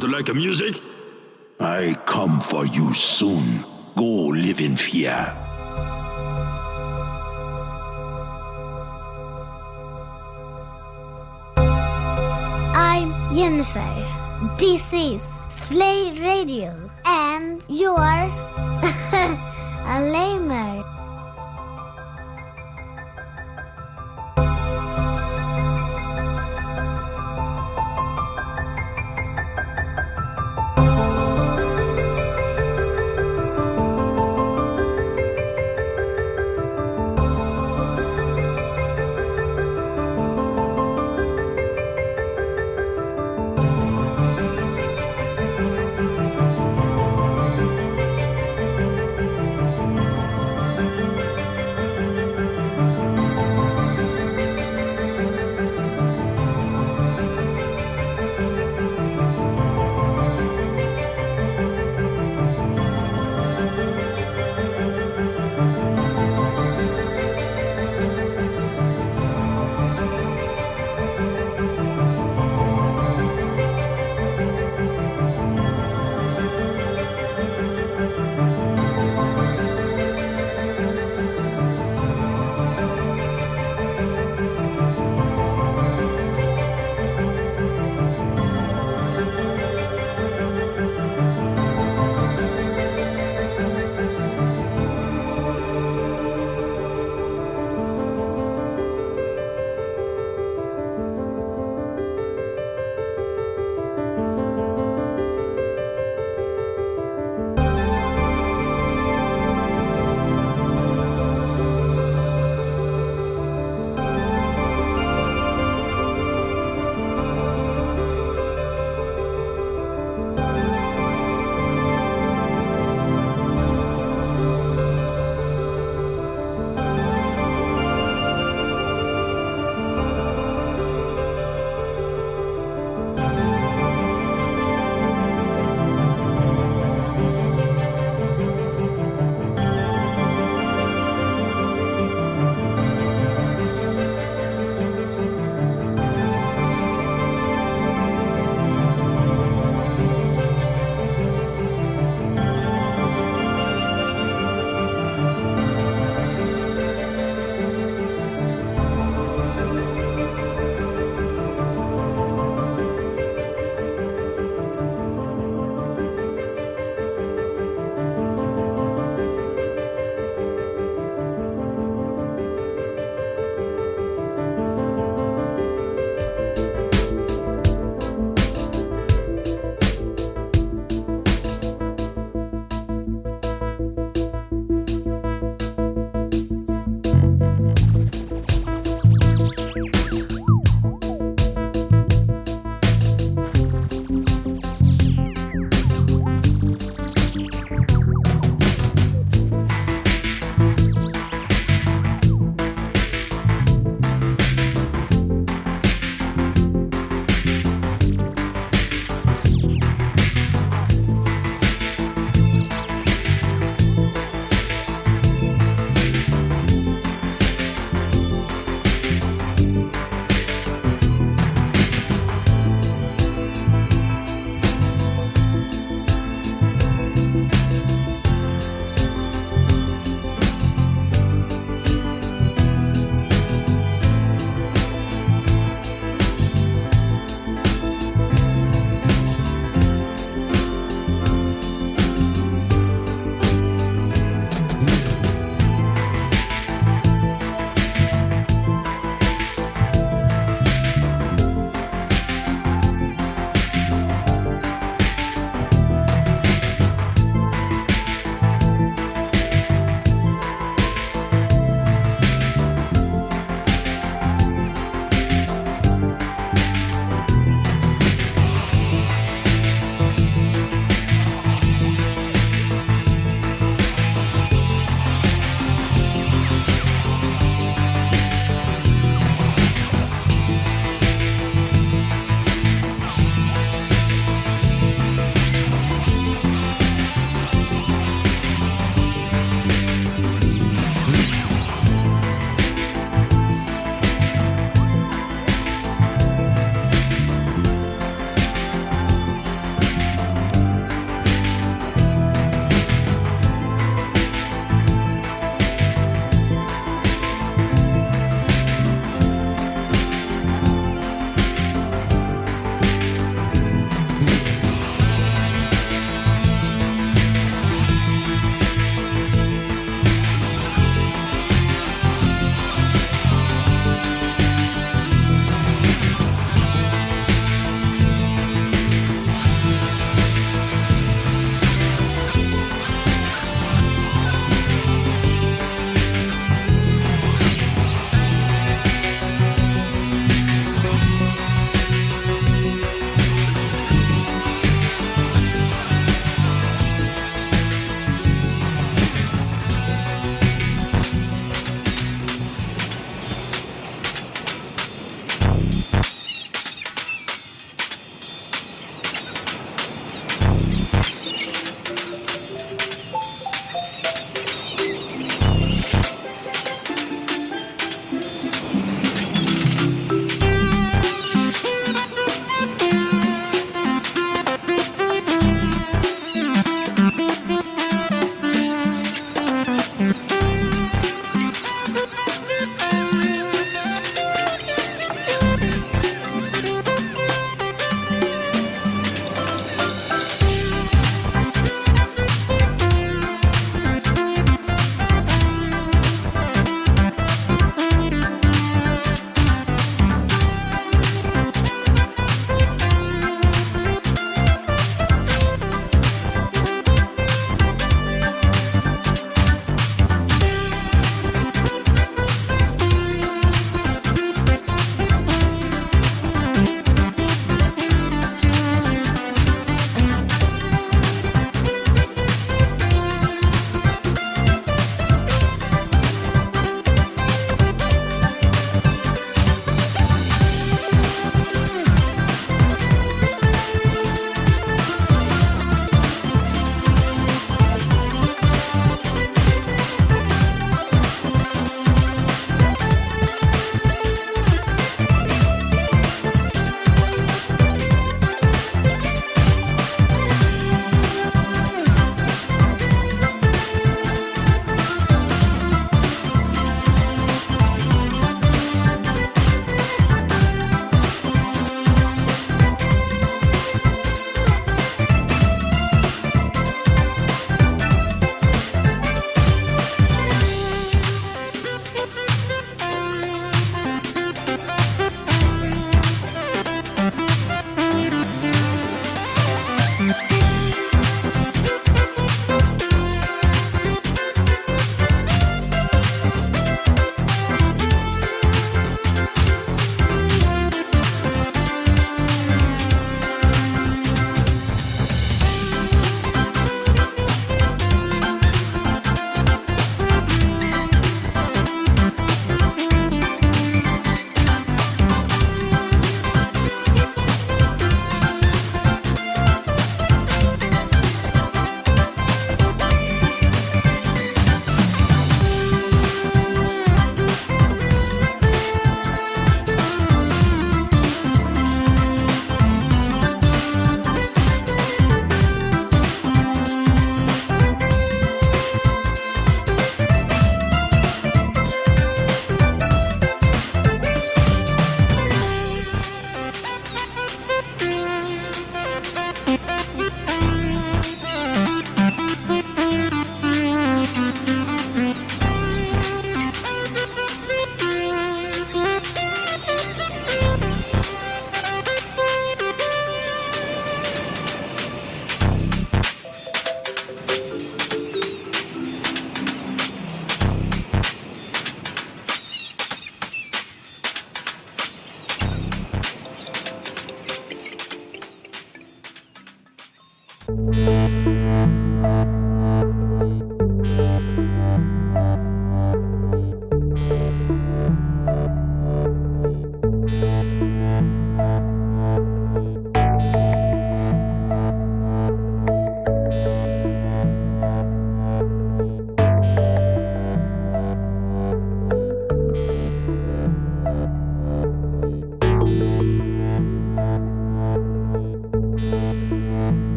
don't like music? I come for you soon. Go live in fear. I'm Jennifer. This is Slay Radio. And you're a lamer.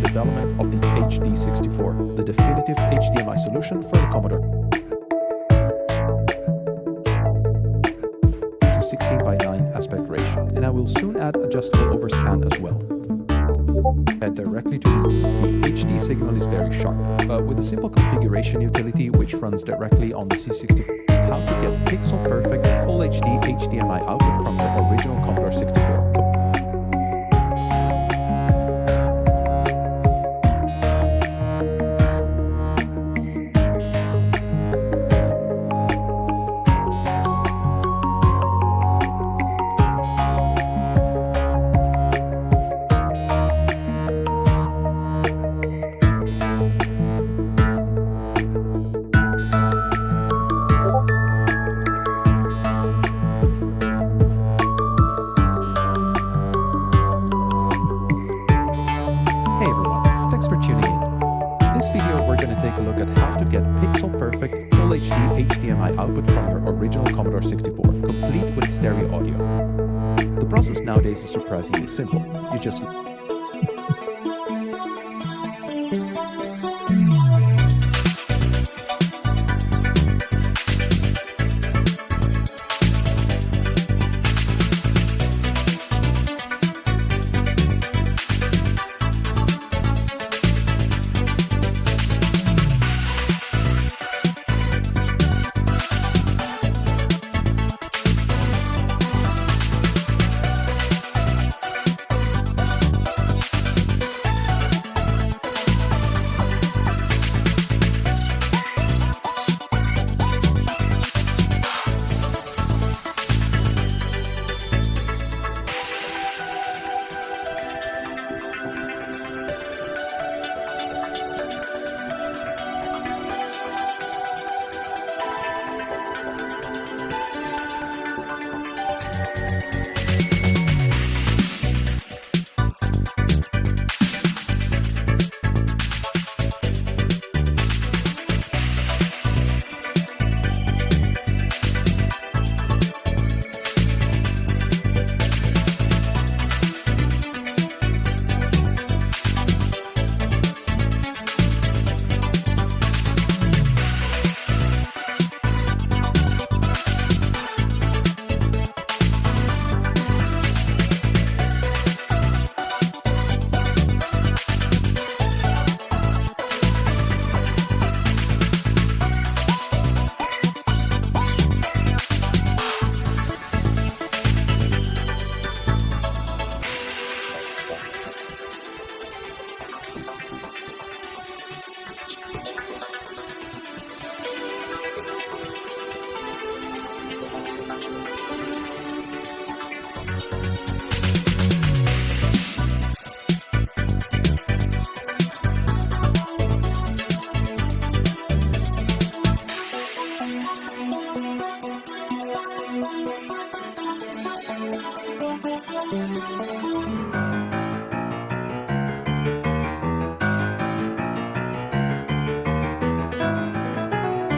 development of the HD64, the definitive HDMI solution for the Commodore 16:9 aspect ratio, and I will soon add adjustable overscan as well. Head directly to the HD signal is very sharp, but with a simple configuration utility which runs directly on the C64, how to get pixel perfect full HD HDMI output from your original Commodore 64. Hey everyone, thanks for tuning in. In this video we're going to take a look at how to get pixel perfect full HD HDMI output from your original Commodore 64, complete with stereo audio. The process nowadays is surprisingly simple. You just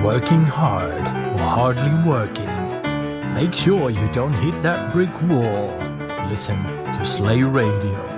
Working hard or hardly working. Make sure you don't hit that brick wall. Listen to Slay Radio.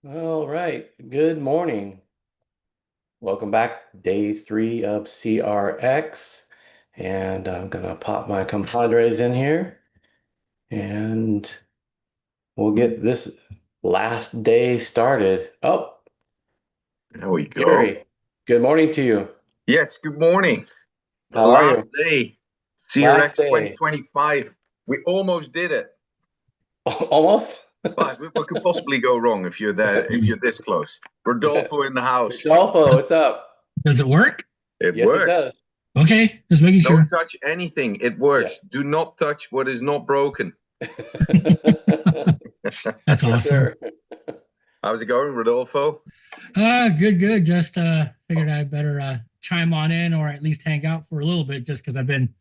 All right. Good morning. Welcome back. Day 3 of CRX. And I'm going to pop my compadres in here. And we'll get this last day started. Oh, There we go. Gary, good morning to you. Yes, good morning. The How are last you? day, Last CRX day. 2025. We almost did it, Almost? but what could possibly go wrong if you're there, if you're this close? Rodolfo in the house. Rodolfo, what's up? Does it work? It Yes, it works. does. Okay, just making sure. Don't touch anything. It works. Do not touch what is not broken. That's awesome. Sure. How's it going, Rodolfo? Good. Just figured I better chime on in or at least hang out for a little bit just because I've been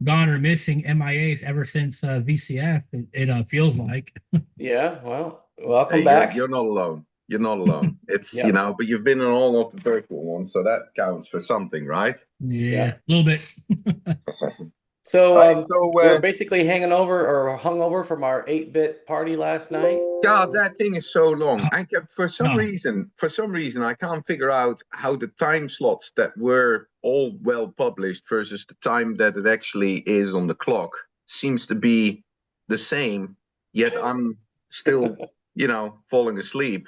gone or missing MIAs ever since VCF. It feels like. Yeah, well, welcome Hey, back. you're not alone. You're not alone. It's, Yep. you know, but you've been in all of the virtual ones, so that counts for something, right? Yeah, a little bit. So, Right, you're basically hanging over or hung over from our 8-bit party last night? God, that thing is so long. I kept for some No. reason, I can't figure out how the time slots that were all well published versus the time that it actually is on the clock seems to be the same. Yet I'm still, falling asleep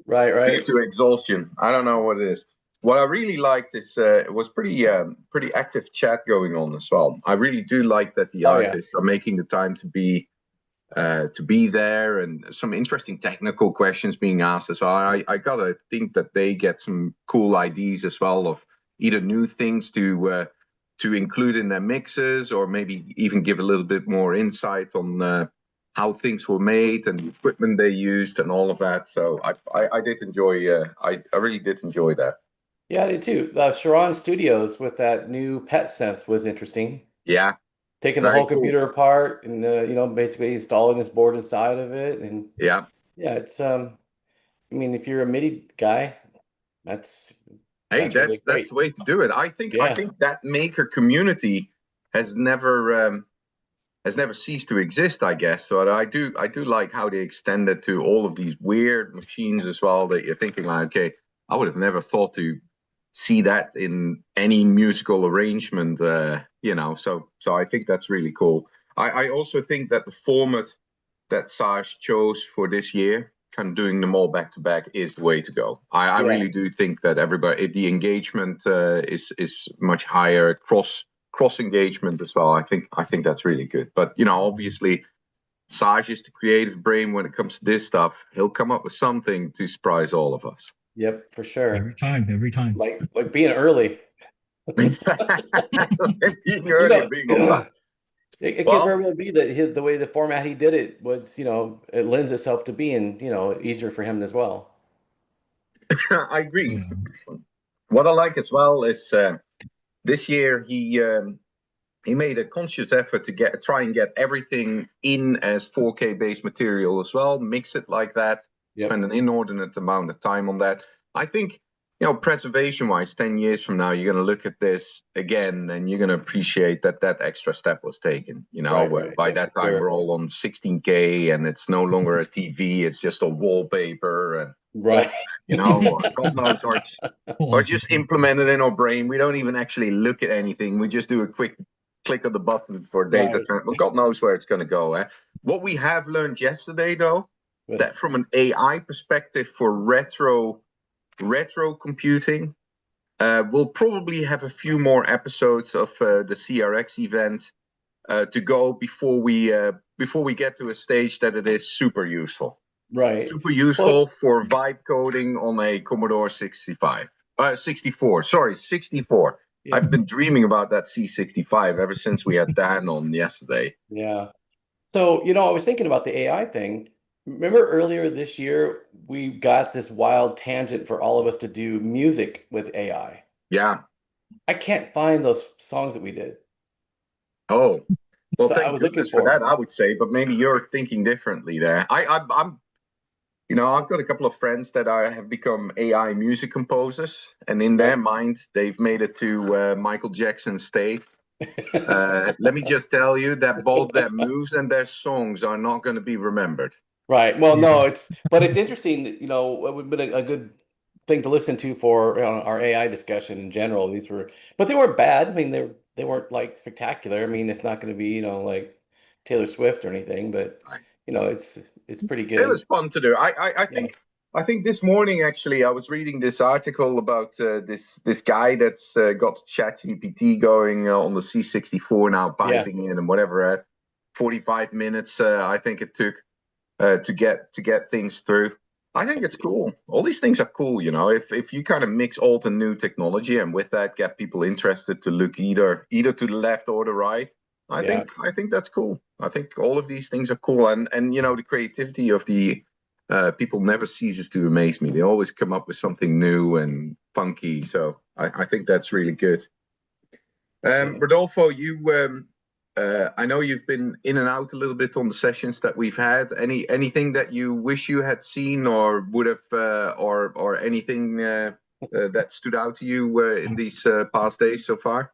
Right. due to exhaustion. I don't know what it is. What I really liked is it was pretty active chat going on as well. I really do like that the Oh, yeah. artists are making the time to be there, and some interesting technical questions being asked as well. I gotta think that they get some cool ideas as well of either new things to include in their mixes, or maybe even give a little bit more insight on how things were made and the equipment they used and all of that. So I did enjoy. I really did enjoy that. Yeah, I did too. Sharon Studios with that new pet synth was interesting. Yeah, Taking the very whole cool. computer apart and basically installing this board inside of it, and Yeah. it's I mean, if you're a MIDI guy, that's Hey, really that's great. the way to do it. I think Yeah. that maker community has never ceased to exist, I guess. So I do like how they extend it to all of these weird machines as well, that you're thinking like, okay, I would have never thought to see that in any musical arrangement, so I think that's really cool. I also think that the format that Saj chose for this year, kind of doing them all back to back, is the way to go. I Yeah. really do think that the engagement is much higher, cross engagement as well. I think that's really good. But obviously, Saj is the creative brain when it comes to this stuff. He'll come up with something to surprise all of us. Yep, for sure. Every time. Like being early. Being early and being on time. It Well- can very well be that the way the format he did it was, it lends itself to being, easier for him as well. I agree. Yeah. What I like as well is this year he made a conscious effort to try and get everything in as 4K based material as well, mix it like that, Yep. spend an inordinate amount of time on that. I think, preservation wise, 10 years from now, you're going to look at this again and you're going to appreciate that extra step was taken. Right. By Yeah, that for time, sure. we're all on 16K and it's no longer a TV, it's just a wallpaper. And Right. God knows or just implement it in our brain. We don't even actually look at anything. We just do a quick click of the button for data. Right. Well, God knows where it's going to go. What we have learned yesterday, though, Good. that from an AI perspective for retro computing, we'll probably have a few more episodes of the CRX event to go before we get to a stage that it is super useful. Right. Super useful for vibe coding on a Commodore 64. Yeah. I've been dreaming about that C65 ever since we had Dan on yesterday. Yeah. So, I was thinking about the AI thing. Remember earlier this year, we got this wild tangent for all of us to do music with AI. Yeah. I can't find those songs that we did. Oh, well, So I thank was looking goodness for for that, them. I would say, but maybe you're thinking differently there. I'm I've got a couple of friends that have become AI music composers, and in their mind, they've made it to Michael Jackson's state. Let me just tell you that both their moves and their songs are not going to be remembered. Right. Well, Yeah. no, but it's interesting that, it would have been a good thing to listen to for our AI discussion in general. But they weren't bad. I mean, they weren't like spectacular. I mean, it's not going to be, like Taylor Swift or anything, but Right. it's pretty It was good. fun to do. Yeah. I think this morning actually I was reading this article about this guy that's got ChatGPT going on the C64 now, Yeah. piping in and whatever. 45 minutes I think it took to get things through. I think it's cool. All these things are cool, If you kind of mix old and new technology, and with that get people interested to look either to the left or the right. Yeah. I think that's cool. I think all of these things are cool, and the creativity of the people never ceases to amaze me. They always come up with something new and funky. So I think that's really good. Yeah. Rodolfo, I know you've been in and out a little bit on the sessions that we've had. Anything that you wish you had seen or would have, or anything that stood out to you in these past days so far?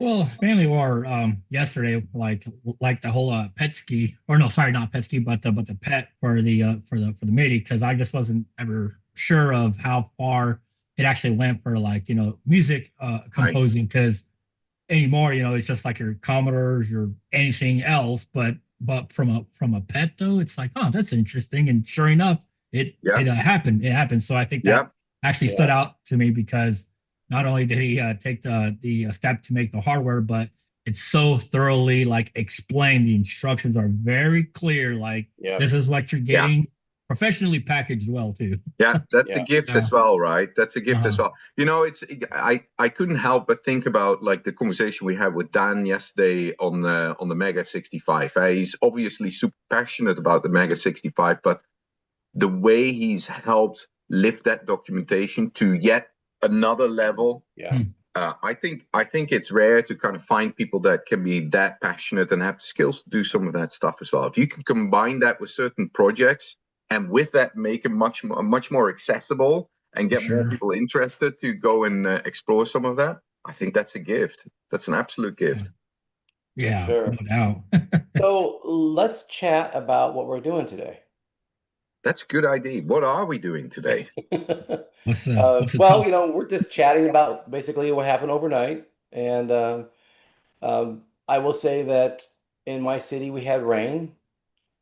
Well, mainly or yesterday, like the whole pet ski, or no, sorry, not pet ski, but the pet for the MIDI, because I just wasn't ever sure of how far it actually went for music Right. composing, because anymore, it's just like your Commodores or anything else. But from a pet though, it's like, oh, that's interesting. And sure enough, Yeah. it happened. It happened. So I think Yeah. that actually stood Yeah. out to me, because not only did he take the step to make the hardware, but it's so thoroughly like explained. The instructions are very clear. Like, Yeah. this is what you're Yeah. getting, professionally packaged well too. Yeah, that's a Yeah. gift Yeah. as well, right? That's a gift as Uh-huh. well. It's I couldn't help but think about like the conversation we had with Dan yesterday on the Mega 65. He's obviously super passionate about the Mega 65, but the way he's helped lift that documentation to yet another level, Yeah. I think it's rare to kind of find people that can be that passionate and have the skills to do some of that stuff as well. If you can combine that with certain projects, and with that make it much more accessible and get more Sure. people interested to go and explore some of that, I think that's a gift. That's an absolute gift. For Yeah, no sure. doubt. So let's chat about what we're doing today. That's a good idea. What are we doing today? What's the Well, topic? we're just chatting about basically what happened overnight. And I will say that in my city, we had rain,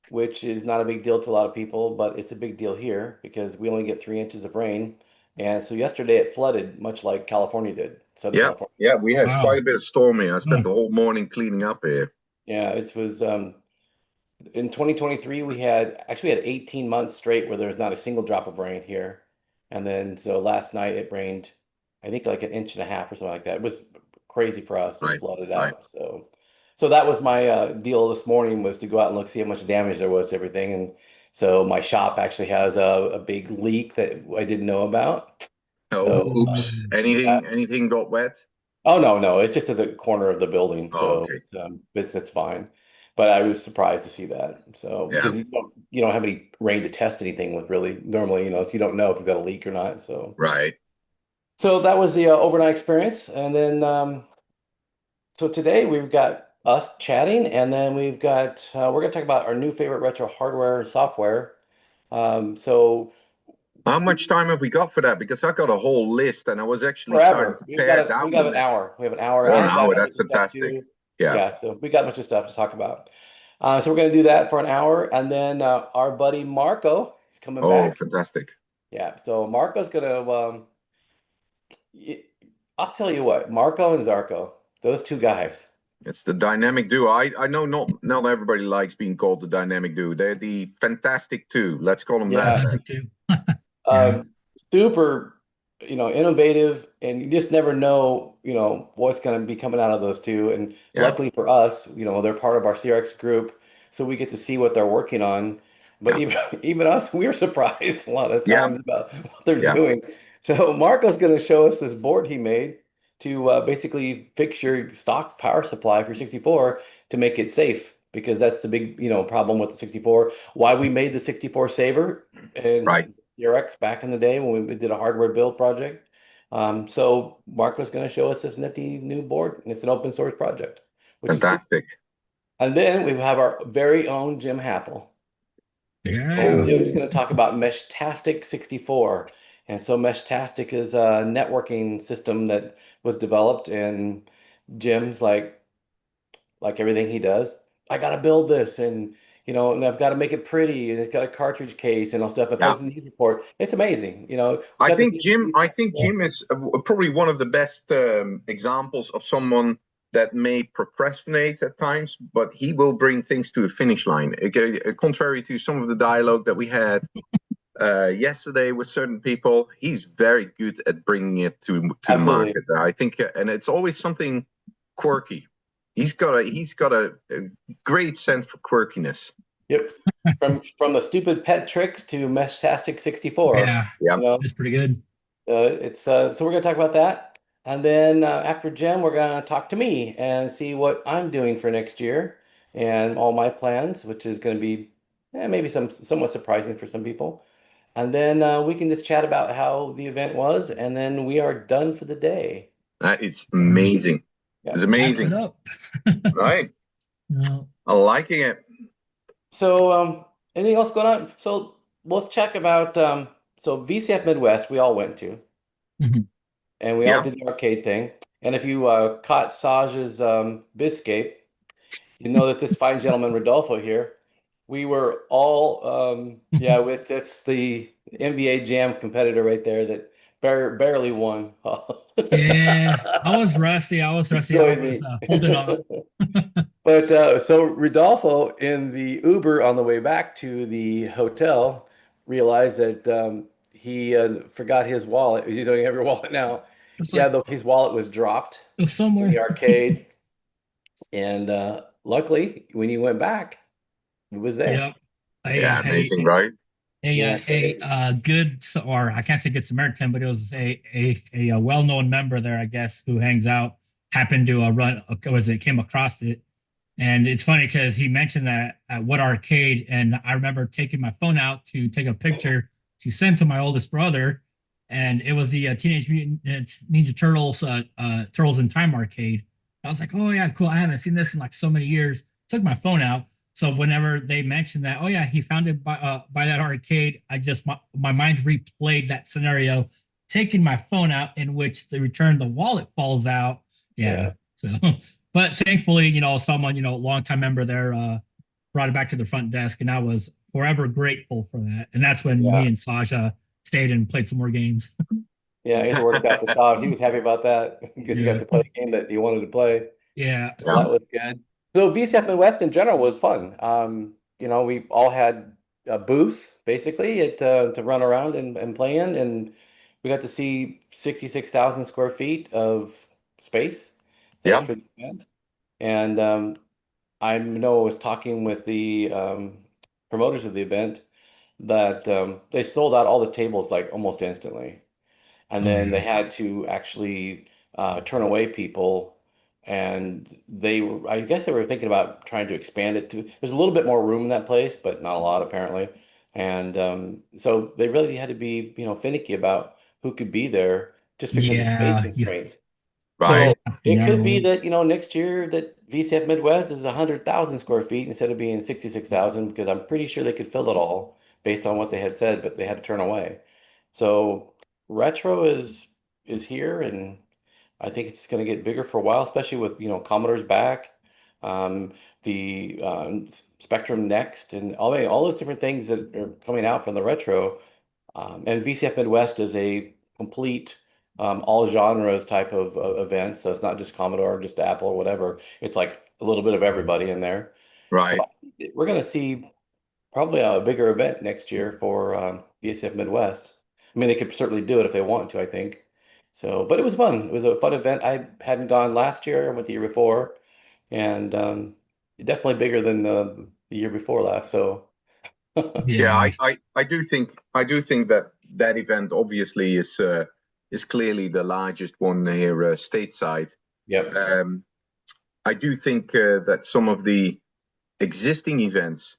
which is not a big deal to a lot of people, but it's a big deal here because we only get 3 inches of rain. And so yesterday it flooded, much like California did, Southern Yeah, California. yeah, we had quite Wow. a bit of storming. I Oh, spent the whole morning cleaning up here. Yeah, it was in 2023 we had 18 months straight where there was not a single drop of rain here. And then so last night it rained, I think like an inch and a half or something like that. It was crazy for us and Right, flooded right. out. So that was my deal this morning, was to go out and look, see how much damage there was to everything. And so my shop actually has a big leak that I didn't know about. Oh, So oops. Anything got wet? oh no, no, it's just at the corner of the building, Oh, so okay. it's fine. But I was surprised to see that. So Yeah, because you don't have any rain to test anything with really normally, so you don't know if you've got a leak or not. right. So that was the overnight experience, and then so today we've got us chatting, and then we're gonna talk about our new favorite retro hardware and software. So How much time have we got for that? Because I got a whole list and I was actually starting forever. to pare We down the got an list. hour. We have an hour, and Oh, an I've got hour. a bunch That's of stuff fantastic. too. Yeah. Yeah, so we got a bunch of stuff to talk about. So we're gonna do that for an hour, and then our buddy Marco is coming Oh, back. fantastic. Yeah, so Marco's gonna. Y- I'll tell you what, Marco and Zarko, those two guys. It's the dynamic duo. I know not everybody likes being called the dynamic duo. They're the fantastic two. Let's call them that Yeah, I then. think too. Yeah. um, super, innovative, and you just never know, what's going to be coming out of those two. And Yeah, luckily for us, they're part of our CRX group, so we get to see what they're working on. But yeah, even us, we're surprised a lot of yeah, times about what they're yeah. doing. So Marco's going to show us this board he made to basically fix your stock power supply for your 64 to make it safe. Because that's the big, problem with the 64. Why we made the 64 saver Right. and CRX back in the day when we did a hardware build project. So Mark was going to show us this nifty new board, and it's an open source project, which is cool. Fantastic. And then we have our very own Jim Happel. And Yeah. Jim's going to talk about Meshtastic 64. And so Meshtastic is a networking system that was developed, and Jim's like everything he does, I got to build this, and and I've got to make it pretty, and it's got a cartridge case and all stuff. It Yeah. plays in the news report. It's amazing. We I got to think see Jim. I think Yeah. Jim is probably one of the best examples of someone that may procrastinate at times, but he will bring things to a finish line. Contrary to some of the dialogue that we had yesterday with certain people, he's very good at bringing it to the Absolutely. market. I think, and it's always something quirky. He's got a great sense for quirkiness. Yep. From the stupid pet tricks to Meshtastic 64. Yeah. Yeah. It's pretty good. It's so we're going to talk about that, and then after Jim, we're going to talk to me and see what I'm doing for next year and all my plans, which is going to be maybe somewhat surprising for some people. And then we can just chat about how the event was, and then we are done for the day. That is amazing. Yeah. It's Wrap amazing. it up. Right. No. I'm liking it. So anything else going on? So let's check about so VCF Midwest we all went to. Mhm. And we all Yeah. did the arcade thing. And if you caught Saj's Biscape, you know that this fine gentleman Rodolfo here, we were all with it's the NBA Jam competitor right there that barely won. Yeah. I was rusty. I was Destroyed was me. holding on. But so Rodolfo in the Uber on the way back to the hotel realized that he forgot his wallet. You don't have your wallet now. It's Yeah, like though his wallet was dropped it was in the somewhere. arcade, and luckily when he went back, it was there. Yep. A, Yeah, amazing, right? Yeah. good, or I can't say good Samaritan, but it was a well-known member there, I guess, who hangs out, happened to came across it. And it's funny because he mentioned that at what arcade, and I remember taking my phone out to take a picture to send to my oldest brother, and it was the Teenage Mutant Ninja Turtles, Turtles in Time arcade. I was like, oh yeah, cool. I haven't seen this in like so many years. Took my phone out. So whenever they mentioned that, oh yeah, he found it by that arcade, my mind replayed that scenario, taking my phone out, in which the wallet falls out. Yeah. So, but thankfully, someone, longtime member there, brought it back to the front desk, and I was forever grateful for that. And that's when me and Sasha stayed and played some more games. Yeah, it worked out for Saj. He was happy about that because he got to play a game that he wanted to play. Yeah. So that was good. So VCF Midwest in general was fun. We all had a booth basically to run around and play in, and we got to see 66,000 square feet of space. That was Yeah. for the event. And I know I was talking with the promoters of the event that they sold out all the tables like almost instantly. And then they had to actually turn away people. And I guess they were thinking about trying to expand it to, there's a little bit more room in that place, but not a lot apparently. And so they really had to be, finicky about who could be there just because of space Yeah. constraints. Right. So it could be Yeah. that, next year that VCF Midwest is 100,000 square feet instead of being 66,000, because I'm pretty sure they could fill it all based on what they had said, but they had to turn away. So retro is here, and I think it's going to get bigger for a while, especially with, Commodore's back, um, the Spectrum Next, and all those different things that are coming out from the retro. And VCF Midwest is a complete all genres type of event. So it's not just Commodore, just Apple or whatever. It's like a little bit of everybody in there. So Right. we're going to see probably a bigger event next year for VCF Midwest. I mean, they could certainly do it if they want to, I think. So, but it was fun. It was a fun event. I hadn't gone last year. I went the year before, and definitely bigger than the year before last. So, Yeah, Yeah. I do think that event obviously is clearly the largest one here stateside. yep. I do think that some of the existing events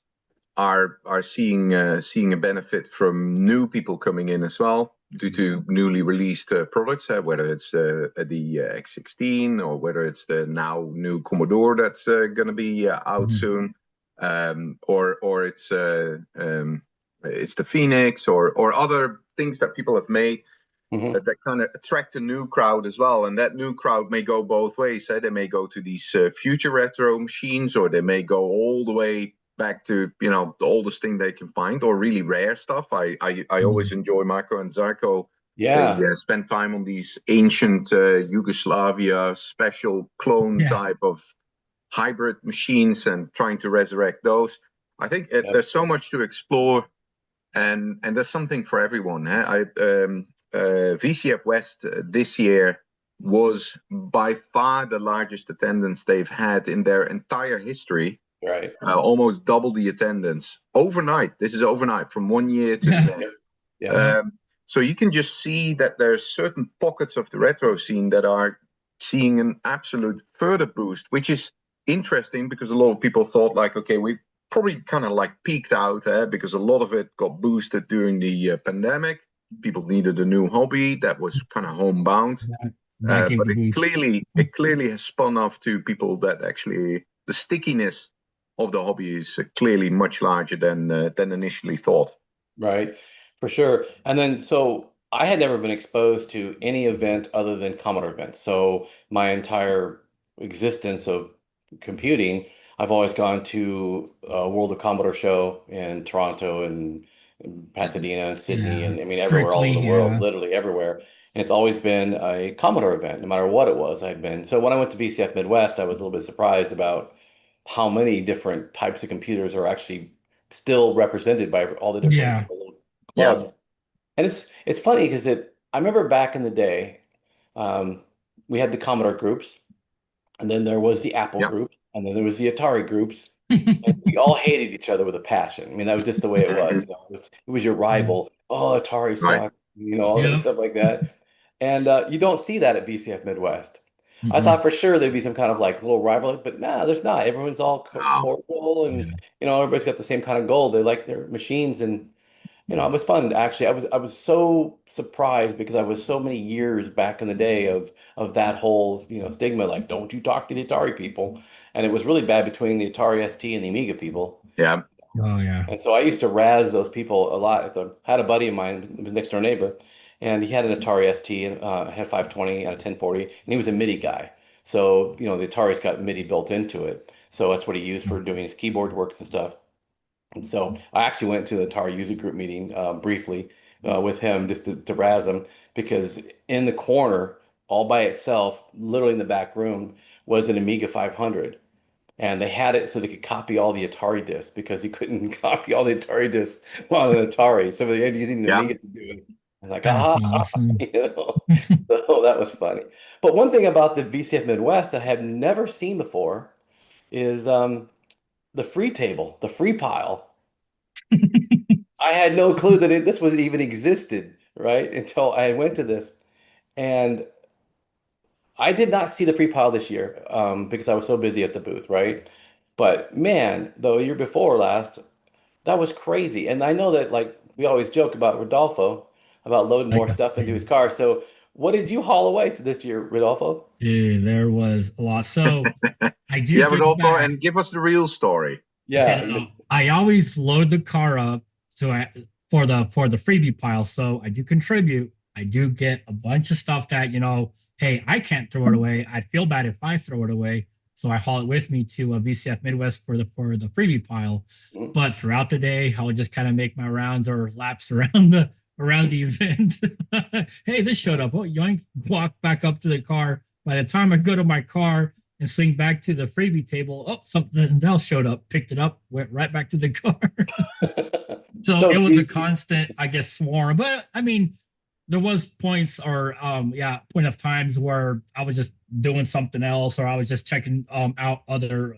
are seeing a benefit from new people coming in as well due to newly released products, whether it's the X16 or whether it's the now new Commodore that's going to be out soon. or it's the Phoenix or other things that people have made that kind of attract a new crowd as well. And that new crowd may go both ways. They may go to these future retro machines, or they may go all the way back to, you know, the oldest thing they can find, or really rare stuff. I always enjoy Marco and Zarko. Yeah. They spend time on these ancient Yugoslavia special clone type of hybrid machines and trying to resurrect those. I think there's so much to explore, and there's something for everyone. VCF West this year was by far the largest attendance they've had in their entire history. Right. Almost double the attendance overnight. This is overnight from one year to the next. Yeah. So you can just see that there's certain pockets of the retro scene that are seeing an absolute further boost, which is interesting because a lot of people thought like, okay, we probably kind of like peaked out because a lot of it got boosted during the pandemic. People needed a new hobby that was kind of homebound. But it clearly has spun off to people that actually the stickiness of the hobby is clearly much larger than initially thought. Right, for sure. And then, so I had never been exposed to any event other than Commodore events. So my entire existence of computing, I've always gone to a World of Commodore show in Toronto and Pasadena and Sydney, and I mean everywhere all over the world, literally everywhere. And it's always been a Commodore event, no matter what it was. I'd been. So when I went to VCF Midwest, I was a little bit surprised about how many different types of computers are actually still represented by all the different little clubs. And it's funny because I remember back in the day, we had the Commodore groups, and then there was the Apple group, and then there was the Atari groups. And we all hated each other with a passion. I mean, that was just the way it was. You know, it was your rival. Oh, Atari sucked, you know, all that stuff like that. And you don't see that at VCF Midwest. I thought for sure there'd be some kind of like little rivalry, but nah, there's not. Everyone's all cordial, and you know, everybody's got the same kind of goal. They like their machines, and you know, it was fun actually. I was so surprised because I was so many years back in the day of that whole, you know, stigma, like don't you talk to the Atari people, and it was really bad between the Atari ST and the Amiga people. Yeah. Oh yeah. And so I used to razz those people a lot. I had a buddy of mine, his next door neighbor, and he had an Atari ST, had 520 and a 1040, and he was a MIDI guy. So, you know, the Atari's got MIDI built into it. So that's what he used for doing his keyboard work and stuff. And so I actually went to the Atari user group meeting briefly with him just to razz him, because in the corner, all by itself, literally in the back room, was an Amiga 500. And they had it so they could copy all the Atari discs because he couldn't copy all the Atari discs on an Atari. So they had using the Amiga to do it. I'm like, awesome. You know, so that was funny. But one thing about the VCF Midwest that I have never seen before is the free table, the free pile. I had no clue that this was even existed, right? Until I went to this. And I did not see the free pile this year because I was so busy at the booth, right? But man, the year before last, that was crazy. And I know that like we always joke about Rodolfo about loading more stuff into his car. So what did you haul away to this year, Rodolfo? Dude, there was a lot. So I do. Yeah, Rodolfo, and give us the real story. Yeah. Okay, I always load the car up for the freebie pile. So I do contribute. I do get a bunch of stuff that, you know, hey, I can't throw it away. I'd feel bad if I throw it away. So I haul it with me to a VCF Midwest for the freebie pile. But throughout the day, I would just kind of make my rounds or laps around the event. Hey, this showed up. Oh, yoink, walk back up to the car. By the time I go to my car and swing back to the freebie table, oh, something else showed up, picked it up, went right back to the car. So it was a constant, I guess, swarm. But I mean, there was points or point of times where I was just doing something else, or I was just checking out other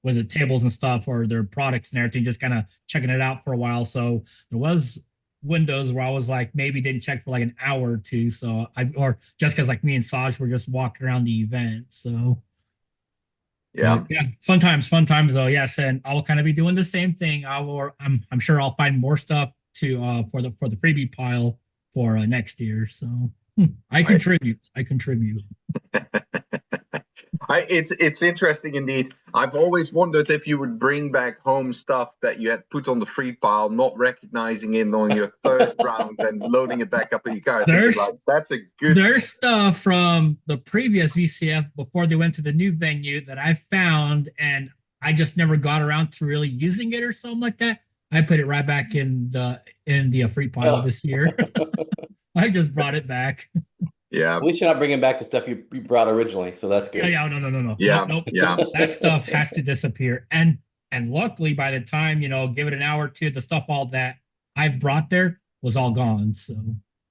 was it tables and stuff or their products and everything, just kind of checking it out for a while. So there was windows where I was like maybe didn't check for like an hour or two. So or just because like me and Saj were just walking around the event. So yeah, fun times though. Yes, and I'll kind of be doing the same thing. I'm sure I'll find more stuff to for the freebie pile for next year. So I contribute. It's interesting indeed. I've always wondered if you would bring back home stuff that you had put on the free pile, not recognizing it on your third round and loading it back up in your car. Thinking There's like, that's a good. there's stuff from the previous VCF before they went to the new venue that I found, and I just never got around to really using it or something like that. I put it right back in the free pile this year. I just brought it back. Yeah. At least you're not bringing back the stuff you brought originally, so that's good. Yeah, no. Yeah, Nope. yeah. That stuff has to disappear. And luckily by the time, give it an hour or two, the stuff all that I brought there was all gone. So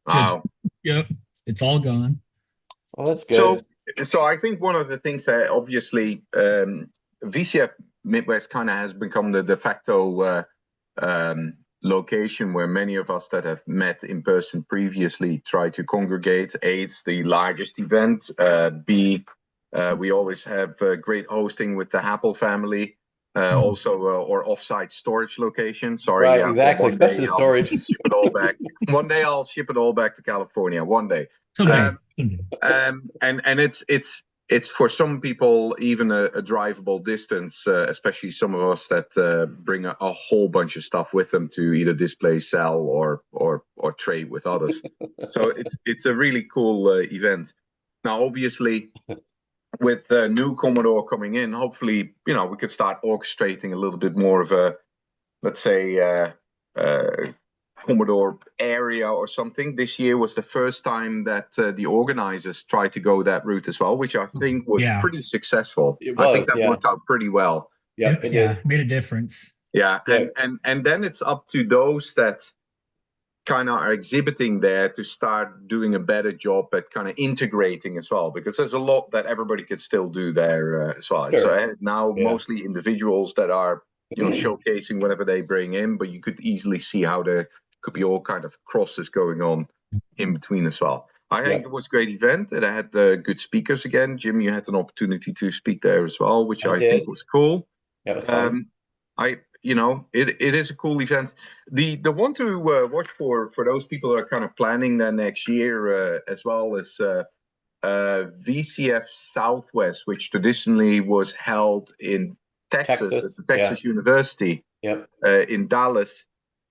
Wow. yep, it's all gone. Well, that's good. So I think one of the things that obviously VCF Midwest kind of has become the de facto location where many of us that have met in person previously try to congregate. A, it's the largest event. B, we always have great hosting with the Happel family. Also, or offsite storage location. Sorry, Right, exactly. one day Especially the storage. I'll ship it all back. One day I'll ship it all back to California. One day. Someday. And it's for some people even a drivable distance, especially some of us that bring a whole bunch of stuff with them to either display, sell, or trade with others. So it's a really cool event. Now, obviously, with new Commodore coming in, hopefully, we could start orchestrating a little bit more of a, let's say, Commodore area or something. This year was the first time that the organizers tried to go that route as well, which I think was pretty successful. I think that worked out pretty well. Yeah, it did. Made a difference. Yeah, and then it's up to those that kind of are exhibiting there to start doing a better job at kind of integrating as well, because there's a lot that everybody could still do there as well. Sure. So now mostly individuals that are showcasing whatever they bring in, but you could easily see how there could be all kind of crosses going on in between as well. I think it was a great event. It had good speakers again. Jim, you had an opportunity to speak there as well, which I think was cool. Yeah, it was fun. It is a cool event. The one to watch for those people who are kind of planning their next year as well is VCF Southwest, which traditionally was held in Texas at the Texas University in Dallas.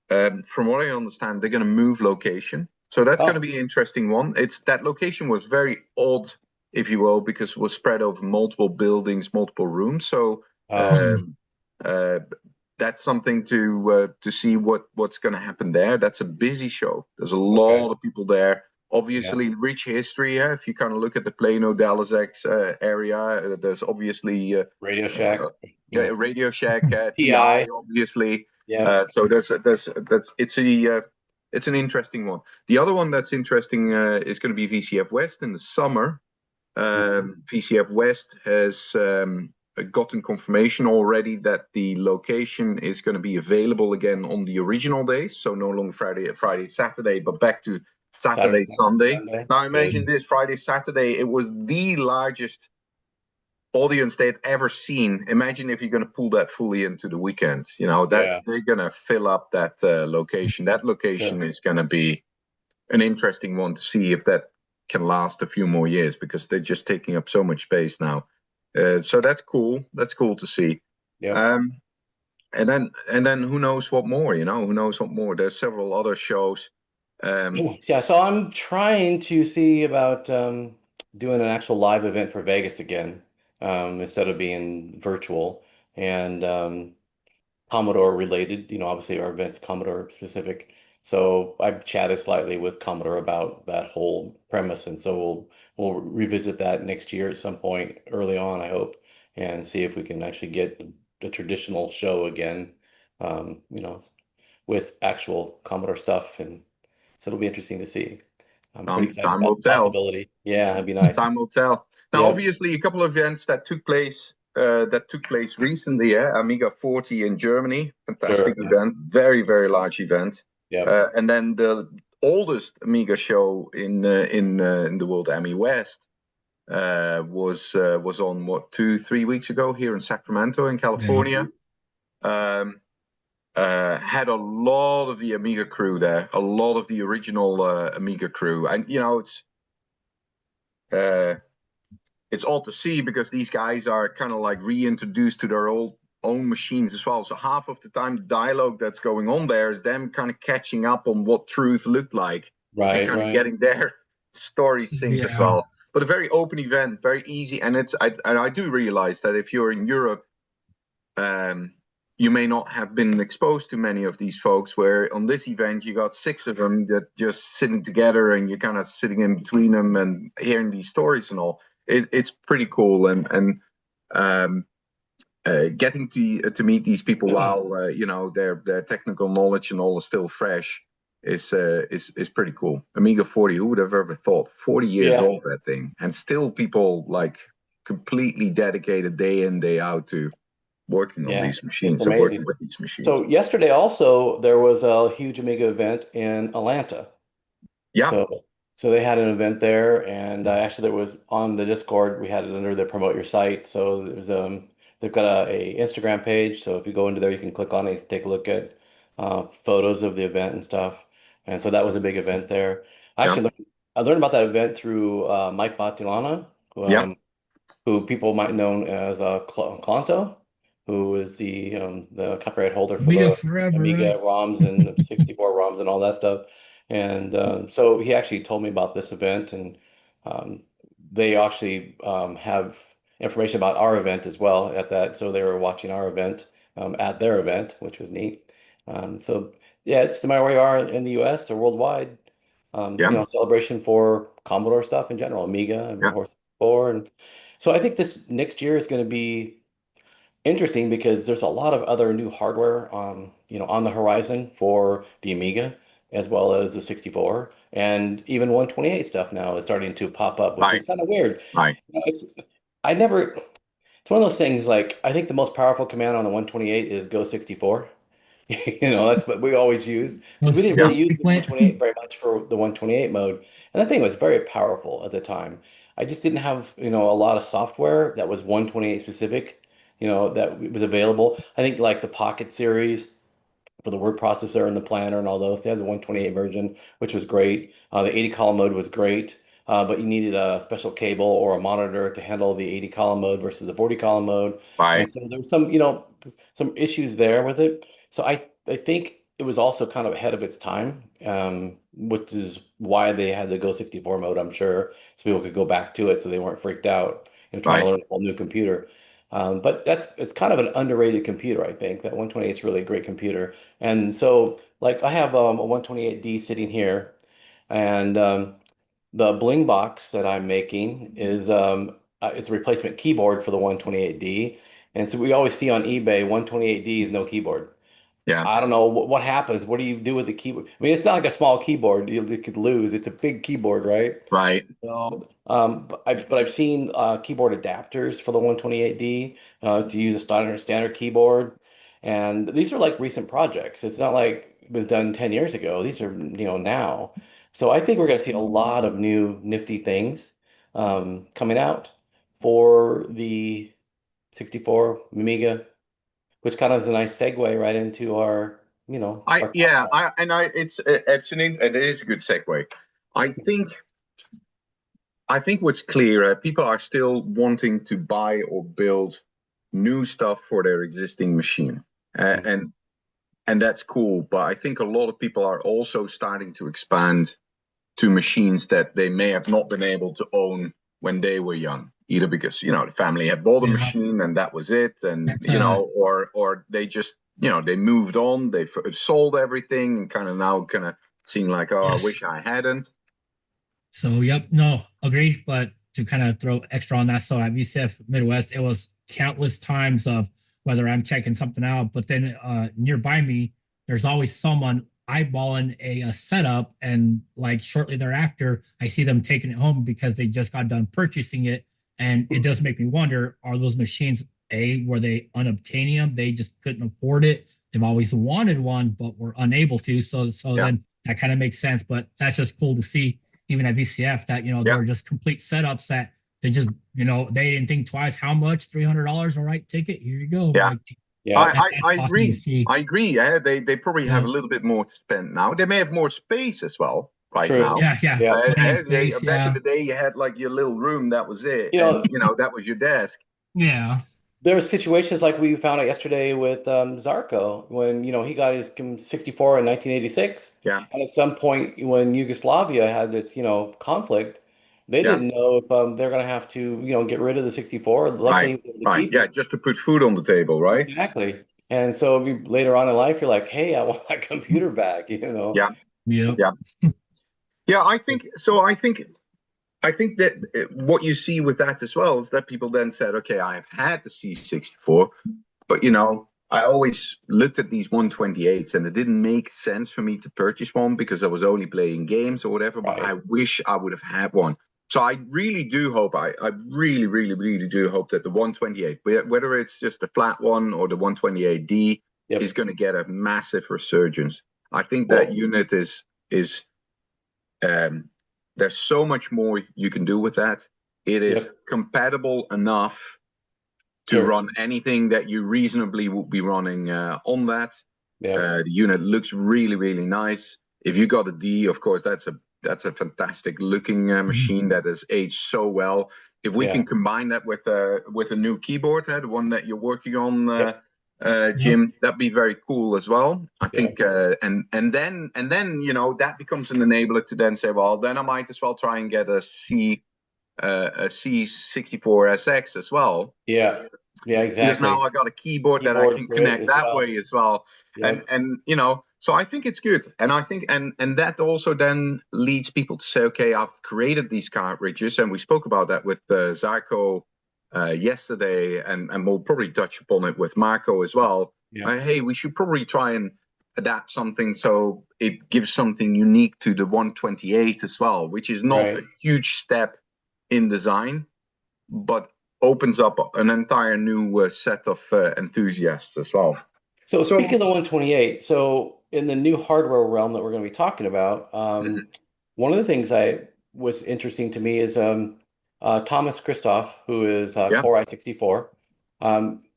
From what I understand, they're going to move location. So that's going to be an interesting one. That location was very odd, if you will, because it was spread over multiple buildings, multiple rooms. So that's something to see what's going to happen there. That's a busy show. There's a lot of people there. Obviously, rich history. If you kind of look at the Plano, Dallas X area, there's obviously Radio Shack. Radio Shack, TI, obviously. Yeah. So it's an interesting one. The other one that's interesting is going to be VCF West in the summer. VCF West has gotten confirmation already that the location is going to be available again on the original days. So no longer Friday, Saturday, but back to Saturday, Sunday. Now imagine this: Friday, Saturday, it was the largest audience they'd ever seen. Imagine if you're going to pull that fully into the weekends. They're going to fill up that location. That location is going to be an interesting one to see if that can last a few more years, because they're just taking up so much space now. So that's cool. That's cool to see. Yeah. And then who knows what more? Who knows what more? There's several other shows. So I'm trying to see about doing an actual live event for Vegas again, instead of being virtual, and Commodore related. Obviously our event's Commodore specific. So I've chatted slightly with Commodore about that whole premise, and so we'll revisit that next year at some point early on, I hope, and see if we can actually get the traditional show again, with actual Commodore stuff, and so it'll be interesting to see. I'm pretty excited Time about will the tell. possibility. Yeah, that'd be nice. Time will tell. Now, obviously, a couple of events that took place recently. Amiga 40 in Germany, fantastic event, very very large event. Yeah. And then the oldest Amiga show in the world, AMI West, was on 2-3 weeks ago here in Sacramento in California. Had a lot of the Amiga crew there, a lot of the original Amiga crew, and it's odd to see because these guys are kind of like reintroduced to their own machines as well. So half of the time, the dialogue that's going on there is them kind of catching up on what truth looked like and Right, kind of right. getting their story synced as well. But a very open event, very easy, and I do realize that if you're in Europe, you may not have been exposed to many of these folks. Where on this event you got 6 of them that just sitting together, and you're kind of sitting in between them and hearing these stories and all. It's pretty cool, and getting to meet these people while you know their technical knowledge and all is still fresh is pretty cool. Amiga 40, who would have ever thought? 40 years old, that thing, and still people like completely dedicated day in day out to working on these machines, It's so amazing. working with these machines. So yesterday also there was a huge Amiga event in Atlanta. Yeah. So they had an event there, and actually there was on the Discord, we had it under the promote your site. So there's they've got a Instagram page. So if you go into there, you can click on it, take a look at photos of the event and stuff. And so that was a big event there. I learned about that event through Mike Battilana, who people might know as Clanto, who is the copyright holder for Amiga the forever, Amiga right? ROMs and 64 ROMs and all that stuff. And so he actually told me about this event, and they actually have information about our event as well at that. So they were watching our event at their event, which was neat. So yeah, it's no matter where you are in the US or worldwide, you know, celebration for Commodore stuff in general, Amiga and Horse 4. And so I think this next year is going to be interesting because there's a lot of other new hardware you know, on the horizon for the Amiga as well as the 64, and even 128 stuff now is starting to pop up, which is kind of weird. Right. You know, it's one of those things, like I think the most powerful command on the 128 is Go 64. You know, that's what we always used because we didn't really use the 128 very much for the 128 mode. And that thing was very powerful at the time. I just didn't have, you know, a lot of software that was 128 specific, you know, that was available. I think like the Pocket series for the word processor and the planner and all those. They had the 128 version, which was great. The 80 column mode was great, but you needed a special cable or a monitor to handle the 80 column mode versus the 40 column mode. And so there's some, you know, some issues there with it. So I think it was also kind of ahead of its time, which is why they had the Go 64 mode, I'm sure, so people could go back to it so they weren't freaked out and trying to learn a whole new computer. But it's kind of an underrated computer, I think. That 128 is really a great computer. And so, like, I have a 128D sitting here, and the Bling box that I'm making is it's a replacement keyboard for the 128D. And so we always see on eBay 128D is no keyboard. Yeah. I don't know what happens. What do you do with the keyboard? I mean, it's not like a small keyboard you could lose. It's a big keyboard, right? Right. So, but I've seen keyboard adapters for the 128D to use a standard keyboard, and these are like recent projects. It's not like it was done 10 years ago. These are, you know, now. So I think we're going to see a lot of new nifty things coming out for the 64 Amiga, which kind of is a nice segue right into our, you know, our it is a good segue. I think what's clear, people are still wanting to buy or build new stuff for their existing machine, and that's cool. But I think a lot of people are also starting to expand to machines that they may have not been able to own when they were young, either because, you know, the family had bought a machine and that was it, and you know, or they just, you know, they moved on, they sold everything and kind of now kind of seem like, oh, I wish I hadn't. So, yep, no, agreed. But to kind of throw extra on that, so at VCF Midwest, it was countless times of whether I'm checking something out, but then nearby me, there's always someone eyeballing a setup, and like shortly thereafter, I see them taking it home because they just got done purchasing it, and it does make me wonder: are those machines were they unobtainium? They just couldn't afford it. They've always wanted one, but were unable to. So then that kind of makes sense. But that's just cool to see, even at VCF, that, you know, there were just complete setups that they just, you know, they didn't think twice. How much? $300? All right, ticket. Here you go. Yeah. Like, I agree. I agree. Yeah, they probably have a little bit more to spend now. They may have more space as well. right True. now. Yeah. Yeah. Playing space. Back in Yeah. the day, you had like your little room, that was it, You know, and that was your desk. Yeah. there are situations like we found out yesterday with Zarko when he got his 64 in 1986, Yeah, and at some point when Yugoslavia had its conflict, they yeah, didn't know if they're going to have to get rid of the 64. Luckily, right, he was able to right. keep Yeah, it. just to put food on the table, right? Exactly. And so later on in life, you're like, hey, I want that computer back, Yeah, Yep. yeah, yeah. I think so. I think that what you see with that as well is that people then said, okay, I have had the C64, but I always looked at these 128s and it didn't make sense for me to purchase one because I was only playing games or whatever, but I Right. wish I would have had one. So I really do hope, I really, really, really do hope that the 128, whether it's just the flat one or the 128D, Yep. is going to get a massive resurgence. I think Well, that unit is there's so much more you can do with that. It is yep. compatible enough to Sure. run anything that you reasonably would be running on that. Yep. The unit looks really, really nice. If you got a D, of course, that's a fantastic looking machine that has aged so well. If we Yeah. can combine that with a new keyboard, the one that you're working on, Yep. Jim, that'd be very cool as well. I Yeah. think, and then that becomes an enabler to then say, well, then I might as well try and get a C64SX as well. Yeah. Yeah, Because now exactly. I got a keyboard that I Keyboard can for it connect as that well. way as well. Yep. And so I think it's good. And I think and that also then leads people to say, okay, I've created these cartridges, and we spoke about that with Zarko yesterday, and we'll probably touch upon it with Marco as well. Yeah. Hey, we should probably try and adapt something so it gives something unique to the 128 as well, which is not Right. a huge step in design, but opens up an entire new set of enthusiasts as well. So So speaking of the 128, so in the new hardware realm that we're going to be talking about, one of the things I was interesting to me is Thomas Christoph, who is yeah, Core i64.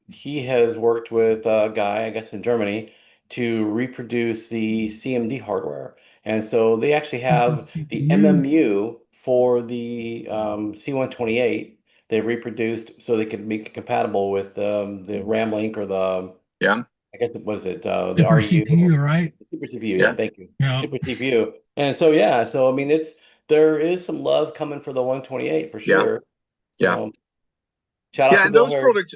He has worked with a guy, I guess, in Germany to reproduce the CMD hardware. And so they actually have the MMU for the C128. They reproduced so they could make it compatible with the RAM Link or the yeah, I guess it was the Super RU, CPU, right? Super CPU. Yeah, yeah, thank you. Yeah. Super CPU. And so yeah, so I mean there is some love coming for the 128 for yeah, sure. yeah. So shout out Yeah, to and Bill those Hurd. products,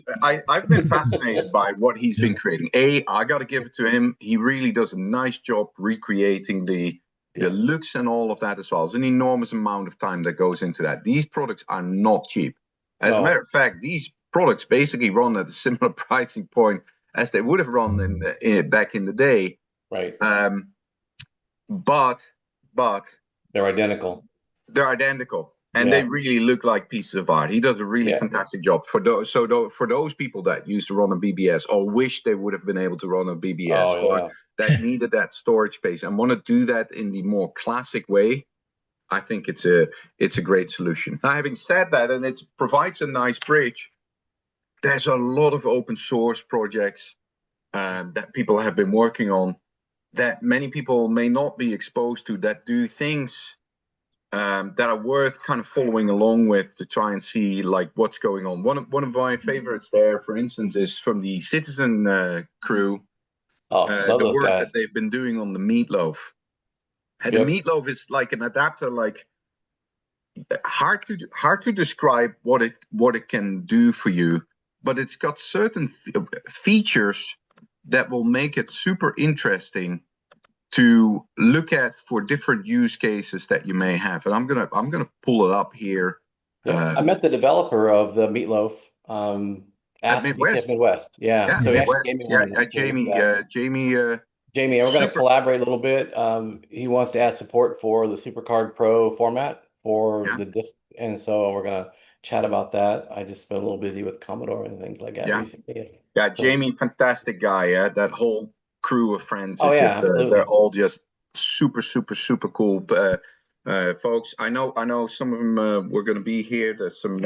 I've been fascinated by what he's been creating. I got to give it to him. He really does a nice job recreating the Yeah. looks and all of that as well. There's an enormous amount of time that goes into that. These products are not cheap. As a No. matter of fact, these products basically run at a similar pricing point as they would have run back in the day. Right. But They're identical. they're identical, and Yeah. they really look like pieces of art. He does a really Yeah. fantastic job for those people that used to run a BBS or wish they would have been able to run a BBS Oh or yeah. that needed that storage space and want to do that in the more classic way. I think it's a great solution. Now, having said that, and it provides a nice bridge, there's a lot of open source projects that people have been working on that many people may not be exposed to, that do things that are worth kind of following along with to try and see like what's going on. One of my favorites there, for instance, is from the Citizen crew. Oh, love The those work guys. that they've been doing on the Meatloaf. And Yep. the Meatloaf is like an adapter, like hard to describe what it can do for you, but it's got certain features that will make it super interesting to look at for different use cases that you may have. And I'm gonna pull it up here. Yeah. I met the developer of the Meatloaf at VCF Midwest. Midwest. Yeah. Yeah, So he actually Midwest. gave me Yeah, one of them. Jamie. Jamie, and we're going to Super. collaborate a little bit. He wants to add support for the SuperCard Pro format for Yeah. the disc, and so we're going to chat about that. I just been a little busy with Commodore and things like that Yeah. recently. Yeah, So, Jamie, fantastic guy. Yeah, that whole crew of friends oh is yeah, just absolutely. they're all just super cool folks. I know some of them were going to be here. There's some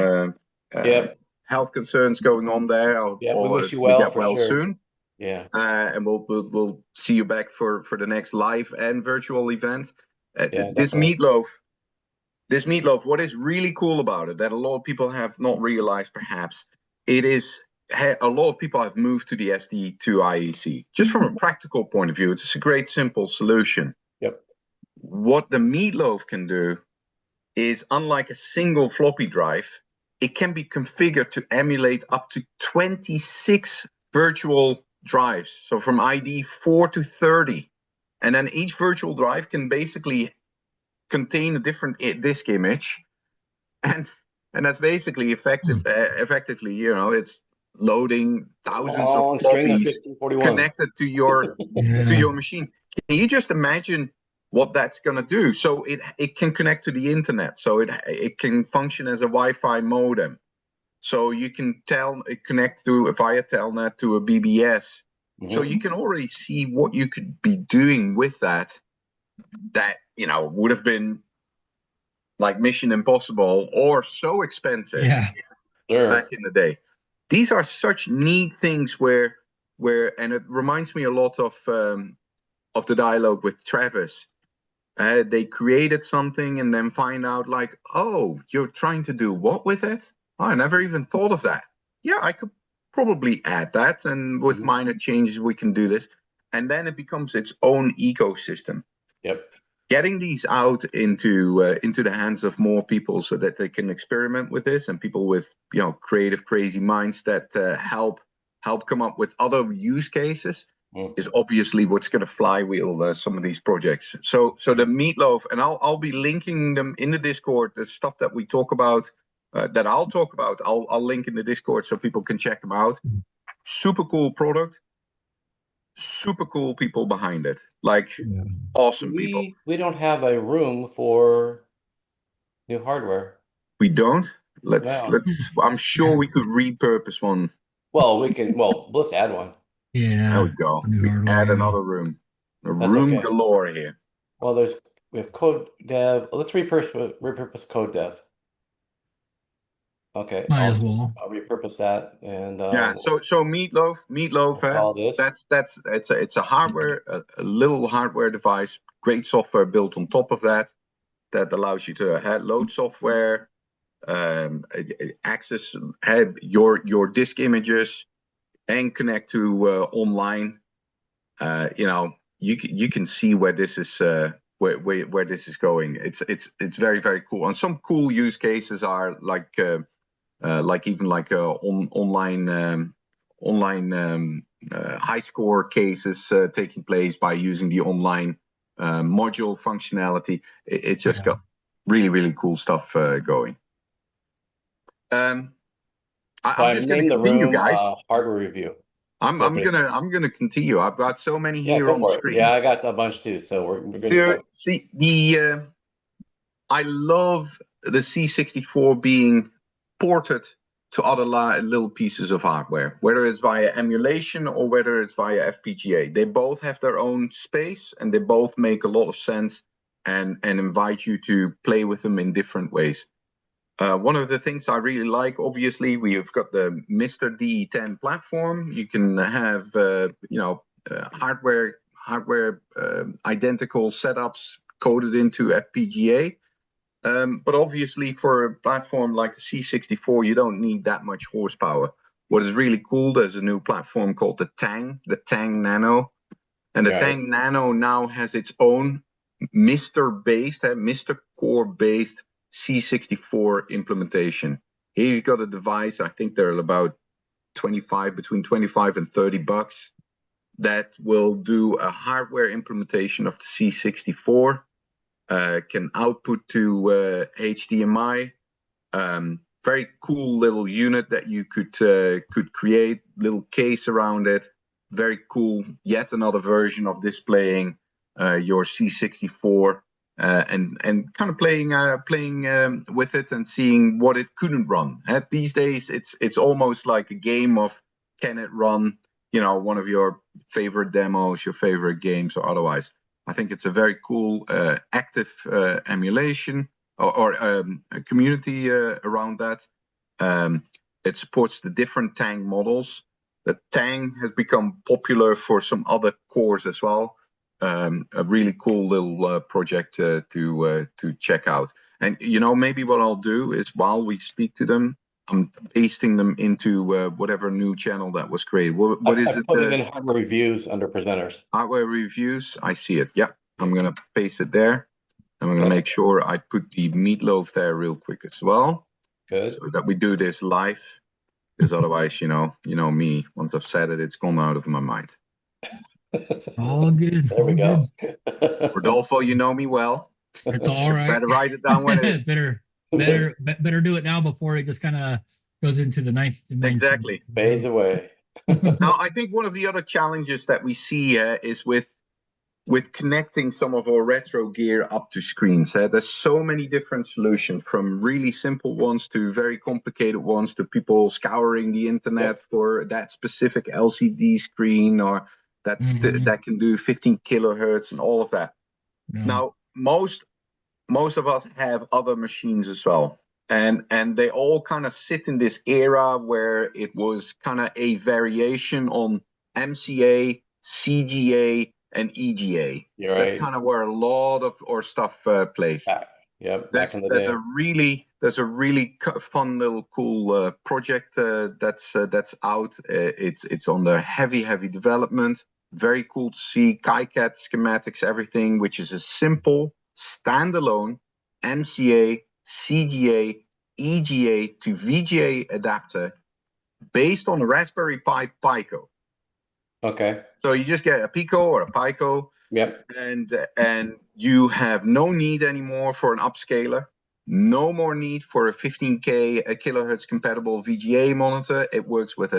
Yep. health concerns going on there. Yeah, we I'll wish you hopefully well get for well sure. soon. Yeah. And we'll see you back for the next live and virtual event. Yeah, This definitely. meatloaf, what is really cool about it that a lot of people have not realized, perhaps, it is a lot of people have moved to the SD2 IEC. Just from a practical point of view, it's a great simple solution. Yep. What the meatloaf can do is, unlike a single floppy drive, it can be configured to emulate up to 26 virtual drives. So from ID 4 to 30. And then each virtual drive can basically contain a different disk image. And that's basically effectively, you know, it's loading thousands of Long string of floppies 1541s. connected to your Yeah. machine. Can you just imagine what that's going to do? So it can connect to the internet. So it can function as a Wi-Fi modem. So you can connect to via telnet to a BBS. So you can already see what you could be doing with that. That, you know, would have been like Mission Impossible or so expensive Yeah. Sure. back in the day. These are such neat things where and it reminds me a lot of the dialogue with Travis. They created something and then find out like, oh, you're trying to do what with it? Oh, I never even thought of that. Yeah, I could probably add that, and with minor changes we can do this. And then it becomes its own ecosystem. Yep. Getting these out into the hands of more people so that they can experiment with this, and people with, you know, creative, crazy minds that help come up with other use cases is obviously what's going to flywheel some of these projects. So the meatloaf, and I'll be linking them in the Discord. The stuff that we talk about, that I'll talk about, I'll link in the Discord so people can check them out. Super cool product. Super cool people behind it. Like, awesome people. We don't have a room for new hardware. We don't. No. I'm sure we could repurpose one. Well, let's add one. Yeah. There we go. New We hardware, add yeah. another room. A That's room okay. galore here. Well, we have code dev. Let's repurpose code dev. Okay. Might as well. I'll repurpose that, and Yeah. So meatloaf. we'll call this. It's a hardware, a little hardware device. Great software built on top of that allows you to load software, access your disk images, and connect to online. You know, you can see where this is where this is going. It's very, very cool. And some cool use cases are like online high score cases taking place by using the online module functionality. It's just got really, really cool stuff going. I'm just going to Name the continue, room guys. hardware review. I'm gonna continue. I've got so many Yeah, here go on for screen. it. Yeah, I got a bunch too, so we're good to go. See, I love the C64 being ported to other little pieces of hardware, whether it's via emulation or whether it's via FPGA. They both have their own space, and they both make a lot of sense and invite you to play with them in different ways. One of the things I really like, obviously, we've got the Mr. DE10 platform. You can have, hardware identical setups coded into FPGA. But obviously, for a platform like the C64, you don't need that much horsepower. What is really cool, there's a new platform called the Tang Nano. And the Tang Nano now has its own Mr. Core-based C64 implementation. Here you've got a device, I think they're about between 25 and $30, that will do a hardware implementation of the C64, can output to HDMI. Very cool little unit that you could create, little case around it. Very cool, yet another version of displaying your C64 and kind of playing with it and seeing what it couldn't run. These days, it's almost like a game of, can it run, you know, one of your favorite demos, your favorite games, or otherwise. I think it's a very cool active emulation or a community around that. It supports the different Tang models. The Tang has become popular for some other cores as well. a really cool little project to check out. And maybe what I'll do is while we speak to them, I'm pasting them into whatever new channel that was created. What is I it? put it in hardware reviews under presenters. Hardware reviews. I see it. Yeah, I'm gonna paste it there. And I'm gonna make sure I put the meatloaf there real quick as well. Good. So that we do this live. Because otherwise, you know me. Once I've said it, it's gone out of my mind. All good. There we all go. good. Rodolfo, you know me well. It's all right. Better write it down when it is. better do it now before it just kind of goes into the ninth dimension. Exactly. Fades away. Now, I think one of the other challenges that we see is with connecting some of our retro gear up to screens. There's so many different solutions, from really simple ones to very complicated ones, to people scouring the internet for that specific LCD screen, or that can do 15 kilohertz and all of that. Yeah. Now, most of us have other machines as well. And they all kind of sit in this era where it was kind of a variation on MCA, CGA, and EGA. You're That's right. kind of where a lot of our stuff plays. Yep. Back in the There's day. a really fun little cool project that's out. It's under heavy development. Very cool to see. KiCad schematics, everything, which is a simple standalone MCA, CGA, EGA to VGA adapter based on a Raspberry Pi Pico. Okay. So you just get a Pico or a Pico. Yep. And you have no need anymore for an upscaler. No more need for a 15K kilohertz compatible VGA monitor. It works with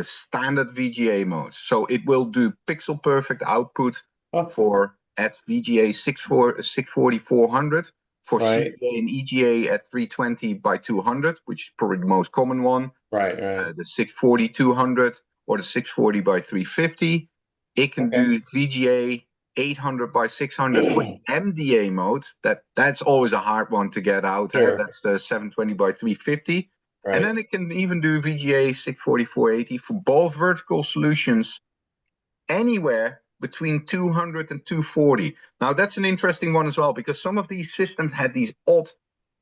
standard VGA modes. So it will do pixel perfect output for at VGA 640/400, for Right. CGA and EGA at 320 by 200, which is probably the most common one. Right. The 640/200 or the 640 by 350. It can do VGA 800 by 600 for the MDA mode. That's always a hard one to get out. Sure. That's the 720 by 350. Right. And then it can even do VGA 640/480 for both vertical solutions anywhere between 200 and 240. Now that's an interesting one as well, because some of these systems had these odd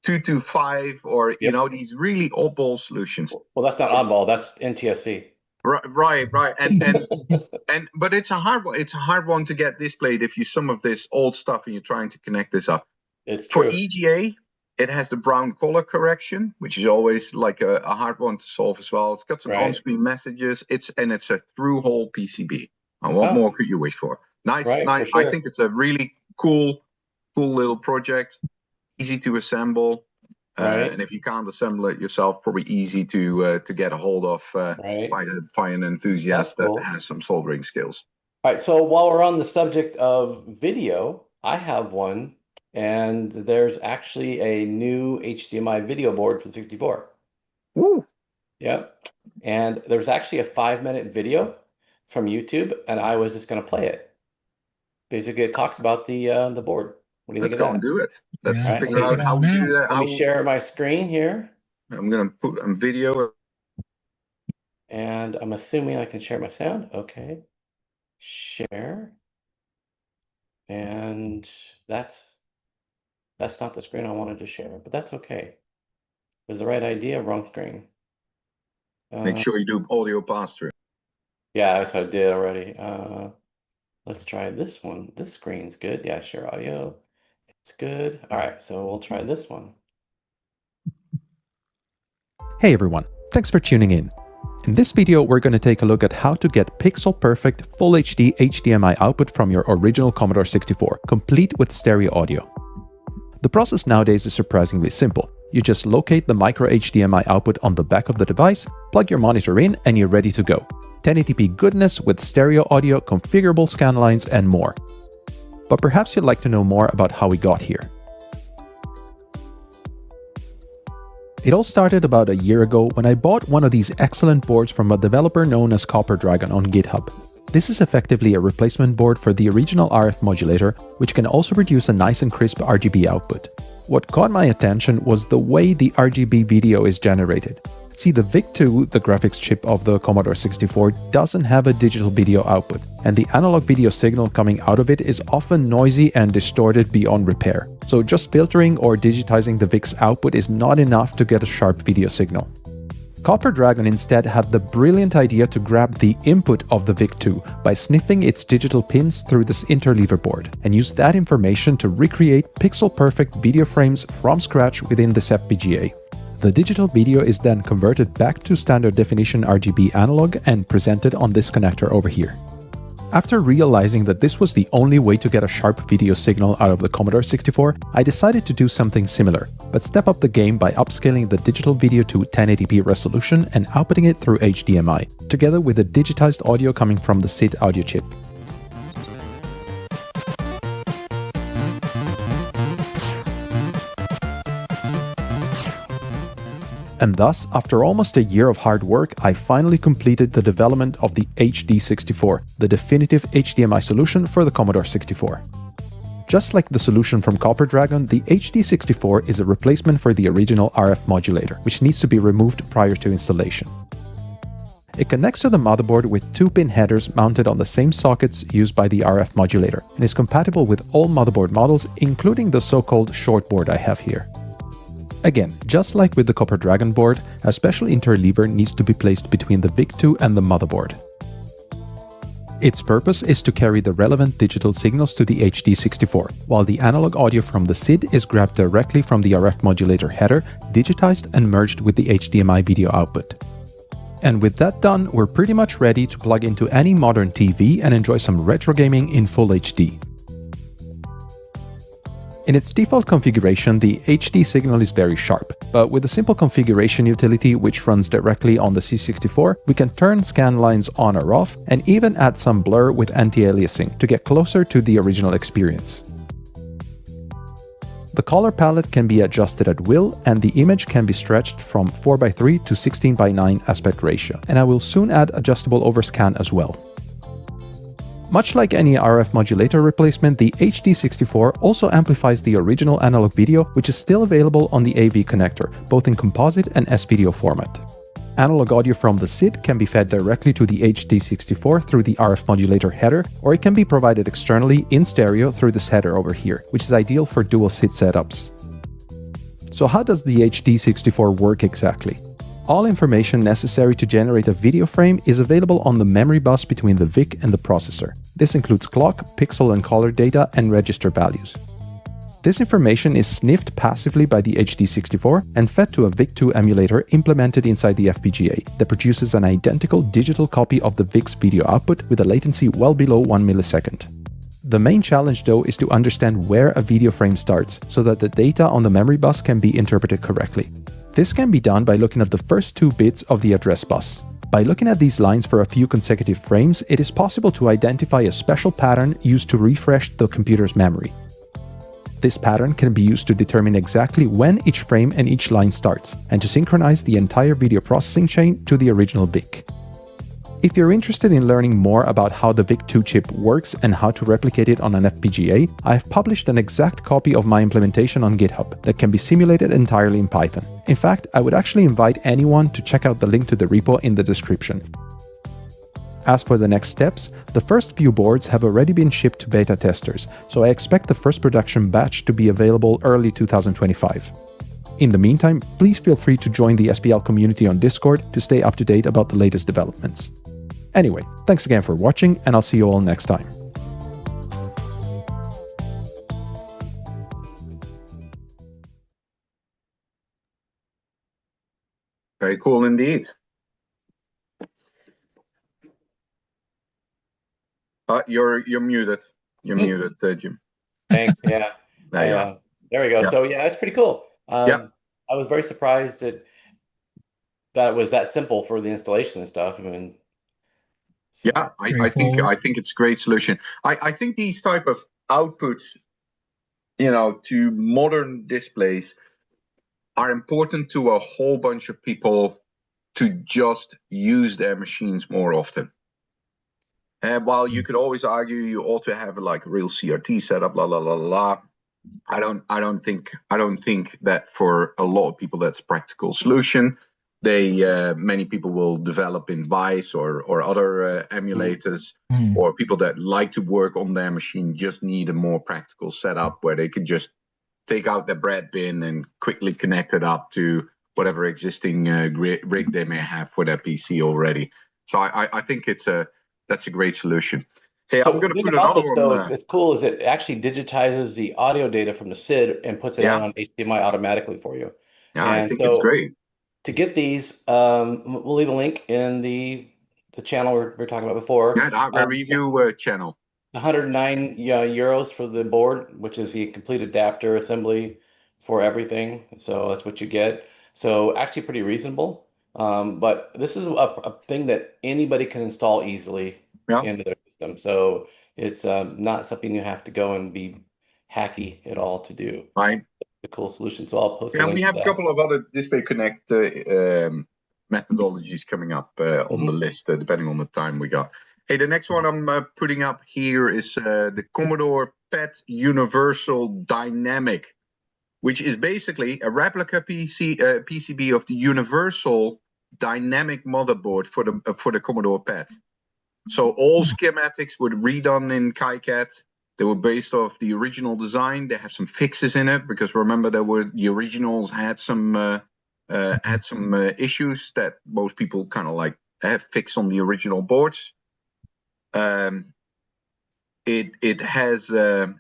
225 or these really oddball solutions. Well, that's not oddball. That's NTSC. Right. And but it's a hard one. It's a hard one to get displayed if you some of this old stuff and you're trying to connect this up. It's For true. EGA, it has the brown color correction, which is always like a hard one to solve as well. It's got some on-screen messages. It's a through-hole PCB. And what more could you wish for? Nice. For sure. I think it's a really cool little project. Easy to assemble. And if you can't assemble it yourself, probably easy to get a hold of by an enthusiast that has some soldering skills. All right. So while we're on the subject of video, I have one, and there's actually a new HDMI video board for the 64. Woo! Yep. And there's actually a 5-minute video from YouTube, and I was just going to play it. Basically, it talks about the board. What do you think of that? Let's go and do it. Let's All right, figure out how we do that. Let me share my screen here. I'm going to put a video. And I'm assuming I can share my sound. Okay. Share. And that's not the screen I wanted to share, but that's okay. It was the right idea, wrong screen. Make sure you do audio pass-through. Yeah, that's what I did already. Let's try this one. This screen's good. Yeah, share audio. It's good. All right, so we'll try this one. Hey everyone, thanks for tuning in. In this video, we're going to take a look at how to get pixel perfect Full HD HDMI output from your original Commodore 64, complete with stereo audio. The process nowadays is surprisingly simple. You just locate the micro HDMI output on the back of the device, plug your monitor in, and you're ready to go. 1080p goodness with stereo audio, configurable scan lines, and more. But perhaps you'd like to know more about how we got here. It all started about a year ago when I bought one of these excellent boards from a developer known as Copper Dragon on GitHub. This is effectively a replacement board for the original RF modulator, which can also produce a nice and crisp RGB output. What caught my attention was the way the RGB video is generated. See, the VIC-2, the graphics chip of the Commodore 64, doesn't have a digital video output, and the analog video signal coming out of it is often noisy and distorted beyond repair. So just filtering or digitizing the VIC's output is not enough to get a sharp video signal. Copper Dragon instead had the brilliant idea to grab the input of the VIC-2 by sniffing its digital pins through this interleaver board, and use that information to recreate pixel-perfect video frames from scratch within this FPGA. The digital video is then converted back to standard definition RGB analog and presented on this connector over here. After realizing that this was the only way to get a sharp video signal out of the Commodore 64, I decided to do something similar, but step up the game by upscaling the digital video to 1080p resolution and outputting it through HDMI, together with the digitized audio coming from the SID audio chip. And thus, after almost a year of hard work, I finally completed the development of the HD64, the definitive HDMI solution for the Commodore 64. Just like the solution from Copper Dragon, the HD64 is a replacement for the original RF modulator, which needs to be removed prior to installation. It connects to the motherboard with 2-pin headers mounted on the same sockets used by the RF modulator, and is compatible with all motherboard models, including the so-called short board I have here. Again, just like with the Copper Dragon board, a special interleaver needs to be placed between the VIC-2 and the motherboard. Its purpose is to carry the relevant digital signals to the HD64, while the analog audio from the SID is grabbed directly from the RF modulator header, digitized and merged with the HDMI video output. And with that done, we're pretty much ready to plug into any modern TV and enjoy some retro gaming in full HD. In its default configuration, the HD signal is very sharp, but with a simple configuration utility which runs directly on the C64, we can turn scan lines on or off, and even add some blur with anti-aliasing to get closer to the original experience. The color palette can be adjusted at will, and the image can be stretched from 4:3 to 16:9 aspect ratio, and I will soon add adjustable overscan as well. Much like any RF modulator replacement, the HD64 also amplifies the original analog video, which is still available on the AV connector, both in composite and S-video format. Analog audio from the SID can be fed directly to the HD64 through the RF modulator header, or it can be provided externally in stereo through this header over here, which is ideal for dual SID setups. So how does the HD64 work exactly? All information necessary to generate a video frame is available on the memory bus between the VIC and the processor. This includes clock, pixel and color data, and register values. This information is sniffed passively by the HD64 and fed to a VIC-2 emulator implemented inside the FPGA that produces an identical digital copy of the VIC's video output with a latency well below 1 millisecond. The main challenge though is to understand where a video frame starts, so that the data on the memory bus can be interpreted correctly. This can be done by looking at the first 2 bits of the address bus. By looking at these lines for a few consecutive frames, it is possible to identify a special pattern used to refresh the computer's memory. This pattern can be used to determine exactly when each frame and each line starts, and to synchronize the entire video processing chain to the original VIC. If you're interested in learning more about how the VIC-2 chip works and how to replicate it on an FPGA, I have published an exact copy of my implementation on GitHub that can be simulated entirely in Python. In fact, I would actually invite anyone to check out the link to the repo in the description. As for the next steps, the first few boards have already been shipped to beta testers, so I expect the first production batch to be available early 2025. In the meantime, please feel free to join the SPL community on Discord to stay up to date about the latest developments. Anyway, thanks again for watching, and I'll see you all next time. Very cool indeed. You're muted. You're muted, Jim. Thanks. Yeah. There you are. There we go. Yeah. So yeah, that's pretty cool. Yeah. I was very surprised that it was that simple for the installation and stuff. I mean, so. Yeah, I think it's a great solution. I think these type of outputs, to modern displays are important to a whole bunch of people to just use their machines more often. And while you could always argue you ought to have like a real CRT setup, blah blah blah blah, I don't think that for a lot of people that's a practical solution. many people will develop in Vice or other emulators, or people that like to work on their machine just need a more practical setup where they can just take out their bread bin and quickly connect it up to whatever existing rig they may have for their PC already. So I think that's a great solution. Hey, So I'm the going to thing put about another this, though, one. it's cool, is it actually digitizes the audio data from the SID and puts it out Yeah, on HDMI automatically for you. yeah, I And think it's so great. to get these, we'll leave a link in the channel we're talking about before. Yeah, the hardware So review channel. 109 euros for the board, which is the complete adapter assembly for everything. So that's what you get. So actually pretty reasonable. But this is a thing that anybody can install easily Yeah, into their system. So it's not something you have to go and be hacky at all to do. right. The cool solution. So I'll post a Yeah, we link to have a that. couple of other Display Connect methodologies coming up on the list, depending on the time we got. Hey, the next one I'm putting up here is the Commodore PET Universal Dynamic, which is basically a replica PCB of the Universal Dynamic motherboard for the Commodore PET. So all schematics were redone in KiCad. They were based off the original design. They have some fixes in it because remember the originals had some issues that most people kind of like have fixed on the original boards. It has full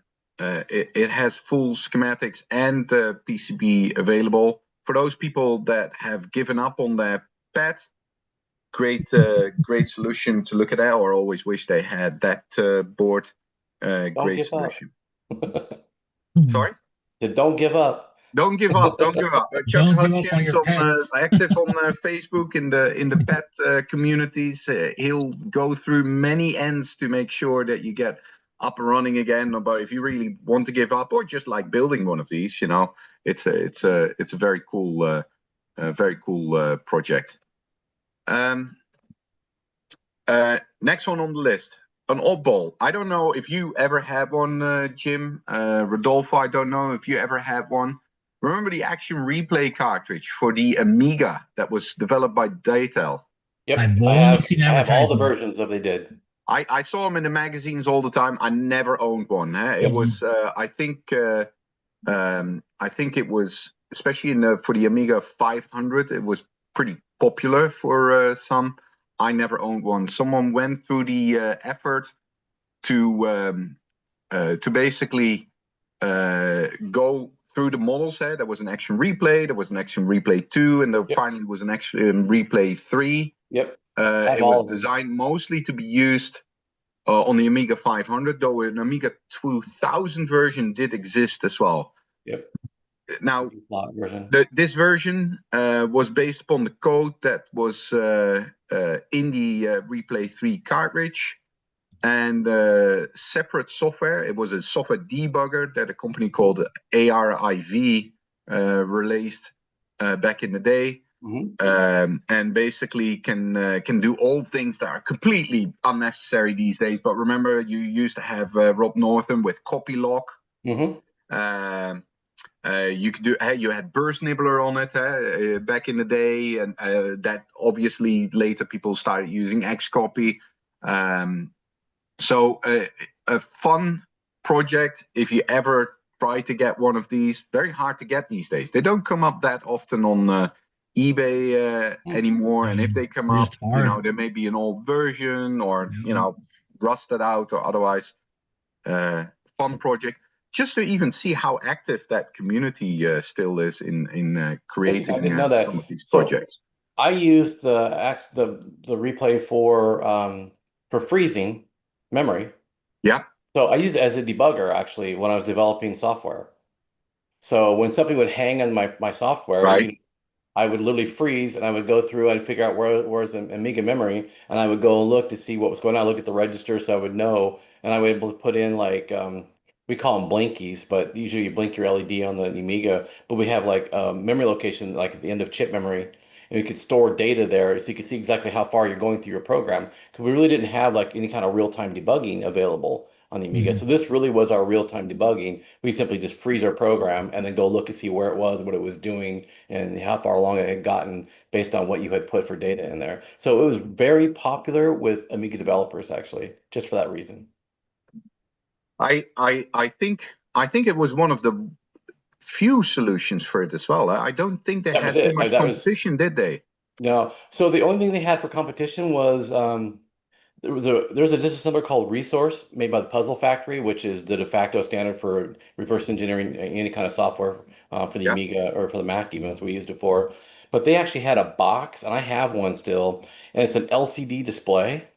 schematics and PCB available for those people that have given up on their PET. Great solution to look at that, or always wish they had that board. Don't Great give up. solution. Sorry? Don't give up. Don't give up. Don't give up. Chuck Don't give up on Hutchins your pets. active on Facebook in the pet communities. He'll go through many ends to make sure that you get up and running again. But if you really want to give up, or just like building one of these, it's a very cool project. Next one on the list, an oddball. I don't know if you ever had one, Jim, Rodolfo. I don't know if you ever had one. Remember the Action Replay cartridge for the Amiga that was developed by Daytel? Yep, I've I only seen have all the advertisement. versions that they did. I saw them in the magazines all the time. I never owned one. It was I think it was, especially for the Amiga 500, it was pretty popular for some. I never owned one. Someone went through the effort to basically go through the models. There was an Action Replay, there was an Action Replay 2, and there finally was an Action Replay 3. Yep. It was designed mostly to be used on the Amiga 500, though an Amiga 2000 version did exist as well. Yep. Now, version. this version was based upon the code that was in the Replay 3 cartridge, and separate software. It was a software debugger that a company called ARIV released back in the day. And basically can do all things that are completely unnecessary these days. But remember, you used to have Rob Norton with Copy Lock. You could do. You had Burst Nibbler on it back in the day, and that obviously later people started using Xcopy. So a fun project if you ever try to get one of these. Very hard to get these days. They don't come up that often on eBay anymore, and if they come up, there may be an old version or rusted out or otherwise. Fun project, just to even see how active that community still is in creating I didn't know that. some of these projects. I used the replay for freezing memory. Yeah. So I used it as a debugger actually when I was developing software. So when something would hang on my software, right. I would literally freeze and I would go through and figure out where's the Amiga memory, and I would go and look to see what was going on, look at the register so I would know, and I would be able to put in like we call them blinkies, but usually you blink your LED on the Amiga, but we have like memory location like at the end of chip memory, and we could store data there so you could see exactly how far you're going through your program, because we really didn't have like any kind of real-time debugging available on the Amiga. So this really was our real-time debugging. We simply just freeze our program and then go look and see where it was, what it was doing, and how far along it had gotten based on what you had put for data in there. So it was very popular with Amiga developers, actually, just for that reason. I think it was one of the few solutions for it as well. I don't think they That had was too it. much That was competition, did they? no. So the only thing they had for competition was there's a disassembler called Resource made by the Puzzle Factory, which is the de facto standard for reverse engineering any kind of software for the Yeah. Amiga or for the Mac, even as we used it for. But they actually had a box, and I have one still, and it's an LCD display,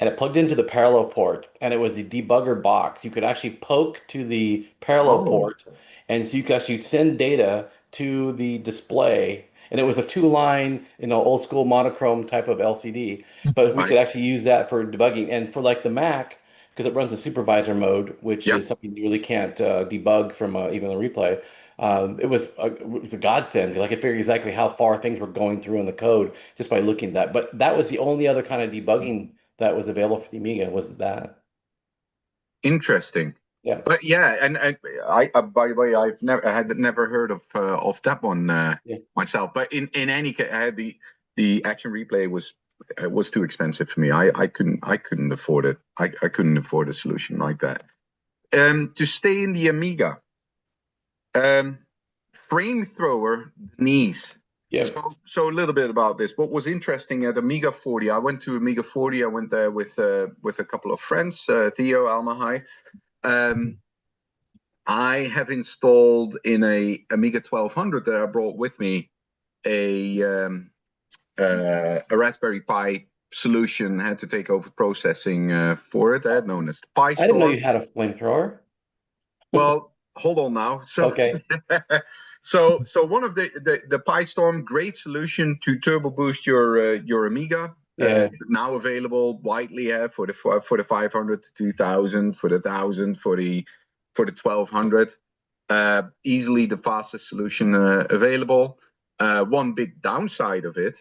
and it plugged into the parallel port, and it was a debugger box. You could actually poke to the parallel Oh, port, and so you could actually send data to the display. And it was a two-line, old school monochrome type of LCD, but we right. could actually use that for debugging. And for like the Mac, because it runs the supervisor mode, which Yeah. is something you really can't debug from even a replay. It was a godsend. Like, I figured exactly how far things were going through in the code just by looking at that. But that was the only other kind of debugging that was available for the Amiga, was that. Interesting. Yeah. But yeah, and by the way, I had never heard of that one Yeah. myself. But in any case, the action replay was too expensive for me. I couldn't afford it. I couldn't afford a solution like that. To stay in the Amiga, flamethrower knees. Yeah. So a little bit about this. What was interesting at Amiga 40, I went to Amiga 40. I went there with a couple of friends, Theo Almahai. I have installed in a Amiga 1200 that I brought with me a Raspberry Pi solution. Had to take over processing for it, known as Pi I didn't know Storm. you had a flamethrower. Well, hold on now. So, Okay. so one of the Pi Storm, great solution to turbo boost your Amiga. Yeah. Now available widely for the 500 to 2000, for the 1000, for the 1200. Easily the fastest solution available. One big downside of it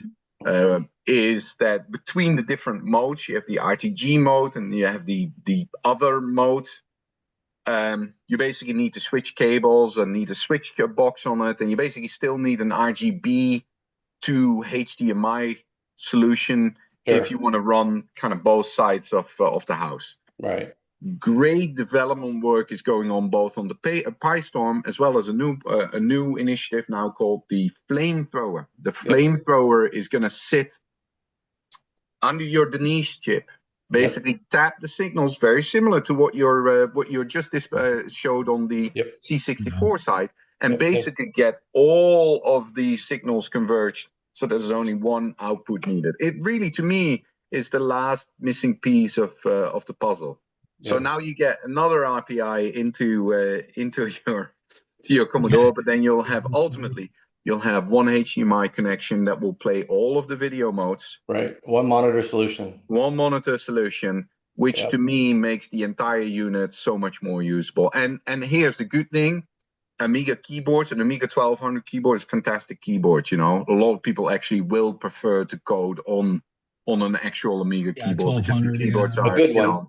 is that between the different modes, you have the RTG mode and you have the other mode. You basically need to switch cables and need a switch box on it, and you basically still need an RGB to HDMI solution if you want to run kind of both sides of the house. Right. Great development work is going on both on the Pi Storm as well as a new initiative now called the Flamethrower. The Flamethrower is going to sit under your Denise chip. Basically, tap the signals, very similar to what you just showed on the C64 side, and basically get all of these signals converged, so there's only one output needed. It really, to me, is the last missing piece of the puzzle. So now you get another RPI into your Commodore, but then you'll have one HDMI connection that will play all of the video modes. Right. One monitor solution. One monitor solution, which to me makes the entire unit so much more usable. And here's the good thing. Amiga keyboards and Amiga 1200 keyboards, fantastic keyboards. A lot of people actually will prefer to code on an actual Amiga keyboard because the keyboards are, good one.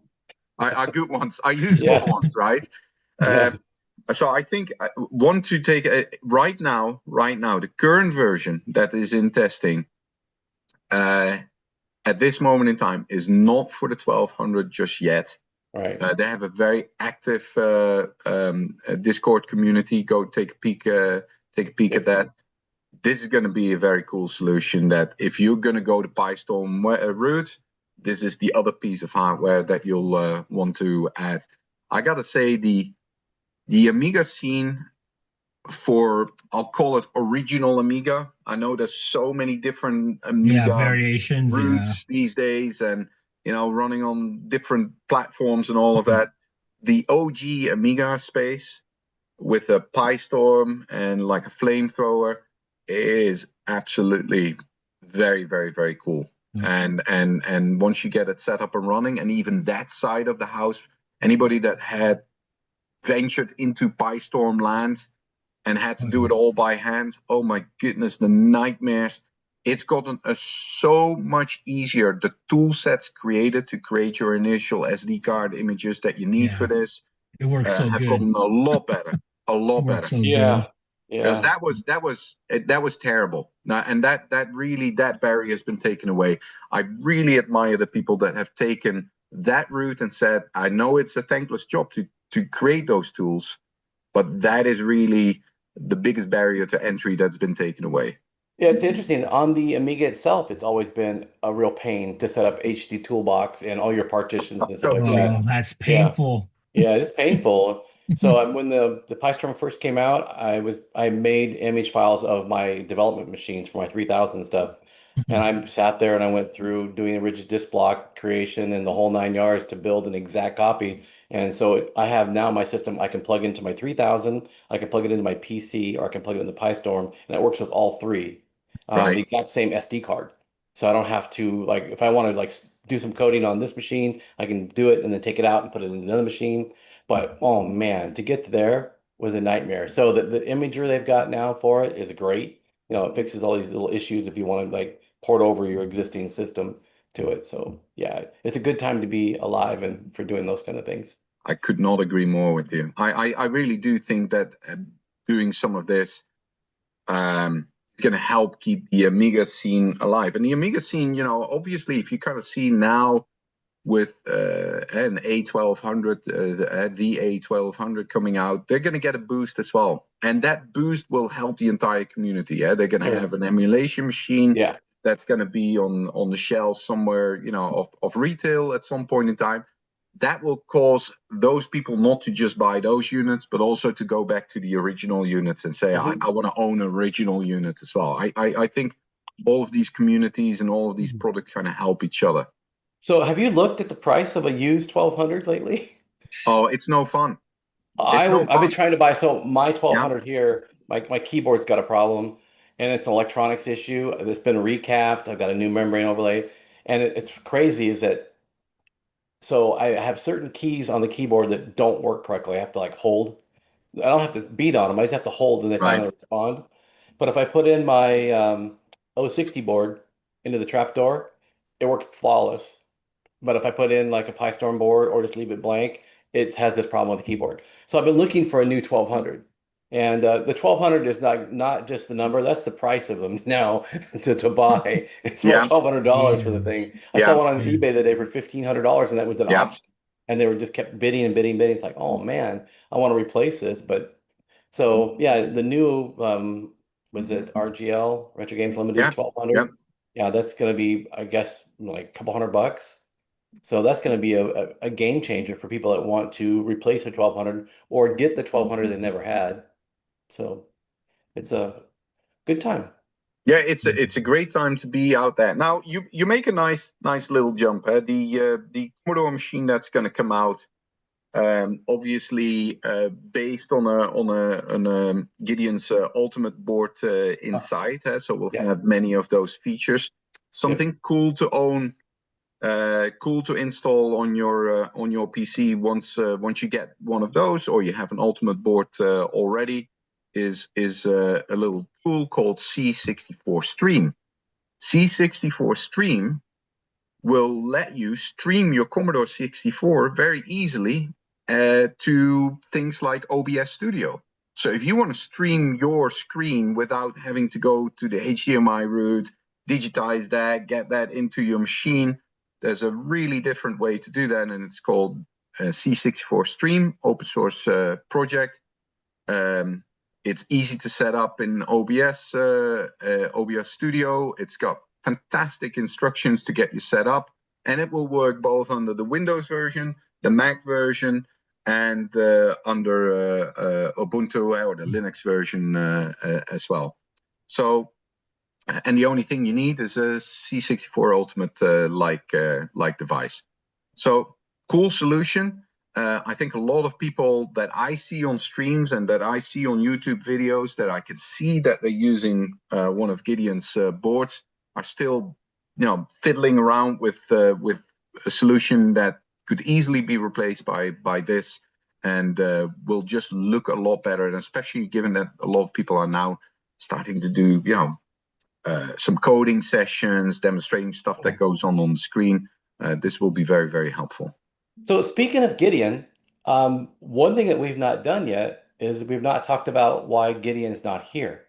are good ones, are useful ones, right? So I think I want to take right now, the current version that is in testing at this moment in time is not for the 1200 just yet. Right. They have a very active Discord community. Go take a peek at that. This is going to be a very cool solution that if you're going to go the Pi Storm route, this is the other piece of hardware that you'll want to add. I gotta say the Amiga scene for, I'll call it original Amiga. I know there's so many different Amiga variations routes these days, and running on different platforms and all of that. The OG Amiga space with a Pi Storm and like a Flamethrower is absolutely very, very, very cool. And once you get it set up and running, and even that side of the house, anybody that had ventured into Pi Storm land and had to do it all by hand, oh my goodness, the nightmares it's gotten so much easier. The tool sets created to create your initial SD card images that you need for Yeah, this it works so have good. gotten a lot better, a lot It works better. so Yeah. good. Because Yeah. that was terrible. Now, and that really, that barrier has been taken away. I really admire the people that have taken that route and said, I know it's a thankless job to create those tools, but that is really the biggest barrier to entry that's been taken away. Yeah, it's interesting. On the Amiga itself, it's always been a real pain to set up HD Toolbox and all your partitions and stuff like Totally. that. Oh, that's Yeah. painful. Yeah, it's painful. So when the PyStorm first came out, I made image files of my development machines for my 3000 stuff. And I sat there and I went through doing a rigid disk block creation and the whole 9 yards to build an exact copy. And so I have now my system I can plug into my 3000, I can plug it into my PC, or I can plug it into PyStorm, and it works with all three. The Right. exact same SD card. So I don't have to, like, if I want to like do some coding on this machine, I can do it and then take it out and put it in another machine. But oh man, to get there was a nightmare. So the imager they've got now for it is great. You know, it fixes all these little issues if you want to like port over your existing system to it. So yeah, it's a good time to be alive and for doing those kind of things. I could not agree more with you. I really do think that doing some of this is going to help keep the Amiga scene alive. And the Amiga scene, you know, obviously, if you kind of see now with an A1200, the A1200 coming out, they're going to get a boost as well. And that boost will help the entire community. Yeah? They're going to Sure. have an emulation machine Yeah. that's going to be on the shelf somewhere, you know, of retail at some point in time. That will cause those people not to just buy those units, but also to go back to the original units and say, Mhm. I want to own an original unit as well. I think all of these communities and all of these products kind of help each other. So have you looked at the price of a used 1200 lately? Oh, it's no fun. It's no I've been fun. trying to buy, so my Yeah. 1200 here, my keyboard's got a problem and it's an electronics issue. It's been recapped. I've got a new membrane overlay. And it's crazy is that, so I have certain keys on the keyboard that don't work correctly. I have to like hold. I don't have to beat on them. I just have to hold and they Right. finally respond. But if I put in my 060 board into the trapdoor, it worked flawless. But if I put in like a PyStorm board or just leave it blank, it has this problem with the keyboard. So I've been looking for a new 1200. And the 1200 is not just the number, that's the price of them now to buy. It's about Yeah. $1,200 for the thing. Yes. I saw Yeah. one on Yeah. eBay the day for $1,500 and that was an Yeah. auction. And they were just kept bidding and bidding, bidding. It's like, oh man, I want to replace this. But so yeah, the new was it RGL Retro Games Limited Yeah. Yeah. 1200? Yeah, that's gonna be, I guess, like a couple $100. So that's going to be a game changer for people that want to replace a 1200 or get the 1200 they never had. So it's a good time. Yeah, it's a great time to be out there. Now you make a nice little jump. The Commodore machine that's going to come out, obviously based on a Gideon's Ultimate board inside. So we'll Yeah. have many of those features. Something cool to own, cool to install on your PC once you get one of those, or you have an Ultimate board already. Is a little tool called C64 Stream. C64 Stream will let you stream your Commodore 64 very easily to things like OBS Studio. So if you want to stream your screen without having to go to the HDMI route, digitize that, get that into your machine, there's a really different way to do that, and it's called C64 Stream, open source project. It's easy to set up in OBS Studio. It's got fantastic instructions to get you set up, and it will work both under the Windows version, the Mac version, and under Ubuntu or the Linux version as well. So, and the only thing you need is a C64 Ultimate like device. So, cool solution. I think a lot of people that I see on streams and that I see on YouTube videos that I can see that they're using one of Gideon's boards are still, fiddling around with a solution that could easily be replaced by this, and will just look a lot better. And especially given that a lot of people are now starting to do, some coding sessions, demonstrating stuff that goes on the screen. This will be very, very helpful. So speaking of Gideon, one thing that we've not done yet is we've not talked about why Gideon's not here.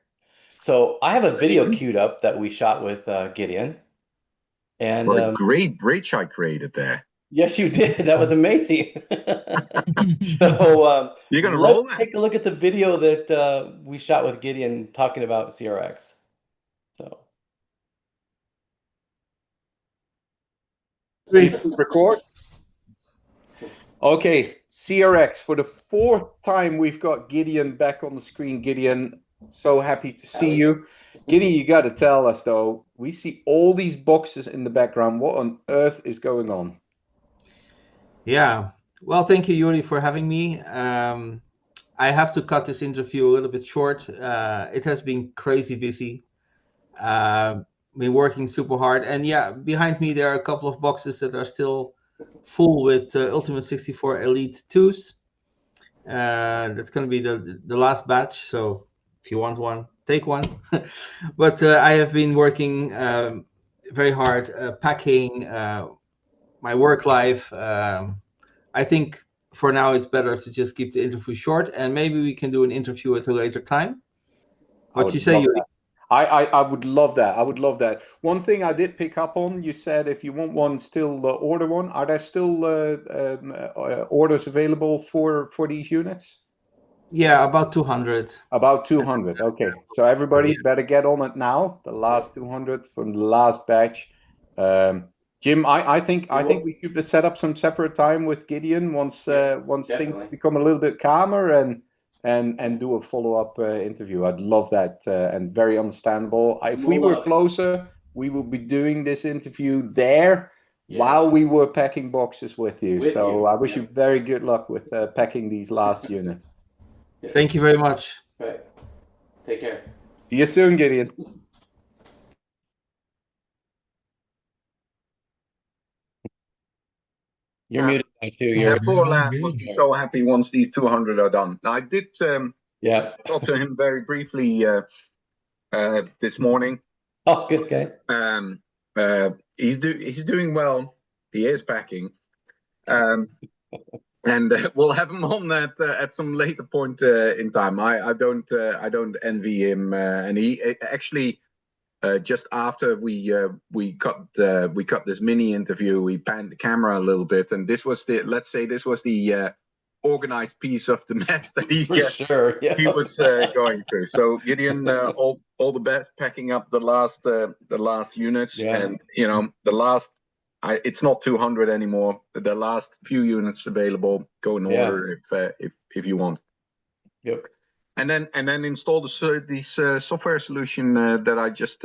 So I have a video queued up that we shot with Gideon. And What a great bridge I created there. yes, you did. That was amazing. So You're gonna let's roll that? take a look at the video that we shot with Gideon talking about CRX. So Record. Okay, CRX. For the fourth time, we've got Gideon back on the screen. Gideon, so happy to see you. Gideon, you got to tell us though. We see all these boxes in the background. What on earth is going on? Yeah, well, thank you, Yuri, for having me. I have to cut this interview a little bit short. It has been crazy busy. Been working super hard, and yeah, behind me there are a couple of boxes that are still full with Ultimate 64 Elite 2s. That's going to be the last batch, so if you want one, take one. But I have been working very hard, packing my work life. I think for now it's better to just keep the interview short, and maybe we can do an interview at a later time. What you say, Yuri? I would love that. I would love that. One thing I did pick up on, you said if you want one, still order one. Are there still orders available for these units? Yeah, about 200. About 200. Okay, so everybody better get on it now. The last 200 from the last batch. Jim, I think we should set up some separate time with Gideon once things become a little bit calmer and do a follow-up interview. I'd love that and very understandable. If we were closer, we would be doing this interview there while we were packing boxes with you. So I wish you very good luck with packing these last units. Thank you very much. right. Take care. See you soon, Gideon. You're muted now too. Yeah, You're poor lad must be so happy once these 200 are done. I did talk to him very briefly this morning. Oh, good guy. He's doing well. He is packing, and we'll have him on that at some later point in time. I don't envy him, and he actually. Just after we cut this mini interview, we panned the camera a little bit, and this was the organized piece of the mess that he was going through. So Gideon, all the best packing up the last units, and the last. It's not 200 anymore. The last few units available. Go in order if you want. Yep. And then install this software solution that I just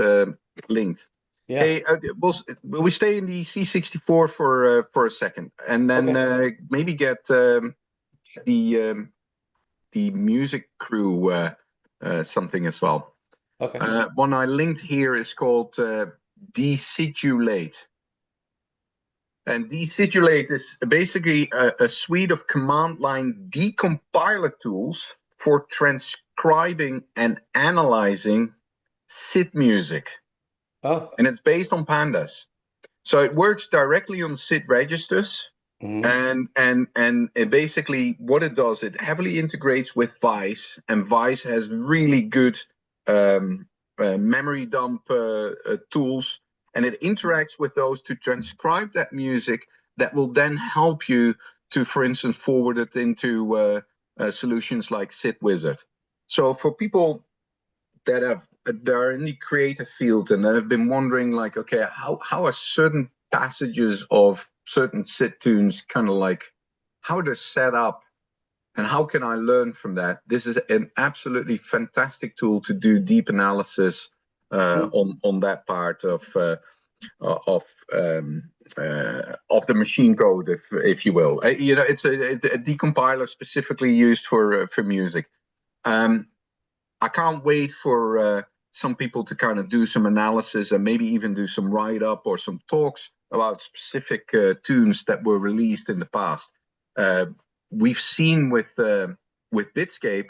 linked. Yeah. Hey, will we stay in the C64 for a second, and then maybe get the music crew something as well. Okay. One I linked here is called Decidulate. And Decidulate is basically a suite of command line decompiler tools for transcribing and analyzing SID music. Oh. And it's based on pandas. So it works directly on SID registers. And it basically what it does, it heavily integrates with Vice, and Vice has really good memory dump tools, and it interacts with those to transcribe that music that will then help you to, for instance, forward it into solutions like SID Wizard. So for people that are in the creative field and that have been wondering, like, okay, how are certain passages of certain SID tunes kind of like, how they're set up and how can I learn from that? This is an absolutely fantastic tool to do deep analysis on that part of the machine code, if you will. It's a decompiler specifically used for music. I can't wait for some people to kind of do some analysis and maybe even do some write-up or some talks about specific tunes that were released in the past. We've seen with Bitscape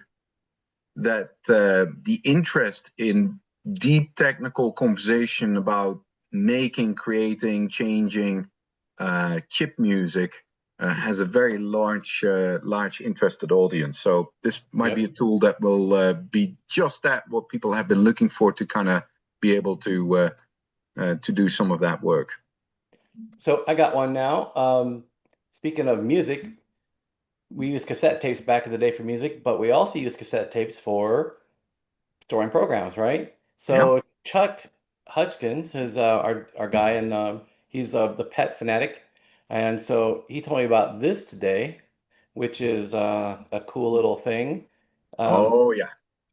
that the interest in deep technical conversation about making, creating, changing chip music has a very large interested audience. So this might be a tool that will be just that, what people have been looking for, to kind of be able to do some of that work. So I got one now. Speaking of music, we use cassette tapes back in the day for music, but we also use cassette tapes for storing programs, right? So Chuck Hutchins is our guy, and he's the pet fanatic, and so he told me about this today, which is a cool little thing. Oh yeah.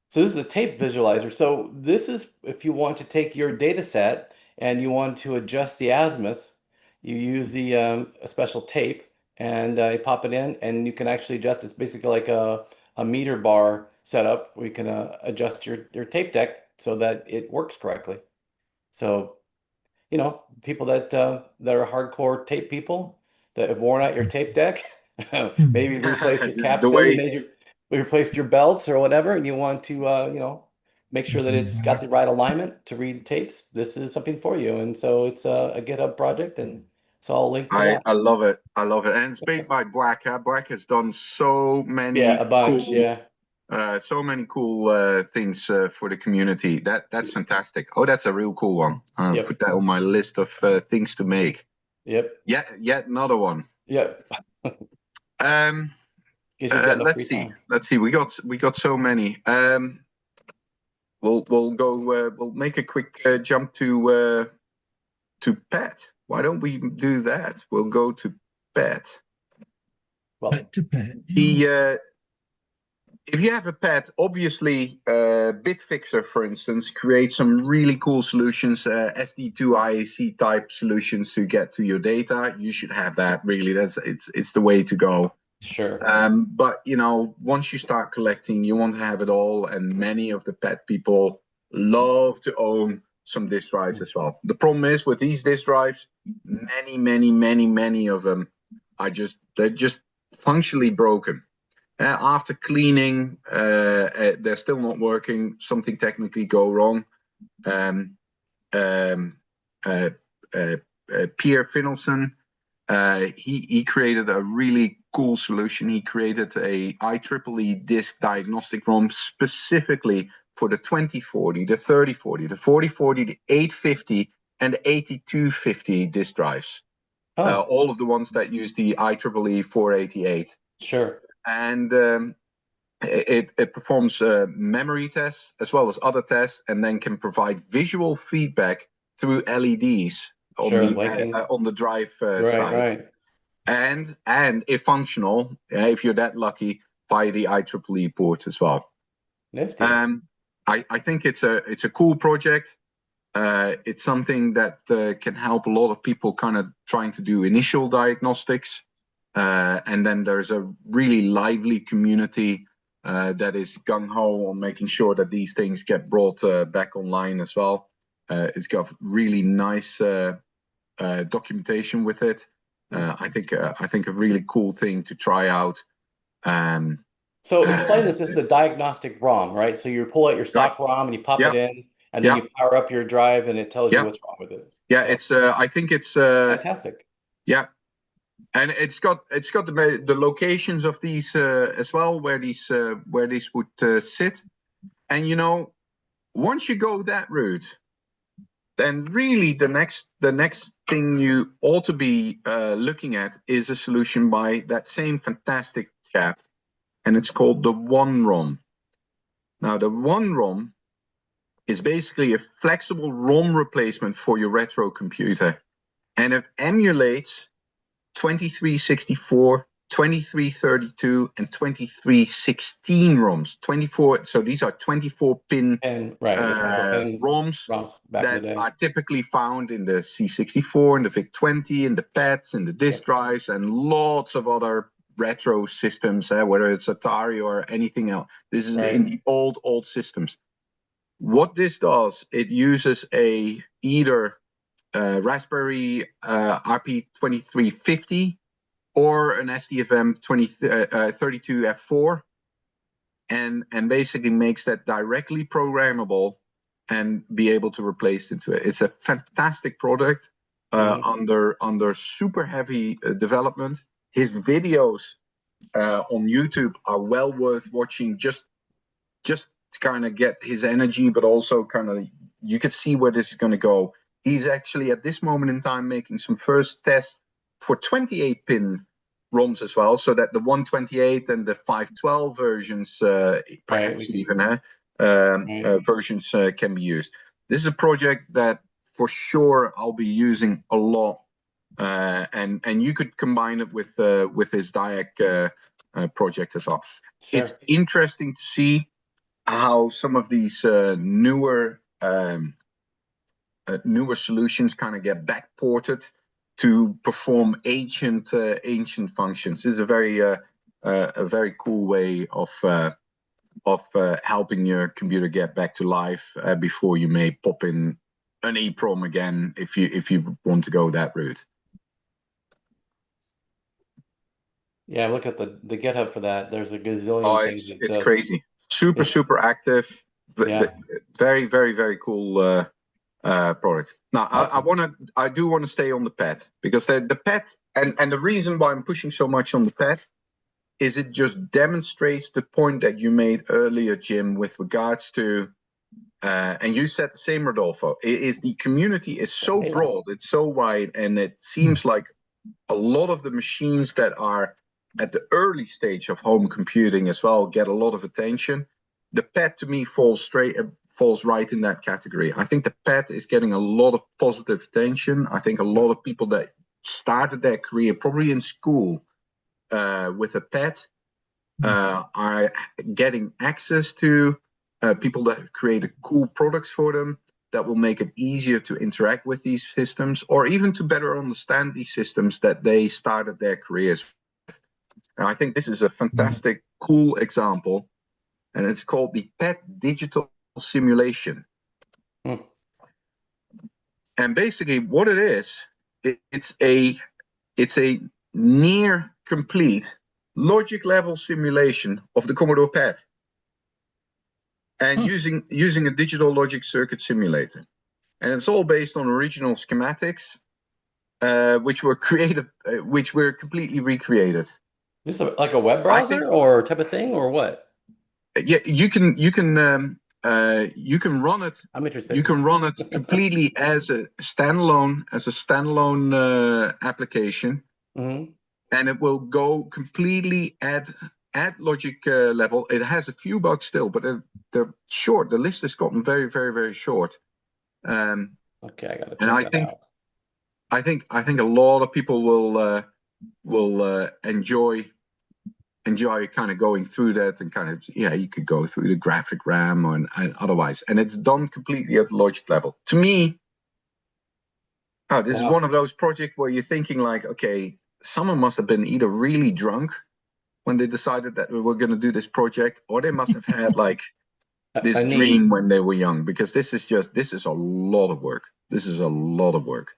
So this is the tape visualizer. So this is if you want to take your data set and you want to adjust the azimuth, you use the a special tape and you pop it in, and you can actually adjust. It's basically like a meter bar setup where you can adjust your tape deck so that it works correctly. So, you know, people that are hardcore tape people that have worn out your tape deck, maybe replaced your The capstan, way maybe replaced your belts or whatever, and you want to you know, make sure that it's got the right alignment to read tapes. This is something for you, and so it's a GitHub project, and so I'll link to that. I love it. I love it. And it's made by Black. Black has done so Yeah, many a bunch. cool Yeah. things for the community. That's fantastic. Oh, that's a real cool one. I'll Yep. put that on my list of things to make. Yep. Yet another one. Yep. Um, Gives you getting let's free see. time. Let's see. We got so many. We'll go. We'll make a quick jump to pet. Why don't we do that? We'll go to pet. Well, Pet to pet. If you have a pet, obviously, Bitfixer, for instance, creates some really cool solutions, SD2 IAC type solutions to get to your data. You should have that. Really, it's the way to go. sure. But you know, once you start collecting, you want to have it all, and many of the pet people love to own some disk drives as well. The problem is with these disk drives, many of them they're just functionally broken. After cleaning, they're still not working. Something technically go wrong. Pierre Finelson, he created a really cool solution. He created a IEEE disk diagnostic ROM specifically for the 2040, the 3040, the 4040, the 850, and the 8250 disk drives. Oh, All of the ones that use the IEEE 488. sure. And it performs memory tests as well as other tests, and then can provide visual feedback through LEDs on Sure, the linking. on the drive Right, side. right. And if functional, if you're that lucky, via the IEEE port as well. Nifty. I think it's a cool project. It's something that can help a lot of people kind of trying to do initial diagnostics. And then there's a really lively community that is gung-ho on making sure that these things get brought back online as well. It's got really nice documentation with it. I think a really cool thing to try out. So explain this. This is a diagnostic ROM, right? So you pull out your stock ROM and you pop it in, and then you power up your drive, and it tells you what's wrong with it. Yeah, So, it's I think it's fantastic. yeah. And it's got the locations of these as well, where these would sit. And you know, once you go that route, then really the next thing you ought to be looking at is a solution by that same fantastic chap, and it's called the One ROM. Now, the One ROM is basically a flexible ROM replacement for your retro computer, and it emulates 2364, 2332, and 2316 ROMs. 24. So these are 24-pin ROMs that are typically found in the C64, in the VIC-20, in the PETs, in the disk drives, and lots of other retro systems, whether it's Atari or anything else. This is in the old systems. What this does, it uses either Raspberry RP2350 or an STFM 32F4, and basically makes that directly programmable and be able to replace into it. It's a fantastic product under super heavy development. His videos on YouTube are well worth watching, just to kind of get his energy, but also kind of you could see where this is going to go. He's actually at this moment in time making some first tests for 28-pin ROMs as well, so that the 128 and the 512 versions, perhaps even versions can be used. This is a project that for sure I'll be using a lot, and you could combine it with this DIAC project as well. Sure. It's interesting to see how some of these newer solutions kind of get backported to perform ancient functions. This is a very cool way of helping your computer get back to life before you may pop in an EEPROM again if you want to go that route. Yeah, look at the GitHub for that. There's a gazillion things. It's crazy. Super active. Yeah. Very cool product. Now, awesome. I do want to stay on the pet, because the pet, and the reason why I'm pushing so much on the pet is it just demonstrates the point that you made earlier, Jim, with regards to, and you said the same, Rodolfo, the community is so broad, it's so wide, and it seems like a lot of the machines that are at the early stage of home computing as well get a lot of attention. The pet, to me, falls right in that category. I think the pet is getting a lot of positive attention. I think a lot of people that started their career probably in school with a pet are getting access to people that have created cool products for them that will make it easier to interact with these systems, or even to better understand these systems that they started their careers with. And I think this is a fantastic, cool example, and it's called the Pet Digital Simulation. And basically what it is, it's a near complete logic level simulation of the Commodore PET, and using a digital logic circuit simulator. And it's all based on original schematics, which were completely recreated. This is like a web browser or type of thing, or what? Yeah, you can run it. I'm interested. You can run it completely as a standalone application, and it will go completely at logic level. It has a few bugs still, but they're short. The list has gotten very short. Okay, I gotta check and that out. I think a lot of people will enjoy kind of going through that, and kind of, you could go through the graphic RAM and otherwise, and it's done completely at logic level. To me, this is one of those projects where you're thinking like, okay, someone must have been either really drunk when they decided that we were going to do this project, or they must have had like this dream when they were young, because this is a lot of work. This is a lot of work.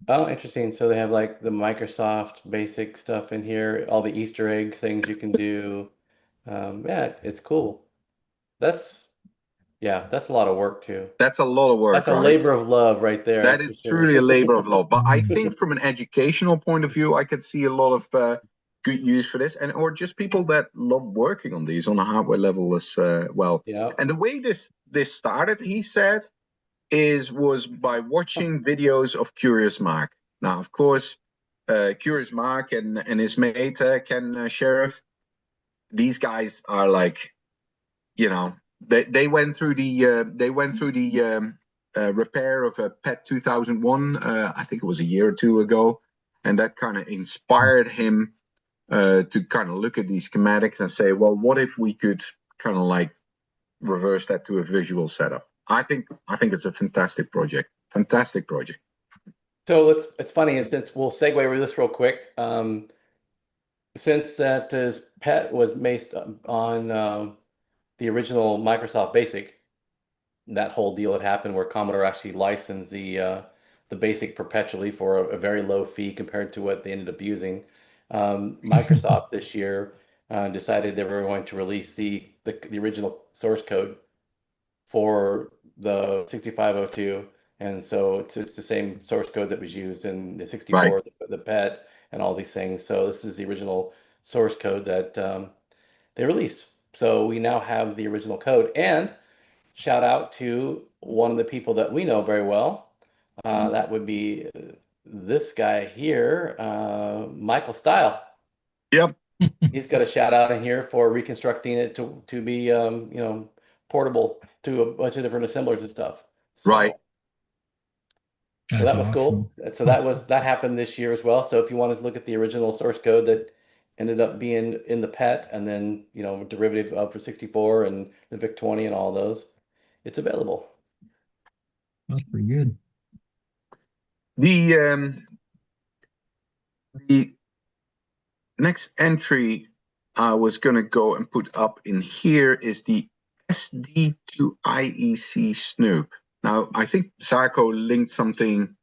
Oh, interesting. So they have like the Microsoft basic stuff in here, all the Easter egg things you can do. Yeah, it's cool. That's a lot of work too. That's a lot of work. That's a labor of love right there. That is truly a labor of love. But I think from an educational point of view, I could see a lot of good use for this, or just people that love working on these on a hardware level as well. Yeah. And the way this started, he said, was by watching videos of Curious Mark. Now, of course, Curious Mark and his mate Ken Sheriff, these guys are like, they went through the repair of a PET 2001. I think it was a year or two ago, and that kind of inspired him to kind of look at these schematics and say, well, what if we could kind of like reverse that to a visual setup? I think it's a fantastic project. Fantastic project. So it's funny, since we'll segue over this real quick. Since that PET was based on the original Microsoft Basic, that whole deal had happened where Commodore actually licensed the Basic perpetually for a very low fee compared to what they ended up using. Microsoft this year decided they were going to release the original source code for the 6502, and so it's the same source code that was used in the Right. 64, the PET, and all these things. So this is the original source code that they released. So we now have the original code. And shout out to one of the people that we know very well. That would be this guy here, Michael Style. Yep. He's got a shout out in here for reconstructing it to be portable to a bunch of different assemblers and stuff. So, Right. so That's that was cool. awesome. So that happened this year as well. So if you want to look at the original source code that ended up being in the PET and then derivative of for 64 and the VIC-20 and all those, it's available. That's pretty good. The next entry I was going to go and put up in here is the SD2IEC Snoop. Now, I think Sarko linked something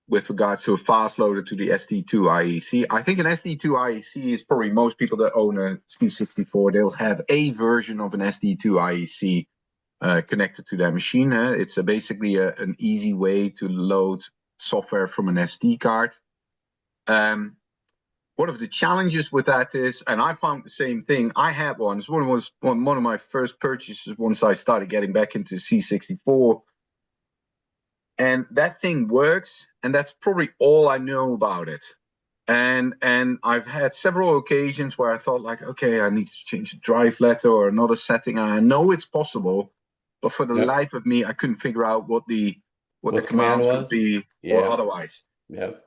with regards to a fast loader to the SD2IEC. I think an SD2IEC is probably most people that own a C64, they'll have a version of an SD2IEC connected to their machine. It's basically an easy way to load software from an SD card. One of the challenges with that is, and I found the same thing, I had one. It was one of my first purchases once I started getting back into C64. And that thing works, and that's probably all I know about it. And I've had several occasions where I thought like, okay, I need to change the drive letter or another setting. I know it's possible, but for the life of me, I couldn't figure out what the commands would be or otherwise. Yep.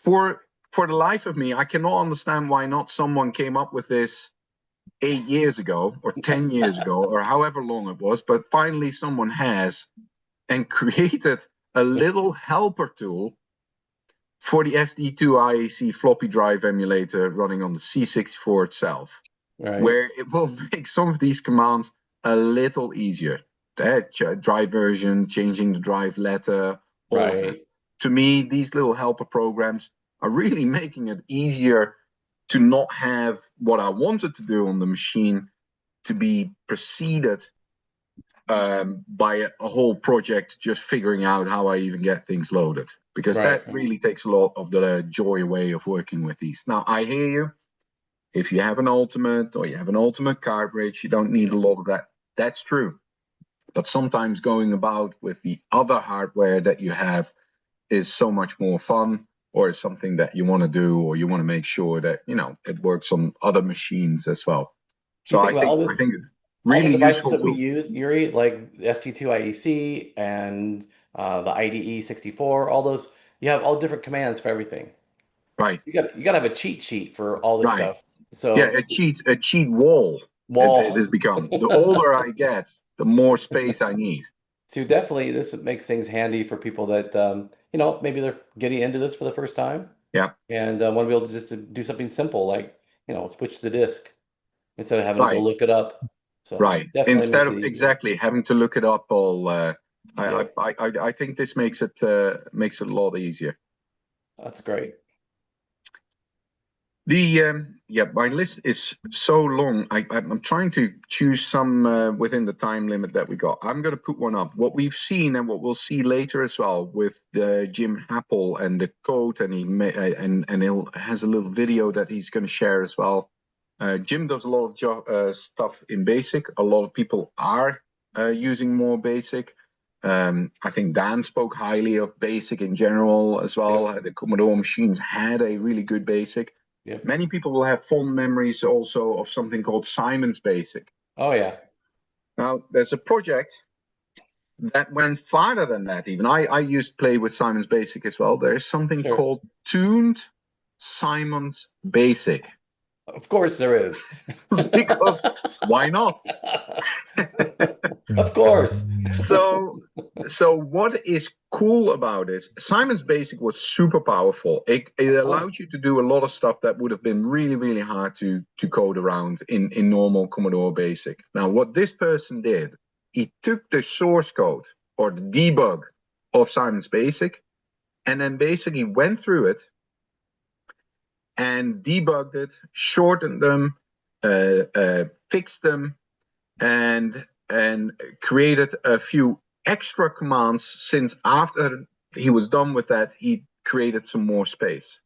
For the life of me, I cannot understand why not someone came up with this 8 years ago or 10 years ago or however long it was, but finally someone has and created a little helper tool for the SD2IEC floppy drive emulator running on the C64 itself, where it will make some of these commands a little easier. Drive version, changing the drive letter, all of that. To me, these little helper programs are really making it easier to not have what I wanted to do on the machine to be preceded by a whole project just figuring out how I even get things loaded. Because that really takes a lot of the joy away of working with these. Now, I hear you. If you have an Ultimate or you have an Ultimate cartridge, you don't need a lot of that. That's true. But sometimes going about with the other hardware that you have is so much more fun, or is something that you want to do, or you want to make sure that, it works on other machines as well. So I think really all the devices useful that we tool. use, Yuri, like ST2IEC and the IDE 64, all those, you have all different commands for everything. Right. So you got to have a cheat sheet for all this stuff. So yeah, a cheat wall. It has become. The older I get, the more space I need. So definitely, this makes things handy for people that maybe they're getting into this for the first time. Yeah. And want to be able to just to do something simple like switch the disk instead of having to go look it up. So definitely instead of having to look it up all. I think this makes it a lot easier. That's great. My list is so long. I'm trying to choose some within the time limit that we got. I'm going to put one up. What we've seen and what we'll see later as well with Jim Happel and the code, and he has a little video that he's going to share as well. Jim does a lot of stuff in BASIC. A lot of people are using more BASIC. I think Dan spoke highly of BASIC in general as well. The Commodore machines had a really good BASIC. Many people will have fond memories also of something called Simon's BASIC. Oh, yeah. Now, there's a project that went farther than that even. I used to play with Simon's BASIC as well. There's something called Tuned Simon's BASIC. Of course there is. Because why not? Of course. So what is cool about it, Simon's BASIC was super powerful. It allowed you to do a lot of stuff that would have been really, really hard to code around in normal Commodore BASIC. Now, what this person did, he took the source code or the debug of Simon's BASIC and then basically went through it and debugged it, shortened them, fixed them, and created a few extra commands since after he was done with that, he created some more space.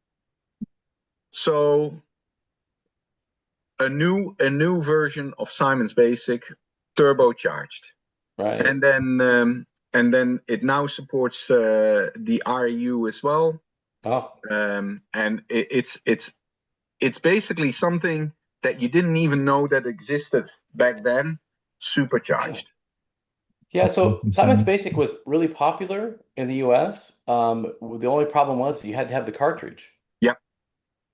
So a new version of Simon's Basic, turbocharged, Right. and then it now supports the RU as well. Oh, And it's basically something that you didn't even know that existed back then, supercharged. yeah. So Simon's Basic was really popular in the US. The only problem was you had to have the cartridge. Yep.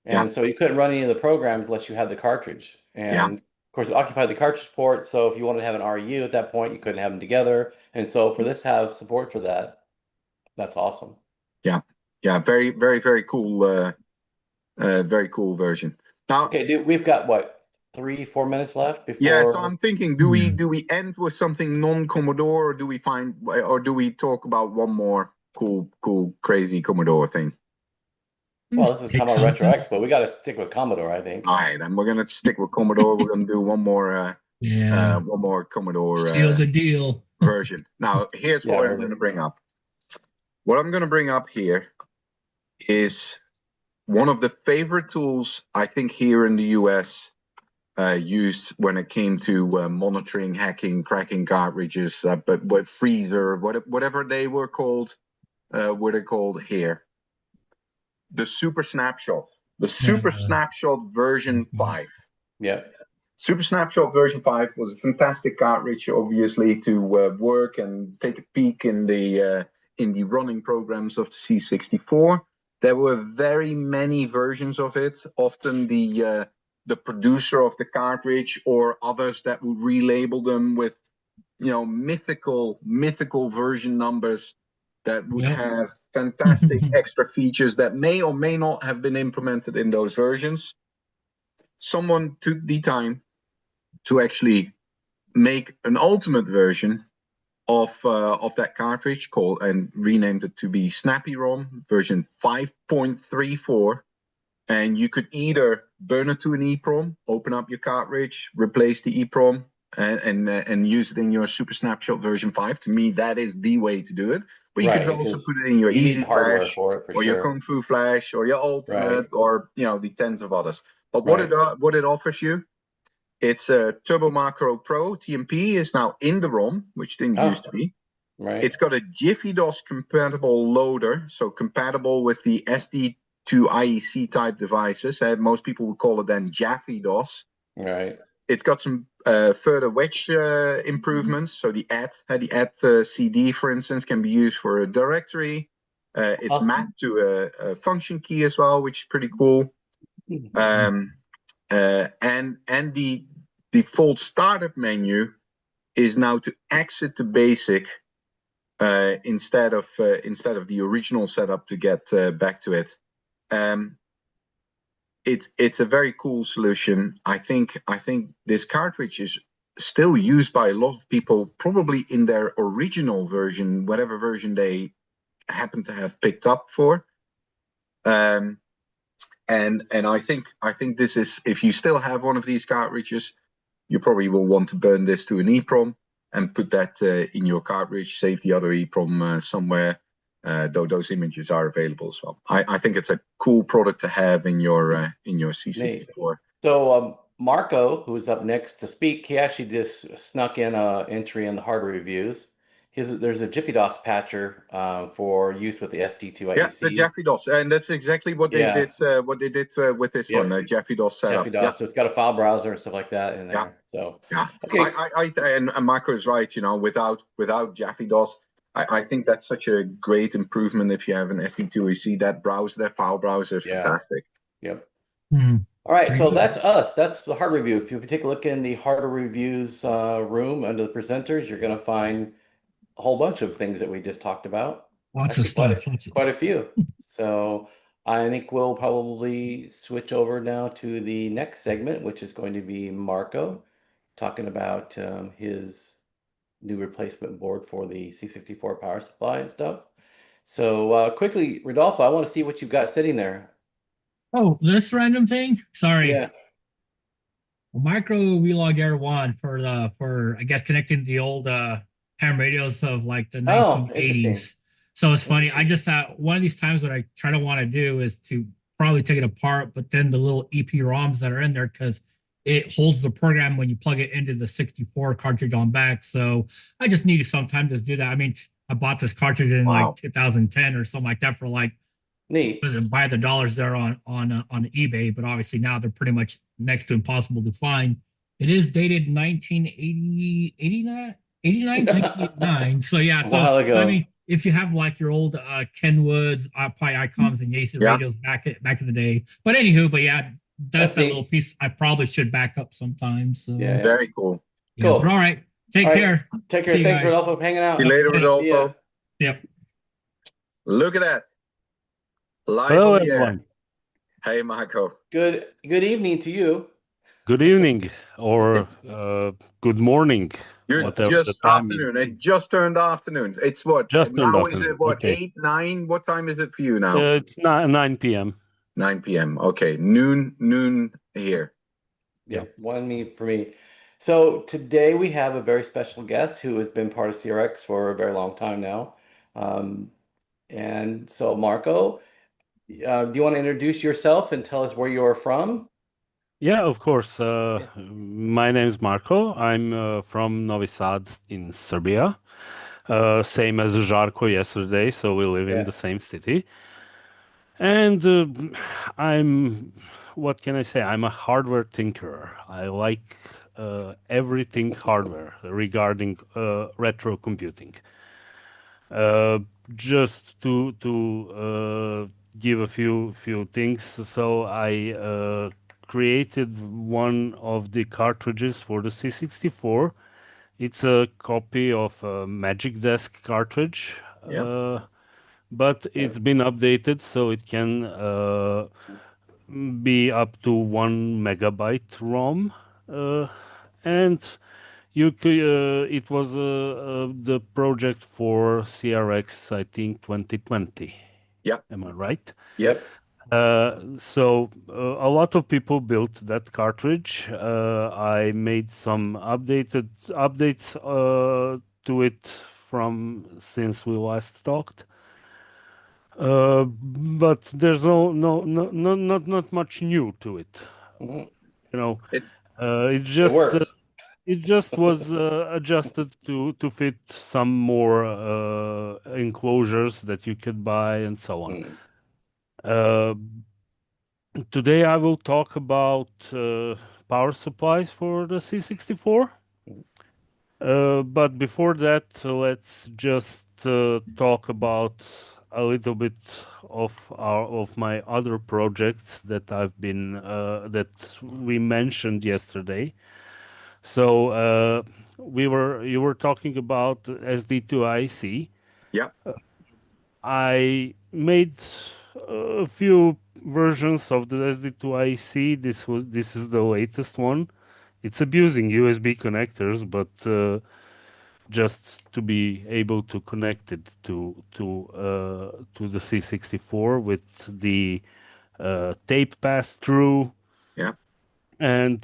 And so you couldn't run any of the programs unless you had the cartridge. And of course, it occupied the cartridge port. So if you wanted to have an RU at that point, you couldn't have them together. And so for this to have support for that, that's awesome. Yeah. Very, very, very cool. Very cool version. Now, okay, dude, we've got what, 3-4 minutes left before. Yeah, so I'm thinking, do we end with something non-Commodore, or do we talk about one more cool, crazy Commodore thing? Well, this is Commodore Retro Expo. We got to stick with Commodore, I think. All right, then we're gonna stick with Commodore. We're gonna do one more Commodore seal the deal version. Now, here's what I'm gonna bring up. What I'm gonna bring up here is one of the favorite tools I think here in the US used when it came to monitoring, hacking, cracking cartridges, but what freezer, whatever they were called here. The Super Snapshot, Super Snapshot version 5. Yeah. Super Snapshot version 5 was a fantastic cartridge, obviously, to work and take a peek in the running programs of the C64. There were very many versions of it. Often the producer of the cartridge or others that would relabel them with, mythical version numbers that would have fantastic extra features that may or may not have been implemented in those versions. Someone took the time to actually make an ultimate version of that cartridge and renamed it to be Snappy ROM version 5.34. And you could either burn it to an EEPROM, open up your cartridge, replace the EEPROM, and use it in your Super Snapshot version 5. To me, that is the way to do it. But you could also put it in your Easy Flash, or your Kung Fu Flash, or your Ultimate, or the tens of others. But what it offers you, it's a Turbo Macro Pro TMP is now in the ROM, which didn't used to be. Right. It's got a Jiffy DOS compatible loader, so compatible with the SD to IEC type devices. Most people would call it then Jaffy DOS. Right. It's got some further wedge improvements. So the add CD, for instance, can be used for a directory. It's mapped to a function key as well, which is pretty cool. And the default startup menu is now to exit to basic instead of the original setup to get back to it. It's a very cool solution. I think this cartridge is still used by a lot of people, probably in their original version, whatever version they happen to have picked up for. And I think this is, if you still have one of these cartridges, you probably will want to burn this to an EEPROM and put that in your cartridge, save the other EEPROM somewhere. Though those images are available as well. I think it's a cool product to have in your C64. So Marco, who's up next to speak, he actually just snuck in an entry in the hardware reviews. There's a Jiffy DOS patcher for use with the SD2IEC. Yeah, the Jiffy DOS, and that's exactly what they did. What they did with this one, the Jiffy DOS setup. Jiffy DOS, so it's got a file browser and stuff like that in there. So okay, and Marco is right. Without Jiffy DOS. I think that's such a great improvement if you have an SD2EC. That browser, that file browser is fantastic. Yep. All right, so that's us. That's the hardware review. If you take a look in the hardware reviews room under the presenters, you're going to find a whole bunch of things that we just talked about. Lots of stuff. Quite a few. So I think we'll probably switch over now to the next segment, which is going to be Marco talking about his new replacement board for the C64 power supply and stuff. So quickly, Rodolfo, I want to see what you've got sitting there. Oh, this random thing? Sorry. Yeah. Micro Vlog Air 1 for I guess connecting the old ham radios of like the Oh, interesting. 1980s. So it's funny. I Interesting. just one of these times what I try to want to do is to probably take it apart, but then the little EPROMs that are in there because it holds the program when you plug it into the 64 cartridge on back. So I just needed some time to do that. I mean, I bought this cartridge in like Wow. 2010 or something like that for like Neat. by the dollars there on eBay, but obviously now they're pretty much next to impossible to find. It is dated 1980, 89, 89, 1989. So yeah, A so while I ago. mean, if you have like your old Kenwoods, probably Icoms and Yaesu Yeah. radios back in the day. But anywho, but yeah, that's That's that little neat. piece I probably should back up sometime. So Yeah, yeah. Very cool. yeah, but Cool. all right. Take All right. care. Take care. See you Thanks, guys. Rodolfo, for hanging out. See you later, Yep. See ya. Rodolfo. Yep. Look at that. Live Hello, on the air. everyone. Hey, Marco. Good evening to you. Good evening or good morning, You're whatever the just time is. afternoon. It just turned afternoon. It's what? Just turned Now is afternoon. it what? Okay. 8, 9? What time is it for you now? It's 9 p.m. 9 p.m. Okay. Noon here. Yeah, for me. So today we have a very special guest who has been part of CRX for a very long time now. And so Marco, do you want to introduce yourself and tell us where you're from? Yeah, of course. My name is Marko. I'm from Novi Sad in Serbia. Same as Žarko yesterday, so we live in Yeah. the same city. And what can I say? I'm a hardware tinkerer. I like everything hardware regarding retro computing. Just to give a few things. So I created one of the cartridges for the C64. It's a copy of a Magic Desk cartridge. Yeah. But it's been updated so it can be up to 1 megabyte ROM, and it was the project for CRX, I think 2020. Yeah. Am I right? Yep. So a lot of people built that cartridge. I made some updates to it from since we last talked. But there's not much new to it. Mhm. You know, It's it It just works. it just was adjusted to fit some more enclosures that you could buy and so on. Mm. Today I will talk about power supplies for the C64. But before that, let's just talk about a little bit of my other projects that that we mentioned yesterday. So you were talking about SD2IC. yeah. I made a few versions of the SD2IC. This is the latest one. It's abusing USB connectors, but just to be able to connect it to the C64 with the tape pass through. Yeah. And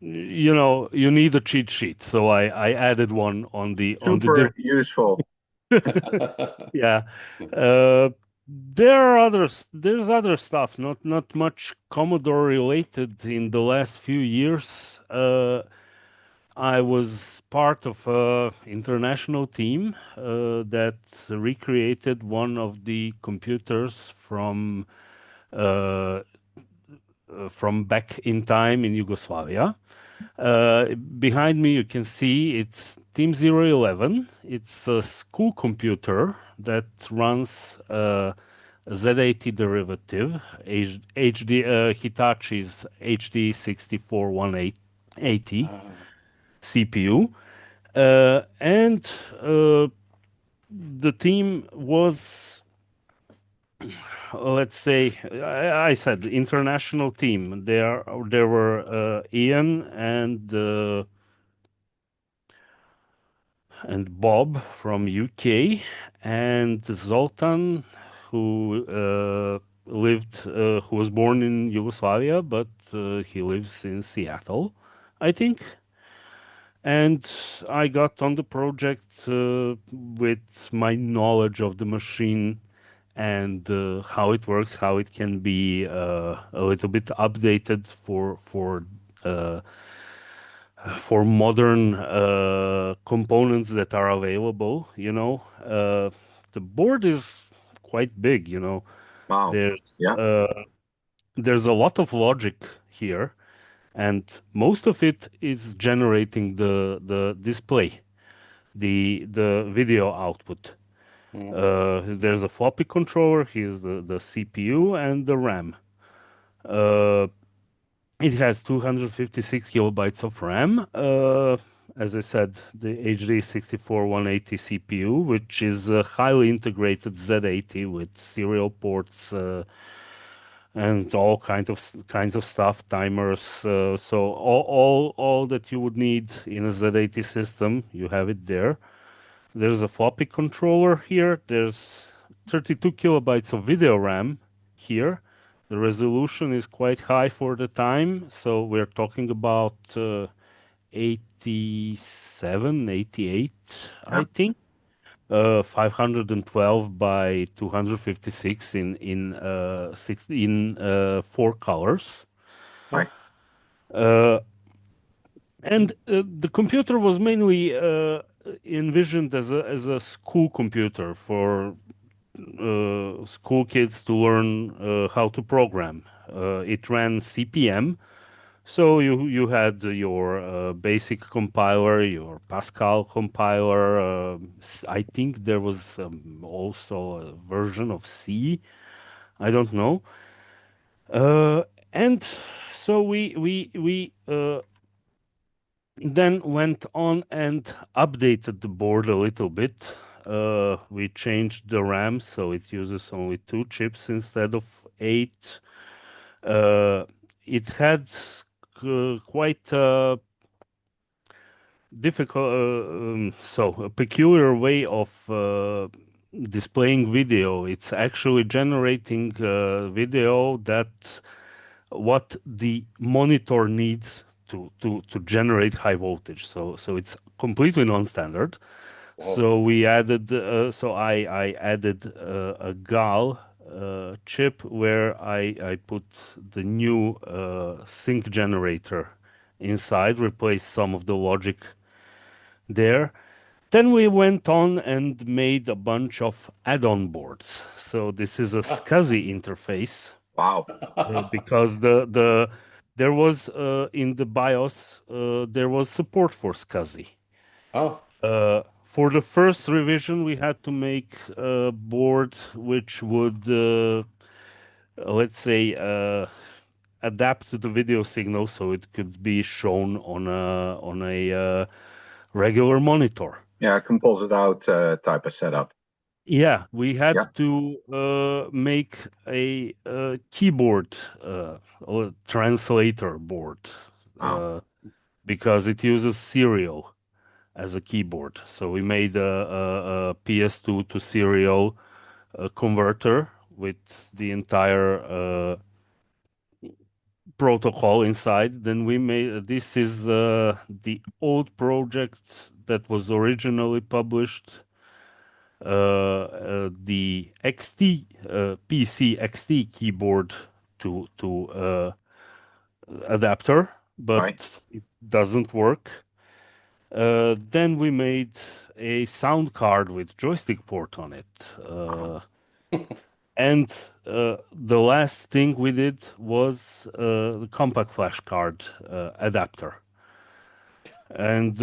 you need a cheat sheet, so I added one on the Super useful. yeah. There's other stuff, not much Commodore related in the last few years. I was part of a international team that recreated one of the computers from back in time in Yugoslavia. Behind me, you can see it's Team 011. It's a school computer that runs a Z80 derivative, Hitachi's HD 6480 CPU. And the team was, let's say, I said the international team. There were Ian and Bob from UK and Zoltan, who who was born in Yugoslavia, but he lives in Seattle, I think. And I got on the project with my knowledge of the machine and how it works, how it can be a little bit updated uh, for modern components that are available. The board is quite big. Wow. There's Yeah. there's a lot of logic here, and most of it is generating the display, the video output. There's a floppy controller. Here's the CPU and the RAM. Uh, it has 256 kilobytes of RAM. As I said, the HD 64 180 CPU, which is a highly integrated Z80 with serial ports and all kinds of stuff, timers. So all that you would need in a Z80 system, you have it there. There's a floppy controller here. There's 32 kilobytes of video RAM here. The resolution is quite high for the time, so we're talking about 87, 88, Yeah. I think. 512 by 256 in four colors. Right. And the computer was mainly envisioned as a school computer for school kids to learn how to program. It ran CPM, so you had your basic compiler, your Pascal compiler. I think there was also a version of C. I don't know. And so we then went on and updated the board a little bit. We changed the RAM, so it uses only 2 chips instead of 8. It had quite difficult, a peculiar way of displaying video. It's actually generating video that what the monitor needs to generate high voltage. So it's completely non-standard. So we added, I added a GAL chip where I put the new sync generator inside, replaced some of the logic there. Then we went on and made a bunch of add-on boards. So this is a SCSI interface. Wow. Because there was in the BIOS there was support for SCSI. Oh. For the first revision, we had to make a board which would, let's say, adapt to the video signal so it could be shown on a regular monitor. Yeah, composite out type of setup. Yeah, we had Yeah. to make a keyboard or translator board Wow. because it uses serial as a keyboard. So we made a PS2 to serial converter with the entire protocol inside. Then we made this is the old project that was originally published. The XT PC XT keyboard to adapter, but Right. it doesn't work. Then we made a sound card with joystick port on it. And the last thing we did was the compact flash card adapter. And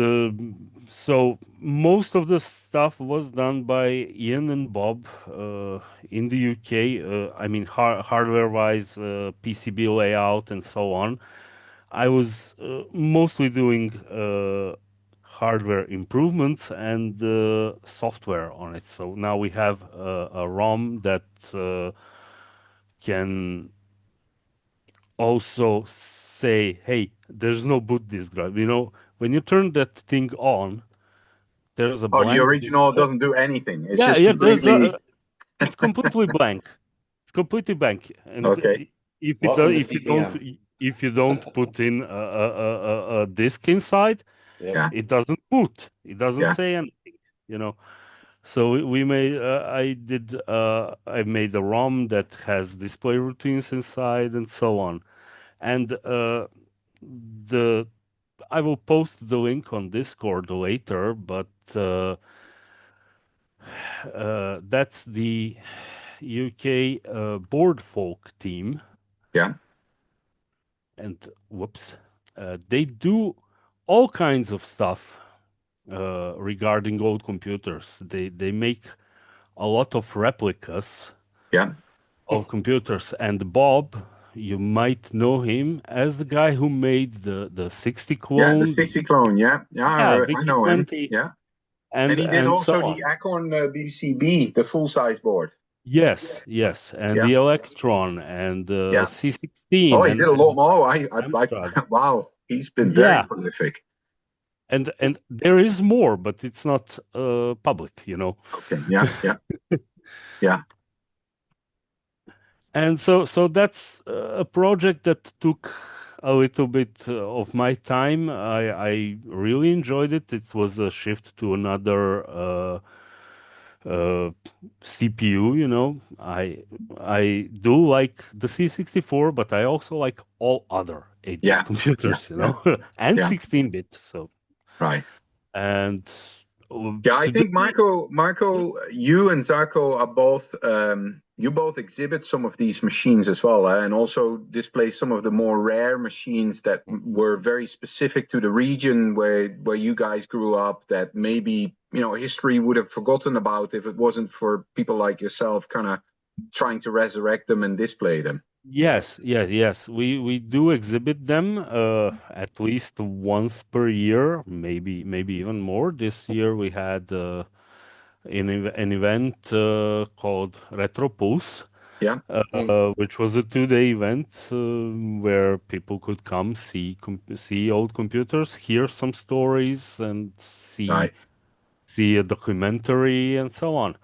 so most of the stuff was done by Ian and Bob in the UK. I mean, hardware-wise, PCB layout and so on. I was mostly doing hardware improvements and software on it. So now we have a ROM that can also say, hey, there's no boot disk drive. When you turn that thing on, there's a Oh, the blank original display. doesn't do anything. It's Yeah, just yeah, there's completely it's completely blank. It's completely blank. And okay. if it Welcome does, to CPM. if you don't put in a disk inside, Yep. Yeah. It doesn't boot. It doesn't Yeah. say anything, you know. So we made I made a ROM that has display routines inside and so on. And the I will post the link on Discord later, but that's the UK board folk team, Yeah. and whoops, they do all kinds of stuff regarding old computers. They make a lot of replicas Yeah. of computers, and Bob, you might know him as the guy who made the 60 Yeah. The clone, 60 clone. Yeah. yeah, I Vicky know him. 20, Yeah. And he did and so also on. the Acorn BCB, the full size board. Yes, yes, and Yeah. the Electron and Yeah. C16 Oh, he did a lot more. Amstrad. Wow. He's been very Yeah, prolific. and there is more, but it's not public, you know. Okay. Yeah. Yeah. Yeah. And so that's a project that took a little bit of my time. I really enjoyed it. It was a shift to another CPU, you know. I do like the C64, but I also like all other 8-bit Yeah. Yeah. computers, you Yeah. know, and Yeah. 16-bit. So Right. and Yeah, I today, think Marco, you and Zarko are both you both exhibit some of these machines as well, and also display some of the more rare machines that were very specific to the region where you guys grew up. That maybe history would have forgotten about if it wasn't for people like yourself, kind of trying to resurrect them and display them. yes, yes. We do exhibit them at least once per year, maybe even more. This year we had an event called Retro Pulse, Yeah, which was a 2-day event where people could come see old computers, hear some stories, and right, see a documentary and so on.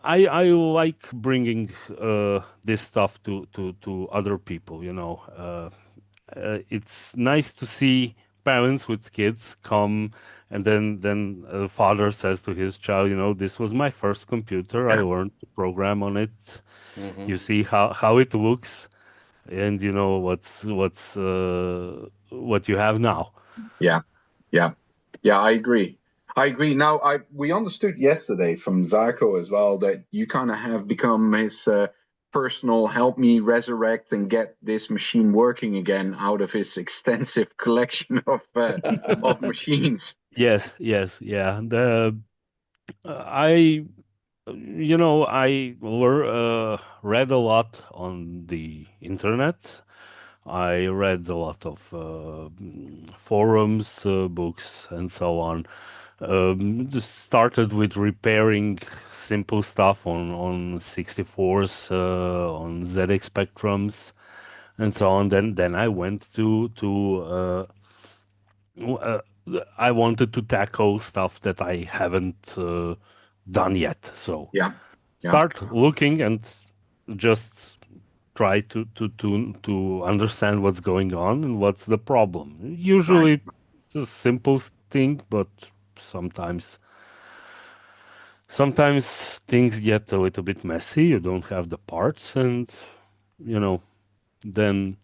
I like bringing this stuff to other people, you know. It's nice to see parents with kids come, and then a father says to his child, you know, this was my first computer. I yeah, learned to program on it. Mm-hmm. You see how it looks, and you know what you have now. yeah, yeah, yeah. I agree. I agree. Now, we understood yesterday from Zarko as well that you kind of have become his personal help me resurrect and get this machine working again out of his extensive collection of machines. Yes, yeah. I I read a lot on the internet. I read a lot of forums, books, and so on. Just started with repairing simple stuff on 64s, on ZX Spectrums, and so on. Then I went uh, I wanted to tackle stuff that I haven't done yet. So Yeah, yeah, start looking and just try to understand what's going on and what's the problem. right, Usually it's a simple thing, but sometimes sometimes things get a little bit messy. You don't have the parts, and you know, then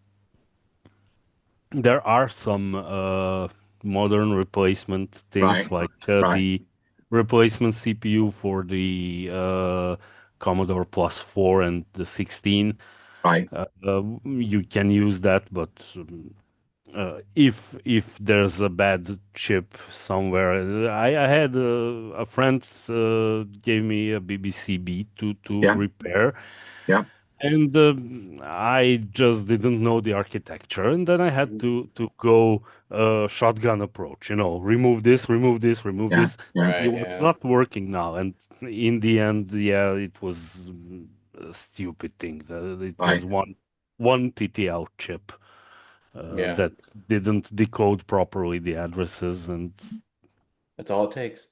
there are some modern replacement things right, like right, the replacement CPU for the Commodore Plus 4 and the 16. right. You can use that, but if there's a bad chip somewhere, I had a friend gave me a BBC B to Yeah, repair, yeah, and I just didn't know the architecture, and then I had to go shotgun approach. You know, remove this, remove this, remove yeah, this. yeah. It Right, was yeah. not working now, and in the end, yeah, it was a stupid thing. It was Right, one TTL chip Yeah. that didn't decode properly the addresses, and That's all it takes.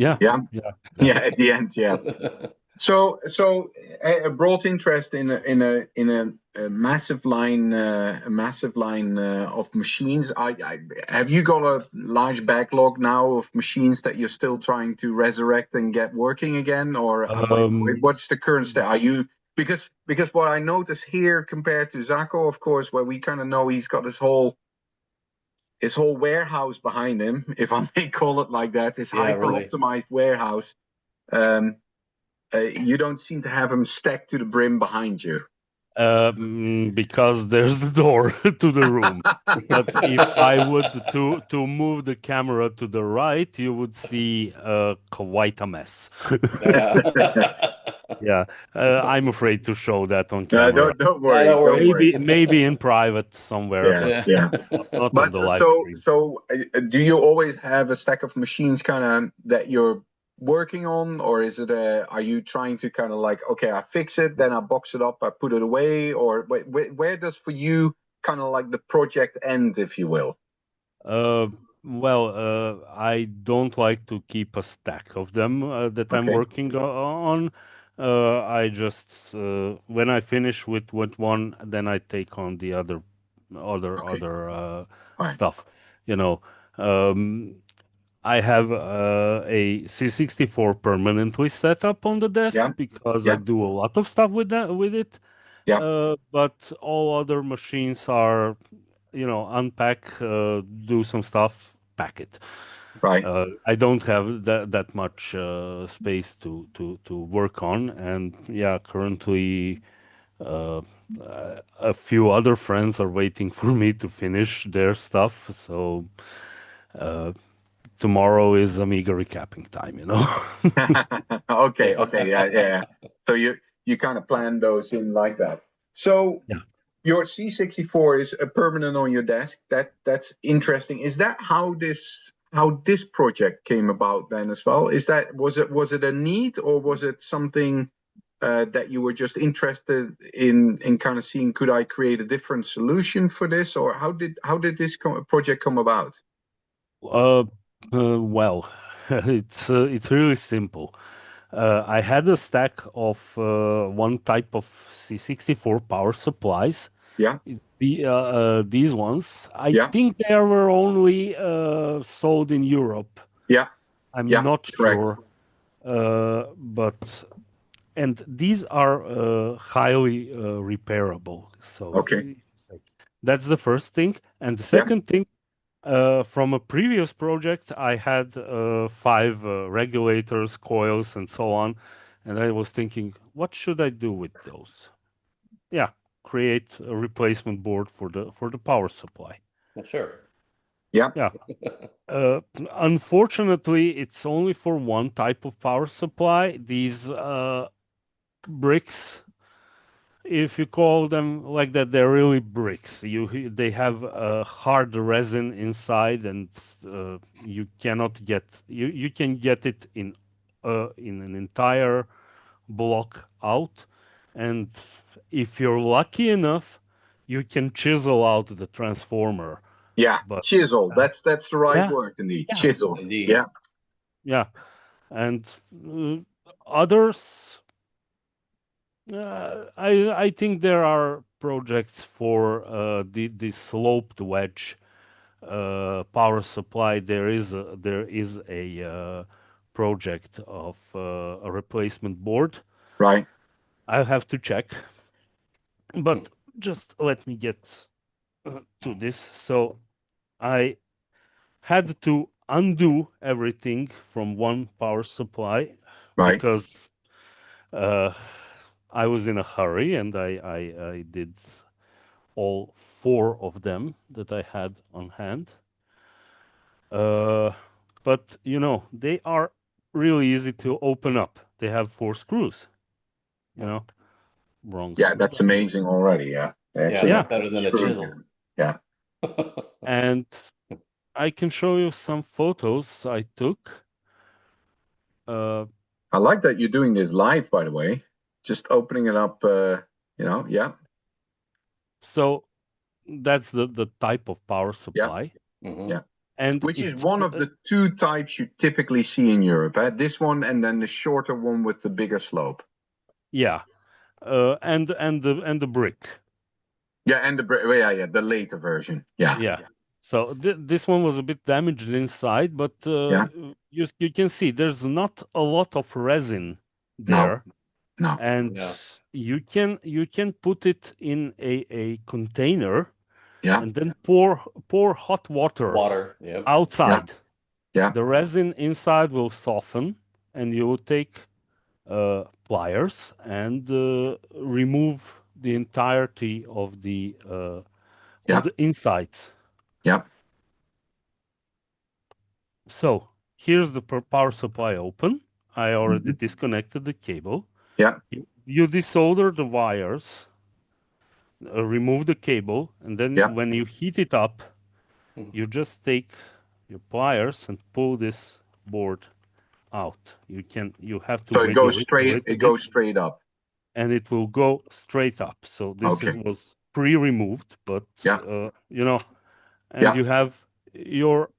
yeah, yeah, yeah. yeah. At the end, yeah. So a broad interest in a massive line of machines. Have you got a large backlog now of machines that you're still trying to resurrect and get working again, or what's the current state? Are you because what I notice here compared to Zaco, of course, where we kind of know he's got his whole warehouse behind him, if I may call it like that, his Yeah, hyper optimized warehouse. You don't seem to have them stacked to the brim behind you. Because there's the door to the room. But if I would to move the camera to the right, you would see quite a mess. Yeah, I'm afraid to show that on camera. Don't worry. don't worry. Maybe in private somewhere, Yeah. but not But on the live stream. so do you always have a stack of machines kind of that you're working on, or is it are you trying to kind of like, okay, I fix it, then I box it up, I put it away, or where does for you kind of like the project end, if you will? Well, I don't like to keep a stack of them that I'm Okay. working on. I just when I finish with one, then I take on the other Fine. stuff. You know, I have a C64 permanently set up on the desk Yeah. because Yeah. I do a lot of stuff with it. Yeah. But all other machines are, unpack, do some stuff, pack it. Right. I don't have that much space to work on, and yeah, currently a few other friends are waiting for me to finish their stuff. So tomorrow is Amiga recapping time, Okay. Yeah. So you kind of plan those in like that. So Yeah. your C64 is a permanent on your desk. That's interesting. Is that how this project came about then as well? Was it a need, or was it something that you were just interested in kind of seeing, could I create a different solution for this, or how did this project come about? Well, it's really simple. I had a stack of one type of C64 power supplies. Yeah. These ones, I Yeah. think they were only sold in Europe. Yeah. I'm Yeah. not Correct. sure, and these are highly repairable. So Okay. that's the first thing, and the Yeah. second thing. From a previous project, I had 5 regulators, coils, and so on, and I was thinking, what should I do with those? Yeah, create a replacement board for the power supply. Sure. Yeah. Yeah. Unfortunately, it's only for one type of power supply. These bricks, if you call them like that, they're really bricks. They have a hard resin inside, and you cannot get you can get it in an entire block out, and if you're lucky enough, you can chisel out the transformer. Yeah. But Chisel. That's the right yeah, word indeed. yeah, Chisel. Indeed. Yeah. yeah, and others. I think there are projects for the sloped wedge power supply. There is a project of a replacement board. Right. I'll have to check, but just let me get to this. So I had to undo everything from one power supply Right. because I was in a hurry, and I did all 4 of them that I had on hand. But they are really easy to open up. They have 4 screws. Wrong. Yeah, screw. that's amazing already. Yeah. Actually, that's better than a screws, chisel. Yeah. And I can show you some photos I took. I like that you're doing this live, by the way. Just opening it up, yeah. So that's the type of power supply. Yeah. And Which is one of the 2 types you typically see in Europe. This one, and then the shorter one with the bigger slope. Yeah, and the brick. Yeah, and the later version. Yeah. Yeah. So this one was a bit damaged inside, but Yeah. you can see there's not a lot of resin there, No. and Yeah. you can put it in a container Yeah. and then pour hot water Water. Yep. outside. Yeah. The resin inside will soften, and you will take pliers and remove the entirety of the Yeah. insides. Yeah. So here's the power supply open. I already Mhm. disconnected the cable. Yeah. You desolder the wires, remove the cable, and then Yeah. when you heat it up, Mhm. you just take your pliers and pull this board out. You have to So it wiggle goes it a straight. little It bit, goes straight up. and it will go straight up. So this Okay. was pre-removed, but Yeah. and Yeah. you have your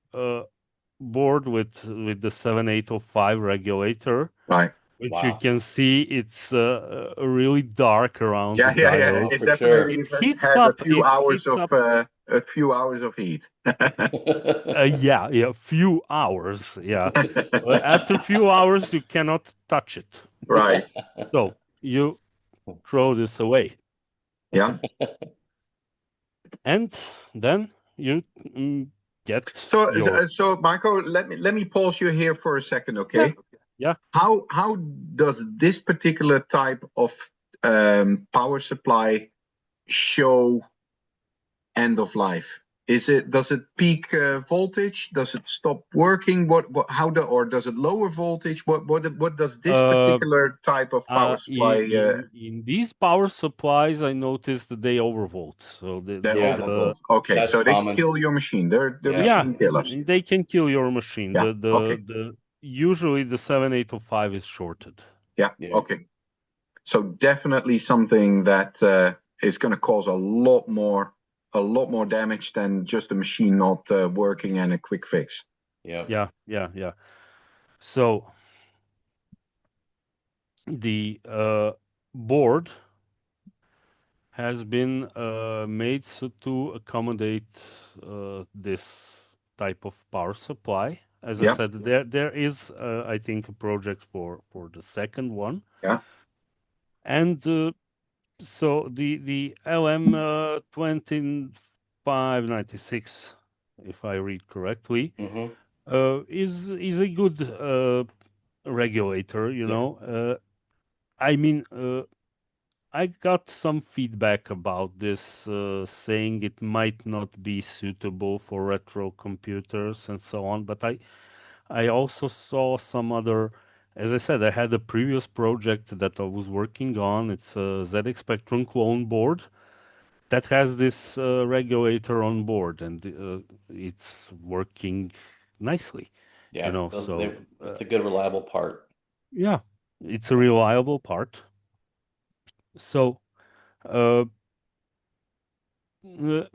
board with the 7805 regulator, Right. which you Wow. can see it's really dark around the Yeah. Yeah. Yeah. diode. It For sure. definitely It heats had up. It heats up. a few hours of heat. Yeah, few hours. Yeah, after few hours you cannot touch it. Right. So you throw this away, Yeah. and then you get So, your Marco, let me pause you here for a second, yeah okay? yeah. How does this particular type of power supply show end of life? Does it peak voltage? Does it stop working? Or does it lower voltage? What does this Uh, particular type of power supply in these power supplies, I noticed that they overvolt. So they Yeah, the overvolt? Okay, that's so they common. kill your machine. They're Yeah. yeah, machine killers. they can kill your machine. Yeah. Okay. The usually the 7805 is shorted. Yeah. Yeah. Okay. So definitely something that is going to cause a lot more damage than just a machine not working and a quick fix. Yep. Yeah. So the board has been made to accommodate this type of power supply. As I Yeah. said, there is I think a project for the second one. Yeah. And so the LM 2596, if I read correctly, Hmm. is a good regulator. Yeah. I mean, I got some feedback about this, saying it might not be suitable for retro computers and so on. But I also saw some other. As I said, I had a previous project that I was working on. It's a ZX Spectrum clone board that has this regulator on board, and it's working nicely. Yeah. So It's a good, reliable part. yeah, it's a reliable part. So uh,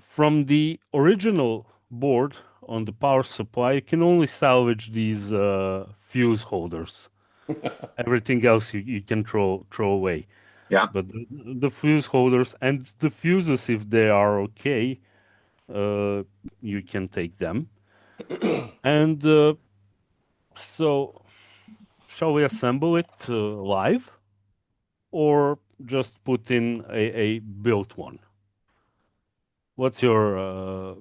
from the original board on the power supply, you can only salvage these fuse holders. Everything else you can throw away. Yeah. But the fuse holders and the fuses, if they are okay, you can take them. And so, shall we assemble it live, or just put in a built one? What's your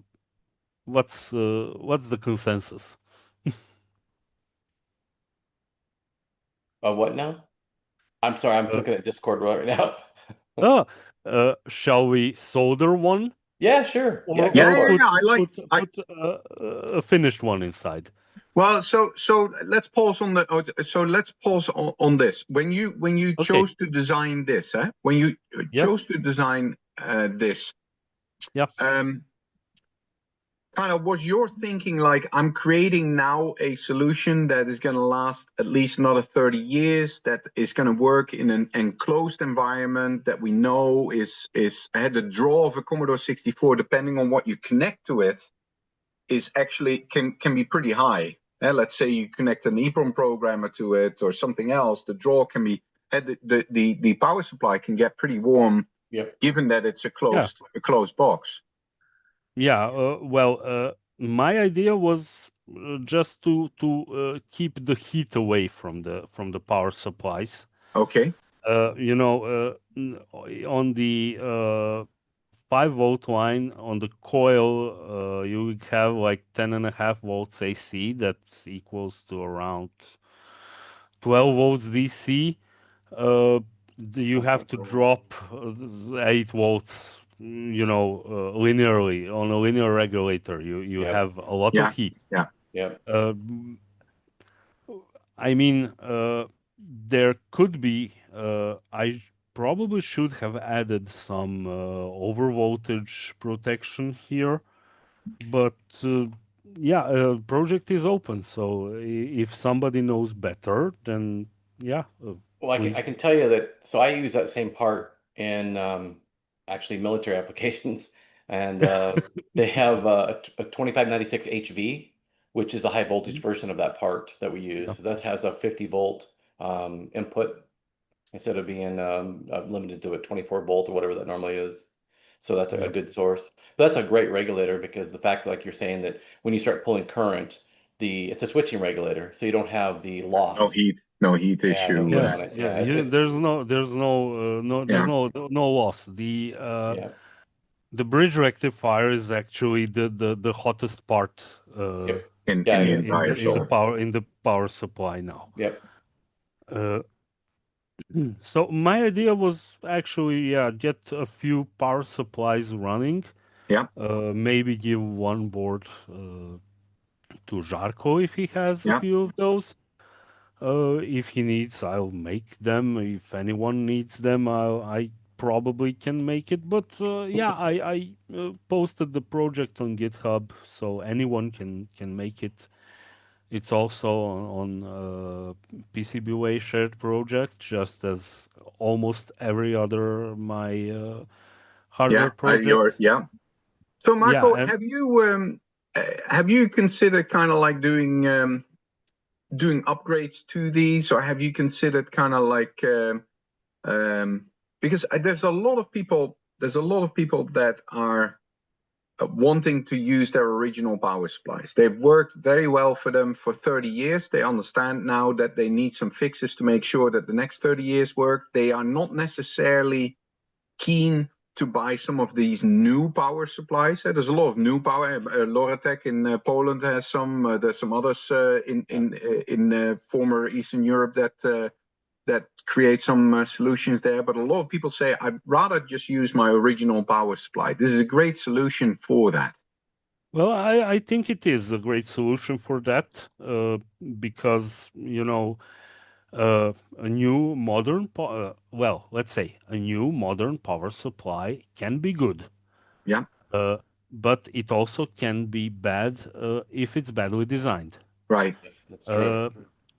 what's the consensus? What now? I'm sorry, I'm Uh, looking at Discord right now. oh, shall we solder one, Yeah, sure. Yeah, go Yeah. or for Yeah. it. Yeah. I like. put a finished one inside? Well, so let's pause on the. Let's pause on this. When you Okay. chose to design this, when you Yeah. chose to design this, Yeah. kind of was your thinking like, I'm creating now a solution that is going to last at least another 30 years, that is going to work in an enclosed environment that we know is the draw of a Commodore 64, depending on what you connect to it, is actually can be pretty high. Let's say you connect an EEPROM programmer to it or something else, the draw can be the power supply can get pretty warm, Yep. given that it's a Yeah. closed box. Yeah, my idea was just to keep the heat away from the power supplies. Okay. On the 5-volt line on the coil, you would have like 10.5 volts AC. That equals to around 12 volts DC. You have to drop 8 volts, linearly on a linear regulator. You Yep. have a lot Yeah. of heat. Yeah. Yep. I mean, there could be. I probably should have added some overvoltage protection here, but yeah, project is open. So if somebody knows better, then yeah, Well, I please. can tell you that. So I use that same part in actually military applications, and they have a 2596 HV, which is a high voltage version of that part that we use. Yeah. So that has a 50-volt input instead of being limited to a 24-volt or whatever that normally is. So that's a Yeah. good source. But that's a great regulator because the fact, like you're saying, that when you start pulling current, it's a switching regulator, so you don't have the loss. No heat Yeah, no issue. heat Yes, on it. yeah. Yeah, There's Yeah. no loss. yeah. The bridge rectifier is actually the hottest part Yep. In Yeah, the yeah. entire For sure. in the power supply now. Yep. Uh, so my idea was actually, yeah, get a few power supplies running. Yeah. Maybe give one board to Žarko if he has a Yeah. few of those. If he needs, I'll make them. If anyone needs them, I probably can make it. But yeah, I posted the project on GitHub, so anyone can make it. It's also on PCBWay shared project, just as almost every other my hardware project. Yeah. So Yeah, Marco, and have you considered kind of like doing upgrades to these, or have you considered kind of like because there's a lot of people that are wanting to use their original power supplies. They've worked very well for them for 30 years. They understand now that they need some fixes to make sure that the next 30 years work. They are not necessarily keen to buy some of these new power supplies. There's a lot of new power. Loratec in Poland has some. There's some others in former Eastern Europe that create some solutions there. But a lot of people say, I'd rather just use my original power supply. This is a great solution for that. well, I think it is a great solution for that because a new modern well, let's say a new modern power supply can be good. Yeah. But it also can be bad if it's badly designed. Right. Yes, that's true.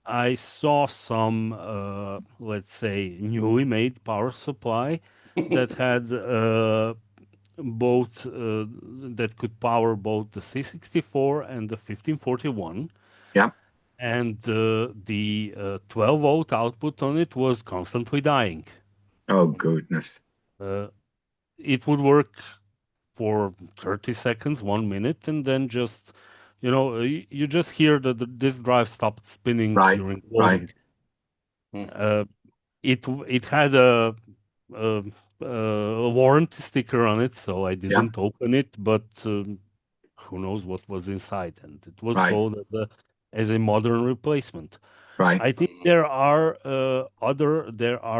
I saw some, let's say, newly made power supply that had both that could power both the C64 and the 1541. Yeah. And the 12-volt output on it was constantly dying. Oh, goodness. It would work for 30 seconds, 1 minute, and then just, you just hear that this drive stopped spinning Right, during right. loading. It had a warranty sticker on it, so I didn't open it, but who knows what was inside, and it was Right. sold as a modern replacement. Right. I think there are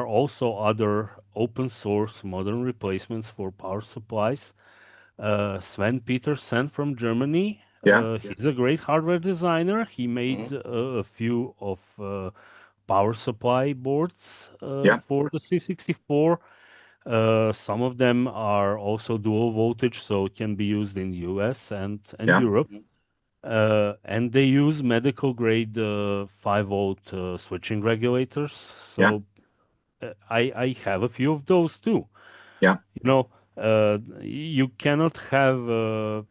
also other open source modern replacements for power supplies. Sven Petersen from Germany. Yeah. He's a great hardware designer. He made a few of power supply boards for the C64. Some of them are also dual voltage, so it can be used in US and Europe. And they use medical grade 5-volt switching regulators. So I have a few of those too. Yeah. You cannot have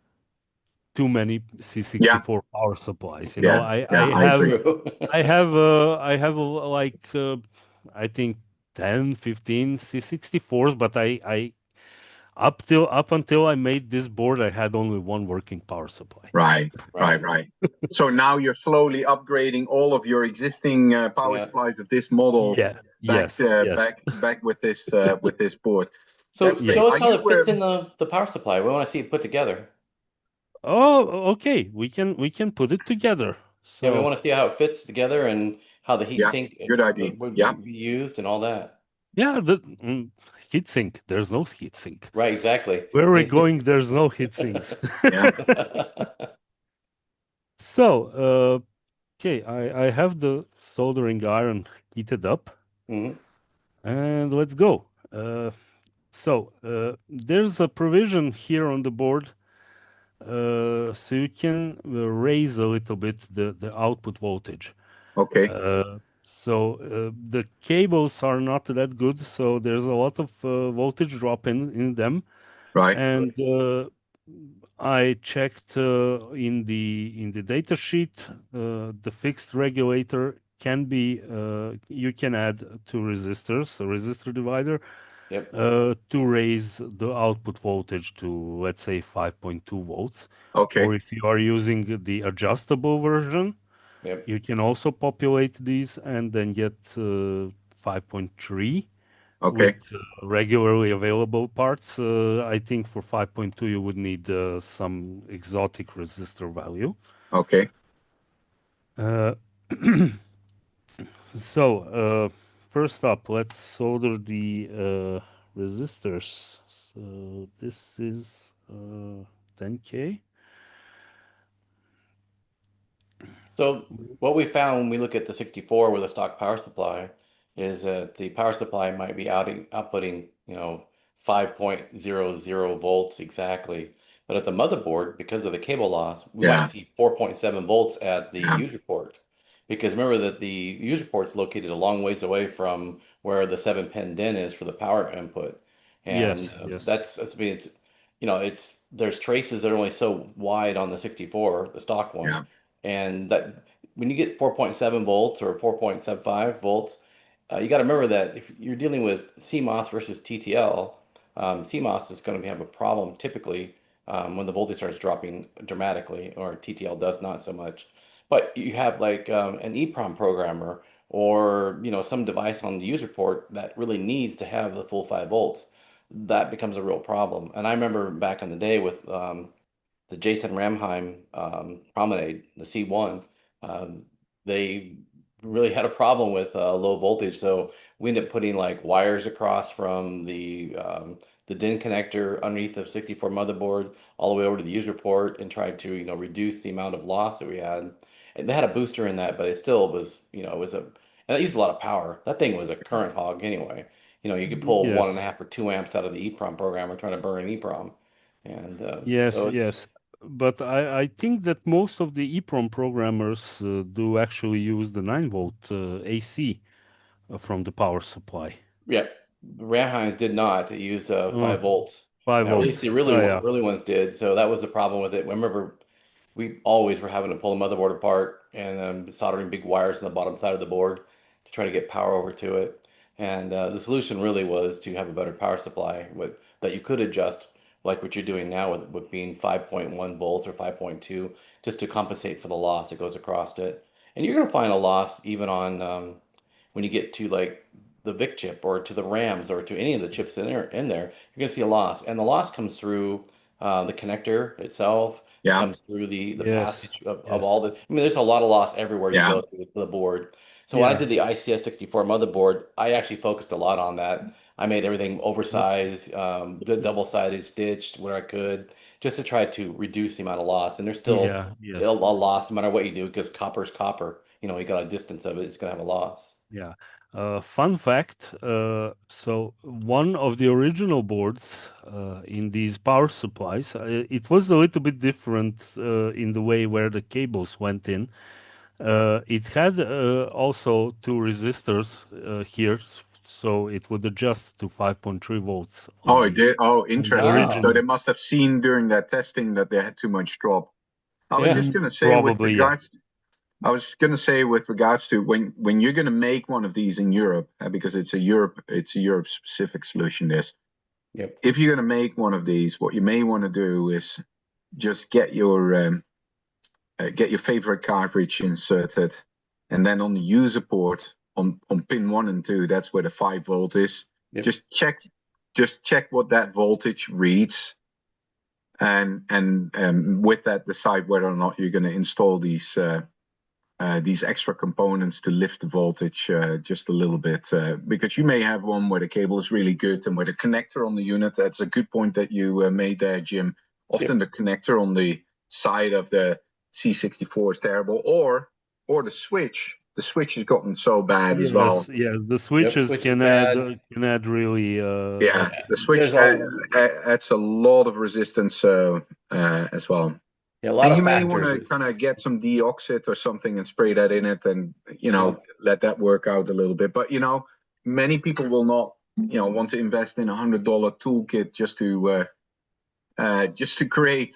too many C64 power supplies. I have like I think 10, 15 C64s, but I up until I made this board, I had only one working power supply. Right. Right. So now you're slowly upgrading all of your existing power Yeah. supplies of this model Yeah. back Yes. Yes. back with this board. So That's great. show us Are how you it fits in the power supply. We want to see it put together. Oh, okay. We can put it together. Yeah, we So want to see how it fits together and how the heat Yeah, sink good idea. would Yeah. be used and all that. yeah, the heat sink. There's no heat sink. Right, exactly. Where we're going, there's no heat sinks. Yeah. So, okay, I have the soldering iron heated up, Mhm. and let's go. There's a provision here on the board, so you can raise a little bit the output voltage. Okay. The cables are not that good, so there's a lot of voltage drop in them. Right. And I checked in the data sheet, the fixed regulator can be you can add two resistors, a resistor divider, Yep. to raise the output voltage to, let's say, 5.2 volts. Okay. Or if you are using the adjustable version, Yep. you can also populate these and then get 5.3 Okay. with regularly available parts. I think for 5.2 you would need some exotic resistor value. Okay. Uh, First up, let's solder the resistors. So this is 10K. So what we found when we look at the 64 with a stock power supply is that the power supply might be outputting, 5.00 volts exactly. But at the motherboard, because of the cable loss, we might Yeah. see 4.7 volts at the Yeah. user port. Because remember that the user port's located a long ways away from where the 7-pin DIN is for the power input. And Yes, yes. I mean, there's traces that are only so wide on the 64, the stock one. Yeah. And that when you get 4.7 volts or 4.75 volts, you got to remember that if you're dealing with CMOS versus TTL, CMOS is going to have a problem typically when the voltage starts dropping dramatically, or TTL does not so much. But you have like an EEPROM programmer or some device on the user port that really needs to have the full 5 volts. That becomes a real problem. And I remember back in the day with the Jason Ramheim promenade, the C1, um, they really had a problem with low voltage. So we ended up putting like wires across from the DIN connector underneath the 64 motherboard all the way over to the user port and tried to reduce the amount of loss that we had. And they had a booster in that, but it still was it was and it used a lot of power. That thing was a current hog anyway. You could pull one and a Yes, half or 2 amps out of the EEPROM programmer trying to burn an EEPROM. And yes, so it's yes. But I think that most of the EEPROM programmers do actually use the 9-volt AC from the power supply. Yeah, Ramheims did not. It used Uh, 5 volts. 5 At least volts. the Oh, yeah. early ones did. So that was the problem with it. I remember we always were having to pull the motherboard apart and soldering big wires on the bottom side of the board to try to get power over to it. And the solution really was to have a better power supply that you could adjust, like what you're doing now with being 5.1 volts or 5.2, just to compensate for the loss that goes across it. And you're going to find a loss even on when you get to like the VIC chip or to the RAMs or to any of the chips in there, you're going to see a loss. And the loss comes through the connector itself. It Yeah. comes through the Yes, passage of yes. all the. I mean, there's a lot of loss everywhere you Yeah. go through the board. So when I Yeah. did the ICS 64 motherboard, I actually focused a lot on that. I made everything oversized, double-sided, stitched where I could, just to try to reduce the amount of loss. And there's still Yeah, a yes. loss no matter what you do because copper's copper. You got a distance of it, it's going to have a loss. Yeah. Fun fact, so one of the original boards in these power supplies, it was a little bit different in the way where the cables went in. It had also two resistors here, so it would adjust to 5.3 volts Oh, it did. Oh, on the interesting. So Wow. they original. must have seen during that testing that they had too much drop. I was Yeah. just going to say with Probably, yeah. regards I was going to say with regards to when you're going to make one of these in Europe, because it's a Europe specific solution. Yep. If you're going to make one of these, what you may want to do is just get your favorite cartridge inserted, and then on the user port on pin 1 and 2, that's where the 5 volt is. Yep. Just check what that voltage reads, and with that decide whether or not you're going to install these extra components to lift the voltage just a little bit, because you may have one where the cable is really good and where the connector on the unit, that's a good point that you made there, Jim. Often the connector on the side of the C64 is terrible, or the switch. The switch has gotten so bad as well. Yes, the switches switch is can bad. add really Yeah, the switch There's a adds a lot of resistance as well. yeah, a lot And of you may want factors. to kind of get some deoxit or something and spray that in it, and Yeah. let that work out a little bit. But many people will not want to invest in $100 toolkit just to create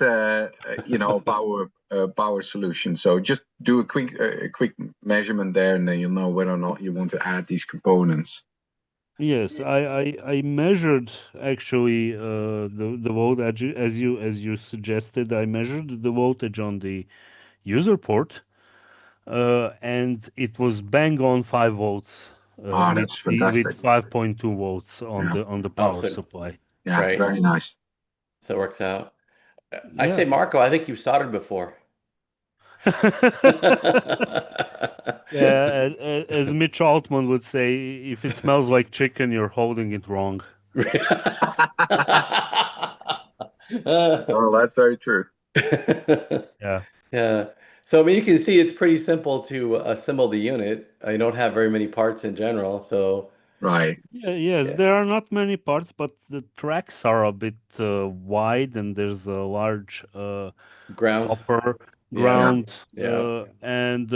power solution. So just do a quick measurement there, and then you'll know whether or not you want to add these components. Yes, I measured actually the voltage as you suggested. I measured the voltage on the user port, and it was bang on 5 volts Oh, with that's the with fantastic. 5.2 volts on Yeah. the Oh, power so supply. Yeah, Right. very nice. So it works out. I Yeah. say, Marco, I think you've soldered before. Yeah, as Mitch Altman would say, if it smells like chicken, you're holding it wrong. Oh, that's very true. Yeah. Yeah. So I mean, you can see it's pretty simple to assemble the unit. You don't have very many parts in general, so Right. Yeah, yes, Yeah. there are not many parts, but the tracks are a bit wide, and there's a large ground. copper Yeah. ground, Yeah. and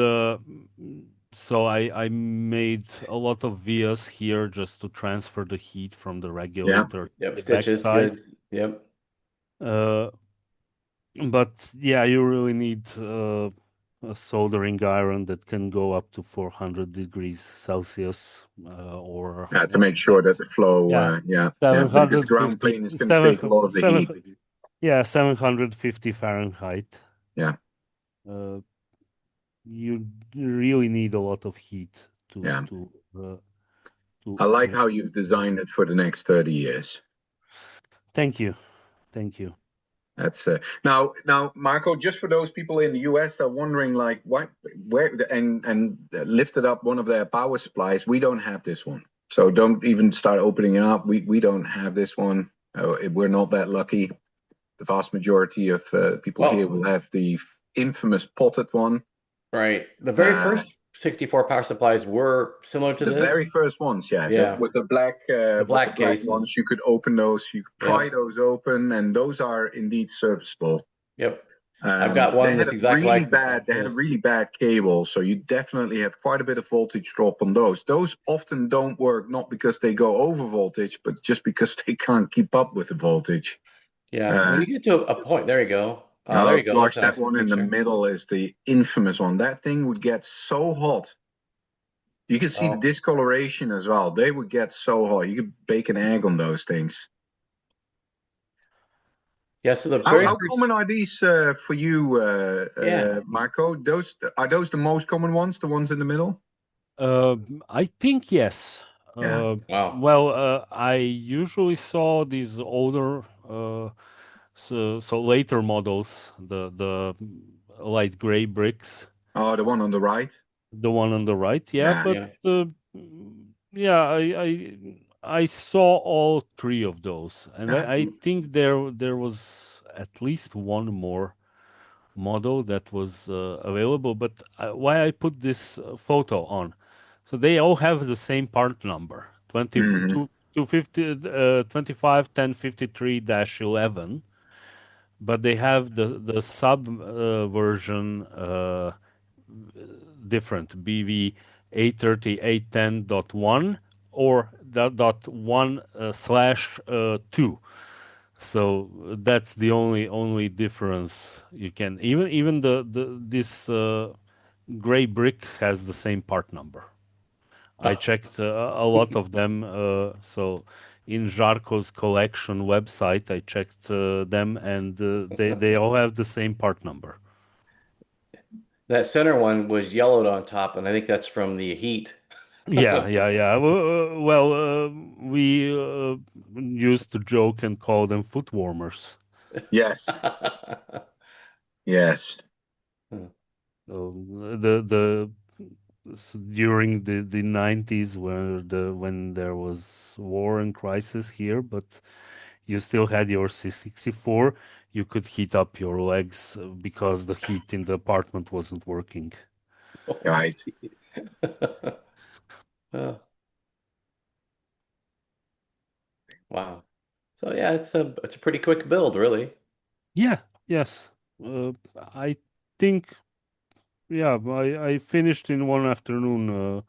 so I made a lot of vias here just to transfer the heat from the regulator to Yep. the Stitches, backside. good. Yep. Uh, but yeah, you really need a soldering iron that can go up to 400 degrees Celsius, or To make what's sure that the flow, yeah, because the ground plane is going to take a lot of the heat. 750 Fahrenheit. Yeah. You really need a lot of heat Yeah. to I like how you've designed it for the next 30 years. Thank you. That's now, Marco. Just for those people in the US that are wondering, like, where, and lifted up one of their power supplies. We don't have this one, so don't even start opening it up. We don't have this one. We're not that lucky. The vast majority of people here will have the infamous potted one. Right. The very first 64 power supplies were similar to the this. very first ones, Yeah. with the black cases. ones. You could open those. You could pry those open, and those are indeed serviceable. Yep. I've got one that's exactly like They had a really bad cable, so you definitely have quite a bit of voltage drop on those. Those often don't work, not because they go over voltage, but just because they can't keep up with the voltage. Yeah. When you get to a point, there you go. Oh, there you go. gosh, That's that one in the middle is the infamous one. That thing would get so hot. You can see the discoloration as well. They would get so hot. You could bake an egg on those things. Yeah. So how common are these for you, Marco? Are those the most common ones? The ones in the middle? I think yes. Yeah. Wow. Well, I usually saw these older, so later models, the light gray bricks. Oh, the one on the right. The one on the right, Yeah. but yeah, I saw all three of those, and Yeah. I think there was at least one more model that was available. But why I put this photo on? So they all have the same part number, 25 1053-11, but they have the sub version different, BV 83810.1 or dot one slash 2. So that's the only difference you can, even the this gray brick has the same part number. I Oh. checked a lot of them. So in Žarko's collection website, I checked them, and they all have the same part number. That center one was yellowed on top, and I think that's from the heat. Yeah. Well, we used to joke and call them foot warmers. Yes. Yes. During the 90s, when there was war and crisis here, but you still had your C64, you could heat up your legs because the heat in the apartment wasn't working. Right. Oh, wow. So yeah, it's a pretty quick build, really. Yeah, yes. I think, yeah, I finished in one afternoon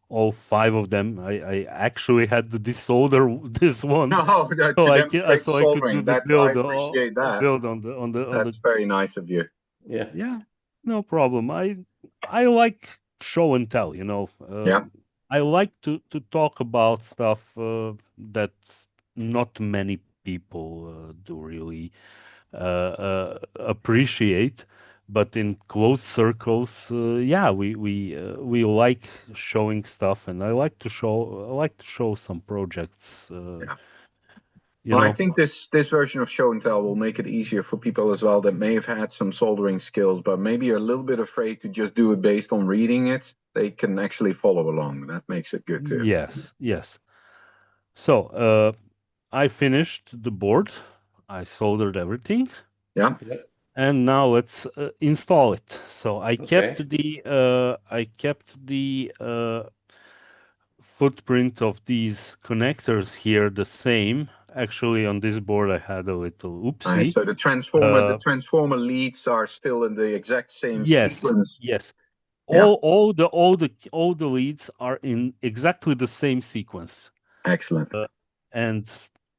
all 5 of them. I actually had to desolder this one No, so to demonstrate I could do soldering. the That's I build appreciate that. build on the That's very nice of you. Yeah. yeah, no problem. I like show and tell, you know. Yeah. I like to talk about stuff that not many people do really appreciate, but in close circles, yeah, we like showing stuff, and I like to show some projects. Yeah. You Well, I know, think this version of show and tell will make it easier for people as well that may have had some soldering skills, but maybe are a little bit afraid to just do it based on reading it. They can actually follow along. That makes it good too. yes. So I finished the board. I soldered everything. Yeah. Yep. And now let's install it. So I kept Okay. the footprint of these connectors here the same. Actually, on this board I had a little oopsie. So the transformer leads are still in the exact same sequence. Yes. Yeah. All the leads are in exactly the same sequence. Excellent. And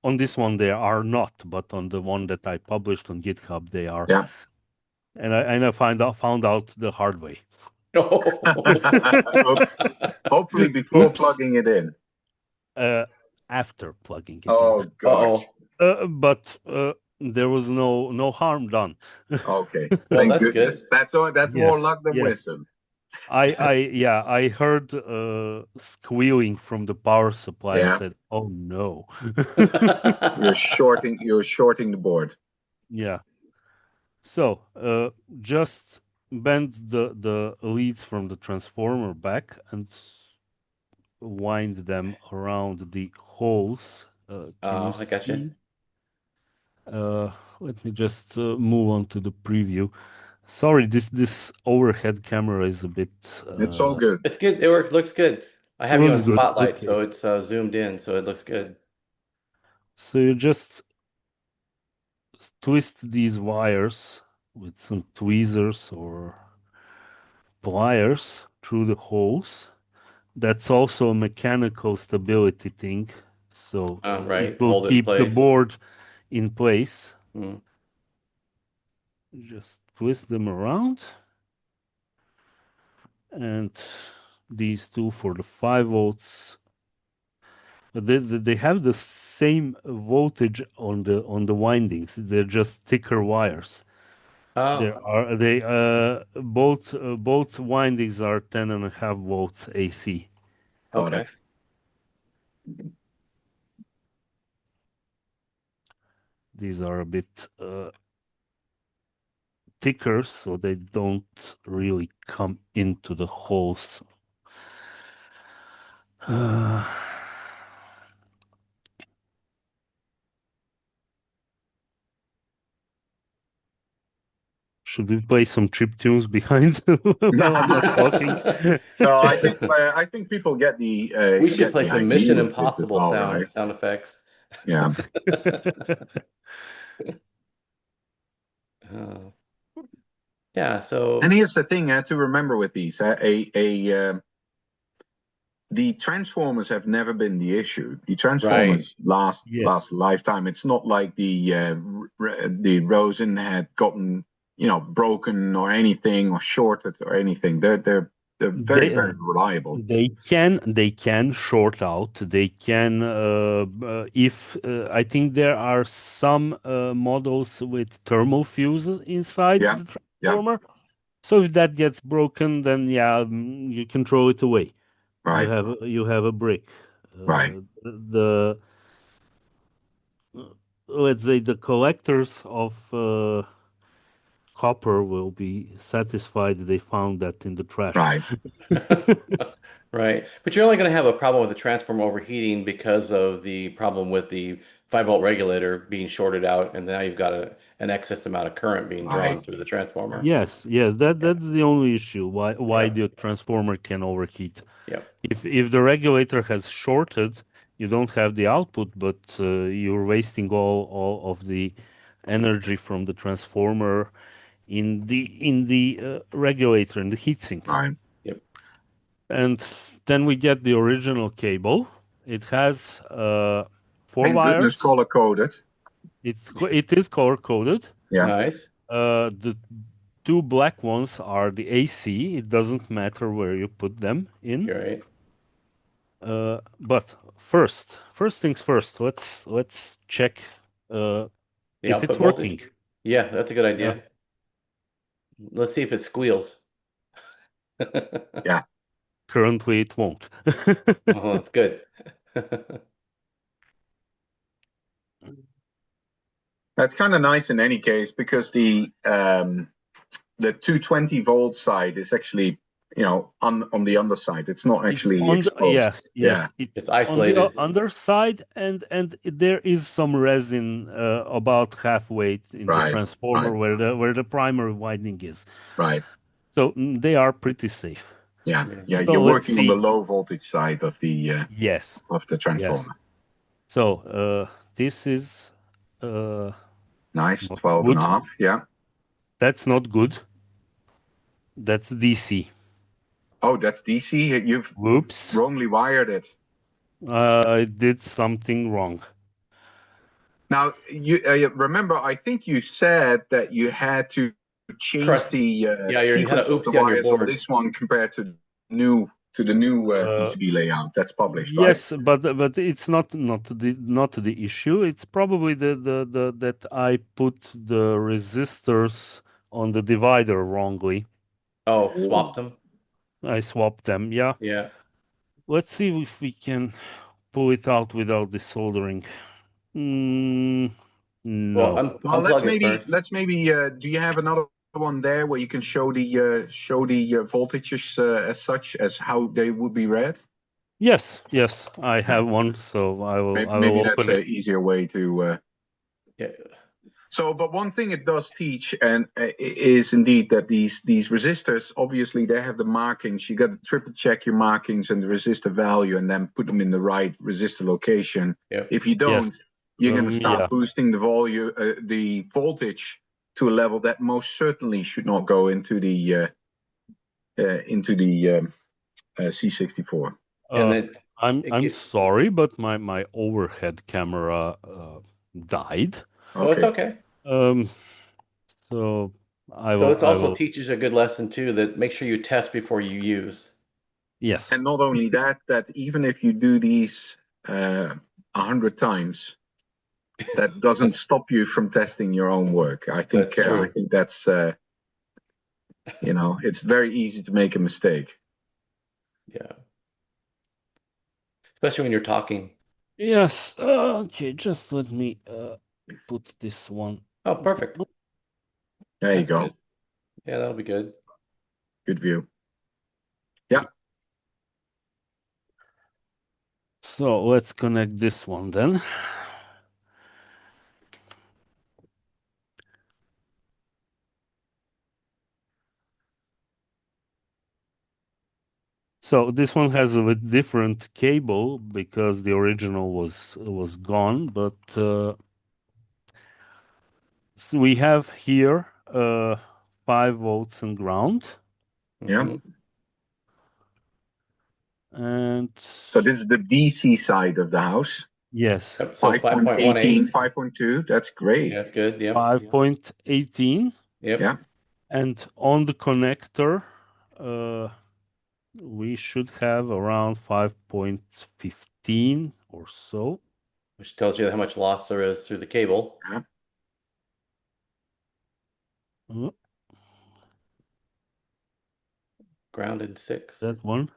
on this one they are not, but on the one that I published on GitHub they are. Yeah. And I found out the hard way. Oops. Hopefully before plugging it in. After plugging it Oh in. gosh. But there was no harm done. Okay. Well, Thank that's goodness. good. That's more Yes, luck than yes. wisdom. I heard squealing from the power supply. Yeah. I said, "Oh no." You're shorting the board. Yeah. So just bend the leads from the transformer back and wind them around the holes. Can you I gotcha. see? Let me just move on to the preview. Sorry, this overhead camera is a bit. It's all good. It's good. It looks good. I have you on Looks good. spotlight, Okay. so it's zoomed in, so it looks good. So you just twist these wires with some tweezers or pliers through the holes. That's also a mechanical stability thing, so Right. it will Hold it in keep the place. board in place. Mm. Just twist them around. And these two for the 5 volts. They have the same voltage on the windings. They're just thicker wires. Oh, Both windings are 10.5 volts AC. Got okay. it. These are a bit thicker, so they don't really come into the holes. Should we play some chip tunes behind while I'm not talking? No, I think people get the. We should play the some idea Mission of this as Impossible well, right? sound effects. Yeah. Yeah. So And here's the thing to remember with these: the transformers have never been the issue. The transformers last Yes. lifetime. It's not like the Rosen had gotten broken or anything or shorted or anything. They're very, very reliable. They can short out. They can if I think there are some models with thermal fuse inside Yeah, the transformer. So if that gets broken, then you can throw it away. Right. You have a brick. Right. The let's say the collectors of copper will be satisfied they found that in the trash. Right. Right. But you're only going to have a problem with the transformer overheating because of the problem with the 5-volt regulator being shorted out, and now you've got an excess amount of current being drawn through the transformer. Yes, that's the only issue why the transformer can overheat. Yep. If the regulator has shorted, you don't have the output, but you're wasting all of the energy from the transformer in the regulator, in the heatsink. Right. Yep. And then we get the original cable. It has 4 Thank wires. goodness color coded. It is color coded. Yeah. Nice. The 2 black ones are the AC. It doesn't matter where you put them in. You're right. But first things first. Let's check The if output it's voltage. working. Yeah, that's a good idea. Let's see if it squeals. Yeah. Currently, it won't. Oh, that's good. That's kind of nice in any case, because the 220 volt side is actually, on the underside. It's not actually exposed. Yes. It's isolated. On the underside, and there is some resin about halfway in the transformer where the primary winding is. Right. So they are pretty safe. Yeah. So You're let's working on the see. low voltage side of the of the transformer. Yes. So this is nice, not 12 good. and a half. Yeah. That's not good. That's DC. Oh, that's DC. You've wrongly wired it. I did something wrong. Now, you remember, I think you said that you had to change the sequence of the wires on this one compared to the new PCB layout that's published, right? Yes, but it's not the issue. It's probably the that I put the resistors on the divider wrongly. Oh, swapped them? I swapped them, yeah. Yeah. Let's see if we can pull it out without desoldering. No. Well, let's maybe. Do you have another one there where you can show the voltages as such as how they would be read? Yes, I have one, so I will. Maybe open that's it. an easier way to. Yeah. So, but one thing it does teach, and is indeed that these resistors, obviously they have the markings. You got to triple check your markings and the resistor value, and then put them in the right resistor location. Yep. If you don't, you're going to start boosting the voltage to a level that most certainly should not go into the C64. I'm sorry, but my overhead camera died. Oh, it's okay. So this also teaches a good lesson too, that make sure you test before you use. Yes. And not only that even if you do these 100 times, that doesn't stop you from testing your own work. I think that's it's very easy to make a mistake. Yeah. Especially when you're talking. Yes. Okay, just let me put this one. Oh, perfect. There you go. Good. Yeah, that'll be good. Good view. Yeah. So let's connect this one then. So this one has a bit different cable because the original was gone, but so we have here 5 volts and ground. Yeah. And so this is the DC side of the house. Yes. So 5.18, 5.2. That's great. Yeah, good. Yeah. 5.18. Yep. Yeah. And on the connector, we should have around 5.15 or so. Which tells you how much loss there is through the cable. Yeah. Uh, Grounded 6. That one.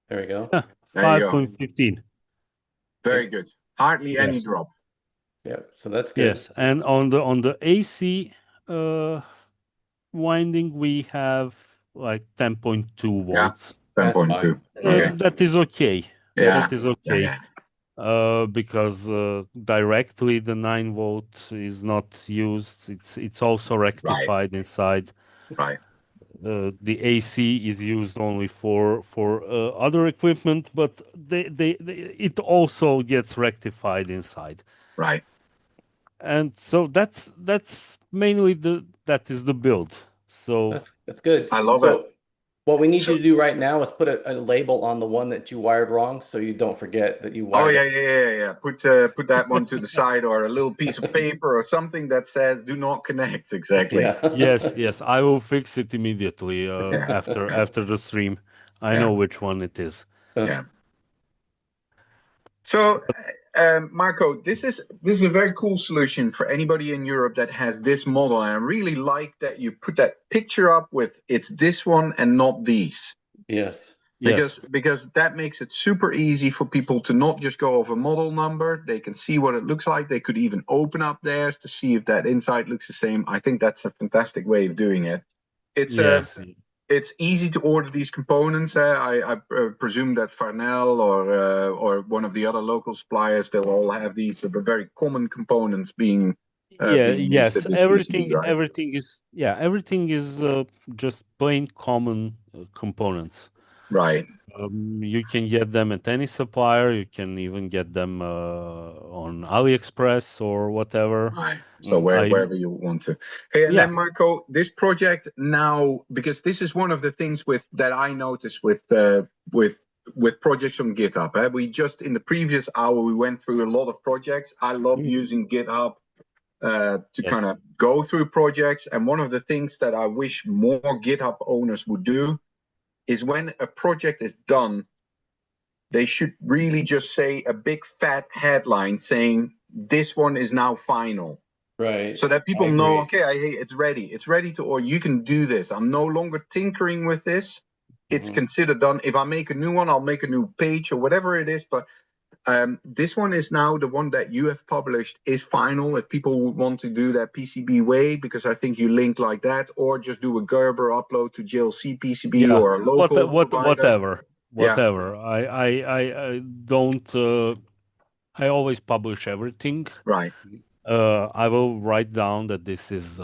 There we go. Yeah, There you go. 5.15. Very good. Hardly any Yes. drop. Yep. So that's good. Yes, and on the AC winding, we have like 10.2 Yeah. volts. That's 10.2. fine. Okay. That is okay. Yeah. That is Yeah. okay. Yeah. Because directly the 9 volt is not used. It's also rectified inside. Right. The AC is used only for other equipment, but it also gets rectified inside. Right. And so that's mainly that is the build. So That's good. I love So it. what we need So- you to do right now is put a label on the one that you wired wrong, so you don't forget that you Oh wired yeah, it. yeah. Put that one to the side, or a little piece of paper or something that says "Do not connect." Exactly. Yeah. yes, I will fix it immediately Yeah, after yeah. the stream. I Yeah. know which one it is. Yeah. So, Marco, this is a very cool solution for anybody in Europe that has this model, and I really like that you put that picture up with it's this one and not these. Yes. Yes. Because that makes it super easy for people to not just go off a model number. They can see what it looks like. They could even open up theirs to see if that inside looks the same. I think that's a fantastic way of doing it. Yes. It's easy to order these components. I presume that Farnell or one of the other local suppliers, they'll all have these very common components being used Yes. at this PCB, right? Everything is just plain common components. Right. You can get them at any supplier. You can even get them on AliExpress or whatever. Right. So wherever you want to. Hey, and Yeah. then Marco, this project now, because this is one of the things that I noticed with projects on GitHub. We just in the previous hour we went through a lot of projects. I love using GitHub to kind of go through projects. And one of the things that I wish more GitHub owners would do is when a project is done, they should really just say a big fat headline saying this one is now final. Right. So that people know, okay, it's ready. It's ready to, or you can do this. I'm no longer tinkering with this. It's considered done. If I make a new one, I'll make a new page or whatever it is. But this one is now the one that you have published is final. If people would want to do that PCB way, because I think you link like that, or just do a Gerber upload to JLC PCB or a local provider. Whatever. I don't. I always publish everything. Right. I will write down that this is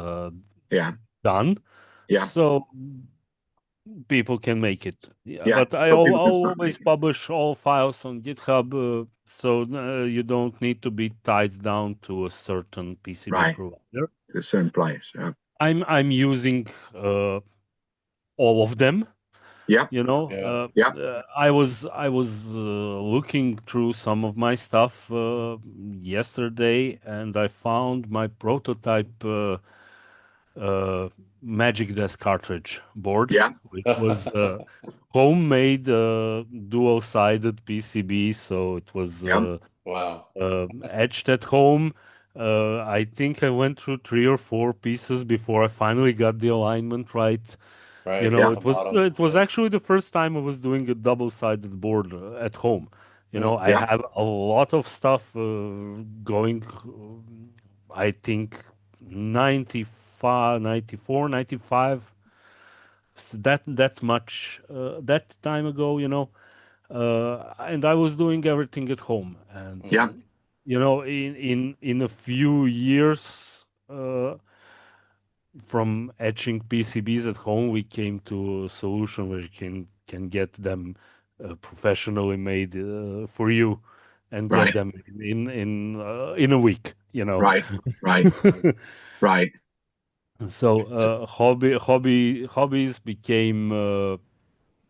done. Yeah. So people can make it. Yeah, But I so people can start always making it. publish all files on GitHub, so you don't need to be tied down to a certain PCB Right. provider. The certain place. Yeah. I'm using all of them. Yeah. You know, I was looking through some of my stuff yesterday, and I found my prototype Magic Desk cartridge board, which was homemade dual-sided PCB, so it was wow etched at home. I think I went through 3 or 4 pieces before I finally got the alignment right. Right. You know, Yeah. it was actually the first time I was doing a double-sided board at home. You know, I have a lot of stuff going. I think 95, 94, 95. So that much that time ago, you know, and I was doing everything at home, and you know, in a few years. From etching PCBs at home, we came to a solution where you can get them professionally made for you, and get them in a week. You know. Right. Right. So hobbies became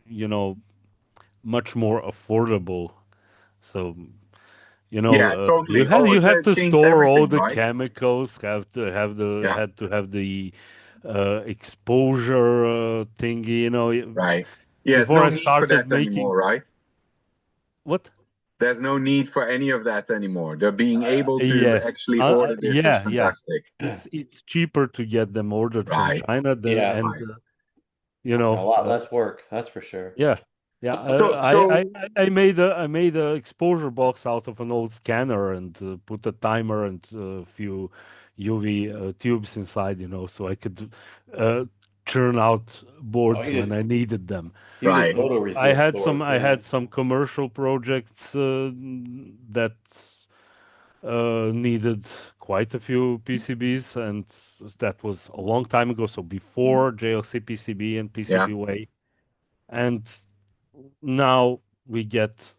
you know, much more affordable. So you know, totally. you had to Changed store all everything, the right? chemicals, had to have the exposure thingy. You know, Right. Yeah, there's before no I need for started that making anymore, right? what? There's no need for any of that anymore. The being able to Yes. actually order this is Yeah, yeah. fantastic. It's cheaper to get them ordered from Right. China Yeah. and Right. you A know, lot less work, that's for sure. yeah, yeah. So I made a exposure box out of an old scanner and put a timer and a few UV tubes inside, you know, so I could uh, churn out Oh, boards you when did I needed them. you did right. photoresist boards, I yeah. had some commercial projects that needed quite a few PCBs, and that was a long time ago. So before JLC PCB and Yeah. PCB Way, and now we get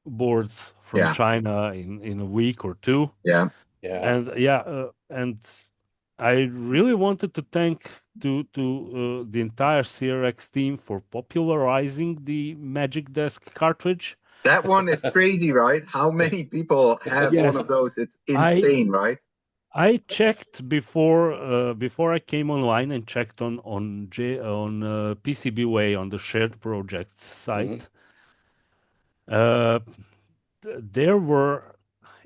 boards from Yeah. China in a week or two, Yeah. Yeah. and yeah, and I really wanted to thank to the entire CRX team for popularizing the Magic Desk cartridge. That one is crazy, right? How many people have one Yes, of those? It's I insane, right? I checked before I came online and checked on PCB Way on the shared projects Hmm. site. Uh, there were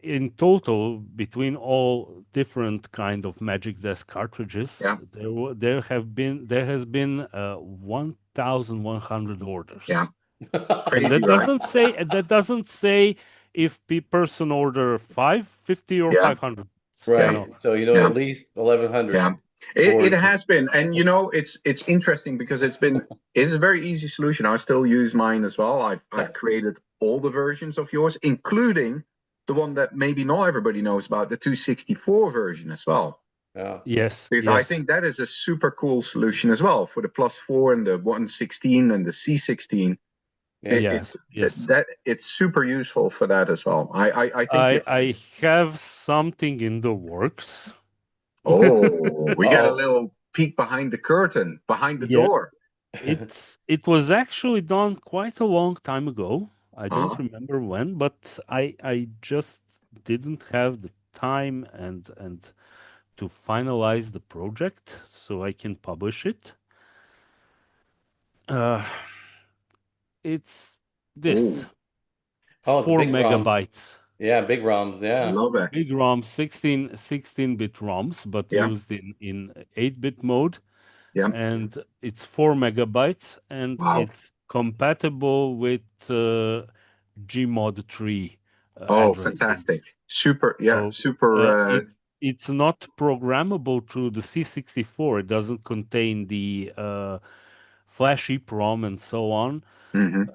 in total between all different kind of Magic Desk cartridges. Yeah. There has been 1,100 Yeah. orders, and Crazy, right? that doesn't say if person order 550 or Yeah. 500. You Yeah. Right. know, So, you know, Yeah. at least 1,100 Yeah. It boards. has been, and you know, it's interesting because it's a very easy solution. I still use mine as well. I've created all the versions of yours, including the one that maybe not everybody knows about, the 264 version as well. Yeah. yes, Because I yes. think that is a super cool solution as well for the +4 and the 116 and the C16. Yeah. Yes, yes. It's super useful for that as well. I think it's I have something in the works. oh, we got a Oh, little peek behind the curtain, behind the Yes, door. it was actually done quite a long time ago. I don't Uh-huh. remember when, but I just didn't have the time and to finalize the project so I can publish it. Uh, it's this. Oh, It's oh, the 4 big ROMs. megabytes. Yeah, big ROMs. Yeah. love it. Big ROM, 16-bit ROMs, but Yeah, used in 8-bit mode. yeah. And it's 4 megabytes, and Wow. it's compatible with Gmod 3 Oh, addressing. fantastic. Super, yeah, So super. it's not programmable through the C64. It doesn't contain the flash EEPROM and so on. Mhm.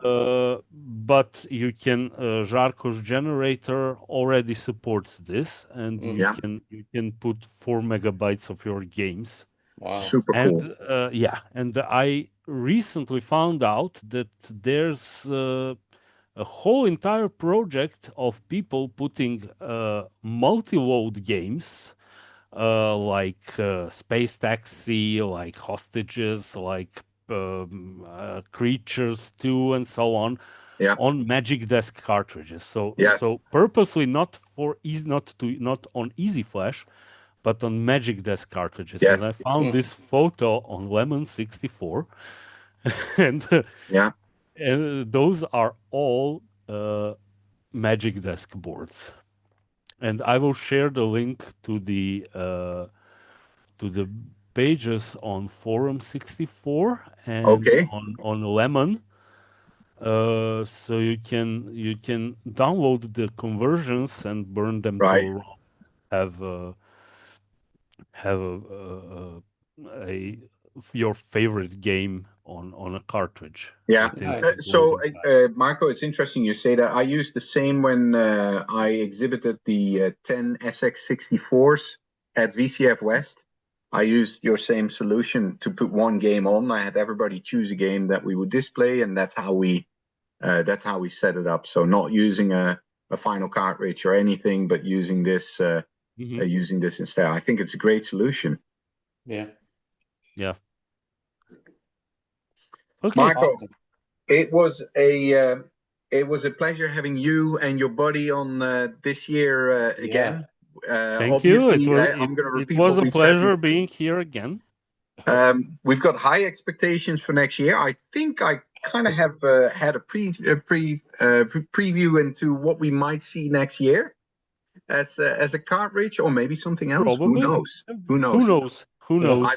But you can Žarko's generator already supports this, and Mm, Yeah, you can put 4 megabytes of your games. wow. super cool. And yeah, and I recently found out that there's a whole entire project of people putting multi-load games like Space Taxi, like Hostages, like Creatures 2, and so on Yeah, Magic Desk cartridges. So yes, purposely not on Easy Flash, but on Magic Desk cartridges. And yes, I found Mm. this photo on Lemon 64, and yeah. those are all Magic Desk boards. And I will share the link to the pages on Forum 64 and Okay, on Lemon. So you can download the conversions and burn them right. to ROM. Have have a your favorite game on a cartridge Yeah. that is Nice. So, loading time. Marco, it's interesting you say that. I used the same when I exhibited the 10 SX64s at VCF West. I used your same solution to put one game on. I had everybody choose a game that we would display, and that's how we set it up. So not using a final cartridge or anything, but using this instead. I think it's a great solution. Yeah. Yeah. Okay. Marco, Awesome. it was a pleasure having you and your buddy on this year Yeah. again. Thank you. Obviously, I'm going to It repeat was what a we said. pleasure being here again. We've got high expectations for next year. I think I kind of have had a preview into what we might see next year as a cartridge, or maybe something else. Who Probably. knows? Who Who knows? knows? Who Yeah. knows? I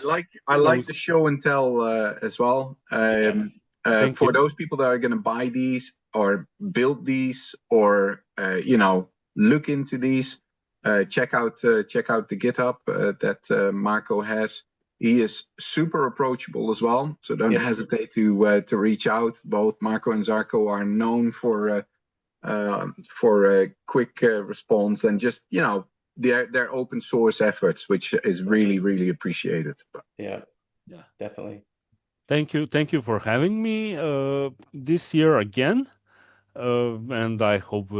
Who like knows? the show and tell as well. Yes. Thank For you. those people that are going to buy these or build these or look into these, check out the GitHub that Marco has. He is super approachable as well, so don't Yep. hesitate to reach out. Both Marco and Zarko are known for a quick response and just their open source efforts, which is really appreciated. Yeah. Yeah. Definitely. Thank you for having me this year again, and I hope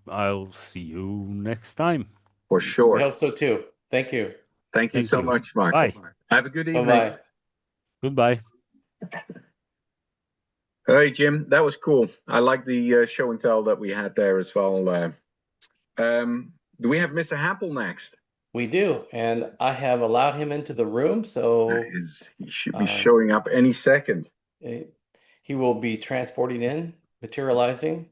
I'll see you next time. For We sure. hope so too. Thank you. Thank you Thank so you. much, Marco. Bye. Have a good Bye evening. bye. Goodbye. Hey, Jim, that was cool. I like the show and tell that we had there as well. Do we have Mr. Happel next? We do, and I have allowed him into the room, so He should be showing up any second. he will be transporting in, materializing.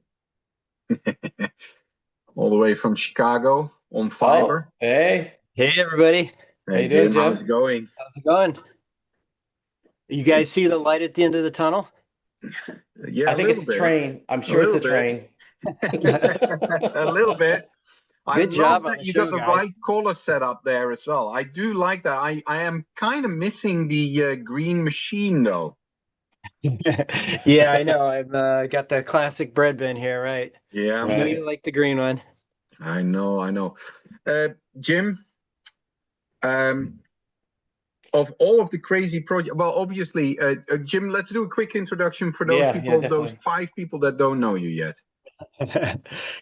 All the way from Chicago on fiber. Oh, hey. Hey everybody, How Hey, you doing, Jim? how's it going? how's it going? You guys see the light at the end of the tunnel? Yeah, I think it's a train. I'm sure it's a little train. A little bit. I Good job love on that the you show, got the guys. right color set up there as well. I do like that. I am kind of missing the green machine though. Yeah, I know. I've got the classic bread bin here, right? Yeah, I know Right. you like the green one. I know. Jim, of all of the crazy projects, well, obviously, Jim, let's do a quick introduction for those Yeah, people, those definitely. 5 people that don't know you yet.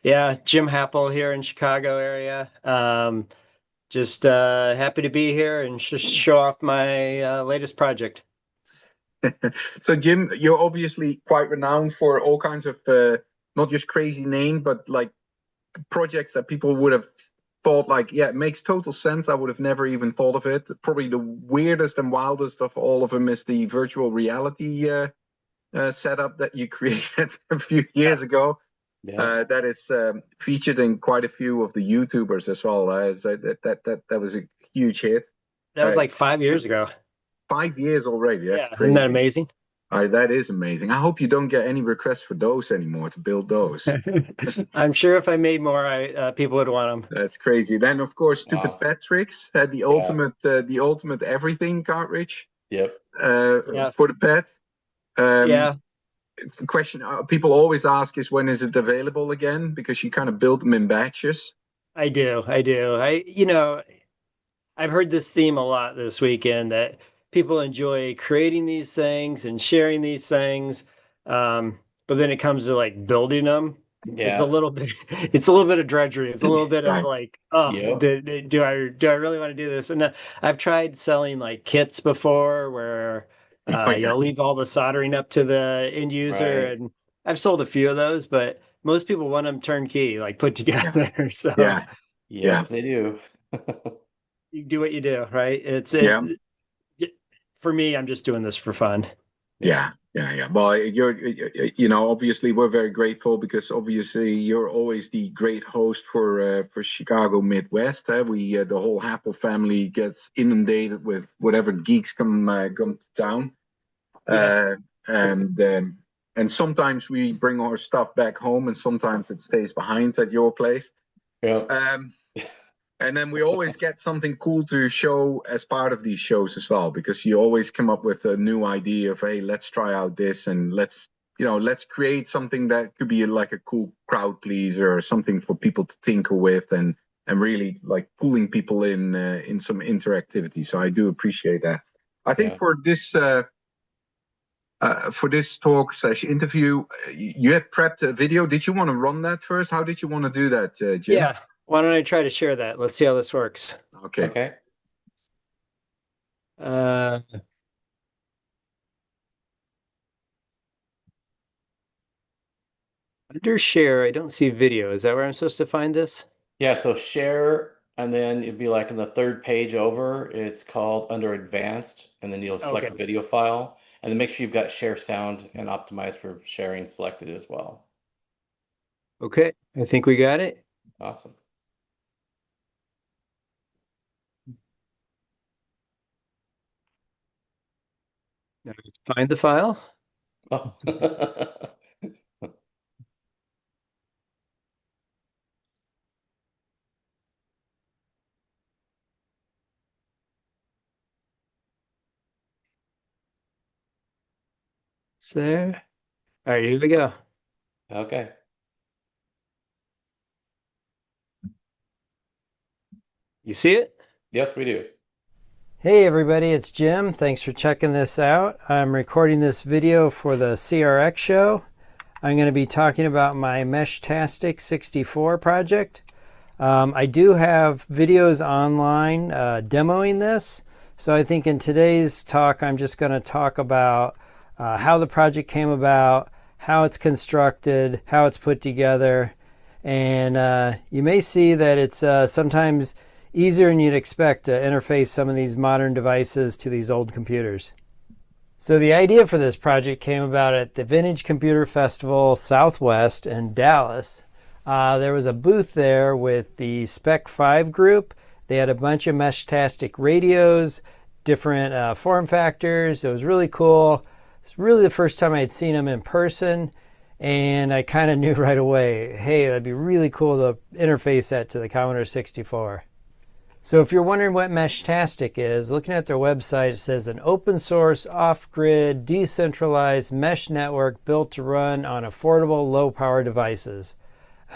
Yeah, Jim Happel here in Chicago area. Just happy to be here and just show off my latest project. So, Jim, you're obviously quite renowned for all kinds of not just crazy name, but like projects that people would have thought like, yeah, it makes total sense. I would have never even thought of it. Probably the weirdest and wildest of all of them is the virtual reality setup that you created a few years ago. Yeah. That is featured in quite a few of the YouTubers as well. That was a huge hit. That was like 5 years ago. 5 years already. That's Yeah, crazy. isn't that amazing? That is amazing. I hope you don't get any requests for those anymore to build those. I'm sure if I made more, people would want them. That's crazy. Then, of course, Stupid Wow. Patrick's had the ultimate everything cartridge Yep. Yeah. for the pet. Yeah. The question people always ask is when is it available again? Because you kind of build them in batches. I do. I've heard this theme a lot this weekend that people enjoy creating these things and sharing these things. But then it comes to like building them. It's a Yeah. little bit, it's a little bit of drudgery. It's a little bit of Right. like, oh, Yep. do I really want to do this? And I've tried selling like kits before where Oh, yeah. you'll leave all the soldering up to the end user, Right. and I've sold a few of those, but most people want them turnkey, like put together. So Yeah. Yes, they do. you do what you do, right? Yeah. For me, I'm just doing this for fun. Yeah. Well, obviously we're very grateful because obviously you're always the great host for Chicago Midwest. The whole Apple family gets inundated with whatever geeks come to town, Yeah. and sometimes we bring our stuff back home, and sometimes it stays behind at your place. Yeah. And then we always get something cool to show as part of these shows as well, because you always come up with a new idea of, hey, let's try out this and let's create something that could be like a cool crowd pleaser or something for people to tinker with and really like pulling people in some interactivity. So I do appreciate that. I think Yeah. for this talk / interview, you had prepped a video. Did you want to run that first? How did you want to do that, Jim? Yeah. Why don't I try to share that? Let's see how this works. Okay. Okay. Under share, I don't see video. Is that where I'm supposed to find this? Yeah, so share and then it'd be like in the third page over, it's called under advanced, and then you'll select Okay. the video file, and then make sure you've got share sound and optimize for sharing selected as well. Okay, I think we got it. Awesome. Now find the file. Oh. It's there. All right, here we go. Okay. You see it? Yes, we do. Hey everybody, it's Jim. Thanks for checking this out. I'm recording this video for the CRX show. I'm going to be talking about my Meshtastic 64 project. I do have videos online demoing this, so I think in today's talk I'm just going to talk about how the project came about, how it's constructed, how it's put together, and you may see that it's sometimes easier than you'd expect to interface some of these modern devices to these old computers. So the idea for this project came about at the Vintage Computer Festival Southwest in Dallas. There was a booth there with the Spec 5 group. They had a bunch of Meshtastic radios, different form factors. It was really cool. It's really the first time I'd seen them in person, and I kind of knew right away, hey, that'd be really cool to interface that to the Commodore 64. So if you're wondering what Meshtastic is, looking at their website, it says an open source, off-grid, decentralized mesh network built to run on affordable, low-power devices.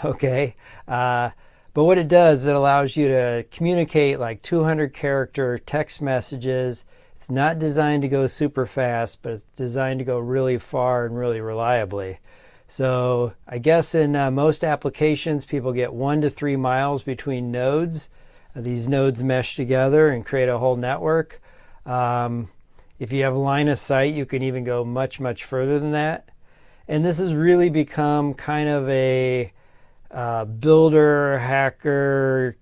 Okay, but what it does, it allows you to communicate like 200-character text messages. It's not designed to go super fast, but it's designed to go really far and really reliably. So I guess in most applications, people get 1 to 3 miles between nodes. These nodes mesh together and create a whole network. If you have line of sight, you can even go much, much further than that. And this has really become kind of a builder, hacker,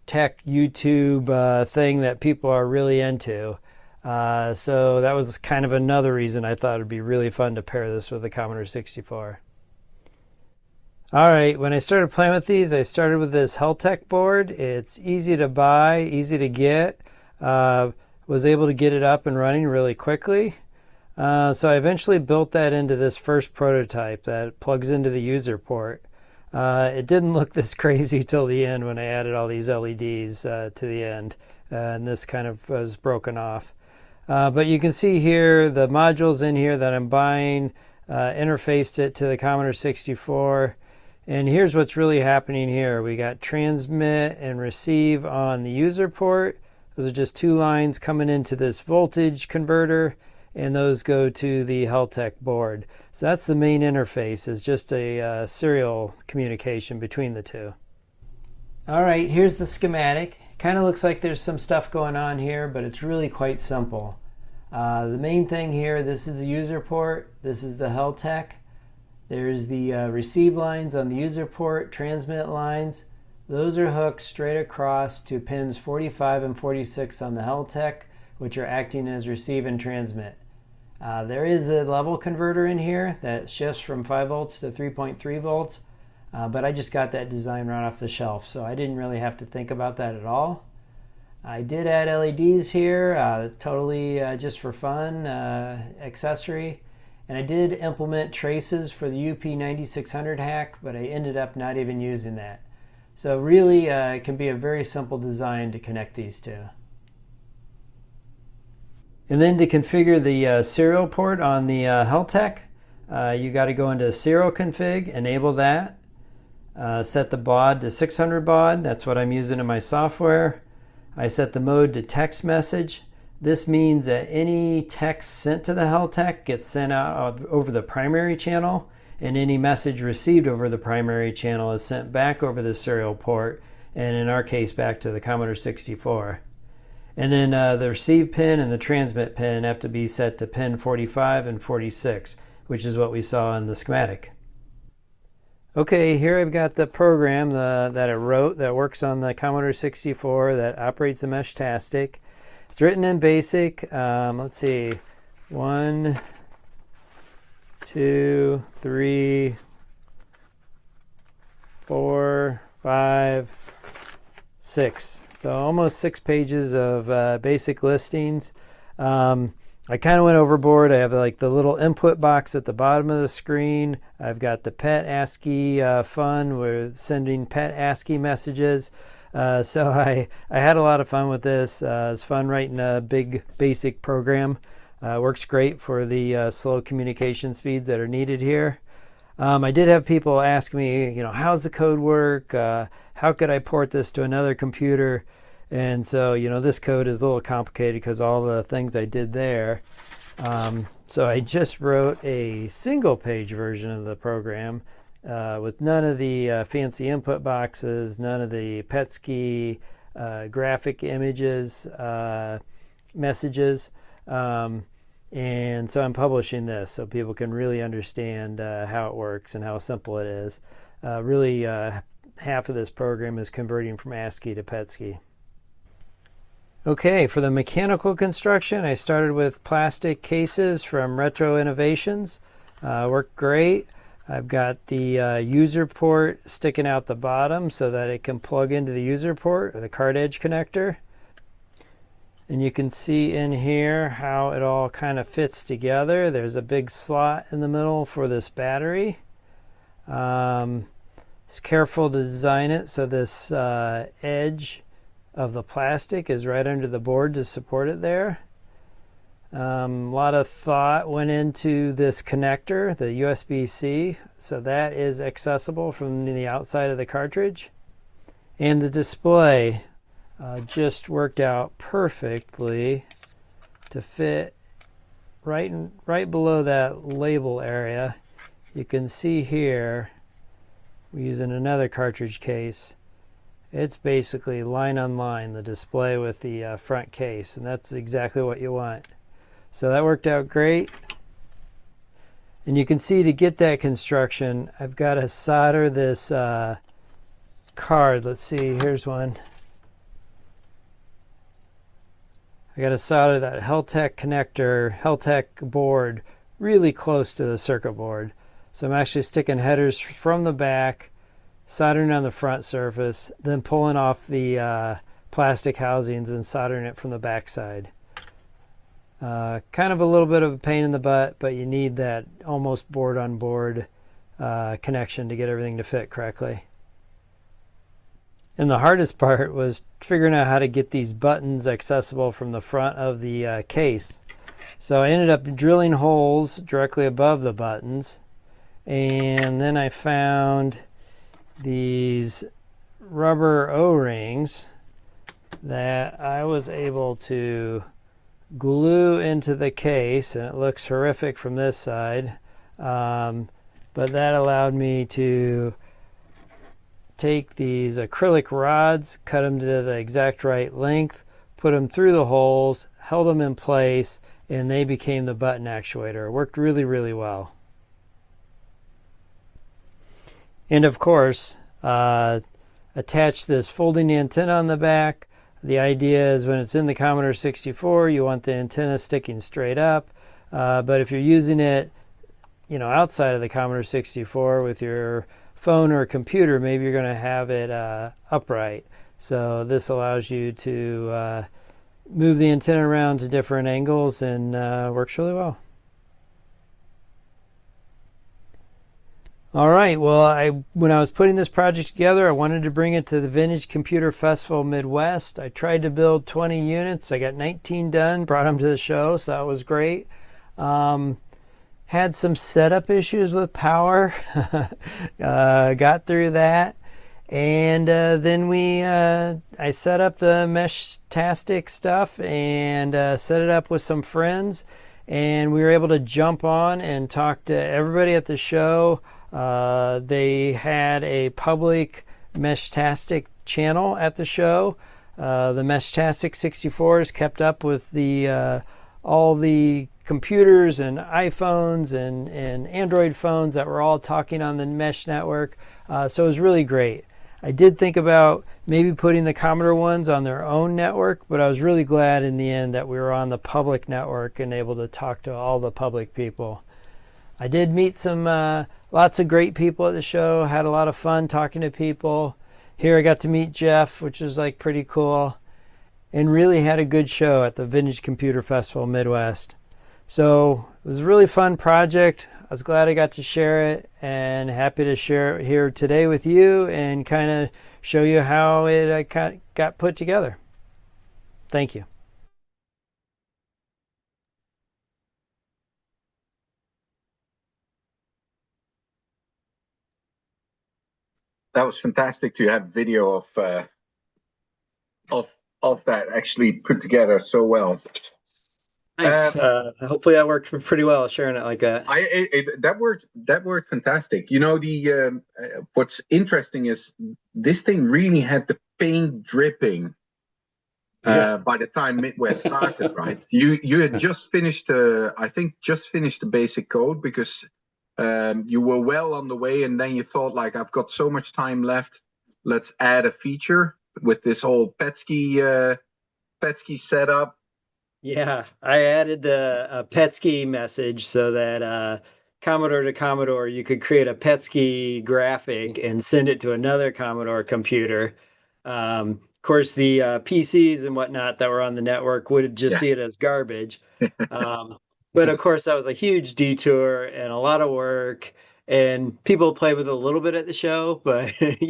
tech YouTube thing that people are really into. So that was kind of another reason I thought it'd be really fun to pair this with the Commodore 64. All right, when I started playing with these, I started with this Heltec board. It's easy to buy, easy to get. Was able to get it up and running really quickly. So I eventually built that into this first prototype that plugs into the user port. It didn't look this crazy till the end when I added all these LEDs to the end, and this kind of was broken off. But you can see here the modules in here that I'm buying, interfaced it to the Commodore 64. And here's what's really happening here. We got transmit and receive on the user port. Those are just 2 lines coming into this voltage converter, and those go to the Heltec board. So that's the main interface, is just a serial communication between the two. All right, here's the schematic. Kind of looks like there's some stuff going on here, but it's really quite simple. The main thing here, this is the user port, this is the Heltec. There's the receive lines on the user port, transmit lines. Those are hooked straight across to pins 45 and 46 on the Heltec, which are acting as receive and transmit. There is a level converter in here that shifts from 5 volts to 3.3 volts, but I just got that design right off the shelf, so I didn't really have to think about that at all. I did add LEDs here, totally just for fun, accessory. And I did implement traces for the UP9600 hack, but I ended up not even using that. So really, it can be a very simple design to connect these two. And then to configure the serial port on the Heltec, you got to go into serial config, enable that. Set the baud to 600 baud, that's what I'm using in my software. I set the mode to text message. This means that any text sent to the Heltec gets sent out over the primary channel, and any message received over the primary channel is sent back over the serial port, and in our case back to the Commodore 64. And then the receive pin and the transmit pin have to be set to pin 45 and 46, which is what we saw in the schematic. Okay, here I've got the program that I wrote that works on the Commodore 64 that operates the Meshtastic. It's written in BASIC. Let's see, 1, 2, 3, 4, 5, 6. So almost 6 pages of basic listings. I kind of went overboard. I have like the little input box at the bottom of the screen. I've got the pet ASCII fun. We're sending pet ASCII messages. So I had a lot of fun with this. It's fun writing a big basic program. Works great for the slow communication speeds that are needed here. I did have people ask me, how's the code work? How could I port this to another computer? And so, this code is a little complicated because all the things I did there. So I just wrote a single page version of the program with none of the fancy input boxes, none of the PETSCII graphic images, messages. And so I'm publishing this so people can really understand how it works and how simple it is. Really, half of this program is converting from ASCII to PETSCII. Okay, for the mechanical construction, I started with plastic cases from Retro Innovations. Worked great. I've got the user port sticking out the bottom so that it can plug into the user port or the card edge connector. And you can see in here how it all kind of fits together. There's a big slot in the middle for this battery. It's careful to design it so this edge of the plastic is right under the board to support it there. A lot of thought went into this connector, the USB-C, so that is accessible from the outside of the cartridge. And the display just worked out perfectly to fit right below that label area. You can see here, we're using another cartridge case. It's basically line on line, the display with the front case, and that's exactly what you want. So that worked out great. And you can see to get that construction, I've got to solder this card. Let's see, here's one. I got to solder that Heltec connector, Heltec board really close to the circuit board. So I'm actually sticking headers from the back, soldering on the front surface, then pulling off the plastic housings and soldering it from the back side. Kind of a little bit of a pain in the butt, but you need that almost board-on-board connection to get everything to fit correctly. And the hardest part was figuring out how to get these buttons accessible from the front of the case. So I ended up drilling holes directly above the buttons, and then I found these rubber O-rings that I was able to glue into the case, and it looks horrific from this side, but that allowed me to take these acrylic rods, cut them to the exact right length, put them through the holes, held them in place, and they became the button actuator. It worked really, really well. And of course, attach this folding antenna on the back. The idea is when it's in the Commodore 64, you want the antenna sticking straight up. But if you're using it, outside of the Commodore 64 with your phone or computer, maybe you're going to have it upright. So this allows you to move the antenna around to different angles and works really well. All right, well, when I was putting this project together, I wanted to bring it to the Vintage Computer Festival Midwest. I tried to build 20 units. I got 19 done, brought them to the show, so that was great. Had some setup issues with power. Got through that. And then I set up the Meshtastic stuff and set it up with some friends. And we were able to jump on and talk to everybody at the show. They had a public Meshtastic channel at the show. The Meshtastic 64 is kept up with all the computers and iPhones and Android phones that were all talking on the mesh network. So it was really great. I did think about maybe putting the Commodore ones on their own network, but I was really glad in the end that we were on the public network and able to talk to all the public people. I did meet some lots of great people at the show, had a lot of fun talking to people. Here I got to meet Jeff, which is like pretty cool, and really had a good show at the Vintage Computer Festival Midwest. So it was a really fun project. I was glad I got to share it and happy to share it here today with you and kind of show you how it got put together. Thank you. That was fantastic to have video of that actually put together so well. Thanks. Hopefully that worked pretty well, sharing it like that. That worked fantastic. You know, the what's interesting is this thing really had the paint dripping by the time Midwest started, right? You had just finished, I think, just finished the basic code because you were well on the way, and then you thought, like, I've got so much time left. Let's add a feature with this whole Petsky setup. Yeah, I added the Petsky message so that Commodore to Commodore, you could create a Petsky graphic and send it to another Commodore computer. Of course, the PCs and whatnot that were on the network would just see it as garbage. But of course, that was a huge detour and a lot of work. And people play with it a little bit at the show, but really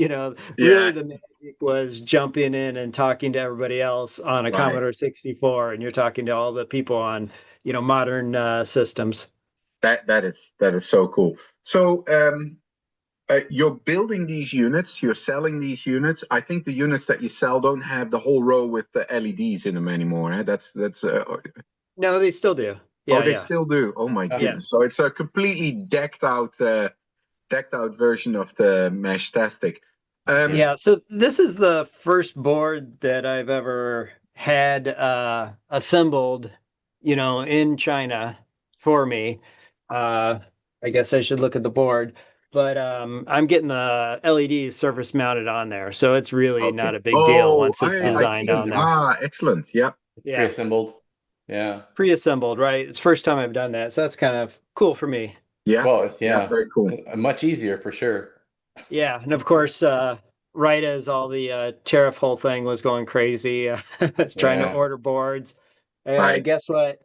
the magic was jumping in and talking to everybody else on a Commodore 64, and you're talking to all the people on, modern systems. That is so cool. So you're building these units, you're selling these units. I think the units that you sell don't have the whole row with the LEDs in them anymore. Eh? That's No, they still do. Yeah, they still do. Oh my goodness! Yeah. So it's a completely decked out version of the Meshtastic. So this is the first board that I've ever had assembled, in China for me. I guess I should look at the board, but I'm getting the LED surface mounted on there, so it's really not a big deal once it's designed on there. Excellent. Yep. Yeah. Pre-assembled. Yeah. Pre-assembled, right? It's the first time I've done that, so that's kind of cool for me. Yeah. Well, yeah, very cool. Much easier for sure. Yeah, and of course, right as all the tariff whole thing was going crazy, it's trying to order boards. Guess what?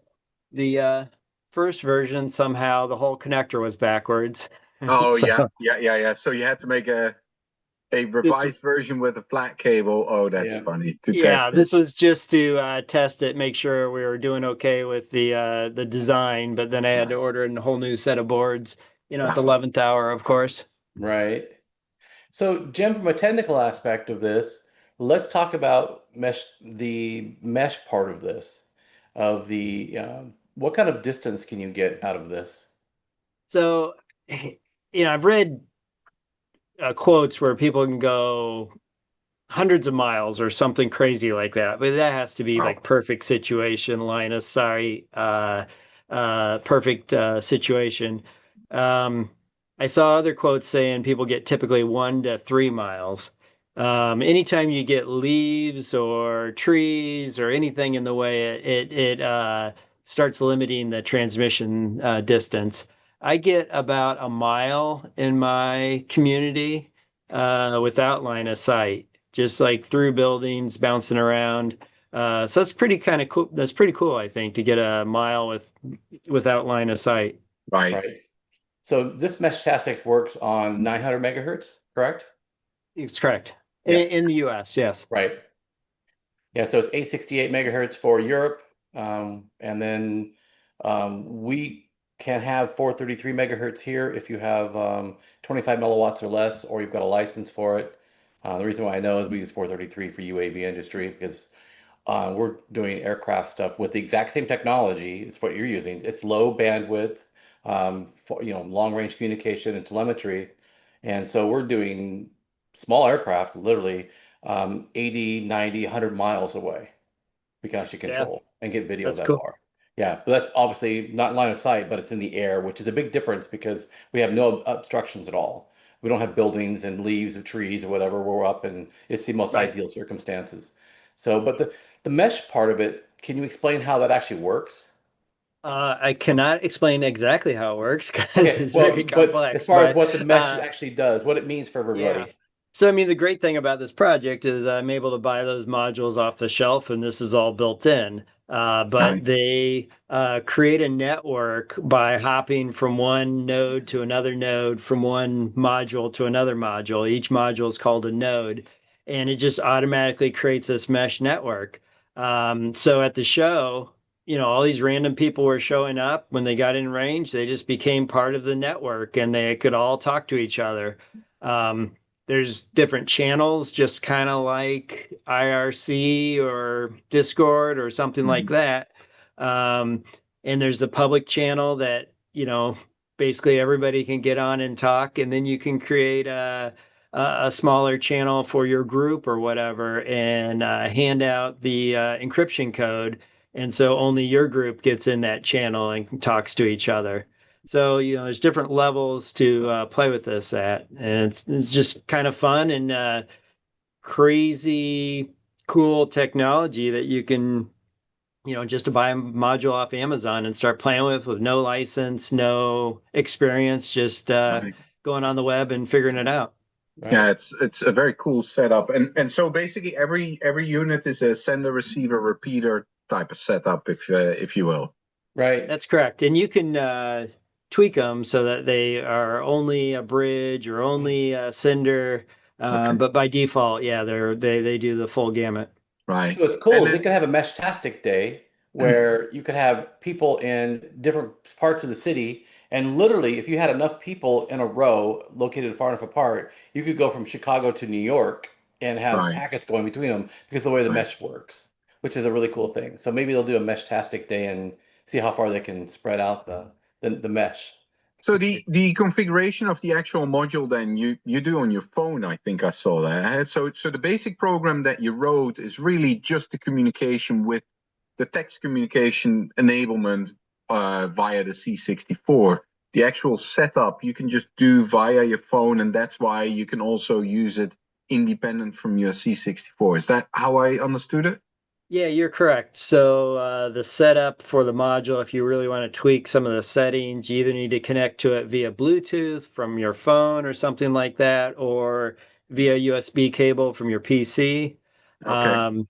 The first version, somehow the whole connector was backwards. Oh, yeah. So you had to make a revised version with a flat cable. Oh, that's funny. Yeah, this was just to test it, make sure we were doing okay with the design, but then I had to order a whole new set of boards, at the 11th hour, of course. Right. So, Jim, from a technical aspect of this, let's talk about the mesh part of this, of the what kind of distance can you get out of this? So, I've read quotes where people can go hundreds of miles or something crazy like that, but that has to be like perfect situation, Linus. Sorry, perfect situation. I saw other quotes saying people get typically 1 to 3 miles. Anytime you get leaves or trees or anything in the way, it starts limiting the transmission distance. I get about a mile in my community without line of sight, just like through buildings, bouncing around. So that's pretty kind of cool. That's pretty cool, I think, to get a mile without line of sight. Right. So this Meshtastic works on 900 megahertz, correct? It's correct. In the US, yes. Right. Yeah, so it's 868 megahertz for Europe. And then we can have 433 megahertz here if you have 25 milliwatts or less, or you've got a license for it. The reason why I know is we use 433 for UAV industry because we're doing aircraft stuff with the exact same technology. It's what you're using. It's low bandwidth, for, long range communication and telemetry. And so we're doing small aircraft, literally 80, 90, 100 miles away. We can actually control and get video that far. Yeah, but that's obviously not line of sight, but it's in the air, which is a big difference because we have no obstructions at all. We don't have buildings and leaves of trees or whatever. We're up and it's the most Right. ideal circumstances. So, but the mesh part of it, can you explain how that actually works? I cannot explain exactly how it works because Okay, it's very well, but as complex, far as but what the mesh actually does, what it means for yeah. everybody. So, I mean, the great thing about this project is I'm able to buy those modules off the shelf, and this is all built in. But Right. they create a network by hopping from one node to another node, from one module to another module. Each module is called a node, and it just automatically creates this mesh network. So at the show, all these random people were showing up. When they got in range, they just became part of the network, and they could all talk to each other. Um, there's different channels, just kind of like IRC or Discord or something like Mhm. that. And there's the public channel that, basically everybody can get on and talk. And then you can create a smaller channel for your group or whatever and hand out the encryption code. And so only your group gets in that channel and talks to each other. So, there's different levels to play with this at, and it's just kind of fun and crazy cool technology that you can, just to buy a module off Amazon and start playing with no license, no experience, just Right. going on the web and figuring it out. Yeah, Right. it's a very cool setup, and so basically every unit is a sender, receiver, repeater type of setup, if you will. Right. That's correct. And you can tweak them so that they are only a bridge or only a sender. Okay. But by default, yeah, they do the full gamut. Right. So it's And cool. They then could have a Meshtastic day where you could have people in different parts of the city, and literally, if you had enough people in a row located far enough apart, you could go from Chicago to New York and have right, packets going between them because of the way the right. mesh works, which is a really cool thing. So maybe they'll do a Meshtastic day and see how far they can spread out the mesh. So the configuration of the actual module then you do on your phone, I think I saw that. So the basic program that you wrote is really just the communication with the text communication enablement via the C64. The actual setup you can just do via your phone, and that's why you can also use it independent from your C64. Is that how I understood it? Yeah, you're correct. So the setup for the module, if you really want to tweak some of the settings, you either need to connect to it via Bluetooth from your phone or something like that, or via USB cable from your PC. Okay. Um,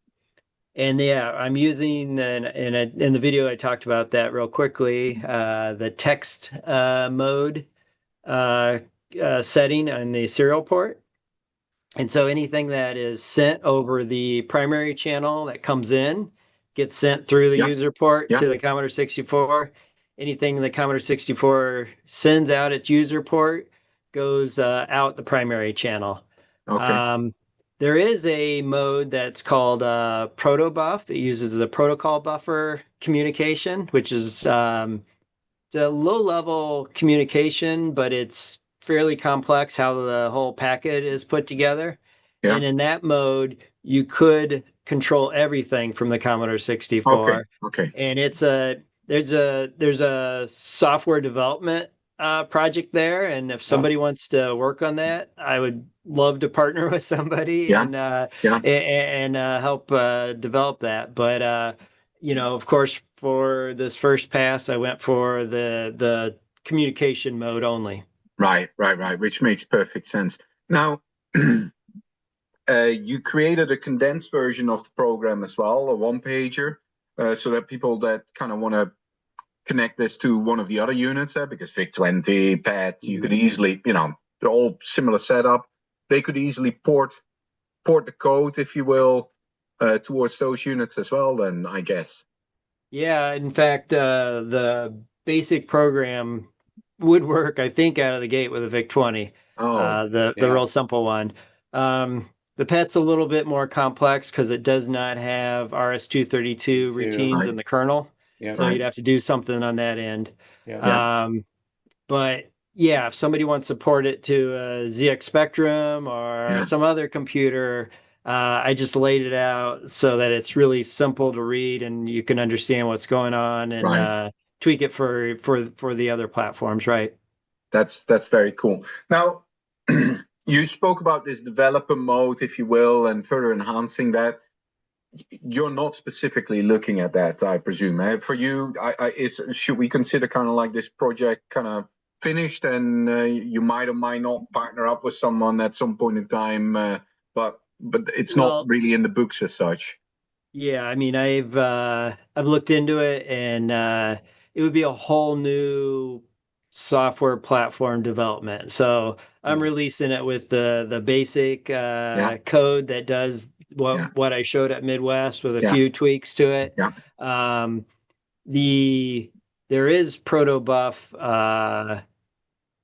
And yeah, I'm using in the video I talked about that real quickly, the text mode uh, setting on the serial port. And so anything that is sent over the primary channel that comes in gets sent through the Yeah. user port Yeah. to the Commodore 64. Anything the Commodore 64 sends out its user port goes out the primary channel. Okay. Um, there is a mode that's called protobuf. It uses the protocol buffer communication, which is it's a low level communication, but it's fairly complex how the whole packet is put together. Yeah. And in that mode, you could control everything from the Commodore Okay. 64. Okay. And there's a software development project there. And if Oh, somebody wants to work on that, I would love to partner with somebody Yeah. and Yeah. help develop that. But of course, for this first pass, I went for the communication mode only. Right. Right. Right. Which makes perfect sense. Now, you created a condensed version of the program as well, a one pager, so that people that kind of want to connect this to one of the other units, because VIC-20, PET, you could easily, they're all similar setup. They could easily port the code, if you will, towards those units as well. Then I guess. Yeah, in fact, the basic program would work, I think, out of the gate with a VIC-20, Oh, the yeah. real simple one. The PET's a little bit more complex because it does not have RS-232 Me too. routines right, in the kernel, Yeah. so right, you'd have to do something on that end. Yeah. yeah, But yeah, if somebody wants to port it to a ZX Spectrum or yeah, some other computer, I just laid it out so that it's really simple to read and you can understand what's going on and Right. tweak it for the other platforms, right? That's very cool. Now, you spoke about this developer mode, if you will, and further enhancing that. You're not specifically looking at that, I presume. For you, should we consider kind of like this project kind of finished, and you might or might not partner up with someone at some point in time, but it's not Well, really in the books as such. yeah, I mean, I've looked into it, and it would be a whole new software platform development. So I'm Mhm. releasing it with the basic Yeah, code that does yeah, what I showed at Midwest with a yeah, few tweaks to it. yeah. Um, the there is protobuf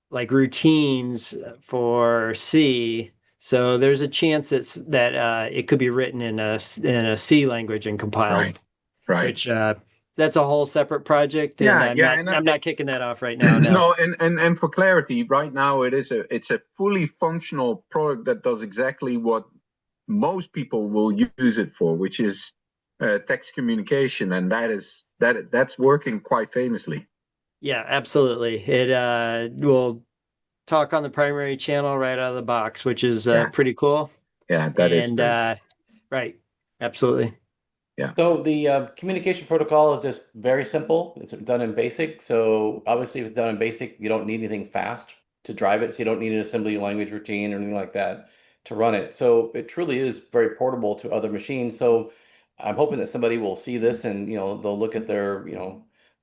like routines for C. So there's a chance that it could be written in a C language and Right, compiled, right. which that's a whole separate project, and Yeah, yeah, and I'm not kicking that off right now. No. no, and for clarity, right now it's a fully functional product that does exactly what most people will use it for, which is text communication, and that's working quite famously. Yeah, absolutely. It will talk on the primary channel right out of the box, which is Yeah, pretty cool. yeah, that is And very right, absolutely. yeah, So the communication protocol is just very simple. It's done in BASIC. So obviously, if it's done in BASIC, you don't need anything fast to drive it. So you don't need an assembly language routine or anything like that to run it. So it truly is very portable to other machines. So I'm hoping that somebody will see this and they'll look at their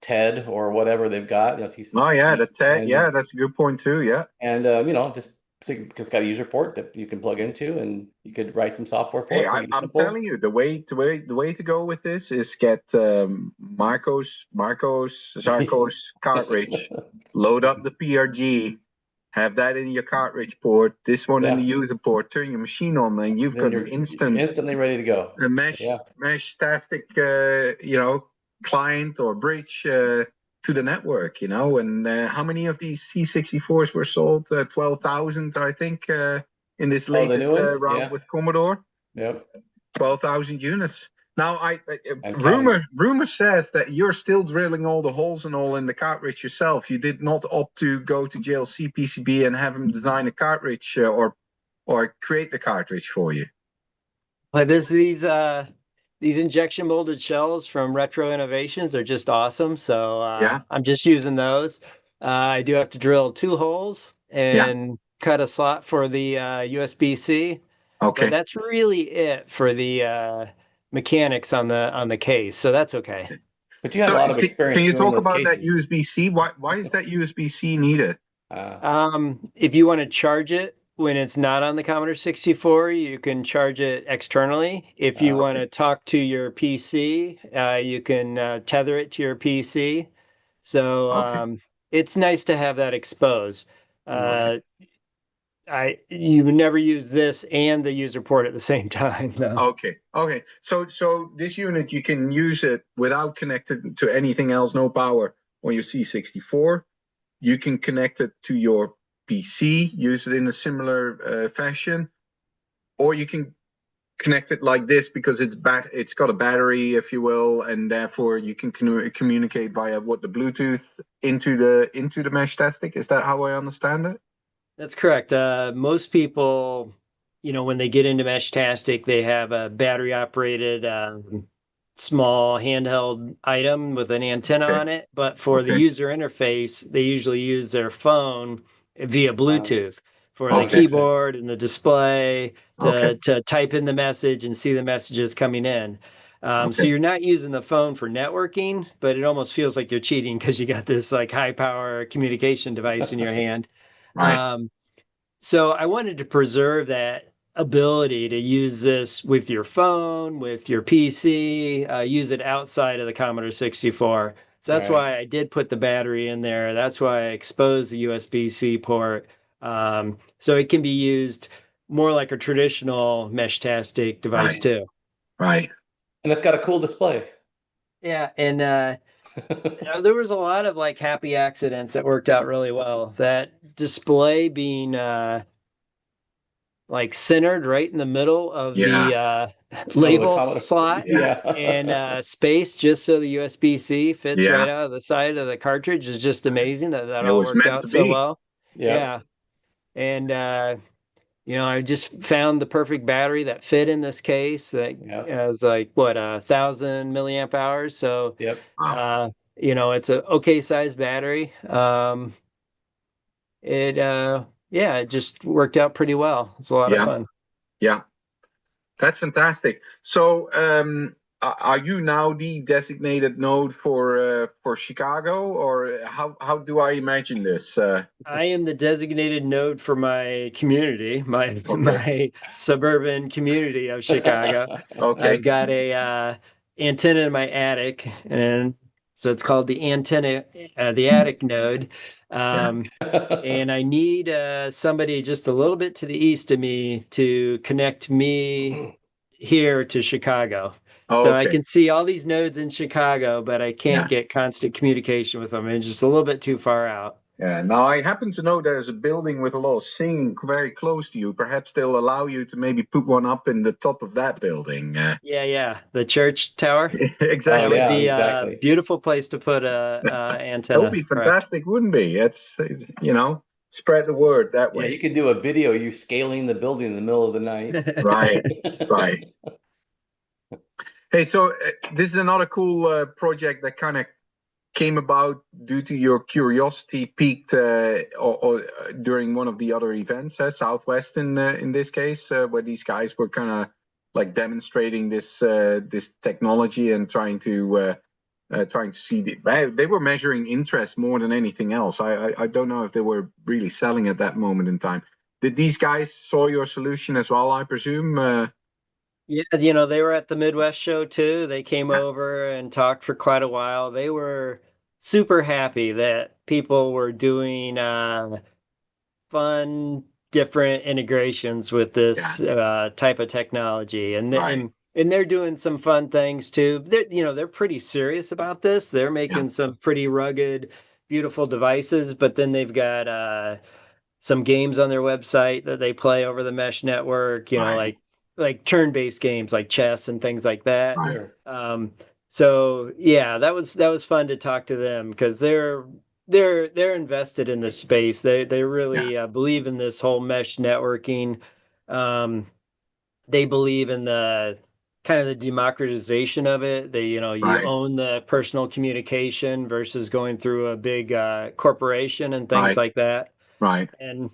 TED or whatever they've got. oh yeah, And that's a good point too. Yeah. just it's got a user port that you can plug into, and you could write some software for Hey, it. Pretty I'm simple. telling you, the way to go with this is get Marcos Zarco's cartridge, load up the PRG, have that in your cartridge port, this one in the Yeah. user port, turn your machine on, and you've Then got an you're instant instantly ready to go. Yeah. mesh-tastic, client or bridge to the network, And how many of these C64s were sold? 12,000, I think, in this Oh, the new latest ones? round Yeah. with Commodore. Yep. 12,000 units. Now, And counting. rumor says that you're still drilling all the holes and all in the cartridge yourself. You did not opt to go to JLC PCB and have them design a cartridge or create the cartridge for you. But these injection molded shells from Retro Innovations are just awesome. So Yeah, I'm just using those. I do have to drill 2 holes yeah. and cut a slot for the USB-C, but Okay. that's really it for the mechanics on the case. So that's okay. But you have a So lot of can experience you doing talk those about that cases. USB-C? Why is that USB-C needed? If you want to charge it when it's not on the Commodore 64, you can charge it externally. If you want Okay. to talk to your PC, you can tether it to your PC. So Okay. it's nice to have that exposed. Okay. Uh, you would never use this and the user port at the same time, though. Okay. Okay. So this unit you can use it without connecting to anything else, no power on your C64. You can connect it to your PC, use it in a similar fashion, or you can connect it like this because it's got a battery, if you will, and therefore you can communicate via the Bluetooth into the mesh tastic. Is that how I understand it? That's correct. Most people, when they get into Meshtastic, they have a battery operated small handheld item with an antenna Okay. on it. But for the Okay. user interface, they usually use their phone via Bluetooth for the Okay. keyboard and the display Okay. to type in the message and see the messages coming in. So Okay. you're not using the phone for networking, but it almost feels like you're cheating because you got this like high power communication device in your hand. Right. So I wanted to preserve that ability to use this with your phone, with your PC, use it outside of the Commodore 64. So that's Right. why I did put the battery in there. That's why I exposed the USB-C port. So it can be used more like a traditional mesh-tastic device Right. too. Right. And it's got a cool display. Yeah, and there was a lot of like happy accidents that worked out really well. That display being like centered right in the middle of Yeah. the label Commodore. slot Yeah. and space just so the USB-C fits Yeah. right out of the side of the cartridge is just amazing that It all was worked meant out to so be. well. Yeah. Yeah. And I just found the perfect battery that fit in this case that Yeah. has like what 1,000 milliamp hours. So Yep. Wow. it's a okay size battery. It just worked out pretty well. It's a lot of Yeah. fun. Yeah. That's fantastic. So, are you now the designated node for Chicago, or how do I imagine this? I am the designated node for my community, my Okay. my suburban community of Chicago. I've Okay. got a antenna in my attic, and so it's called the attic node. Yeah. Um, and I need somebody just a little bit to the east of me to connect me here to Chicago. So I Okay. can see all these nodes in Chicago, but I can't Yeah. get constant communication with them. It's just a little bit too far out. Yeah. Now I happen to know there's a building with a lot of singing very close to you. Perhaps they'll allow you to maybe put one up in the top of that building. Yeah. The church tower. Oh That Exactly. would yeah, be a exactly. beautiful place to put a That would antenna. be Correct. fantastic, wouldn't it? It's spread the word that Yeah, way. you could do a video you scaling the building in the middle of the night. Right. Right. Hey, so this is another cool project that kind of came about due to your curiosity peaked or during one of the other events, Southwest in this case, where these guys were kind of like demonstrating this technology and trying to see they were measuring interest more than anything else. I don't know if they were really selling at that moment in time. Did these guys saw your solution as well? I presume. Yeah, they were at the Midwest show too. They came Yeah. over and talked for quite a while. They were super happy that people were doing fun, different integrations with Yeah. this type of technology, and Right. they're doing some fun things too. They're pretty serious about this. They're Yeah. making some pretty rugged, beautiful devices, but then they've got some games on their website that they play over the mesh network. Right. Like turn-based games like chess and things like that. Right. Sure. So yeah, that was fun to talk to them because they're invested in this space. They Yeah. really believe in this whole mesh networking. They believe in the kind of the democratization of it. You Right. own the personal communication versus going through a big corporation and things Right. like that. Right. And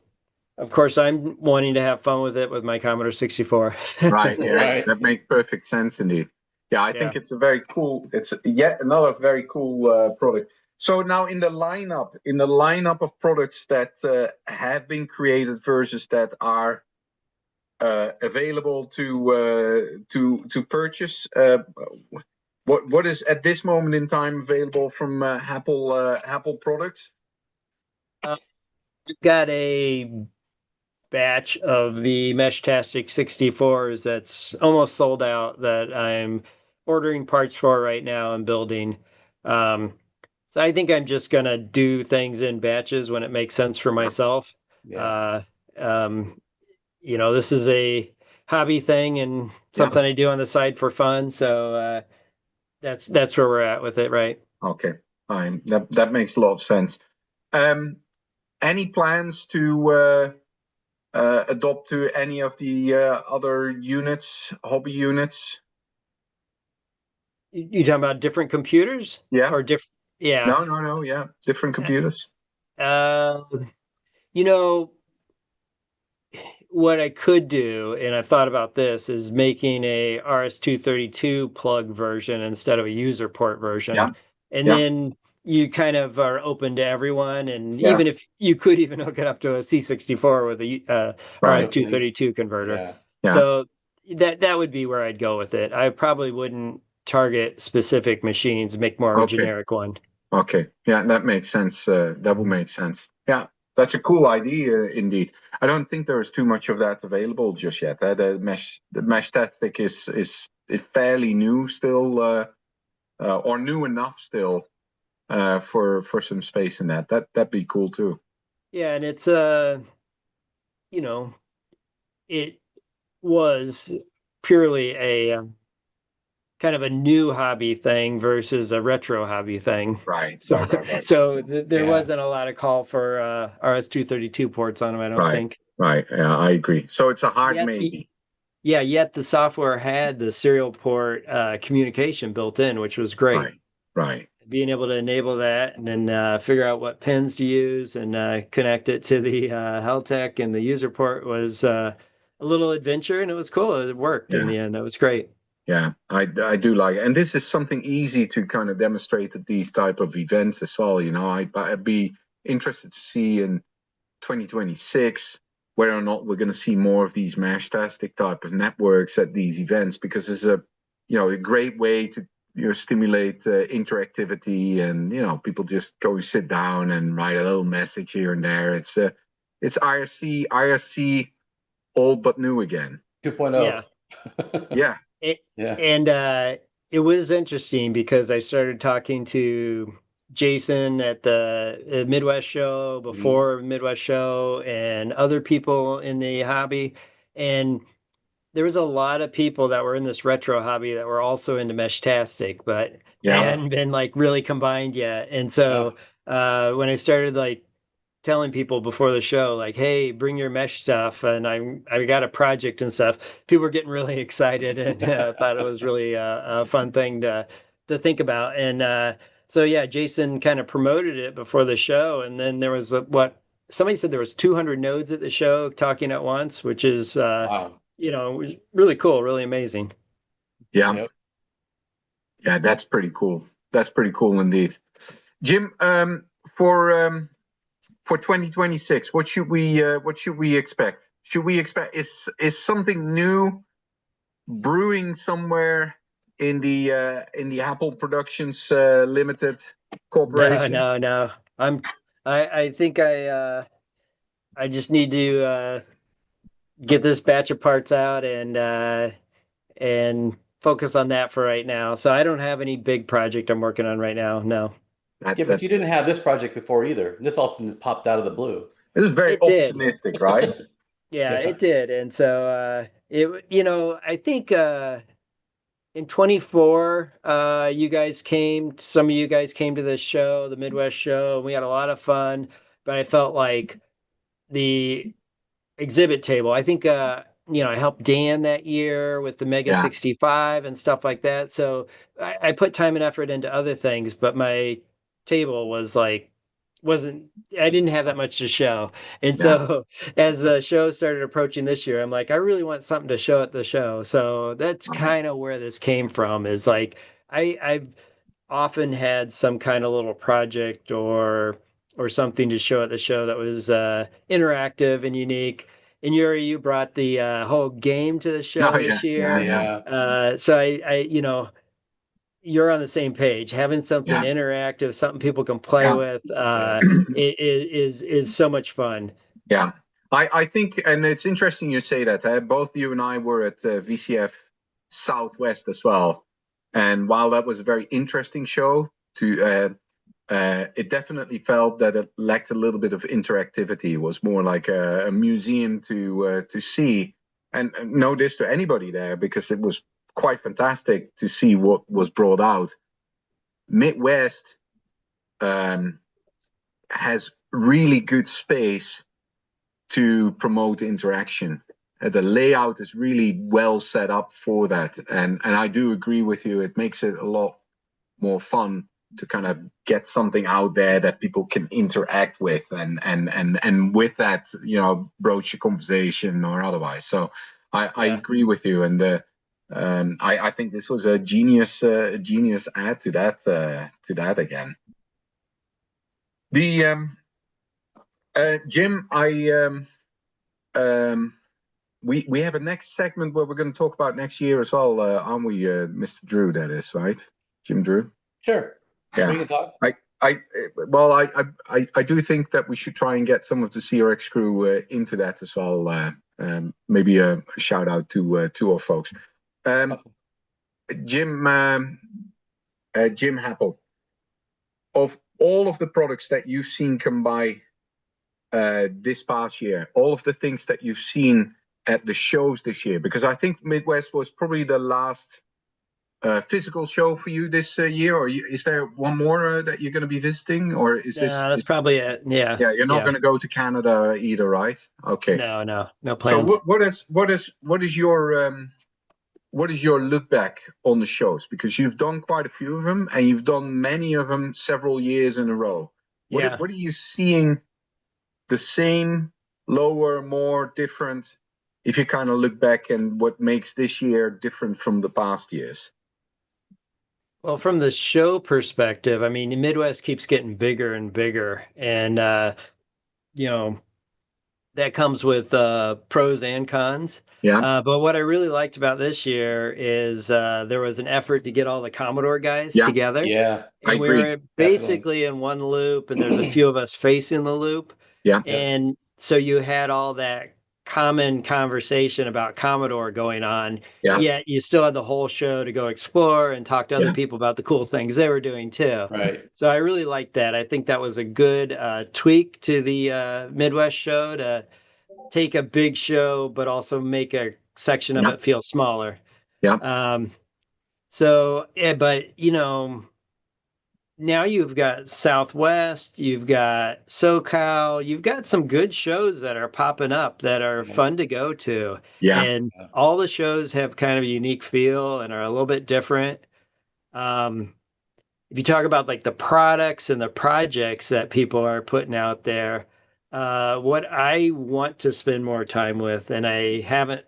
of course, I'm wanting to have fun with it with my Commodore 64. Right. Yeah. Right. That makes perfect sense indeed. Yeah, I Yeah. think it's a very cool. It's yet another very cool product. So now in the lineup of products that have been created versus that are available to purchase, what is at this moment in time available from Apple products? We've got a batch of the Meshtastic 64s that's almost sold out that I'm ordering parts for right now and building. So I think I'm just gonna do things in batches when it makes sense for myself. Yeah. This is a hobby thing and Yeah. something I do on the side for fun. So that's where we're at with it, right? Okay, fine. That makes a lot of sense. Any plans to adopt to any of the other units, hobby units? You talking about different computers? Yeah. Or different? Yeah. No. Yeah, different computers. You know, what I could do, and I've thought about this, is making a RS-232 plug version instead of a user port version. Yeah. And Yeah. then you kind of are open to everyone. And Yeah. even if you could even hook it up to a C64 with a Right. RS-232 converter. Yeah. Yeah. So that would be where I'd go with it. I probably wouldn't target specific machines, make more of a Okay. generic one. Okay. Yeah, that makes sense. That will make sense. Yeah, that's a cool idea indeed. I don't think there is too much of that available just yet. The Meshtastic is fairly new still, or new enough still, for some space in that. That'd be cool too. Yeah, and it's you know, it was purely a kind of a new hobby thing versus a retro hobby thing. Right, So, right. There Yeah. wasn't a lot of call for RS-232 ports on them, I don't think. Right. Yeah, I agree. So it's a hard Yet, maybe. yeah, yet the software had the serial port communication built in, which was great. Right. Being able to enable that and then figure out what pins to use and connect it to the Heltec and the user port was a little adventure, and it was cool. It worked in Yeah. the end. That was great. Yeah, I do like it. And this is something easy to kind of demonstrate at these type of events as well. You know, I'd be interested to see in 2026 whether or not we're going to see more of these Meshtastic type of networks at these events, because it's a, you know, a great way to, you know, stimulate interactivity, and, you know, people just go sit down and write a little message here and there. It's IRC old but new again. 2.0. Yeah. Yeah. Yeah. And it was interesting because I started talking to Jason at the Midwest show before Midwest show and other people in the hobby. And there was a lot of people that were in this retro hobby that were also into Meshtastic, but they hadn't been like really combined yet. And so when I started like telling people before the show, like, hey, bring your mesh stuff, and I got a project and stuff, people were getting really excited and thought it was really a fun thing to think about. And so yeah, Jason kind of promoted it before the show, and then there was what somebody said there was 200 nodes at the show talking at once, which is Wow. you know, it was really cool, really amazing. Yeah. Yep. Yeah, that's pretty cool. That's pretty cool indeed. Jim, for 2026, what should we expect? Should we expect is something new brewing somewhere in the Apple Productions Limited Corporation? No. I think I just need to get this batch of parts out and focus on that for right now. So I don't have any big project I'm working on right now. No. Yeah, but you didn't have this project before either. This also just popped out of the blue. This is very It did. optimistic, right? Yeah, Yeah. it did. And so it, you know, I think in 24 you guys came, some of you guys came to this show, the Midwest show, and we had a lot of fun, but I felt like the exhibit table, I think you know, I helped Dan that year with the Mega Yeah. 65 and stuff like that. So I put time and effort into other things, but my table was like I didn't have that much to show. And so as the show started approaching this year, I'm like, I really want something to show at the show. So that's kind of where this came from, is like I've often had some kind of little project or something to show at the show that was interactive and unique. And Yuri, you brought the whole game to the show Oh, this yeah. year. So I, you know, you're on the same page. Having something Yeah. interactive, something people can play Yeah. with, is so much fun. Yeah, I think, and it's interesting you say that. Both you and I were at VCF Southwest as well, and while that was a very interesting show, it definitely felt that it lacked a little bit of interactivity. It was more like a museum to see, and no diss to anybody there, because it was quite fantastic to see what was brought out. Midwest has really good space to promote interaction. The layout is really well set up for that, and I do agree with you. It makes it a lot more fun to kind of get something out there that people can interact with, and with that, you know, broach a conversation or otherwise. So I agree with you, and I think this was a genius add to that again. The Jim, we have a next segment where we're going to talk about next year as well, aren't we, Mr. Drew? That is right, Jim Drew. Sure. Yeah. We can talk. I do think that we should try and get some of the CRX crew into that as well. Maybe a shout out to our folks. Jim Happel, of all of the products that you've seen come by this past year, all of the things that you've seen at the shows this year? Because I think Midwest was probably the last physical show for you this year, or is there one more that you're going to be visiting, or is this? That's probably it. Yeah. Yeah, you're not going to go to Canada either, right? Okay. No So plans. what is your look back on the shows? Because you've done quite a few of them, and you've done many of them several years in a row. Yeah. What are you seeing? The same, lower, more, different? If you kind of look back, and what makes this year different from the past years? Well, from the show perspective, I mean, the Midwest keeps getting bigger and bigger, and you know, that comes with pros and cons. Yeah. But what I really liked about this year is there was an effort to get all the Commodore guys Yeah. together. Yeah. I And we agree. were basically in one loop, and there's a few of us facing the loop. Yeah. And so you had all that common conversation about Commodore going on, Yeah. yet you still had the whole show to go explore and talk to other Yeah. people about the cool things they were doing too. Right. So I really liked that. I think that was a good tweak to the Midwest show to take a big show, but also make a section of Yeah. it feel smaller. Yeah. So, yeah, but now you've got Southwest, you've got SoCal, you've got some good shows that are popping up that are fun to go to. Yeah. And all the shows have kind of a unique feel and are a little bit different. If you talk about like the products and the projects that people are putting out there, what I want to spend more time with, and I haven't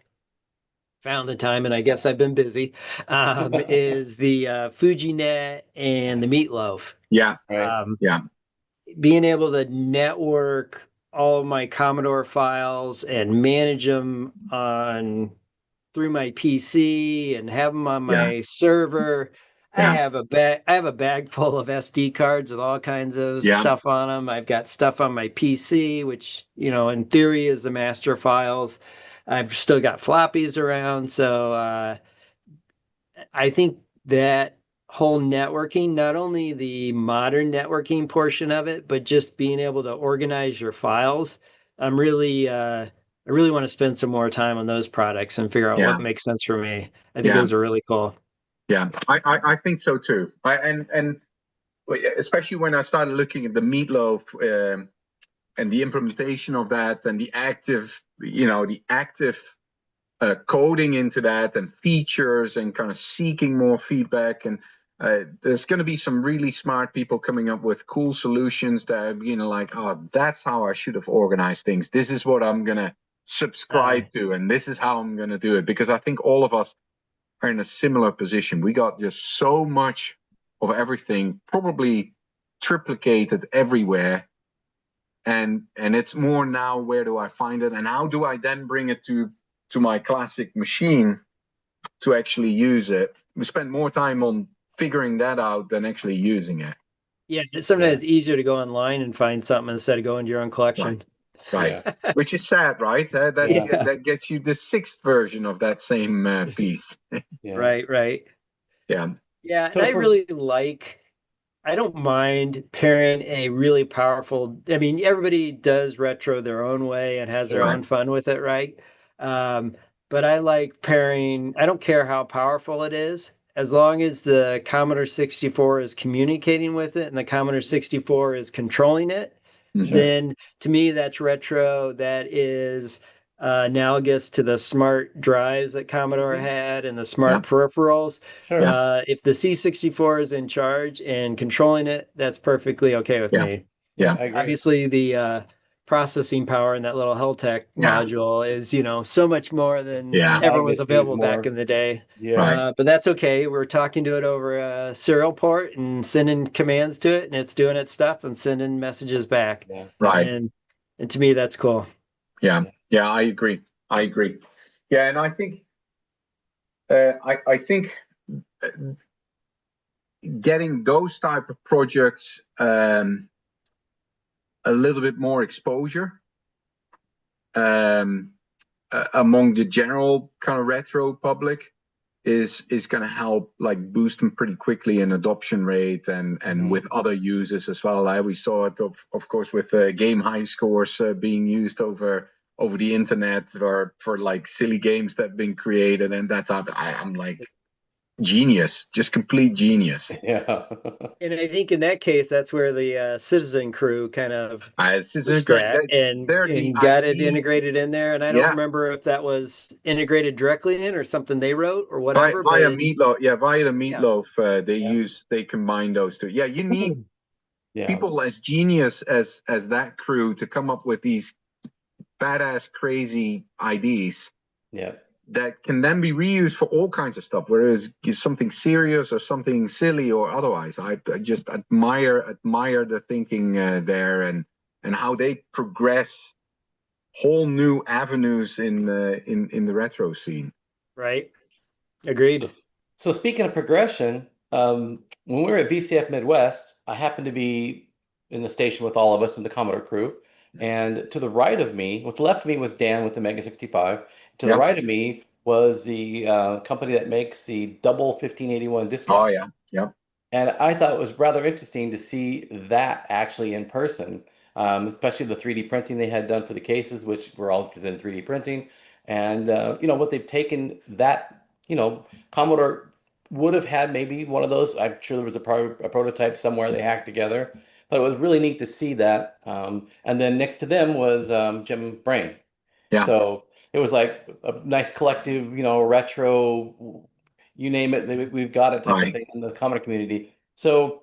found the time, and I guess I've been busy, is the FujiNet and the Meatloaf. Yeah. Right. Yeah. Being able to network all of my Commodore files and manage them through my PC and have them on my server. Yeah. I have a bag full of SD cards with all kinds of Yeah. stuff on them. I've got stuff on my PC, which, in theory is the master files. I've still got floppies around. So I think that whole networking, not only the modern networking portion of it, but just being able to organize your files, I really want to spend some more time on those products and figure out Yeah. what makes sense for me. I think Yeah. those are really cool. Yeah, I think so too. And especially when I started looking at the Meatloaf and the implementation of that, and the active coding into that, and features, and kind of seeking more feedback. And there's going to be some really smart people coming up with cool solutions that like, oh, that's how I should have organized things. This is what I'm going to subscribe to, and this is how I'm going to do it. Because I think all of us are in a similar position. We got just so much of everything, probably triplicated everywhere. And it's more now, where do I find it, and how do I then bring it to my classic machine to actually use it? We spend more time on figuring that out than actually using it. Yeah, sometimes it's easier to go online and find something instead of going to your own collection. Right. Which is sad, right? That gets you the 6th version of that same piece. Yeah. Right. Yeah. Yeah, So and I don't mind pairing a really powerful, I mean, everybody does retro their own way and has their Right. own fun with it, right? But I like pairing, I don't care how powerful it is, as long as the Commodore 64 is communicating with it and the Commodore 64 is controlling it, then to me that's retro. That is analogous to the smart drives that Commodore had and the smart peripherals. Sure. If the C64 is in charge and controlling it, that's perfectly okay with me. Yeah. I agree. Obviously, the processing power in that little Heltec module is, so much more than ever was available back in the day. Yeah. But that's okay. We're talking to it over a serial port and sending commands to it, and it's doing its stuff and sending messages back. Yeah. Right. And to me, that's cool. Yeah. I agree. Yeah, and I think getting those type of projects a little bit more exposure among the general kind of retro public is going to help, like, boost them pretty quickly in adoption rate, and with other users as well. We saw it of course with game high scores being used over over the internet or for like silly games that have been created and that type. I'm like genius, just complete genius. Yeah. And I think in that case, that's where the Citizen crew kind of This is pushed great. that They're the and got it ID. integrated in there. And I don't Yeah, remember if that was integrated directly in or something they wrote or whatever, but via it's Meatloaf. Yeah, via the yeah. Meatloaf. Yeah. They combine those two. Yeah, you need Yeah. people as genius as that crew to come up with these badass, crazy ideas Yeah. that can then be reused for all kinds of stuff, whether it's something serious or something silly or otherwise. I just admire the thinking there and how they progress whole new avenues in the retro scene. Right. Agreed. So speaking of progression, when we were at VCF Midwest, I happened to be in the station with all of us in the Commodore crew. And to the right of me, with the left of me was Dan with the Mega 65. To the Yep. right of me was the company that makes the double 1581 disk Oh drive. yeah. Yep. And I thought it was rather interesting to see that actually in person, especially the 3D printing they had done for the cases, which were all in 3D printing. And, what they've taken that, Commodore would have had maybe one of those. I'm sure there was a prototype somewhere they hacked together, but it was really neat to see that. And then next to them was Jim Brain. Yeah. So it was like a nice collective, retro, you name it, we've got it type of Right. thing in the comic community. So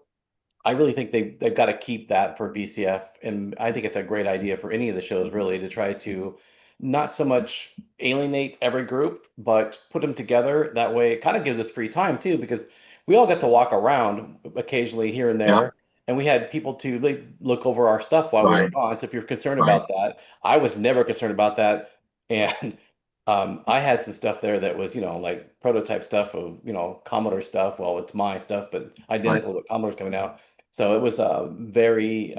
I really think they've got to keep that for VCF, and I think it's a great idea for any of the shows really to try to not so much alienate every group, but put them together. That way, it kind of gives us free time too, because we all get to walk around occasionally here and Yeah. there, and we had people to look over our stuff while we were Right. gone. So if you're concerned Right. about that, I was never concerned about that, and I had some stuff there that was, like prototype stuff of, Commodore stuff. Well, it's my stuff, but identical to Commodore's coming out. So it was very,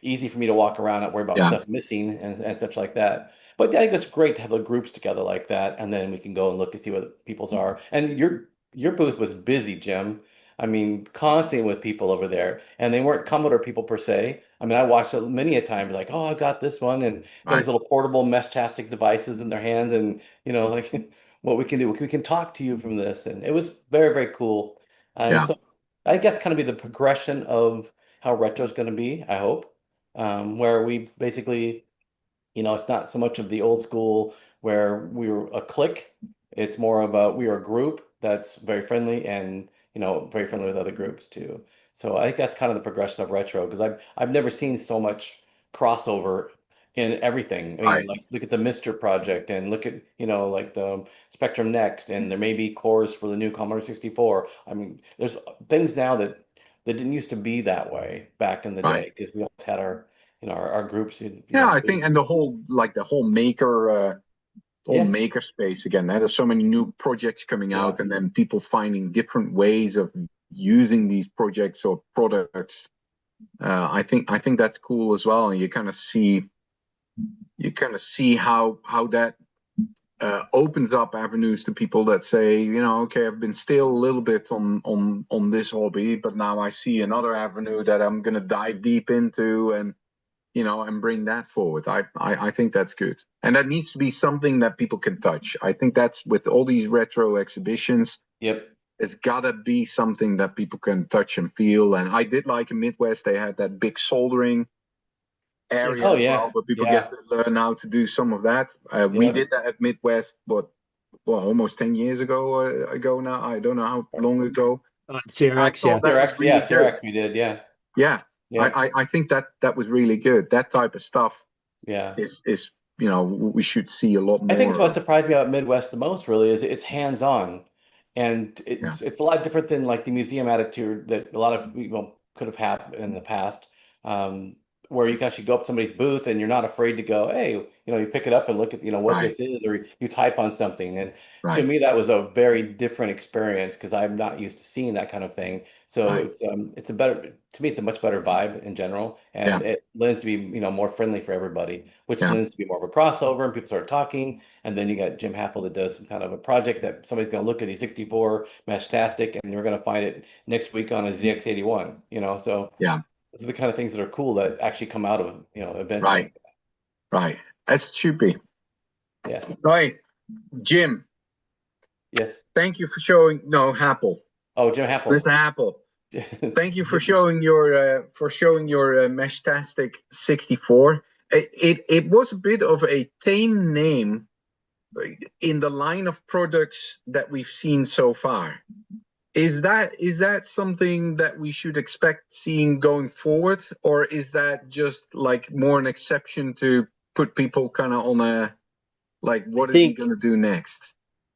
easy for me to walk around, not worry about Yeah. stuff missing and such like that. But I think it's great to have the groups together like that, and then we can go and look and see what people's are. And your booth was busy, Jim. I mean, constantly with people over there, and they weren't Commodore people per se. I mean, I watched it many a time, like, oh, I got this one, and Right. those little portable mesh-tastic devices in their hand, and like what we can do, we can talk to you from this, and it was very, very cool. And Yeah. so I guess kind of be the progression of how retro is going to be, I hope, where we basically, it's not so much of the old school where we were a clique. It's more of we are a group that's very friendly and, very friendly with other groups too. So I think that's kind of the progression of retro because I've never seen so much crossover in everything. I mean, Right. like look at the Mister project and look at, like the Spectrum Next, and there may be cores for the new Commodore 64. I mean, there's things now that didn't used to be that way back in the Right. day because we always had our groups. Yeah, I think, and the whole maker Yeah. maker space again. There's so many new projects coming Yeah. out, and then people finding different ways of using these projects or products. I think that's cool as well, and you kind of see how that opens up avenues to people that say, okay, I've been still a little bit on this hobby, but now I see another avenue that I'm going to dive deep into and bring that forward. I think that's good, and that needs to be something that people can touch. I think that's with all these retro exhibitions. Yep. It's gotta be something that people can touch and feel. And I did like in Midwest, they had that big soldering area Oh as yeah. well, where people Yeah. get to learn how to do some of that. We Yep. did that at Midwest, but almost 10 years ago now. I don't know how long ago. CRX, I thought that was CRX, really good. CRX we did, yeah. Yeah, Yeah. I think that was really good. That type of stuff Yeah. is we should see a lot more. I think it's what surprised me about Midwest the most really is it's hands-on. And Yeah. it's a lot different than like the museum attitude that a lot of people could have had in the past. Where you can actually go up to somebody's booth and you're not afraid to go, hey, you pick it up and look at, what Right. this is, or you type on something. And to Right. me, that was a very different experience because I'm not used to seeing that kind of thing. So Right. it's a better, to me, it's a much better vibe in general. And Yeah. it lends to be, more friendly for everybody, which Yeah. lends to be more of a crossover and people start talking. And then you got Jim Happel that does some kind of a project that somebody's going to look at the 64 Meshtastic and you're going to find it next week on a ZX81, so Yeah. those are the kind of things that are cool that actually come out of, events Right. like that. Right. That's Chupi. Yeah. Right, Jim. Yes. Thank you for showing. No, Happel. Oh, Jim Happel. Mr. Happel. Thank you for showing your Meshtastic 64. It was a bit of a tame name in the line of products that we've seen so far. Is that something that we should expect seeing going forward, or is that just like more an exception to put people kind of on a like, what is he going to do next?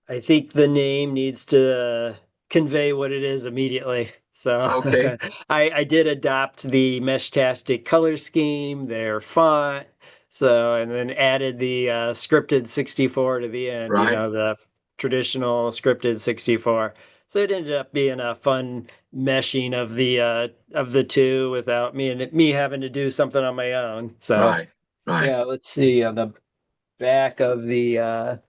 I think the name needs to convey what it is immediately. So Okay. I did adopt the Meshtastic color scheme, their font, so and then added the scripted 64 to the end, Right. the traditional scripted 64. So it ended up being a fun meshing of the two without me having to do something on my own. So Right. yeah, let's see on the back of the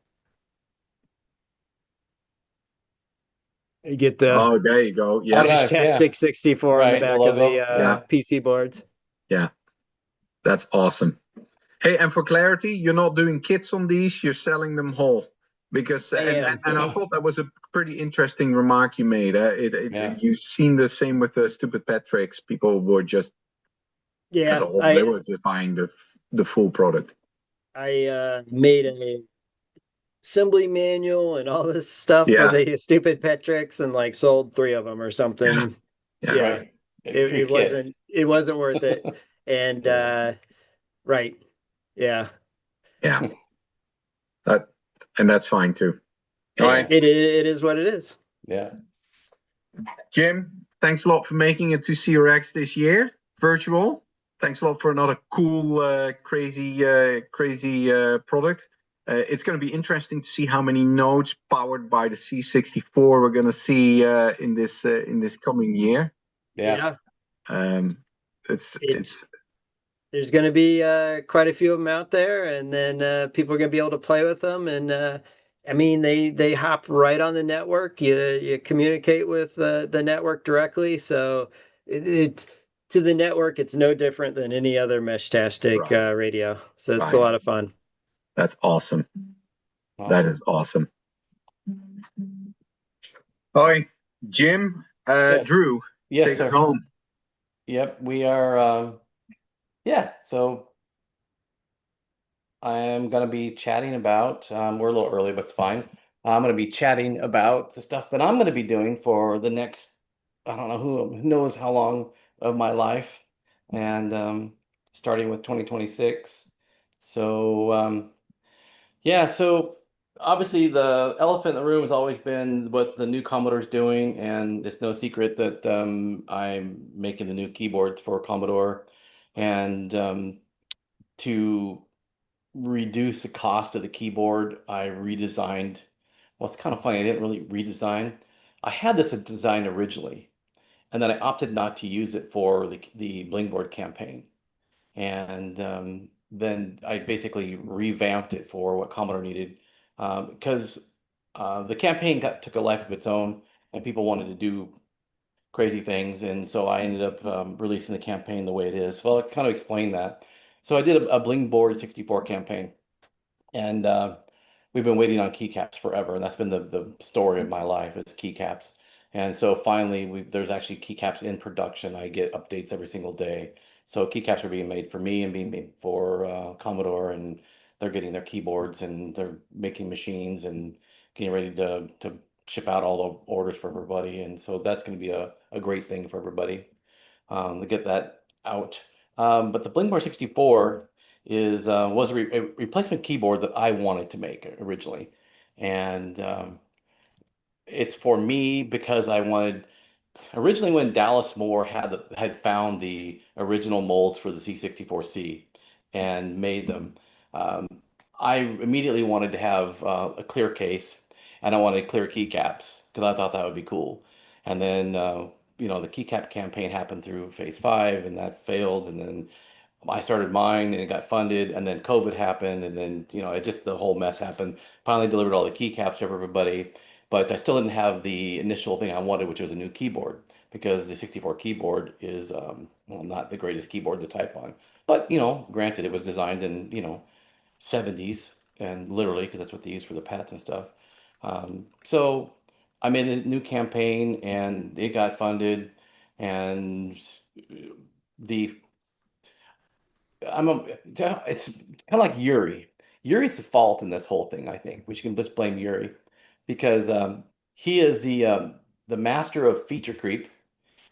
you get the Oh, there you go. Yeah. Meshtastic 64 on the Right, the back of the logo. PC boards. Yeah. That's awesome. Hey, and for clarity, you're not doing kits on these, you're selling them whole. Because and I thought that was a pretty interesting remark you made. You've seen the same with the stupid pet tricks. People were just as a whole, they were just buying the full product. I made a assembly manual and all this stuff for Yeah. the stupid pet tricks and like sold 3 of them or something. Yeah. Yeah. Right. Three kits. It wasn't worth it. And right. Yeah. Yeah. And that's fine too. All right. It is what it is. Yeah. Jim, thanks a lot for making it to CRX this year, virtual. Thanks a lot for another cool, crazy product. It's going to be interesting to see how many nodes powered by the C64 we're going to see in this coming year. Yeah. It's There's going to be quite a few of them out there, and then people are going to be able to play with them. And I mean, they hop right on the network. You communicate with the network directly, so it's to the network. It's no different than any other Meshtastic radio. So it's a lot of fun. That's awesome. That is awesome. All right, Jim, Drew, yes, take sir. us home. Yep, we are. So I am going to be chatting about. We're a little early, but it's fine. I'm going to be chatting about the stuff that I'm going to be doing for the next. I don't know who knows how long of my life, and starting with 2026. So so obviously the elephant in the room has always been what the new Commodore is doing, and it's no secret that I'm making the new keyboards for Commodore, and to reduce the cost of the keyboard, I redesigned. Well, it's kind of funny. I didn't really redesign. I had this design originally, and then I opted not to use it for the Blingboard campaign. And then I basically revamped it for what Commodore needed, because the campaign took a life of its own, and people wanted to do crazy things, and so I ended up releasing the campaign the way it is. So I'll kind of explain that. So I did a Blingboard 64 campaign, and we've been waiting on keycaps forever, and that's been the story of my life is keycaps. And so finally, there's actually keycaps in production. I get updates every single day. So keycaps are being made for me and being made for Commodore, and they're getting their keyboards and they're making machines and getting ready to ship out all the orders for everybody. And so that's going to be a great thing for everybody to get that out. But the Blingboard 64 was a replacement keyboard that I wanted to make originally, and it's for me because I wanted originally when Dallas Moore had found the original molds for the C64C and made them. Um, I immediately wanted to have a clear case, and I wanted clear keycaps because I thought that would be cool. And then the keycap campaign happened through Phase 5, and that failed, and then I started mine and it got funded, and then COVID happened, and then it just the whole mess happened. Finally delivered all the keycaps to everybody, but I still didn't have the initial thing I wanted, which was a new keyboard, because the 64 keyboard is not the greatest keyboard to type on. But granted, it was designed in 70s, and literally, because that's what they use for the pads and stuff. So I made a new campaign and it got funded, and the it's kind of like Yuri. Yuri's the fault in this whole thing, I think. We can just blame Yuri because he is the master of feature creep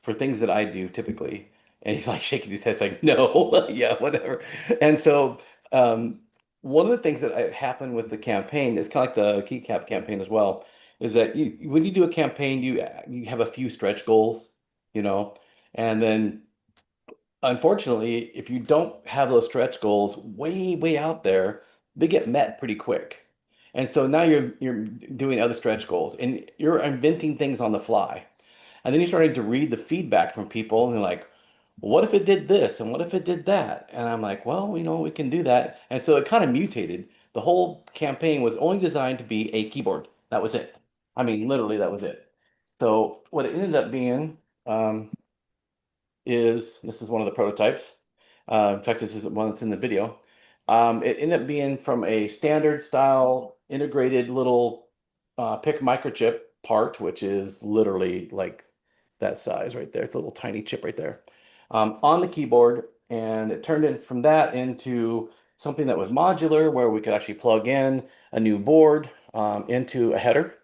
for things that I do typically. And he's like shaking his head, like, no, yeah, whatever. And so, um, one of the things that happened with the campaign is kind of like the keycap campaign as well, is that when you do a campaign, you have a few stretch goals, you know, and then unfortunately, if you don't have those stretch goals way out there, they get met pretty quick. And so now you're doing other stretch goals and you're inventing things on the fly. And then you're starting to read the feedback from people and they're like, what if it did this? And what if it did that? And I'm like, well, we can do that. And so it kind of mutated. The whole campaign was only designed to be a keyboard. That was it. I mean, literally, that was it. So what it ended up being, um, this is one of the prototypes. In fact, this is the one that's in the video. It ended up being from a standard style integrated little PIC microchip part, which is literally like that size right there. It's a little tiny chip right there on the keyboard. And it turned in from that into something that was modular where we could actually plug in a new board into a header.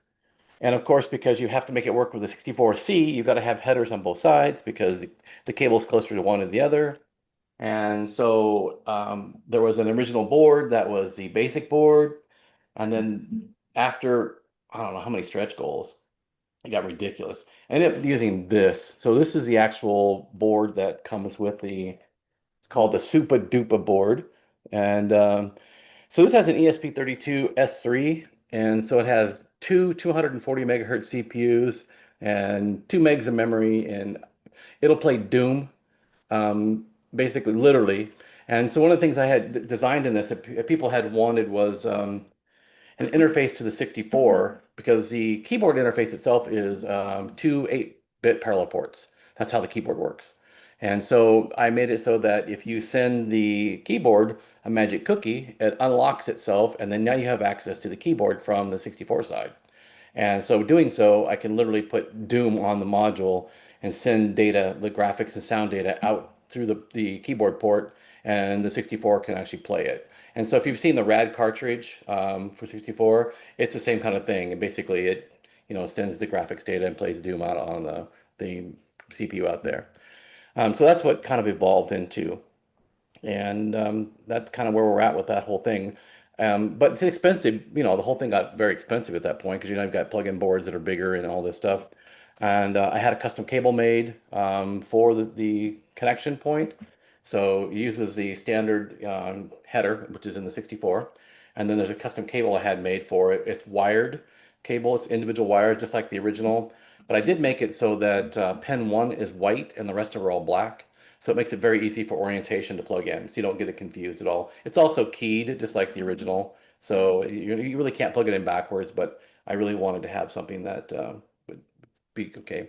And of course, because you have to make it work with the 64C, you've got to have headers on both sides because the cable is closer to one than the other. And so there was an original board that was the basic board. And then after, I don't know how many stretch goals, it got ridiculous. I ended up using this. So this is the actual board that comes with it's called the Super Duper board. And so this has an ESP32 S3, and so it has two 240 megahertz CPUs and 2 megs of memory, and it'll play Doom, basically, literally. And so one of the things I had designed in this, that people had wanted was an interface to the 64 because the keyboard interface itself is two 8-bit parallel ports. That's how the keyboard works. And so I made it so that if you send the keyboard a magic cookie, it unlocks itself, and then now you have access to the keyboard from the 64 side. And so doing so, I can literally put Doom on the module and send data, the graphics and sound data out through the keyboard port, and the 64 can actually play it. And so if you've seen the RAD cartridge for 64, it's the same kind of thing. And basically it, sends the graphics data and plays Doom out on the CPU out there. So that's what kind of evolved into. And that's kind of where we're at with that whole thing. But it's expensive. The whole thing got very expensive at that point because I've got plug-in boards that are bigger and all this stuff. And I had a custom cable made for the connection point. So it uses the standard header, which is in the 64. And then there's a custom cable I had made for it. It's wired cable. It's individual wires, just like the original. But I did make it so that pin 1 is white and the rest of are all black. So it makes it very easy for orientation to plug in, so you don't get it confused at all. It's also keyed, just like the original. So you really can't plug it in backwards, but I really wanted to have something that would be okay.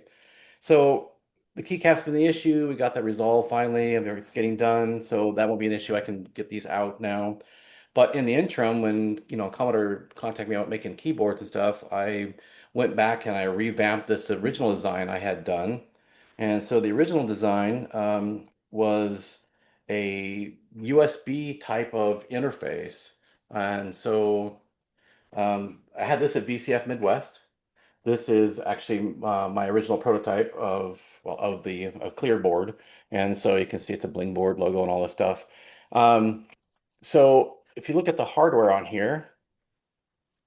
So the keycap's been the issue. We got that resolved finally, and everything's getting done. So that won't be an issue. I can get these out now. But in the interim, when Commodore contacted me about making keyboards and stuff, I went back and I revamped this original design I had done. And so the original design was a USB type of interface. And so I had this at VCF Midwest. This is actually my original prototype of the clear board. And so you can see it's a Bling board logo and all this stuff. So if you look at the hardware on here,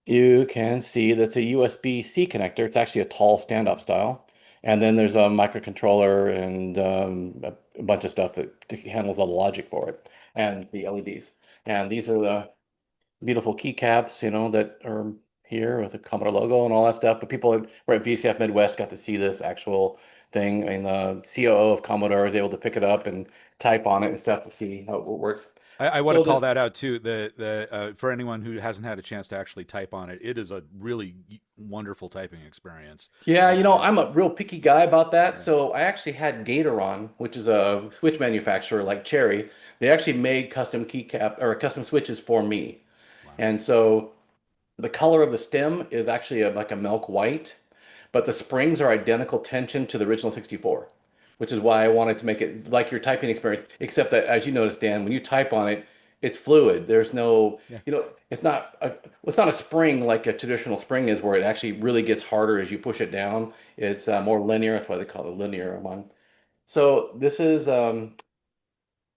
you can see that's a USB-C connector. It's actually a tall stand-up style. And then there's a microcontroller and a bunch of stuff that handles all the logic for it and the LEDs. And these are the beautiful keycaps, that are here with the Commodore logo and all that stuff. But people who were at VCF Midwest got to see this actual thing. And the COO of Commodore was able to pick it up and type on it and stuff to see how it would work. I want So to call the that out too. The for anyone who hasn't had a chance to actually type on it, it is a really wonderful typing experience. Yeah, I'm a real picky guy about that. Yeah. So I actually had Gatoron, which is a switch manufacturer like Cherry. They actually made custom keycap or custom switches for me. Wow. And so the color of the stem is actually like a milk white, but the springs are identical tension to the original 64, which is why I wanted to make it like your typing experience, except that as you noticed, Dan, when you type on it, it's fluid. There's no, Yeah. it's not a spring like a traditional spring is where it actually really gets harder as you push it down. It's more linear. That's why they call it linear one. So this is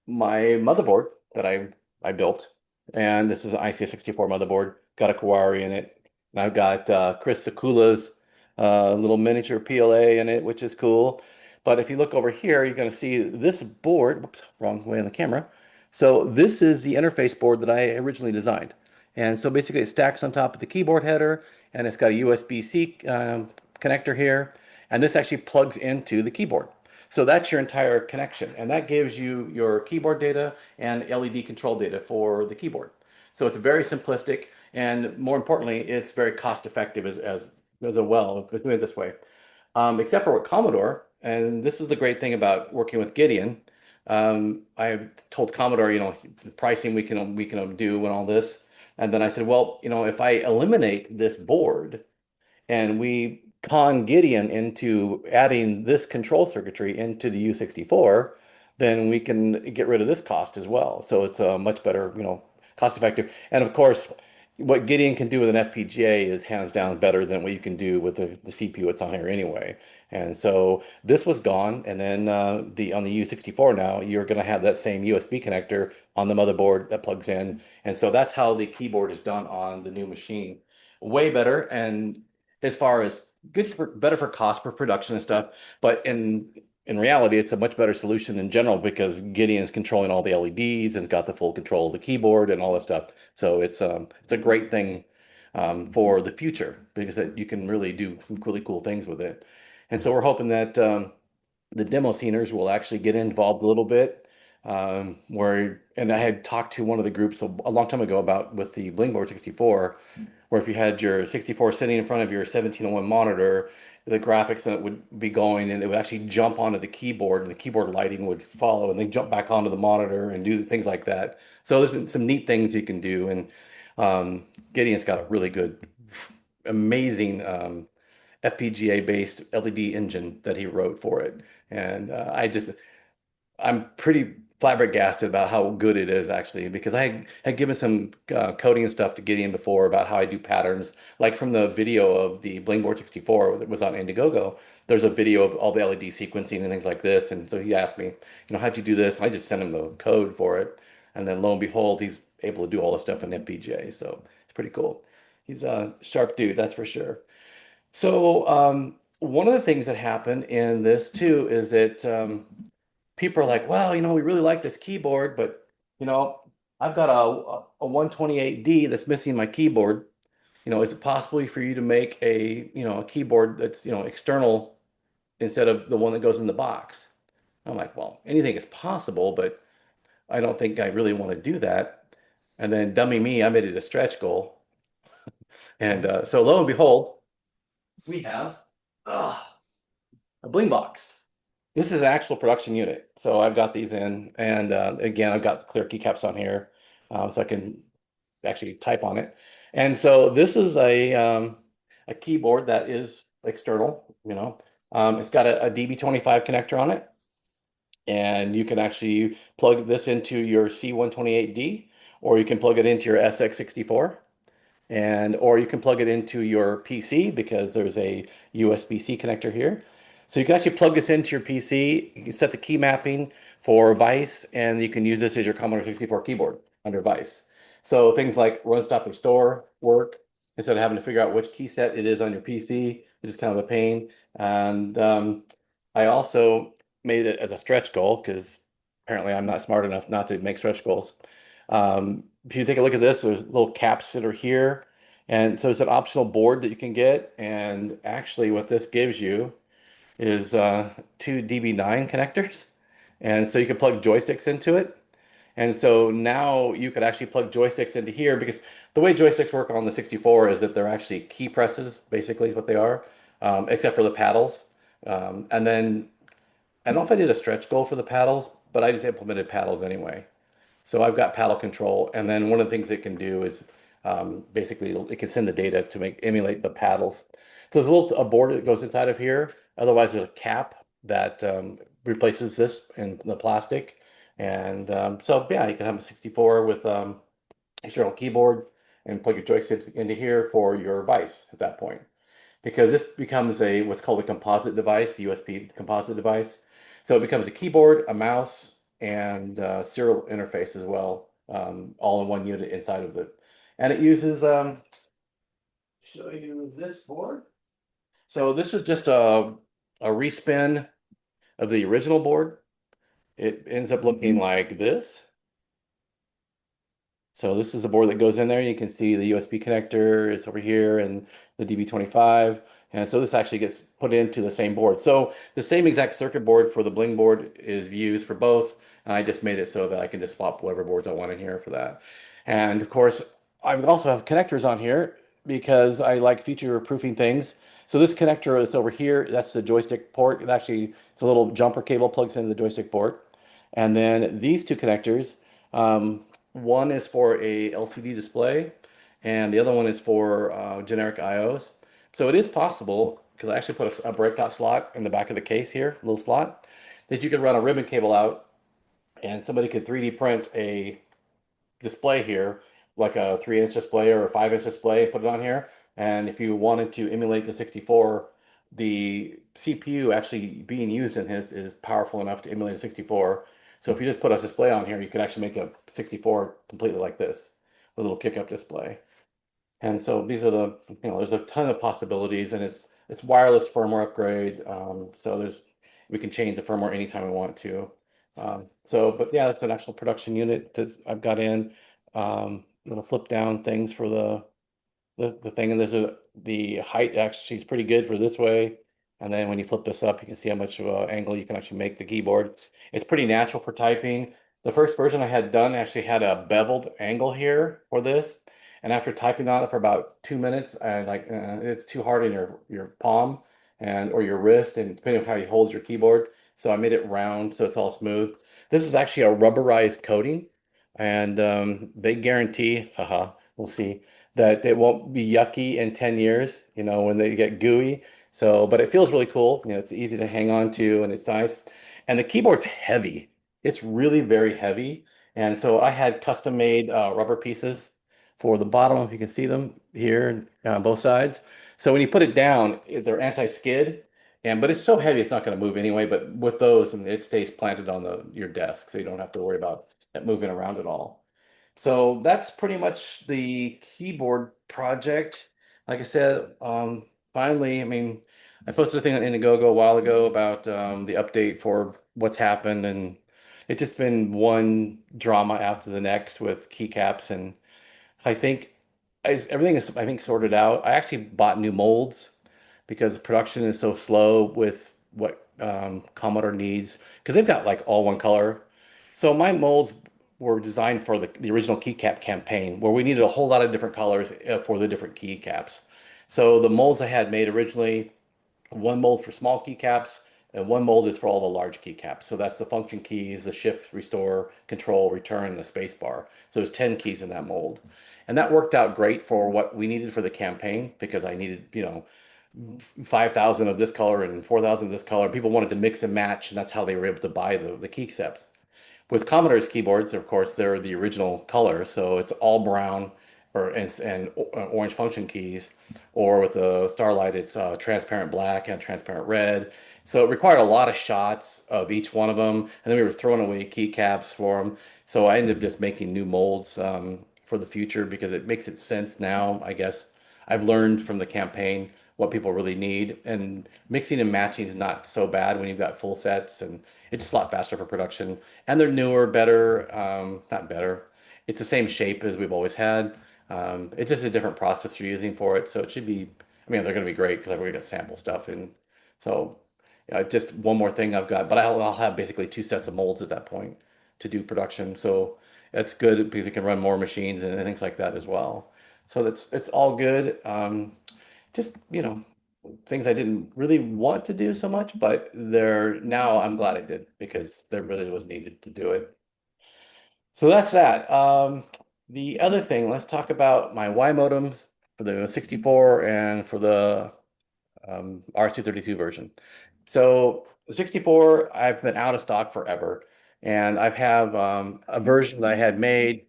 my motherboard that I built, and this is an IC64 motherboard. Got a Kawari in it, and I've got Chris Sakula's little miniature PLA in it, which is cool. But if you look over here, you're going to see this board. Whoops, wrong way on the camera. So this is the interface board that I originally designed, and so basically it stacks on top of the keyboard header, and it's got a USB-C connector here, and this actually plugs into the keyboard. So that's your entire connection, and that gives you your keyboard data and LED control data for the keyboard. So it's very simplistic, and more importantly, it's very cost effective as well, doing it this way. Except for with Commodore, and this is the great thing about working with Gideon. I told Commodore, the pricing we can do and all this, and then I said, well, if I eliminate this board and we con Gideon into adding this control circuitry into the U64, then we can get rid of this cost as well. So it's a much better, cost effective. And of course, what Gideon can do with an FPGA is hands down better than what you can do with the CPU that's on here anyway. And so this was gone, and then on the U64 now, you're going to have that same USB connector on the motherboard that plugs in, and so that's how the keyboard is done on the new machine. Way better, and as far as better for cost per production and stuff, but in reality, it's a much better solution in general because Gideon's controlling all the LEDs and has got the full control of the keyboard and all that stuff. So it's a great thing for the future because you can really do some really cool things with it. And so we're hoping that the demo sceners will actually get involved a little bit. And I had talked to one of the groups a long time ago about with the Blingboard 64, where if you had your 64 sitting in front of your 1701 monitor, the graphics in it would be going and it would actually jump onto the keyboard and the keyboard lighting would follow and then jump back onto the monitor and do things like that. So there's some neat things you can do. And Gideon's got a really good, amazing FPGA based LED engine that he wrote for it. And I'm pretty flabbergasted about how good it is actually, because I had given some coding and stuff to Gideon before about how I do patterns, like from the video of the Blingboard 64 that was on Indiegogo. There's a video of all the LED sequencing and things like this, and so he asked me, how'd you do this? And I just sent him the code for it, and then lo and behold, he's able to do all the stuff in FPGA. So it's pretty cool. He's a sharp dude, that's for sure. So one of the things that happened in this too is that people are like, well, we really like this keyboard, but I've got a 128D that's missing my keyboard. Is it possible for you to make a keyboard that's external instead of the one that goes in the box? I'm like, well, anything is possible, but I don't think I really want to do that. And then dummy me, I made it a stretch goal. And so lo and behold, we have a bling box. This is an actual production unit. So I've got these in, and again, I've got the clear keycaps on here, so I can actually type on it. And so this is a keyboard that is external. It's got a DB25 connector on it, and you can actually plug this into your C128D, or you can plug it into your SX64. Or you can plug it into your PC because there's a USB-C connector here. So you can actually plug this into your PC. You can set the key mapping for Vice, and you can use this as your Commodore 64 keyboard under Vice. So things like run, stop, restore work instead of having to figure out which key set it is on your PC, which is kind of a pain. And I also made it as a stretch goal because apparently I'm not smart enough not to make stretch goals. If you take a look at this, there's little caps that are here. And so it's an optional board that you can get. And actually what this gives you is two DB9 connectors. And so you can plug joysticks into it. And so now you could actually plug joysticks into here because the way joysticks work on the 64 is that they're actually key presses, basically is what they are, except for the paddles. And then I don't know if I did a stretch goal for the paddles, but I just implemented paddles anyway. So I've got paddle control, and then one of the things it can do is basically it can send the data to emulate the paddles. So there's a board that goes inside of here. Otherwise, there's a cap that replaces this in the plastic. And so yeah, you can have a 64 with external keyboard and plug your joysticks into here for your Vice at that point, because this becomes a what's called a composite device, a USB composite device. So it becomes a keyboard, a mouse, and serial interface as well, all in one unit inside of it. And it uses, show you this board. So this is just a respin of the original board. It ends up looking like this. So this is the board that goes in there. You can see the USB connector is over here and the DB25. And so this actually gets put into the same board. So the same exact circuit board for the Bling board is used for both. And I just made it so that I can just swap whatever boards I want in here for that. And of course, I also have connectors on here because I like future proofing things. So this connector is over here. That's the joystick port. It actually, it's a little jumper cable plugs into the joystick port. And then these two connectors, one is for a LCD display, and the other one is for generic IOs. So it is possible, because I actually put a breakout slot in the back of the case here, a little slot, that you could run a ribbon cable out, and somebody could 3D print a display here, like a 3-inch display or a 5-inch display, put it on here. And if you wanted to emulate the 64, the CPU actually being used in this is powerful enough to emulate a 64. So if you just put a display on here, you could actually make a 64 completely like this, with a little kick-up display. And so these are the, there's a ton of possibilities, and it's wireless firmware upgrade. So we can change the firmware anytime we want to. But yeah, that's an actual production unit that I've got in. Little flip down things for the thing, and the height actually is pretty good for this way. And then when you flip this up, you can see how much of an angle you can actually make the keyboard. It's pretty natural for typing. The first version I had done actually had a beveled angle here for this. And after typing on it for about 2 minutes, I like it's too hard in your palm or your wrist, and depending on how you hold your keyboard. So I made it round so it's all smooth. This is actually a rubberized coating, and they guarantee, we'll see, that it won't be yucky in 10 years, when they get gooey. So, but it feels really cool. It's easy to hang on to, and it's nice. And the keyboard's heavy. It's really very heavy. And so I had custom made rubber pieces for the bottom, if you can see them here on both sides. So when you put it down, they're anti-skid. But it's so heavy, it's not going to move anyway. But with those, it stays planted on your desk, so you don't have to worry about it moving around at all. So that's pretty much the keyboard project. Like I said, finally, I posted a thing on Indiegogo a while ago about the update for what's happened, and it's just been one drama after the next with keycaps, and I think everything is, I think, sorted out. I actually bought new molds because production is so slow with what Commodore needs, because they've got like all one color. So my molds were designed for the original keycap campaign, where we needed a whole lot of different colors for the different keycaps. So the molds I had made originally, one mold for small keycaps, and one mold is for all the large keycaps. So that's the function keys, the shift, restore, control, return, and the space bar. So there's 10 keys in that mold. And that worked out great for what we needed for the campaign, because I needed, 5,000 of this color and 4,000 of this color. People wanted to mix and match, and that's how they were able to buy the keycaps. With Commodore's keyboards, of course, they're the original color, so it's all brown and orange function keys, or with the Starlight, it's transparent black and transparent red. So it required a lot of shots of each one of them, and then we were throwing away keycaps for them. So I ended up just making new molds for the future, because it makes it sense now, I guess. I've learned from the campaign what people really need, and mixing and matching is not so bad when you've got full sets, and it's just a lot faster for production. And they're newer, better, not better. It's the same shape as we've always had. It's just a different process you're using for it. So it should be, they're going to be great, because we're going to sample stuff. And so just one more thing I've got, but I'll have basically two sets of molds at that point to do production. So that's good because it can run more machines and things like that as well. So it's all good. Just, things I didn't really want to do so much, but now I'm glad I did because there really was needed to do it. So that's that. The other thing, let's talk about my Y modems for the 64 and for the RS-232 version. So the 64, I've been out of stock forever, and I've have a version that I had made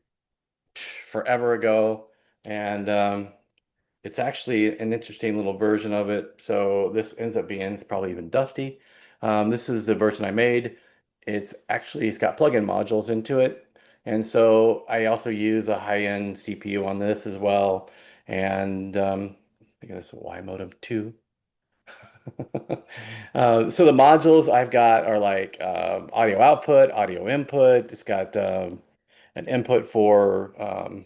forever ago, and it's actually an interesting little version of it. So this ends up being, it's probably even dusty. This is the version I made. It's got plug-in modules into it. And so I also use a high-end CPU on this as well. And I think it's a Y modem 2. So the modules I've got are like audio output, audio input. It's got an input for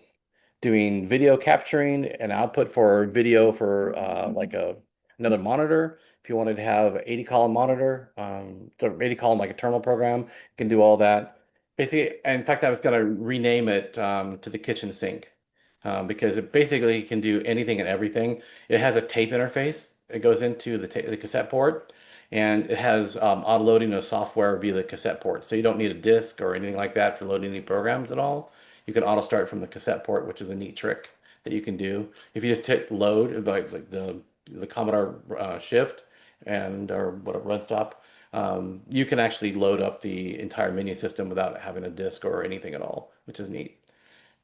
doing video capturing, an output for video for like another monitor. If you wanted to have an 80 column monitor, so 80 column like a terminal program, you can do all that. Basically, in fact, I was going to rename it to the kitchen sink because it basically can do anything and everything. It has a tape interface. It goes into the cassette port, and it has auto loading of software via the cassette port. So you don't need a disk or anything like that for loading any programs at all. You can auto start from the cassette port, which is a neat trick that you can do. If you just hit load, like the Commodore Shift or whatever run stop, you can actually load up the entire menu system without having a disk or anything at all, which is neat.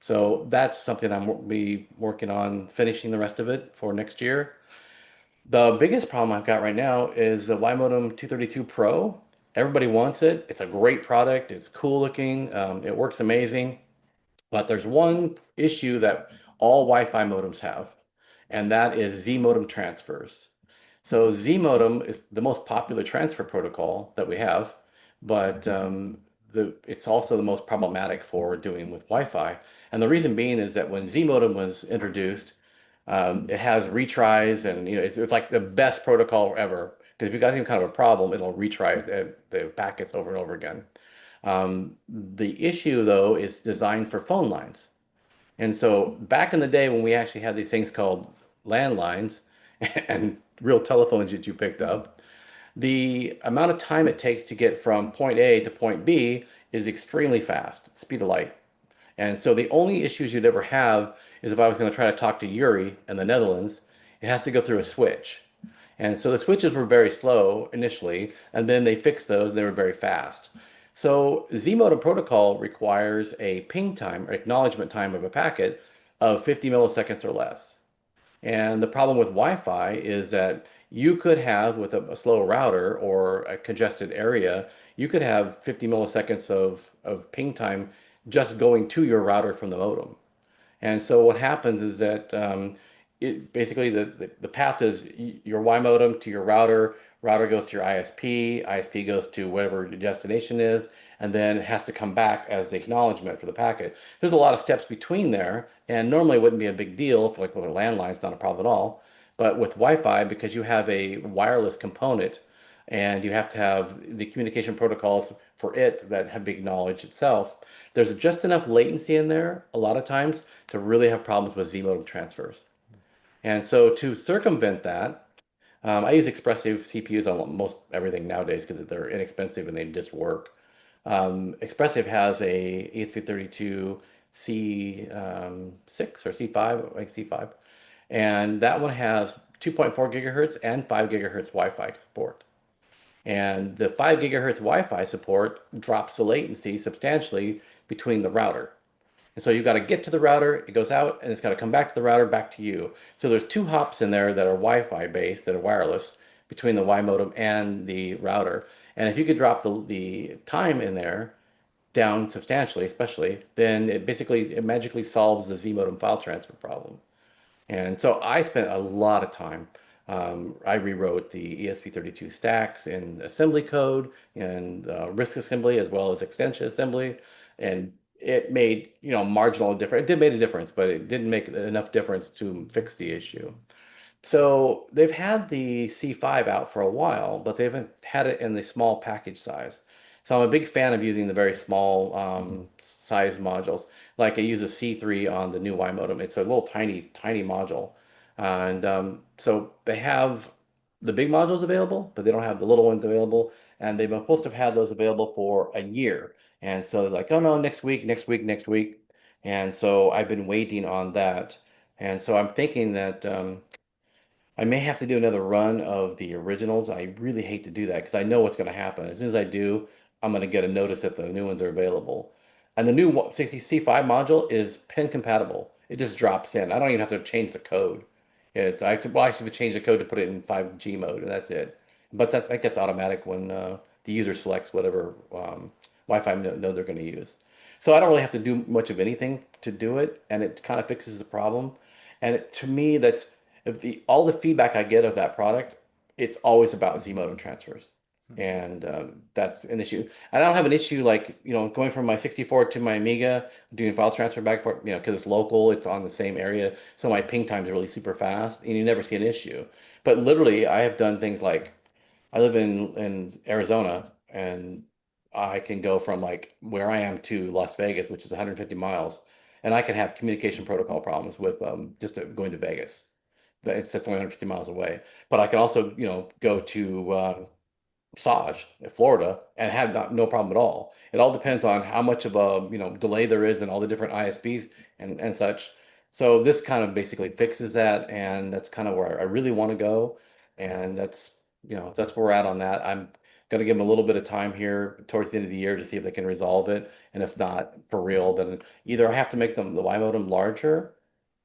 So that's something I'm be working on finishing the rest of it for next year. The biggest problem I've got right now is the Y Modem 232 Pro. Everybody wants it. It's a great product. It's cool looking. It works amazing. But there's one issue that all Wi-Fi modems have, and that is Z modem transfers. So Z modem is the most popular transfer protocol that we have, but it's also the most problematic for doing with Wi-Fi. And the reason being is that when Z modem was introduced, it has retries, and it's like the best protocol ever. Because if you got any kind of a problem, it'll retry the packets over and over again. The issue, though, is designed for phone lines. And so back in the day when we actually had these things called landlines and real telephones that you picked up, the amount of time it takes to get from point A to point B is extremely fast, speed of light. And so the only issues you'd ever have is if I was going to try to talk to Yuri in the Netherlands, it has to go through a switch. And so the switches were very slow initially, and then they fixed those and they were very fast. So Z-modem protocol requires a ping time or acknowledgement time of a packet of 50 milliseconds or less. And the problem with Wi-Fi is that you could have, with a slow router or a congested area, you could have 50 milliseconds of ping time just going to your router from the modem. And so what happens is that it basically the path is your Y modem to your router, router goes to your ISP, ISP goes to whatever your destination is, and then it has to come back as the acknowledgement for the packet. There's a lot of steps between there, and normally it wouldn't be a big deal. Like with a landline, it's not a problem at all. But with Wi-Fi, because you have a wireless component and you have to have the communication protocols for it that have to acknowledged itself, there's just enough latency in there a lot of times to really have problems with Z-modem transfers. And so to circumvent that, I use Expressive CPUs on most everything nowadays because they're inexpensive and they just work. Expressive has a ESP32 C6 or C5, like C5, and that one has 2.4 gigahertz and 5 gigahertz Wi-Fi support. And the 5 gigahertz Wi-Fi support drops the latency substantially between the router. And so you've got to get to the router, it goes out, and it's got to come back to the router, back to you. So there's 2 hops in there that are Wi-Fi based, that are wireless, between the Y modem and the router. And if you could drop the time in there down substantially, especially, then it magically solves the Z modem file transfer problem. And so I spent a lot of time. I rewrote the ESP32 stacks in assembly code and RISC assembly as well as extension assembly, and it made marginal difference. It did make a difference, but it didn't make enough difference to fix the issue. So they've had the C5 out for a while, but they haven't had it in the small package size. So I'm a big fan of using the very small size modules. Like I use a C3 on the new Y modem. It's a little tiny module. And so they have the big modules available, but they don't have the little ones available. And they've been supposed to have those available for a year. And so they're like, oh no, next week, next week, next week. And so I've been waiting on that. And so I'm thinking that I may have to do another run of the originals. I really hate to do that because I know what's going to happen. As soon as I do, I'm going to get a notice that the new ones are available. And the new 60C5 module is pin compatible. It just drops in. I don't even have to change the code. I have to, well, I actually have to change the code to put it in 5G mode, and that's it. But that gets automatic when the user selects whatever Wi-Fi node they're going to use. So I don't really have to do much of anything to do it, and it kind of fixes the problem. And to me, that's if all the feedback I get of that product, it's always about Z modem transfers, and that's an issue. And I don't have an issue like going from my 64 to my Amiga, doing file transfer back and forth, because it's local, it's on the same area, so my ping times are really super fast, and you never see an issue. But literally, I have done things like I live in Arizona, and I can go from like where I am to Las Vegas, which is 150 miles, and I can have communication protocol problems with just going to Vegas. It's only 150 miles away. But I can also, go to Saj, Florida, and have no problem at all. It all depends on how much of a delay there is in all the different ISPs and such. So this kind of basically fixes that, and that's kind of where I really want to go. And that's where we're at on that. I'm gonna give them a little bit of time here towards the end of the year to see if they can resolve it. And if not, for real, then either I have to make the Y modem larger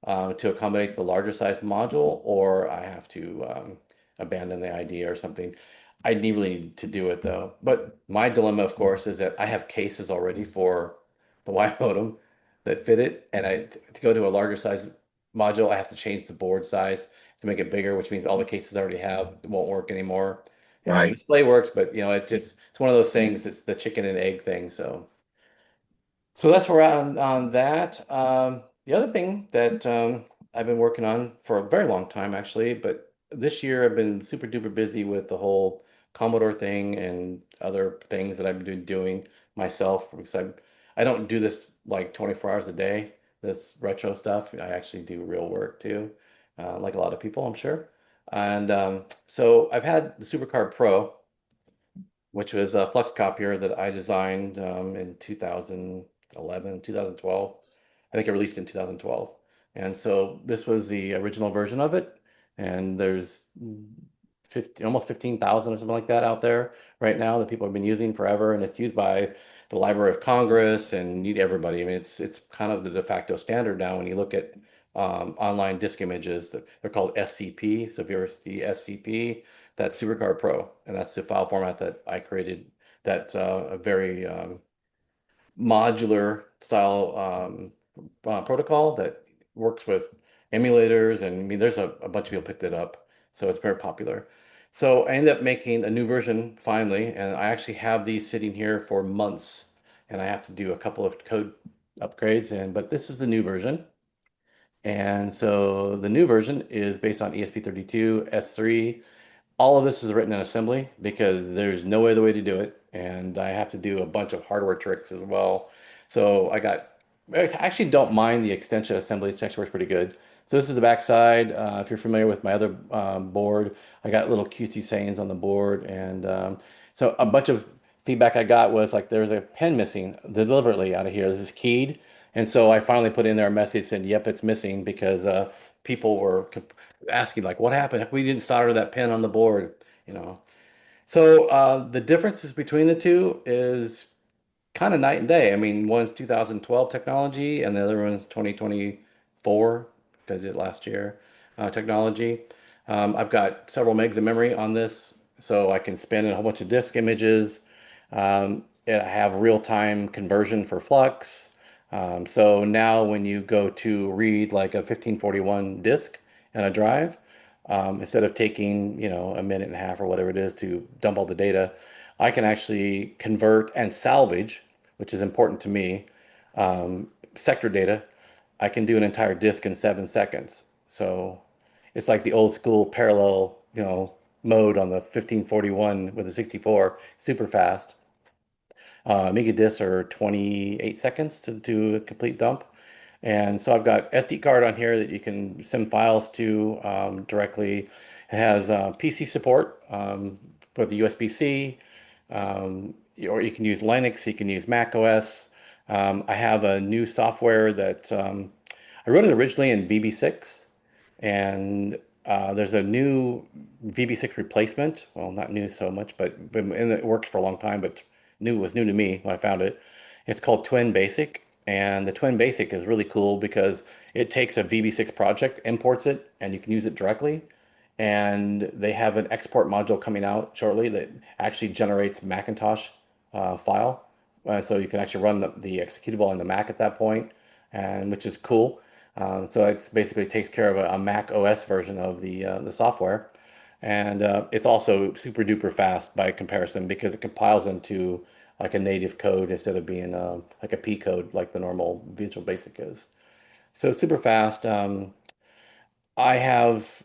to accommodate the larger size module, or I have to abandon the idea or something. I need really need to do it though. But my dilemma, of course, is that I have cases already for the Y modem that fit it, and to go to a larger size module, I have to change the board size to make it bigger, which means all the cases I already have won't work anymore. And the Right. display works, but it's one of those things. It's the chicken and egg thing. So that's where we're at on that. The other thing that I've been working on for a very long time, actually, but this year I've been super duper busy with the whole Commodore thing and other things that I've been doing myself because I don't do this like 24 hours a day, this retro stuff. I actually do real work too, like a lot of people, I'm sure. And so I've had the Supercard Pro, which was a flux copier that I designed in 2011, 2012. I think I released it in 2012. And so this was the original version of it. And there's 50, almost 15,000 or something like that out there right now that people have been using forever. And it's used by the Library of Congress and everybody. I mean, it's kind of the de facto standard now when you look at online disk images. They're called SCP. So if you ever see SCP, that's Supercard Pro, and that's the file format that I created. That's a very modular style protocol that works with emulators, and I mean, there's a bunch of people picked it up, so it's very popular. So I ended up making a new version finally, and I actually have these sitting here for months, and I have to do a couple of code upgrades, but this is the new version. And so the new version is based on ESP32 S3. All of this is written in assembly because there's no other way to do it. And I have to do a bunch of hardware tricks as well. So I actually don't mind the extension assembly. It actually works pretty good. So this is the back side. If you're familiar with my other board, I got little cutesy sayings on the board. And so a bunch of feedback I got was like, there's a pen missing deliberately out of here. This is keyed. And so I finally put in there a message saying, yep, it's missing because people were asking like, what happened? We didn't solder that pin on the board, you know. So the differences between the two is kind of night and day. I mean, one's 2012 technology and the other one's 2024, because I did it last year, technology. I've got several megs of memory on this, so I can spin in a whole bunch of disk images. I have real-time conversion for flux. So now when you go to read like a 1541 disk and a drive, instead of taking, a minute and a half or whatever it is to dump all the data, I can actually convert and salvage, which is important to me, sector data. I can do an entire disk in 7 seconds. So it's like the old school parallel, mode on the 1541 with the 64, super fast. Amiga disks are 28 seconds to do a complete dump. And so I've got SD card on here that you can send files to directly. It has PC support with the USB-C, or you can use Linux, you can use Mac OS. I have a new software that I wrote it originally in VB6, and there's a new VB6 replacement. Well, not new so much, but and it worked for a long time, but was new to me when I found it. It's called Twin Basic, and the Twin Basic is really cool because it takes a VB6 project, imports it, and you can use it directly. And they have an export module coming out shortly that actually generates Macintosh file. So you can actually run the executable on the Mac at that point, and which is cool. So it basically takes care of a Mac OS version of the software. And it's also super duper fast by comparison because it compiles into like a native code instead of being like a P code like the normal Visual Basic is. So super fast. I have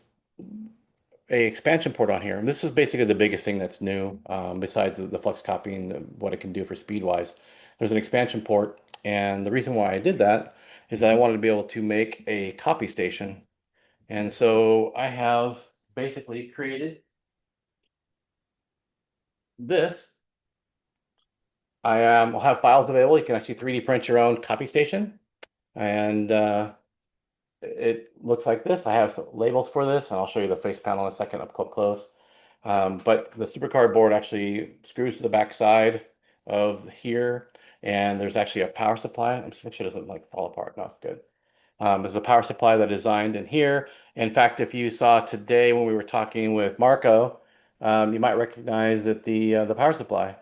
a expansion port on here. And this is basically the biggest thing that's new, besides the flux copying, what it can do for speed wise. There's an expansion port, and the reason why I did that is that I wanted to be able to make a copy station. And so I have basically created this. I will have files available. You can actually 3D print your own copy station, and it looks like this. I have some labels for this, and I'll show you the face panel in a second up close. But the supercard board actually screws to the back side of here, and there's actually a power supply. I'm just make sure it doesn't like fall apart. No, it's good. There's a power supply that I designed in here. In fact, if you saw today when we were talking with Marco, you might recognize that the power supply,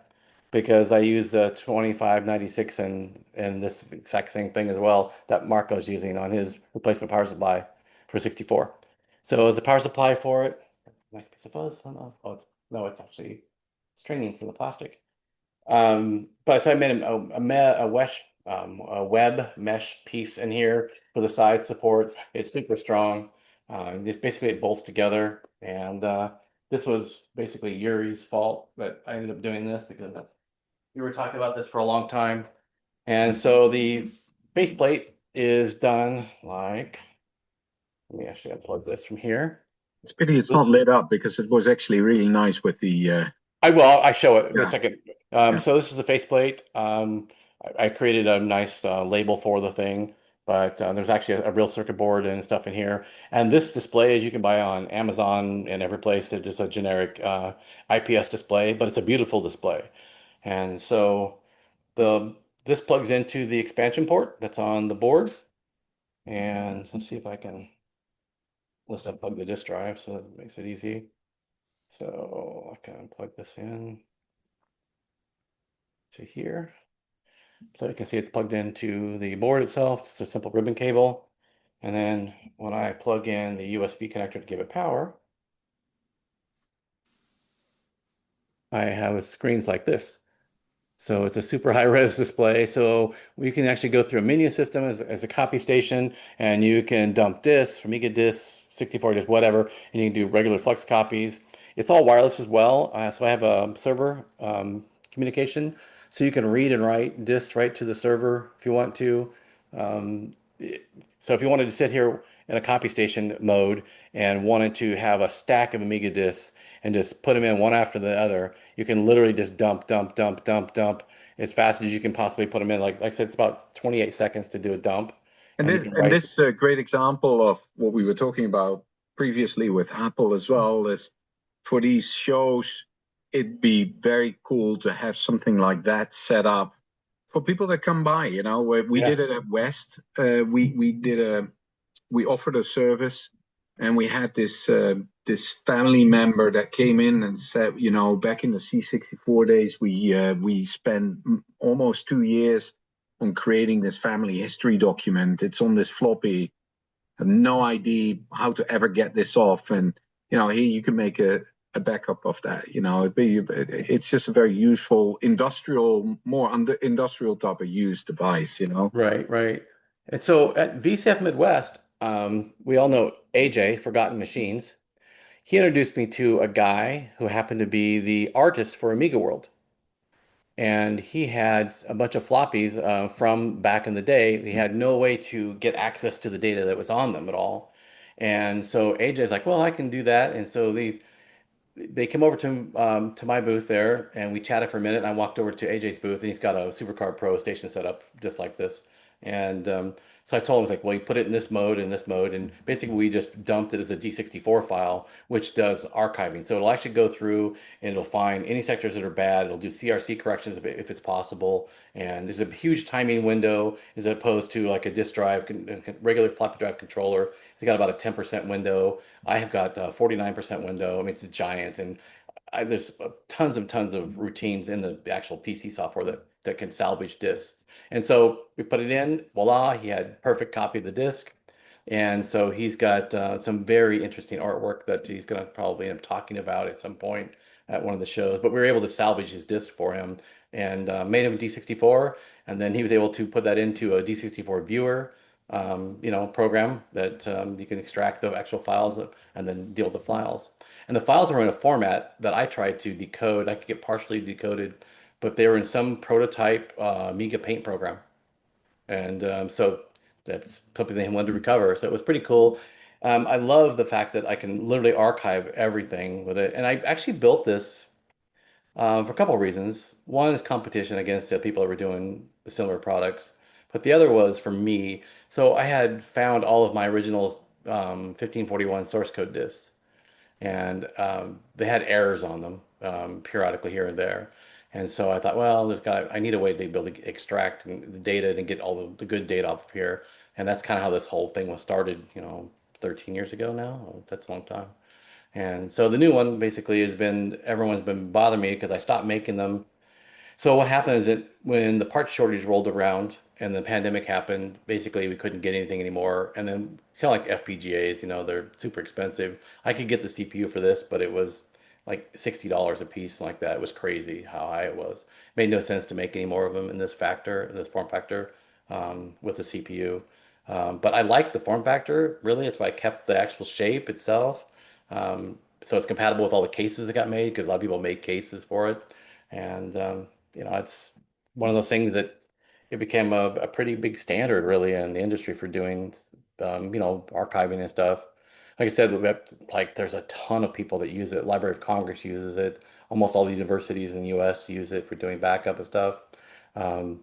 because I use the 2596 and this exact same thing as well that Marco's using on his replacement power supply for 64. So it's a power supply for it. Nice piece of fuzz. Oh, no. No, it's actually stringing from the plastic. But so I made a web mesh piece in here for the side support. It's super strong. Basically it bolts together, and this was basically Yuri's fault that I ended up doing this because we were talking about this for a long time. And so the faceplate is done like, let me actually unplug this from here. It's pity it's not lit up because it was actually really nice with the. I show it in a second. Yeah. So this is the faceplate. I created a nice label for the thing, but there's actually a real circuit board and stuff in here. And this display, as you can buy on Amazon and every place, it's just a generic IPS display, but it's a beautiful display. And so this plugs into the expansion port that's on the board. And let's see if I can let's unplug the disk drive so that makes it easy. So I can plug this in to here. So you can see it's plugged into the board itself. It's a simple ribbon cable. And then when I plug in the USB connector to give it power, I have screens like this. So it's a super high res display. So we can actually go through a menu system as a copy station, and you can dump disks, Amiga disks, 64 disks, whatever, and you can do regular flux copies. It's all wireless as well. So I have a server communication, so you can read and write disks right to the server if you want to. So if you wanted to sit here in a copy station mode and wanted to have a stack of Amiga disks and just put them in one after the other, you can literally just dump as fast as you can possibly put them in. Like I said, it's about 28 seconds to do a dump. And this is a great example of what we were talking about previously with Apple as well. Is for these shows, it'd be very cool to have something like that set up for people that come by. You know, we did it at West. We offered a service, and we had this family member that came in and said, you know, back in the C64 days, we spent almost 2 years on creating this family history document. It's on this floppy. I have no idea how to ever get this off, and you know, here you can make a backup of that. You know, it's just a very useful more industrial type of use device. You know, right. And so at VCF Midwest, we all know AJ, Forgotten Machines. He introduced me to a guy who happened to be the artist for Amiga World. and he had a bunch of floppies from back in the day. He had no way to get access to the data that was on them at all. And so AJ's like, well, I can do that. And so they came over to my booth there, and we chatted for a minute. And I walked over to AJ's booth, and he's got a Supercar Pro station set up just like this. And so I told him, I was like, well, you put it in this mode and this mode, and basically we just dumped it as a D64 file, which does archiving. So it'll actually go through and it'll find any sectors that are bad. It'll do CRC corrections if it's possible. And there's a huge timing window as opposed to like a disk drive, regular floppy drive controller. It's got about a 10% window. I have got a 49% window. I mean, it's a giant, and there's tons and tons of routines in the actual PC software that can salvage disks. And so we put it in, voila, he had perfect copy of the disk. And so he's got some very interesting artwork that he's going to probably end up talking about at some point at one of the shows. But we were able to salvage his disk for him and made him a D64. And then he was able to put that into a D64 viewer, program that you can extract the actual files and then deal with the files. And the files were in a format that I tried to decode. I could get partially decoded, but they were in some prototype Amiga Paint program. And so that's something they wanted to recover. So it was pretty cool. I love the fact that I can literally archive everything with it. And I actually built this for a couple of reasons. One is competition against the people that were doing similar products, but the other was for me. So I had found all of my original 1541 source code disks, and they had errors on them periodically here and there. And so I thought, well, I need a way to be able to extract the data and get all the good data off of here. And that's kind of how this whole thing was started, 13 years ago now. That's a long time. And so the new one basically everyone's been bothering me because I stopped making them. So what happened is that when the parts shortage rolled around and the pandemic happened, basically we couldn't get anything anymore. And then kind of like FPGAs, they're super expensive. I could get the CPU for this, but it was like $60 a piece, like that. It was crazy how high it was. It made no sense to make any more of them in this form factor, with the CPU. But I like the form factor, really. It's why I kept the actual shape itself. So it's compatible with all the cases that got made because a lot of people made cases for it. And it's one of those things that it became a pretty big standard really in the industry for doing, archiving and stuff. Like I said, like there's a ton of people that use it. Library of Congress uses it. Almost all the universities in the U.S. use it for doing backup and stuff. Um,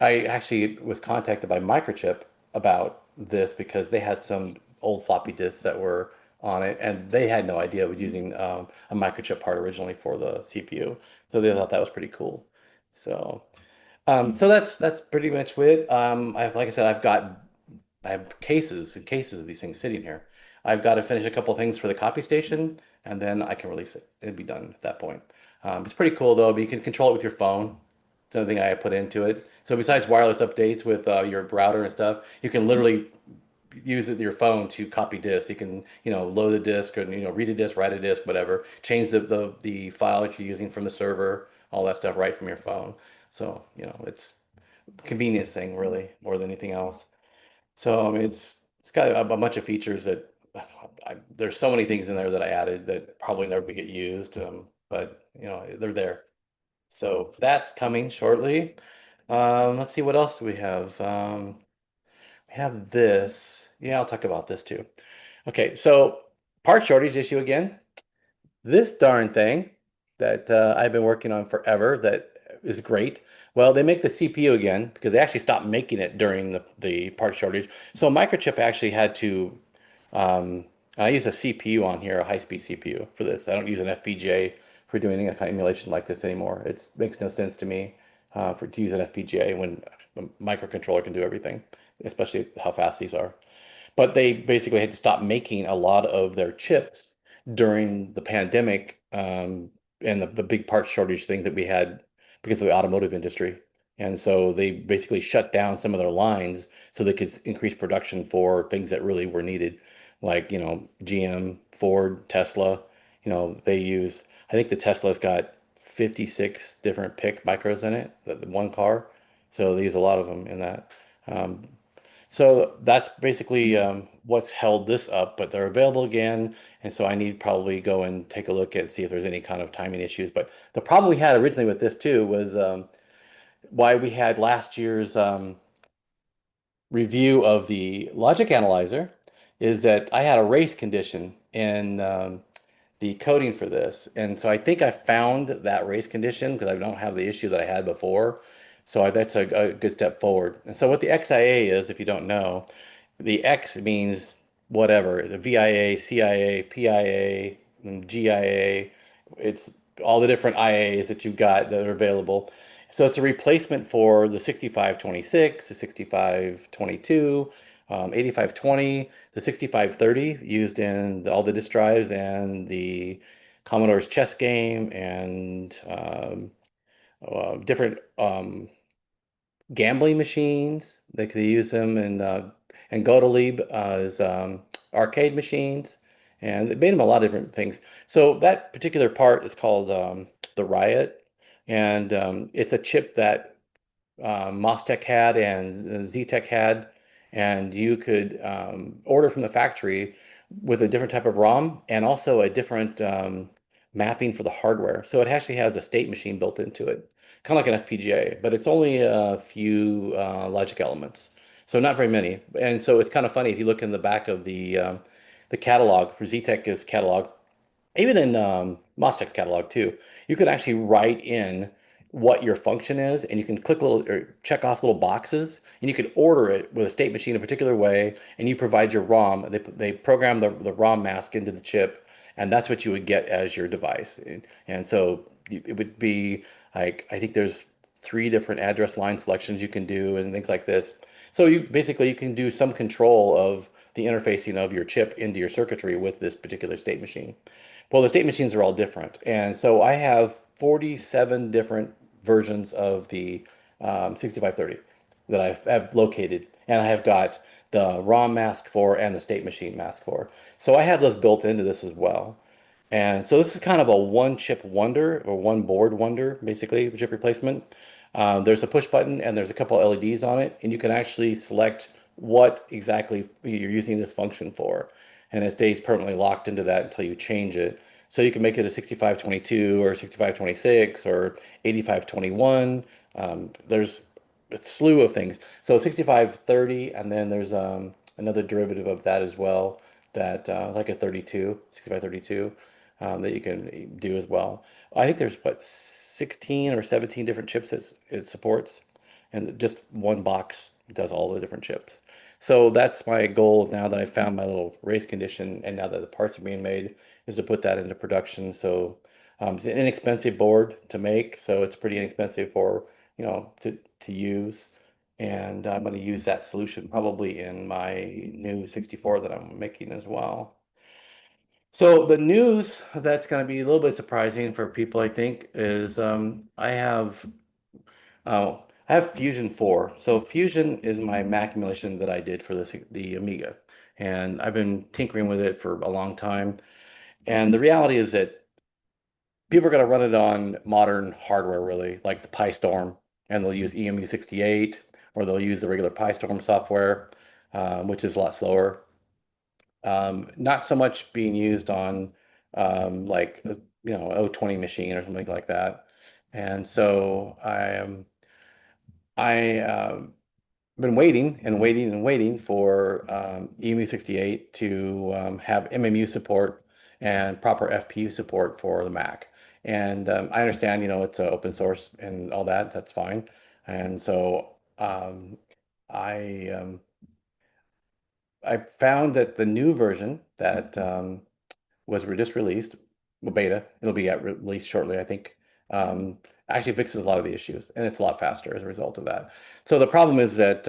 I actually was contacted by Microchip about this because they had some old floppy disks that were on it, and they had no idea it was using a Microchip part originally for the CPU. So they thought that was pretty cool. So, so that's pretty much it. Like I said, I have cases and cases of these things sitting here. I've got to finish a couple things for the copy station, and then I can release it. It'll be done at that point. It's pretty cool though, but you can control it with your phone. It's another thing I put into it. So besides wireless updates with your router and stuff, you can literally use it your phone to copy disks. You can, load a disk or, read a disk, write a disk, whatever. Change the file that you're using from the server, all that stuff right from your phone. So, it's a convenience thing really more than anything else. So I mean, it's got a bunch of features that there's so many things in there that I added that probably never get used, but they're there. So that's coming shortly. Let's see what else do we have. We have this. Yeah, I'll talk about this too. Okay, so part shortage issue again. This darn thing that I've been working on forever that is great. Well, they make the CPU again because they actually stopped making it during the part shortage. So Microchip actually had to, I use a CPU on here, a high-speed CPU for this. I don't use an FPGA for doing any kind of emulation like this anymore. It makes no sense to me to use an FPGA when a microcontroller can do everything, especially how fast these are. But they basically had to stop making a lot of their chips during the pandemic, and the big part shortage thing that we had because of the automotive industry. And so they basically shut down some of their lines so they could increase production for things that really were needed, like, GM, Ford, Tesla. They use, I think the Tesla's got 56 different PIC micros in it, the one car. So they use a lot of them in that. Um, So that's basically what's held this up, but they're available again. And so I need probably go and take a look at see if there's any kind of timing issues. But the problem we had originally with this too was why we had last year's review of the logic analyzer is that I had a race condition in the coding for this. And so I think I found that race condition because I don't have the issue that I had before. So that's a good step forward. And so what the XIA is, if you don't know, the X means whatever, the VIA, CIA, PIA, GIA. It's all the different IAs that you've got that are available. So it's a replacement for the 6526, the 6522, 8520, the 6530 used in all the disk drives and the Commodore's chess game and different gambling machines. They could use them and Gottlieb as arcade machines, and it made them a lot of different things. So that particular part is called the Riot, and it's a chip that Mostech had and ZTech had, and you could order from the factory with a different type of ROM and also a different mapping for the hardware. So it actually has a state machine built into it, kind of like an FPGA, but it's only a few logic elements, so not very many. And so it's kind of funny if you look in the back of the catalog for ZTech's catalog, even in Mostech's catalog too, you could actually write in what your function is, and you can click little or check off little boxes, and you could order it with a state machine a particular way, and you provide your ROM. They program the ROM mask into the chip, and that's what you would get as your device. And so it would be like, I think there's 3 different address line selections you can do and things like this. So you basically you can do some control of the interfacing of your chip into your circuitry with this particular state machine. Well, the state machines are all different. And so I have 47 different versions of the 6530 that have located. And I have got the ROM mask for and the state machine mask for. So I have those built into this as well. And so this is kind of a one chip wonder or one board wonder, basically, chip replacement. There's a push button and there's a couple LEDs on it, and you can actually select what exactly you're using this function for. And it stays permanently locked into that until you change it. So you can make it a 6522 or 6526 or 8521. There's a slew of things. So 6530, and then there's another derivative of that as well, that like a 32, 6532 that you can do as well. I think there's what 16 or 17 different chips that it supports, and just one box does all the different chips. So that's my goal now that I found my little race condition, and now that the parts are being made, is to put that into production. So it's an inexpensive board to make, so it's pretty inexpensive for to use. And I'm going to use that solution probably in my new 64 that I'm making as well. So the news that's going to be a little bit surprising for people, I think, is I have Fusion 4. So Fusion is my Mac emulation that I did for the Amiga, and I've been tinkering with it for a long time. And the reality is that people are going to run it on modern hardware, really, like the PyStorm, and they'll use EMU68, or they'll use the regular PyStorm software, which is a lot slower. Not so much being used on like O20 machine or something like that. And so I been waiting and waiting and waiting for EMU68 to have MMU support and proper FPU support for the Mac. And I understand, it's open source and all that. That's fine. And so I I found that the new version that was just released, beta, it'll be released shortly, I think, um, actually fixes a lot of the issues, and it's a lot faster as a result of that. So the problem is that,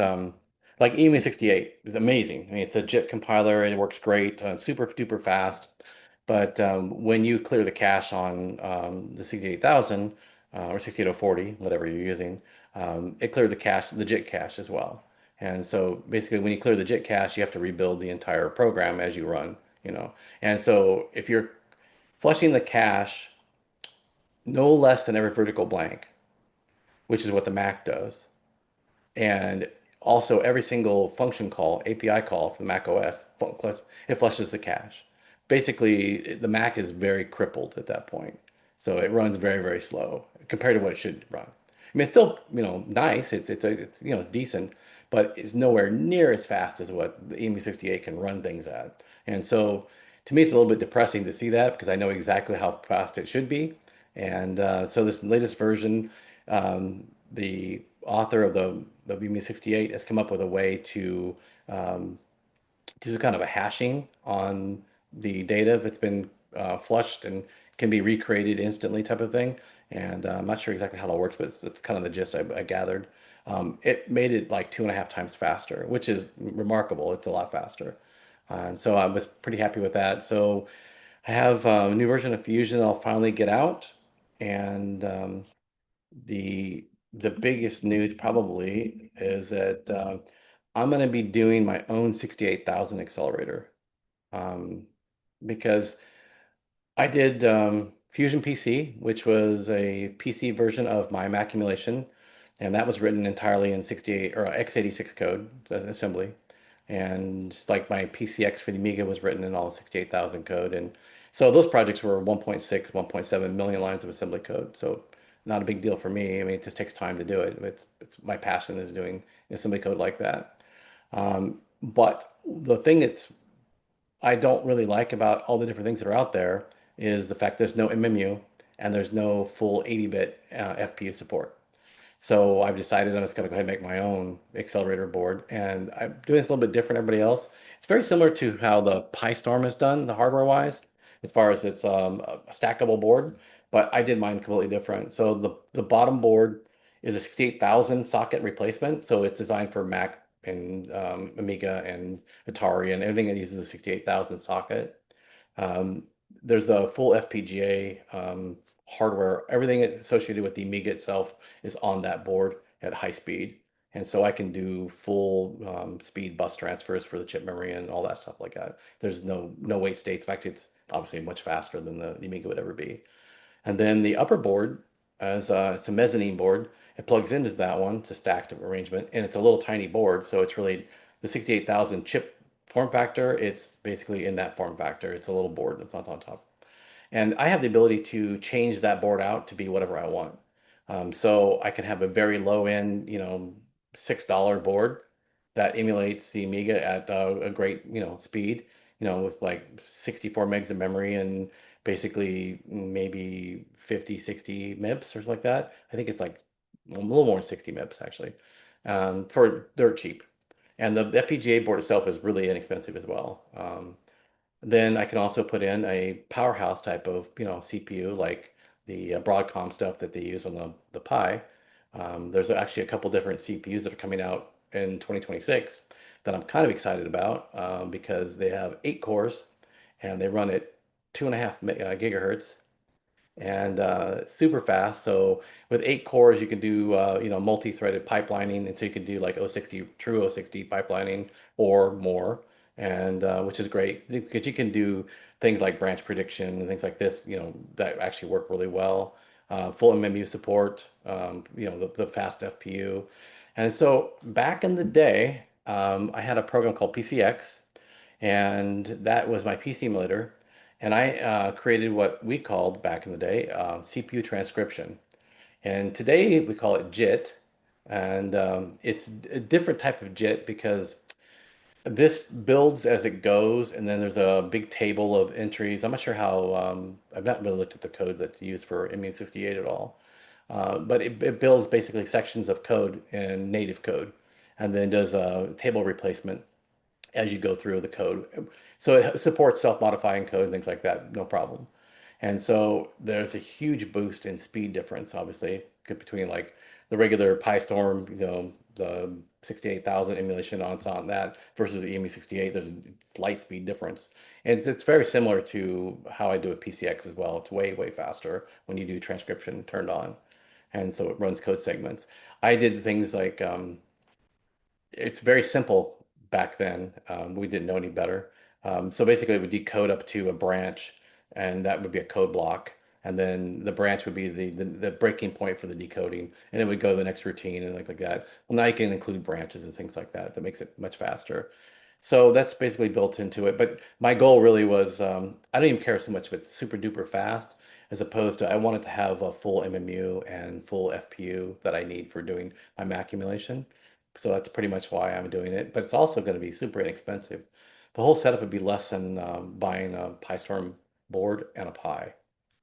like EMA68 is amazing. I mean, it's a JIT compiler, and it works great, super duper fast. But when you clear the cache on the 68000 or 68040, whatever you're using, it cleared the cache, the JIT cache as well. And so basically, when you clear the JIT cache, you have to rebuild the entire program as you run. And so if you're flushing the cache no less than every vertical blank, which is what the Mac does, and also every single function call, API call from Mac OS, it flushes the cache. Basically, the Mac is very crippled at that point. So it runs very, very slow compared to what it should run. I mean, it's still, nice. It's decent, but it's nowhere near as fast as what the EMU68 can run things at. And so to me, it's a little bit depressing to see that because I know exactly how fast it should be. And so this latest version, the author of the EMU68 has come up with a way to do kind of a hashing on the data that's been flushed and can be recreated instantly type of thing. And I'm not sure exactly how it works, but it's kind of the gist I gathered. It made it like 2.5 times faster, which is remarkable. It's a lot faster. And so I was pretty happy with that. So I have a new version of Fusion I'll finally get out. And the the biggest news probably is that I'm going to be doing my own 68,000 accelerator um, because I did Fusion PC, which was a PC version of my Mac emulation, and that was written entirely in 68 or x86 code as assembly. And like my PCX for the Amiga was written in all 68,000 code. And so those projects were 1.6, 1.7 million lines of assembly code. So not a big deal for me. I mean, it just takes time to do it. It's my passion is doing assembly code like that. But the thing that's I don't really like about all the different things that are out there is the fact there's no MMU and there's no full 80-bit FPU support. So I've decided I'm just going to go ahead and make my own accelerator board. And I'm doing this a little bit different than everybody else. It's very similar to how the PyStorm is done, the hardware-wise, as far as it's a stackable board. But I did mine completely different. So the bottom board is a 68,000 socket replacement. So it's designed for Mac and Amiga and Atari and everything that uses a 68,000 socket. Um, there's a full FPGA hardware. Everything associated with the Amiga itself is on that board at high speed. And so I can do full speed bus transfers for the chip memory and all that stuff like that. There's no wait states. In fact, it's obviously much faster than the Amiga would ever be. And then the upper board, it's a mezzanine board. It plugs into that one. It's a stacked arrangement, and it's a little tiny board. So it's really the 68,000 chip form factor. It's basically in that form factor. It's a little board that's not on top. And I have the ability to change that board out to be whatever I want. So I can have a very low end, $6 board that emulates the Amiga at a great, speed, with like 64 megs of memory and basically maybe 50, 60 MIPS or something like that. I think it's like a little more than 60 MIPS actually, for dirt cheap. And the FPGA board itself is really inexpensive as well. Then I can also put in a powerhouse type of, CPU like the Broadcom stuff that they use on the Pi. There's actually a couple different CPUs that are coming out in 2026 that I'm kind of excited about because they have 8 cores and they run at 2.5 gigahertz and super fast. So with 8 cores, you can do multi-threaded pipelining, and so you can do like 060 true 060 pipelining or more, and which is great because you can do things like branch prediction and things like this, that actually work really well. Full MMU support, the fast FPU, and so back in the day, I had a program called PCX, and that was my PC emulator. And I created what we called back in the day CPU transcription. And today we call it JIT. And it's a different type of JIT because this builds as it goes. And then there's a big table of entries. I'm not sure how, I've not really looked at the code that's used for MU68 at all. But it builds basically sections of code in native code and then does a table replacement as you go through the code. So it supports self-modifying code and things like that, no problem. And so there's a huge boost in speed difference, obviously, between like the regular PyStorm, the 68,000 emulation on that versus the EMU68. There's a light speed difference. And it's very similar to how I do a PCX as well. It's way, way faster when you do transcription turned on. And so it runs code segments. I did things like it's very simple back then. We didn't know any better. So basically, it would decode up to a branch, and that would be a code block. and then the branch would be the breaking point for the decoding, and it would go to the next routine and like that. Well, now you can include branches and things like that. That makes it much faster. So that's basically built into it. But my goal really was I don't even care so much if it's super duper fast, as opposed to I wanted to have a full MMU and full FPU that I need for doing my Mac emulation. So that's pretty much why I'm doing it. But it's also going to be super inexpensive. The whole setup would be less than buying a PiStorm board and a Pi.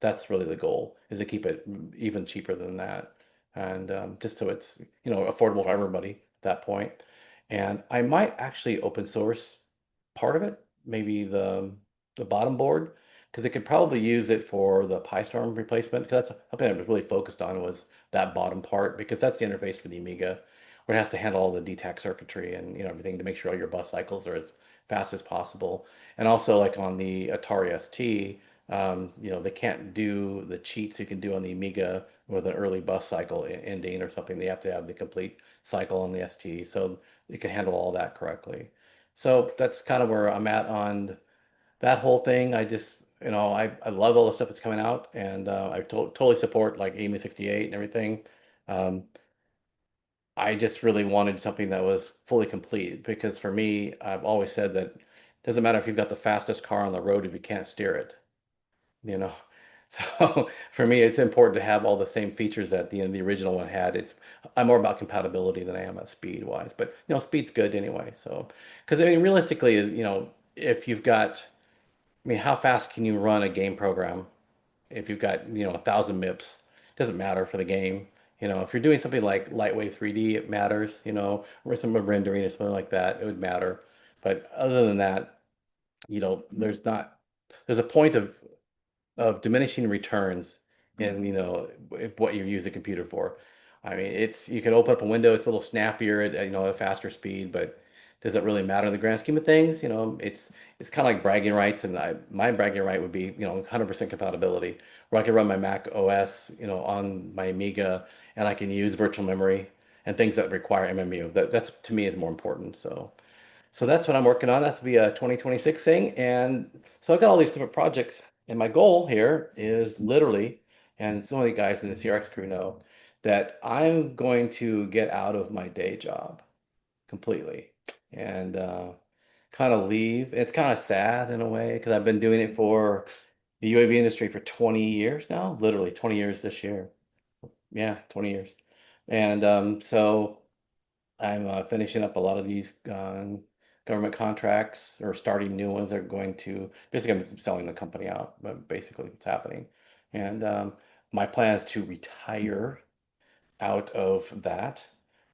That's really the goal, is to keep it even cheaper than that, and just so it's affordable for everybody at that point. And I might actually open source part of it, maybe the bottom board, because they could probably use it for the PiStorm replacement. Because that's something I was really focused on, was that bottom part, because that's the interface for the Amiga, where it has to handle all the DTAC circuitry and everything to make sure all your bus cycles are as fast as possible. And also, like on the Atari ST, they can't do the cheats you can do on the Amiga with an early bus cycle ending or something. They have to have the complete cycle on the ST, so it can handle all that correctly. So that's kind of where I'm at on that whole thing. I just, I love all the stuff that's coming out, and I totally support like AIME 68 and everything. Um, I just really wanted something that was fully complete, because for me, I've always said that it doesn't matter if you've got the fastest car on the road if you can't steer it, you know. So for me, it's important to have all the same features that the original one had. I'm more about compatibility than I am at speed wise, but speed's good anyway. So, because I mean, realistically, if you've got, I mean, how fast can you run a game program if you've got 1,000 MIPS? Doesn't matter for the game. If you're doing something like lightweight 3D, it matters. Or some rendering or something like that, it would matter. But other than that, there's a point of diminishing returns in what you use the computer for. I mean, you can open up a window, it's a little snappier at a faster speed, but does it really matter in the grand scheme of things? It's kind of like bragging rights, and my bragging right would be 100% compatibility, where I can run my Mac OS on my Amiga, and I can use virtual memory and things that require MMU. That's, to me, is more important. So that's what I'm working on. That's to be a 2026 thing. And so I've got all these different projects. And my goal here is literally, and some of the guys in the CRX crew know, that I'm going to get out of my day job completely and kind of leave. It's kind of sad in a way, because I've been doing it for the UAV industry for 20 years now, literally 20 years this year. Yeah, 20 years. And so I'm finishing up a lot of these government contracts, or starting new ones that are going to basically, I'm selling the company out, but basically what's happening. And my plan is to retire out of that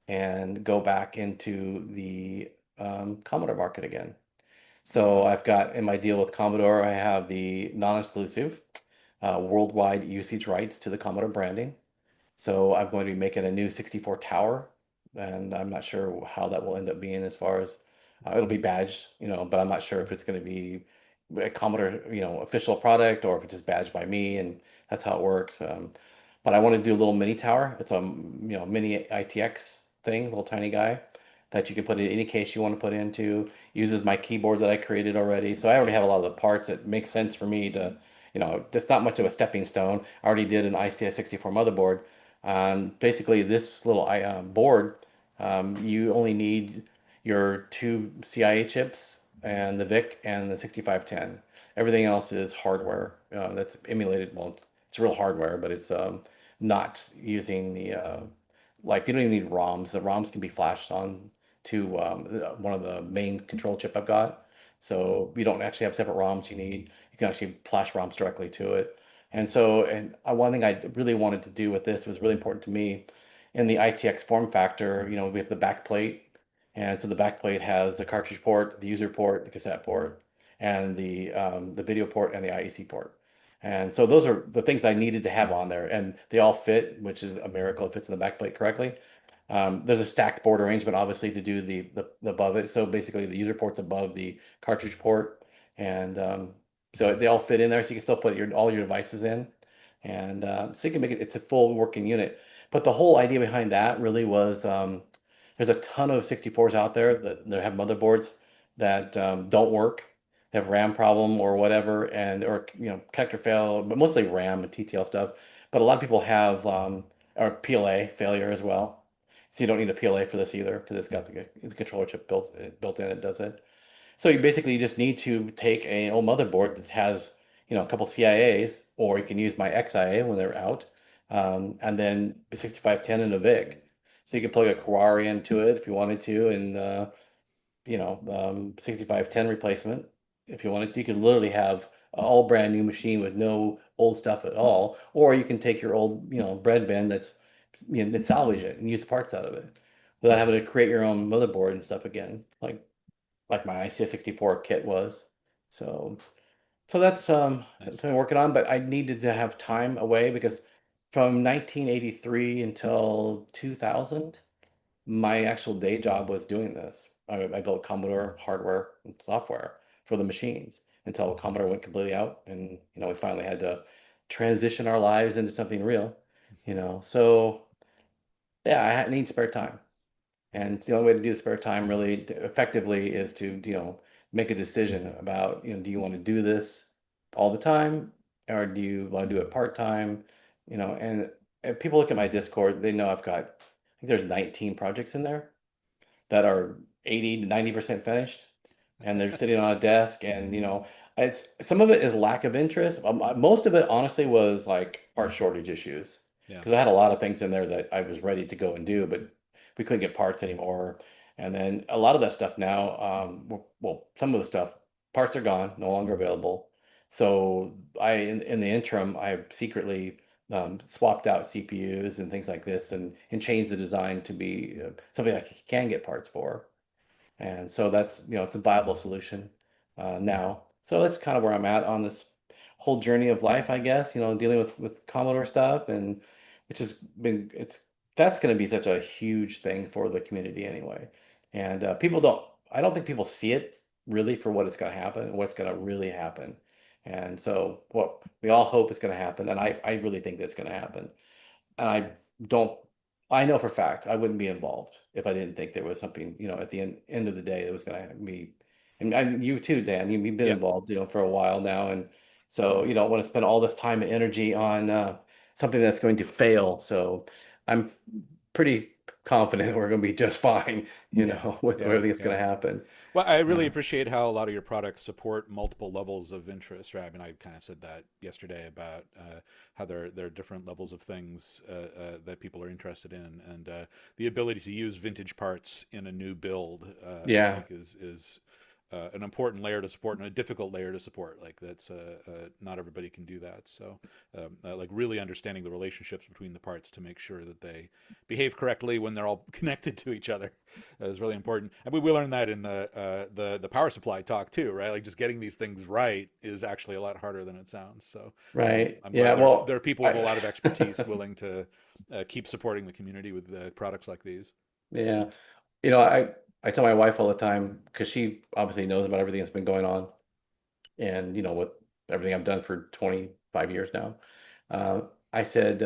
and go back into the Commodore market again. So I've got in my deal with Commodore, I have the non-exclusive worldwide usage rights to the Commodore branding. So I'm going to be making a new 64 tower, and I'm not sure how that will end up being, as far as it'll be badged, but I'm not sure if it's going to be a Commodore, official product, or if it's just badged by me, and that's how it works. But I want to do a little mini tower. It's a mini ITX thing, little tiny guy that you can put in any case you want to put into. Uses my keyboard that I created already, so I already have a lot of the parts. It makes sense for me to, just not much of a stepping stone. I already did an ICS 64 motherboard. Basically, this little board, you only need your two CIA chips and the VIC and the 6510. Everything else is hardware that's emulated. Well, it's real hardware, but it's not using the like, you don't even need ROMs. The ROMs can be flashed on to one of the main control chip I've got. So you don't actually have separate ROMs you can actually flash ROMs directly to it. And so, one thing I really wanted to do with this was really important to me in the ITX form factor. We have the back plate, and so the back plate has the cartridge port, the user port, the cassette port, and the video port and the IEC port. And so those are the things I needed to have on there, and they all fit, which is a miracle. It fits in the back plate correctly. There's a stacked board arrangement, obviously, to do the above it. So basically, the user port's above the cartridge port, and so they all fit in there. So you can still put all your devices in, and so you can make it. It's a full working unit. But the whole idea behind that really was, there's a ton of 64s out there that have motherboards that don't work. have RAM problem or whatever, and or connector fail, but mostly RAM and TTL stuff. But a lot of people have or PLA failure as well. So you don't need a PLA for this either because it's got the controller chip built in. It does it. So you basically just need to take an old motherboard that has, a couple CIAs, or you can use my XIA when they're out, and then a 6510 and a VIC. So you can plug a Kawari into it if you wanted to, and 6510 replacement if you wanted to. You could literally have an all brand new machine with no old stuff at all, or you can take your old, bread bin that's, and salvage it and use parts out of it without having to create your own motherboard and stuff again, like my ICS64 kit was. So that's Nice. something I'm working on, but I needed to have time away because from 1983 until 2000, my actual day job was doing this. I built Commodore hardware and software for the machines until Commodore went completely out, and we finally had to transition our lives into something real. So yeah, I need spare time. And the only way to do the spare time really effectively is to, make a decision about, do you want to do this all the time, or do you want to do it part-time? And if people look at my Discord, they know I think there's 19 projects in there that are 80 to 90% finished, and they're sitting on a desk, and it's some of it is lack of interest. Most of it honestly was like part shortage issues, Yeah. because I had a lot of things in there that I was ready to go and do, but we couldn't get parts anymore. And then a lot of that stuff now, well, some of the stuff, parts are gone, no longer available. So in the interim, I secretly swapped out CPUs and things like this, and changed the design to be something I can get parts for. And so that's, it's a viable solution now. So that's kind of where I'm at on this whole journey of life, I guess, dealing with Commodore stuff, and which has been, that's going to be such a huge thing for the community anyway. And I don't think people see it really for what it's going to happen, what's going to really happen. And so what we all hope is going to happen, and I really think that's going to happen. And don't, I know for a fact I wouldn't be involved if I didn't think there was something, at the end of the day that was going to be, and you too, Dan, you've been Yeah. involved, for a while now. And so you don't want to spend all this time and energy on something that's going to fail. So I'm pretty confident we're going to be just fine, with everything that's going to happen. Well, I really appreciate how a lot of your products support multiple levels of interest, right? I mean, I kind of said that yesterday about how there are different levels of things that people are interested in, and the ability to use vintage parts in a new build, I think is an important layer to support and a difficult layer to support. Like that's not everybody can do that. So like really understanding the relationships between the parts to make sure that they behave correctly when they're all connected to each other is really important. And we learned that in the power supply talk too, right? Like just getting these things right is actually a lot harder than it sounds. So right. I'm Yeah. glad Well, there are people with a lot of expertise willing to keep supporting the community with products like these. yeah. I tell my wife all the time, because she obviously knows about everything that's been going on, and with everything I've done for 25 years now. Uh, I said,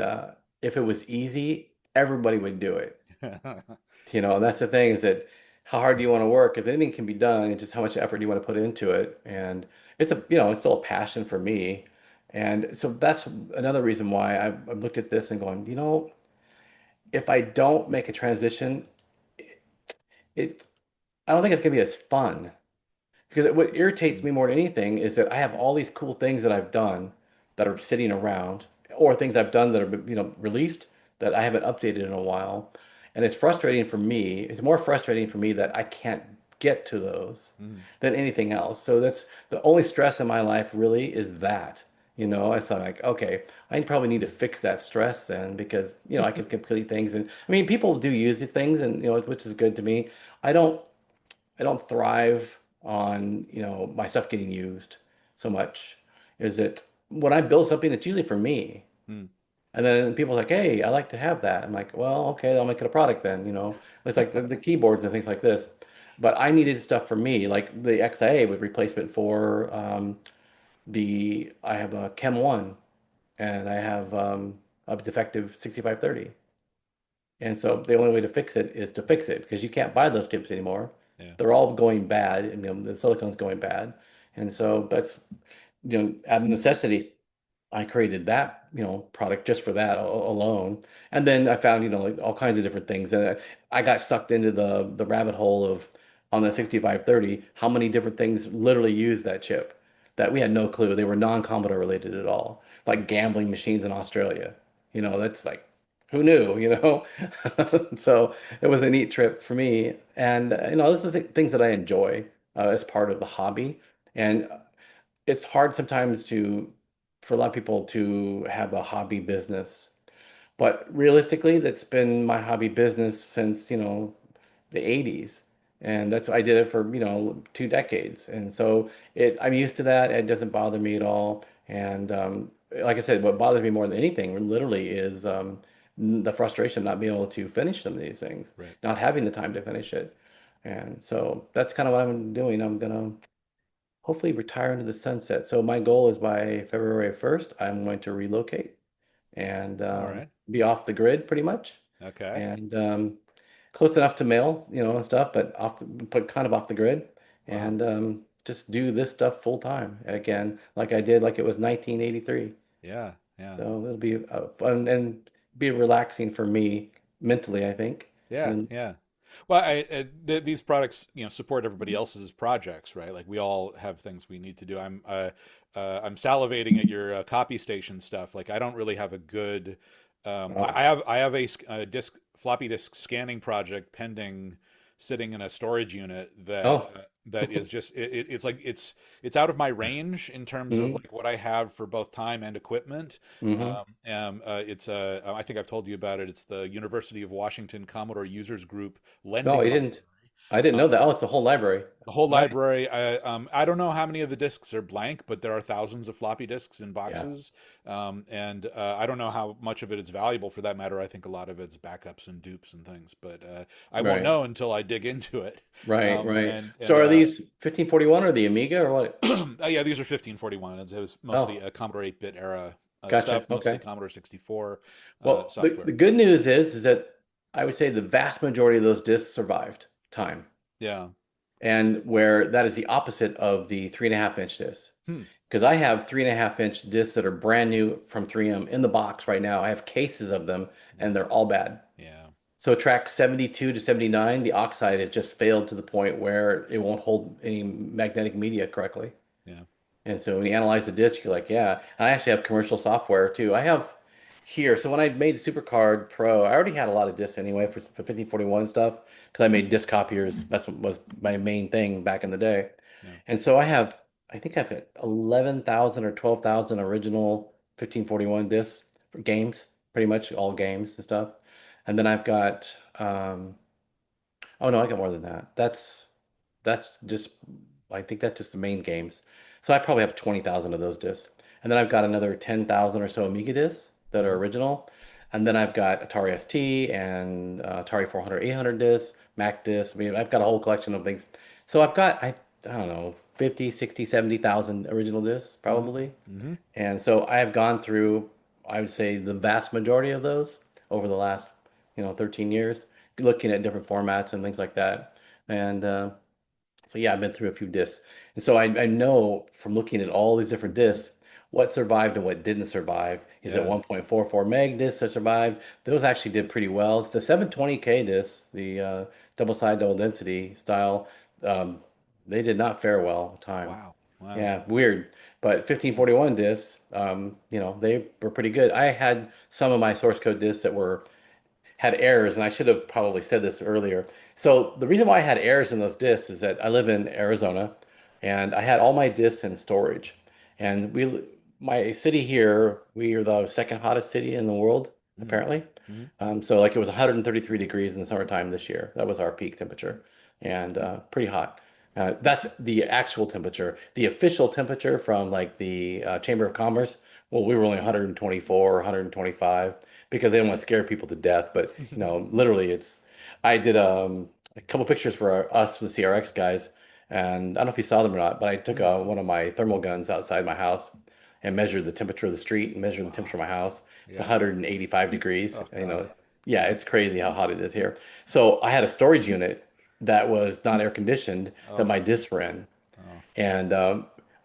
if it was easy, everybody would do it. And that's the thing, is that how hard do you want to work? Because anything can be done, it's just how much effort do you want to put into it. And it's still a passion for me. And so that's another reason why I've looked at this and going, if I don't make a transition, it I don't think it's gonna be as fun. Because what irritates me more than anything is that I have all these cool things that I've done that are sitting around, or things I've done that are, released, that I haven't updated in a while. And it's frustrating for me. It's more frustrating for me that I can't get to those than anything else. So that's the only stress in my life really, is that. It's like, okay, I probably need to fix that stress then, because, I can complete things. And I mean, people do use the things, and, which is good to me. I don't I don't thrive on, my stuff getting used so much. Is it when I build something, it's usually for me. Mm. And then people are like, hey, I like to have that. I'm like, well, okay, I'll make it a product then. It's like the keyboards and things like this. But I needed stuff for me, like the XIA with replacement for I have a Chem 1, and I have a defective 6530. And so the only way to fix it is to fix it, because you can't buy those chips anymore. Yeah. They're all going bad, and the silicon's going bad. And so that's, out of necessity, I created that, product just for that alone. And then I found, like all kinds of different things. And I got sucked into the rabbit hole of on the 6530, how many different things literally use that chip that we had no clue. They were non-Commodore related at all, like gambling machines in Australia. That's like, who knew, So it was a neat trip for me. And, those are the things that I enjoy as part of the hobby. And it's hard sometimes for a lot of people to have a hobby business. But realistically, that's been my hobby business since, the 80s. And I did it for, 2 decades. And so I'm used to that. It doesn't bother me at all. And like I said, what bothers me more than anything literally is the frustration of not being able to finish some of these things, Right. not having the time to finish it. And so that's kind of what I'm doing. I'm gonna hopefully retire into the sunset. So my goal is by February 1st, I'm going to relocate and All right. be off the grid pretty much, Okay. and close enough to mail, and stuff, but kind of off the grid, Wow. and just do this stuff full time again, like I did, like it was 1983. Yeah. Yeah. So it'll be fun and be relaxing for me mentally, I think. Yeah. And Yeah. Well, these products, support everybody else's projects, right? Like we all have things we need to do. I'm salivating at your copy station stuff. Like I don't really have a good. I have a floppy disk scanning project pending, sitting in a storage unit oh, that is just it's like it's out of my range in terms of hmm like what I have for both time and equipment. hmm It's I think I've told you about it. It's the University of Washington Commodore Users Group no, lending I library. didn't. I didn't know that. Oh, it's the whole library. The whole Nice. library. I don't know how many of the disks are blank, but there are thousands of floppy disks in Yeah. boxes. And I don't know how much of it is valuable for that matter. I think a lot of it's backups and dupes and things, but I won't Right. know until I dig into it. Right, Um, right. and So and are these 1541 or the Amiga or what? yeah, these are 1541. It was mostly Oh, a Commodore 8-bit era gotcha. stuff, mostly Okay. Commodore 64 Well, the software. good news is that I would say the vast majority of those discs survived time, Yeah. and where that is the opposite of the 3.5 inch disc. Hmm. Because I have 3.5 inch discs that are brand new from 3M in the box right now. I have cases of them, and they're all bad. Yeah. So track 72 to 79, the oxide has just failed to the point where it won't hold any magnetic media correctly. Yeah. And so when you analyze the disk, you're like, yeah. I actually have commercial software too. I have here. So when I made SuperCard Pro, I already had a lot of disks anyway for 1541 stuff because I made disk copiers. That's what was my main thing back in the day. Yeah. And so I think I've got 11,000 or 12,000 original 1541 disks for games, pretty much all games and stuff. And then I've got, oh no, I got more than that. That's just, I think that's just the main games. So I probably have 20,000 of those discs. And then I've got another 10,000 or so Amiga discs that are Mhm. original. And then I've got Atari ST and Atari 400, 800 discs, Mac discs. I mean, I've got a whole collection of things. So I don't know, 50, 60, 70,000 original discs Mhm. probably. Mhm. And so I have gone through, I would say, the vast majority of those over the last, 13 years, looking at different formats and things like that. And so yeah, I've been through a few discs. And so I know from looking at all these different discs, what survived and what didn't survive. Is it Yeah. 1.44 meg discs that survived? Those actually did pretty well. It's the 720K discs, the double side, double density style. Um, they did not fare well at the time. Wow. Wow. Yeah, weird. But 1541 discs, they were pretty good. I had some of my source code discs that had errors, and I should have probably said this earlier. So the reason why I had errors in those disks is that I live in Arizona, and I had all my disks in storage. And my city here, we are the second hottest city in the world, Mhm. apparently. Mhm. So like it was 133 degrees in the summertime this year. That was our peak temperature, and pretty hot. That's the actual temperature. The official temperature from like the Chamber of Commerce, well, we were only 124 or 125 because they don't want to scare people to death. But literally, I did a couple pictures for us with CRX guys, and I don't know if you saw them or not, but I took Mm. one of my thermal guns outside my house and measured the temperature of the street and measured the temperature Wow. of my house. It's Yeah. 185 degrees. Oh God. Yeah, it's crazy how hot it is here. So I had a storage unit that was not air conditioned that Oh. my discs were in. Oh. And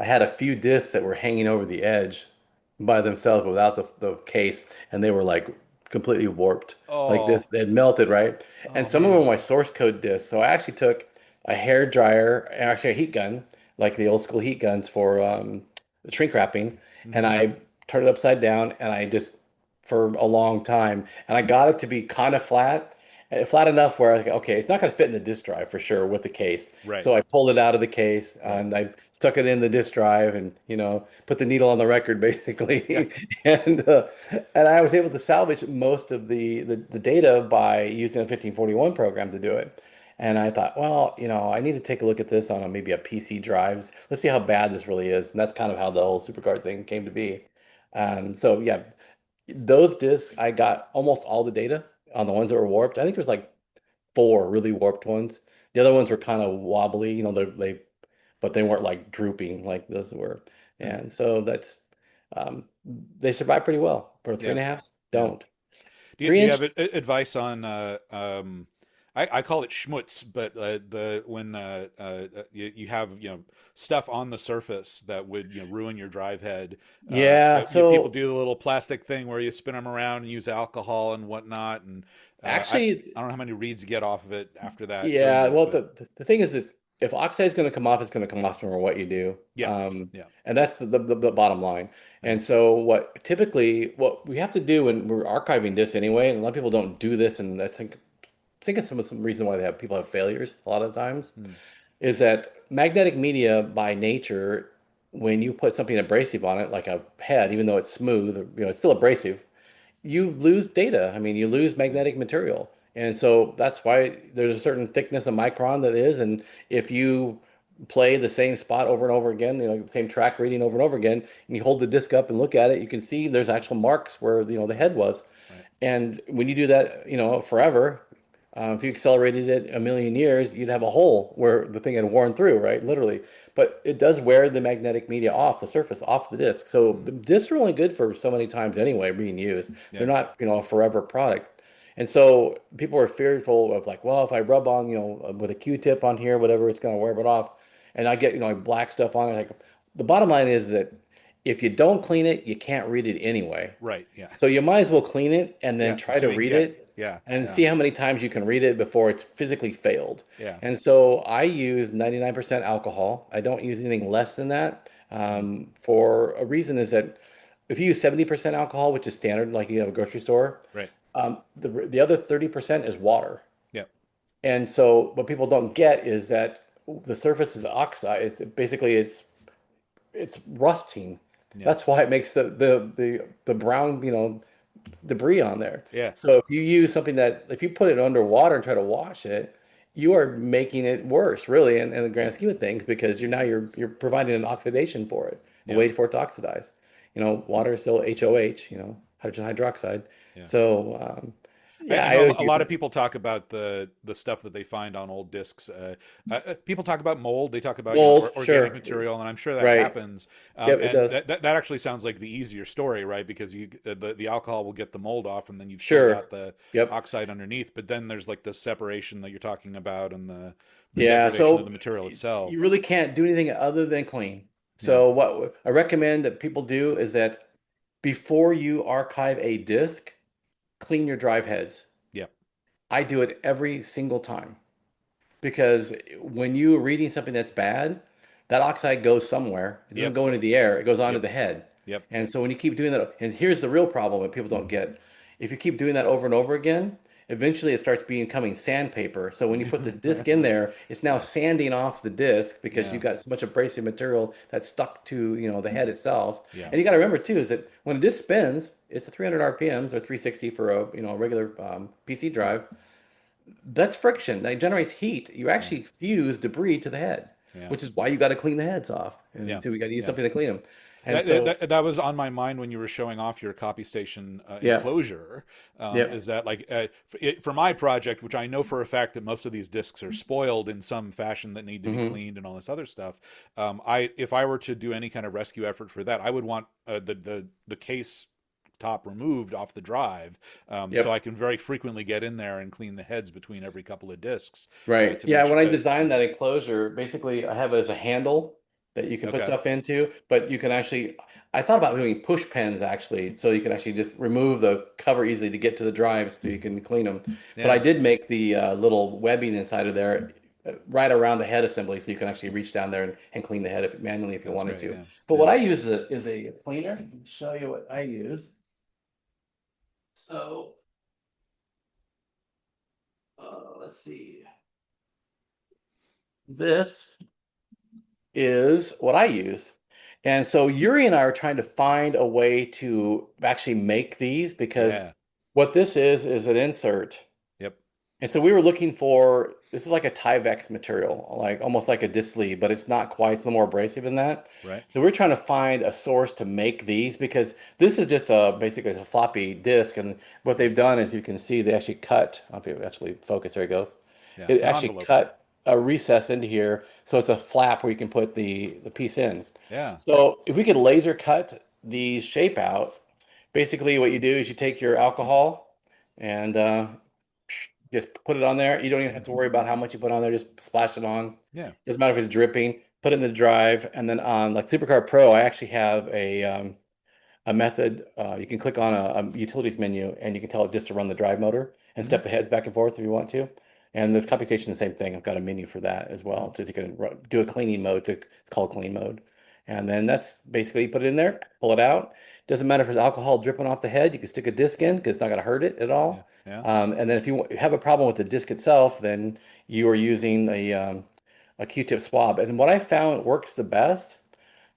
I had a few discs that were hanging over the edge by themselves without the case, and they were like completely warped. Like this, Oh, they had melted, right? And oh some of them man. were my source code discs. So I actually took a hair dryer, actually a heat gun, like the old school heat guns for the shrink wrapping, and Hmm. I turned it upside down, and I just for a long time, and I got it to be kind of flat, flat enough where I was like, okay, it's not going to fit in the disk drive for sure with the case. Right. So I pulled it out of the case Right. and I stuck it in the disk drive and put the needle on the record Yeah. basically, and I was able to salvage most of the data by using a 1541 program to do it. And I thought, well, I need to take a look at this on maybe a PC drives. Let's see how bad this really is. And that's kind of how the whole supercard thing came to be. So yeah, those discs, I got almost all the data on the ones that were warped. I think there's like four really warped ones. The other ones were kind of wobbly, but they weren't like drooping like those were. Hmm. And so that's, um, they survived pretty well. For three Yeah. and a half, Yeah. don't. Do Three you inch, have advice on I call it schmutz, but the when you have stuff on the surface that would ruin your drive head. yeah. People So do the little plastic thing where you spin them around and use alcohol and whatnot, and actually, I don't know how many reeds you get off of it after that doing yeah, it, well, but the thing is, if oxide is going to come off, it's going to come off no matter what you do. yeah, yeah, And that's the bottom line. yeah, And so what we have to do when we're archiving this anyway, and a lot of people don't do this, and I think it's some reason why people have failures a lot of times, mm, is that magnetic media by nature, when you put something abrasive on it, like a head, even though it's smooth, it's still abrasive, you lose data. I mean, you lose mm, magnetic material. And so that's why there's a certain thickness of micron that is. And if you play the same spot over and over again, the same track reading over and over again, and you hold the disc up and look at it, you can see there's actual marks where, the head was. right, And when you do that, forever, if you accelerated it a million years, you'd have a hole where the thing had worn through, right? Literally. But it does wear the magnetic media off the surface, off the disc. So mm, the discs are only good for so many times anyway, being used. yeah, They're not, a forever product. And so people are fearful of like, well, if I rub on, with a Q-tip on here, whatever, it's going to wear it off. And I get, like black stuff on it. Like the bottom line is that if you don't clean it, you can't read it anyway. right, yeah, So you might as well clean it and then yeah. try So to we can read get it yeah, and yeah, see how many times you can read it before it's physically failed. yeah, And so I use 99% alcohol. I don't use anything less than that. mm, For a reason is that if you use 70% alcohol, which is standard, like you have a grocery store, right, the other 30% is water. yeah, And so what people don't get is that the surface is oxide. It's basically it's rusting. yeah, That's why it makes the brown, debris on there. yeah, So if you put it underwater and try to wash it, you are making it worse, really, in the grand scheme of things, because you're providing an oxidation for it, a yeah, way for it to oxidize. Water is still HOH, hydrogen hydroxide. yeah. So yeah, I I know always a use lot of people talk about the stuff that they find on old discs. People talk about mold. They talk about mold, organic sure, material, and I'm sure that right. happens. Yep, it And does. that actually sounds like the easier story, right? Because the alcohol will get the mold off, and then you've still Sure. got the Yep. oxide underneath. But then there's like the separation that you're talking about, and the Yeah, degradation of the so material itself. you really can't do anything other than clean. Yeah, So what I recommend that people do is that before you archive a disk, clean your drive heads. yeah, I do it every single time because when you're reading something that's bad, that oxide goes somewhere. It doesn't yep, go into the air, it goes onto yep, the head. yep, And so when you keep doing that, and here's the real problem that people don't get. If you keep doing that over and over again, eventually it starts becoming sandpaper. So when you put the disc in there, it's now sanding off the disc because yeah, you've got so much abrasive material that's stuck to, the head itself. yeah, And you got to remember too is that when a disc spins, it's a 300 RPMs or 360 for a, regular PC drive. That's friction that generates heat. You yeah, actually fuse debris to the head, yeah, which is why you got to clean the heads off. And yeah, so we got to use yeah. something to clean them. And That, so, that was on my mind when you were showing off your copy station yeah, enclosure. yeah, Is that like for my project, which I know for a fact that most of these discs are spoiled in some fashion that need to be hmm cleaned and all this other stuff. If I were to do any kind of rescue effort for that, I would want the case top removed off the drive, so I yep. can very frequently get in there and clean the heads between every couple of discs Right. to Yeah, make sure. when I designed that enclosure, basically I have it as a handle that you can put Okay. stuff into, but you can actually, I thought about doing push pens actually, so you can actually just remove the cover easily to get to the drives so you can clean them. But I Yeah. did make the little webbing inside of there right around the head assembly, so you can actually reach down there and clean the head manually if you That's wanted great. to. Yeah. But Yeah. what I use is a cleaner. Let me show you what I use. So, let's see. This is what I use. And so Yuri and I are trying to find a way to actually make these because Yeah. what this is an insert. Yep. And so we were looking for, this is like a Tyvek material, like almost like a disc sleeve, but it's not quite, it's a little more abrasive than that. Right. So we're trying to find a source to make these because this is just basically a floppy disk. And what they've done is you can see they actually cut, I'll be actually focus, there it goes. Yeah. It It's an actually envelope. cut a recess into here. So it's a flap where you can put the piece in. Yeah. So if we could laser cut these shape out, basically what you do is you take your alcohol and just put it on there. You don't even have to worry about how much you put on there. Just splash it on. Yeah. Doesn't matter if it's dripping. Put it in the drive, and then on like Supercar Pro, I actually have a method. You can click on a utilities menu, and you can tell it just to run the drive motor and Mhm. step the heads back and forth if you want to. And the copy station, the same thing. I've got a menu for that as well, so you can do a cleaning mode. It's called clean mode, and then that's basically you put it in there, pull it out. Doesn't matter if there's alcohol dripping off the head. You can stick a disc in because it's not going to hurt it at Yeah. all. Yeah. And then if you have a problem with the disc itself, then you are using a Q-tip swab. And what I found works the best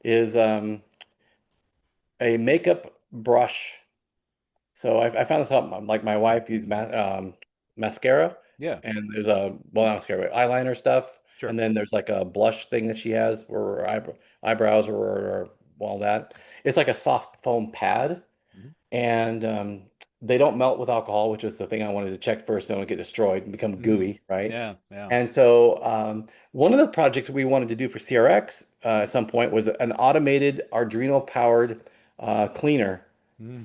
is a makeup brush. So I found this out, like my wife used mascara, Yeah. and there's well, not mascara, but eyeliner stuff, Sure. and then there's like a blush thing that she has for her eyebrows or all that. It's like a soft foam pad, Mhm. and they don't melt with alcohol, which is the thing I wanted to check first. They don't get destroyed and become gooey, right? Yeah. Yeah. And so one of the projects we wanted to do for CRX at some point was an automated Arduino powered cleaner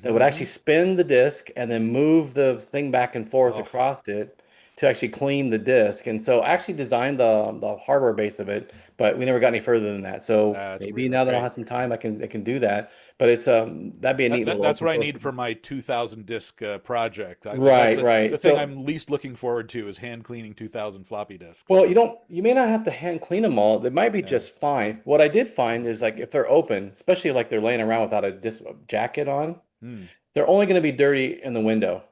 that would actually Mhm. spin the disk and then move the thing back and forth Oh, across it to actually clean the disk. And so I actually designed the hardware base of it, but we never got any further than that. So maybe that's now that I'll great. have some time, I can do that. But it's that'd be a neat little That's open what I source. need for my 2,000 disc project. That's Right, the right. thing So I'm least looking forward to is hand cleaning 2,000 floppy disks. well, So, you may not have to hand clean them all. They might be yeah. just fine. What I did find is like if they're open, especially like they're laying around without a disc jacket on, Hmm. they're only going to be dirty in the window.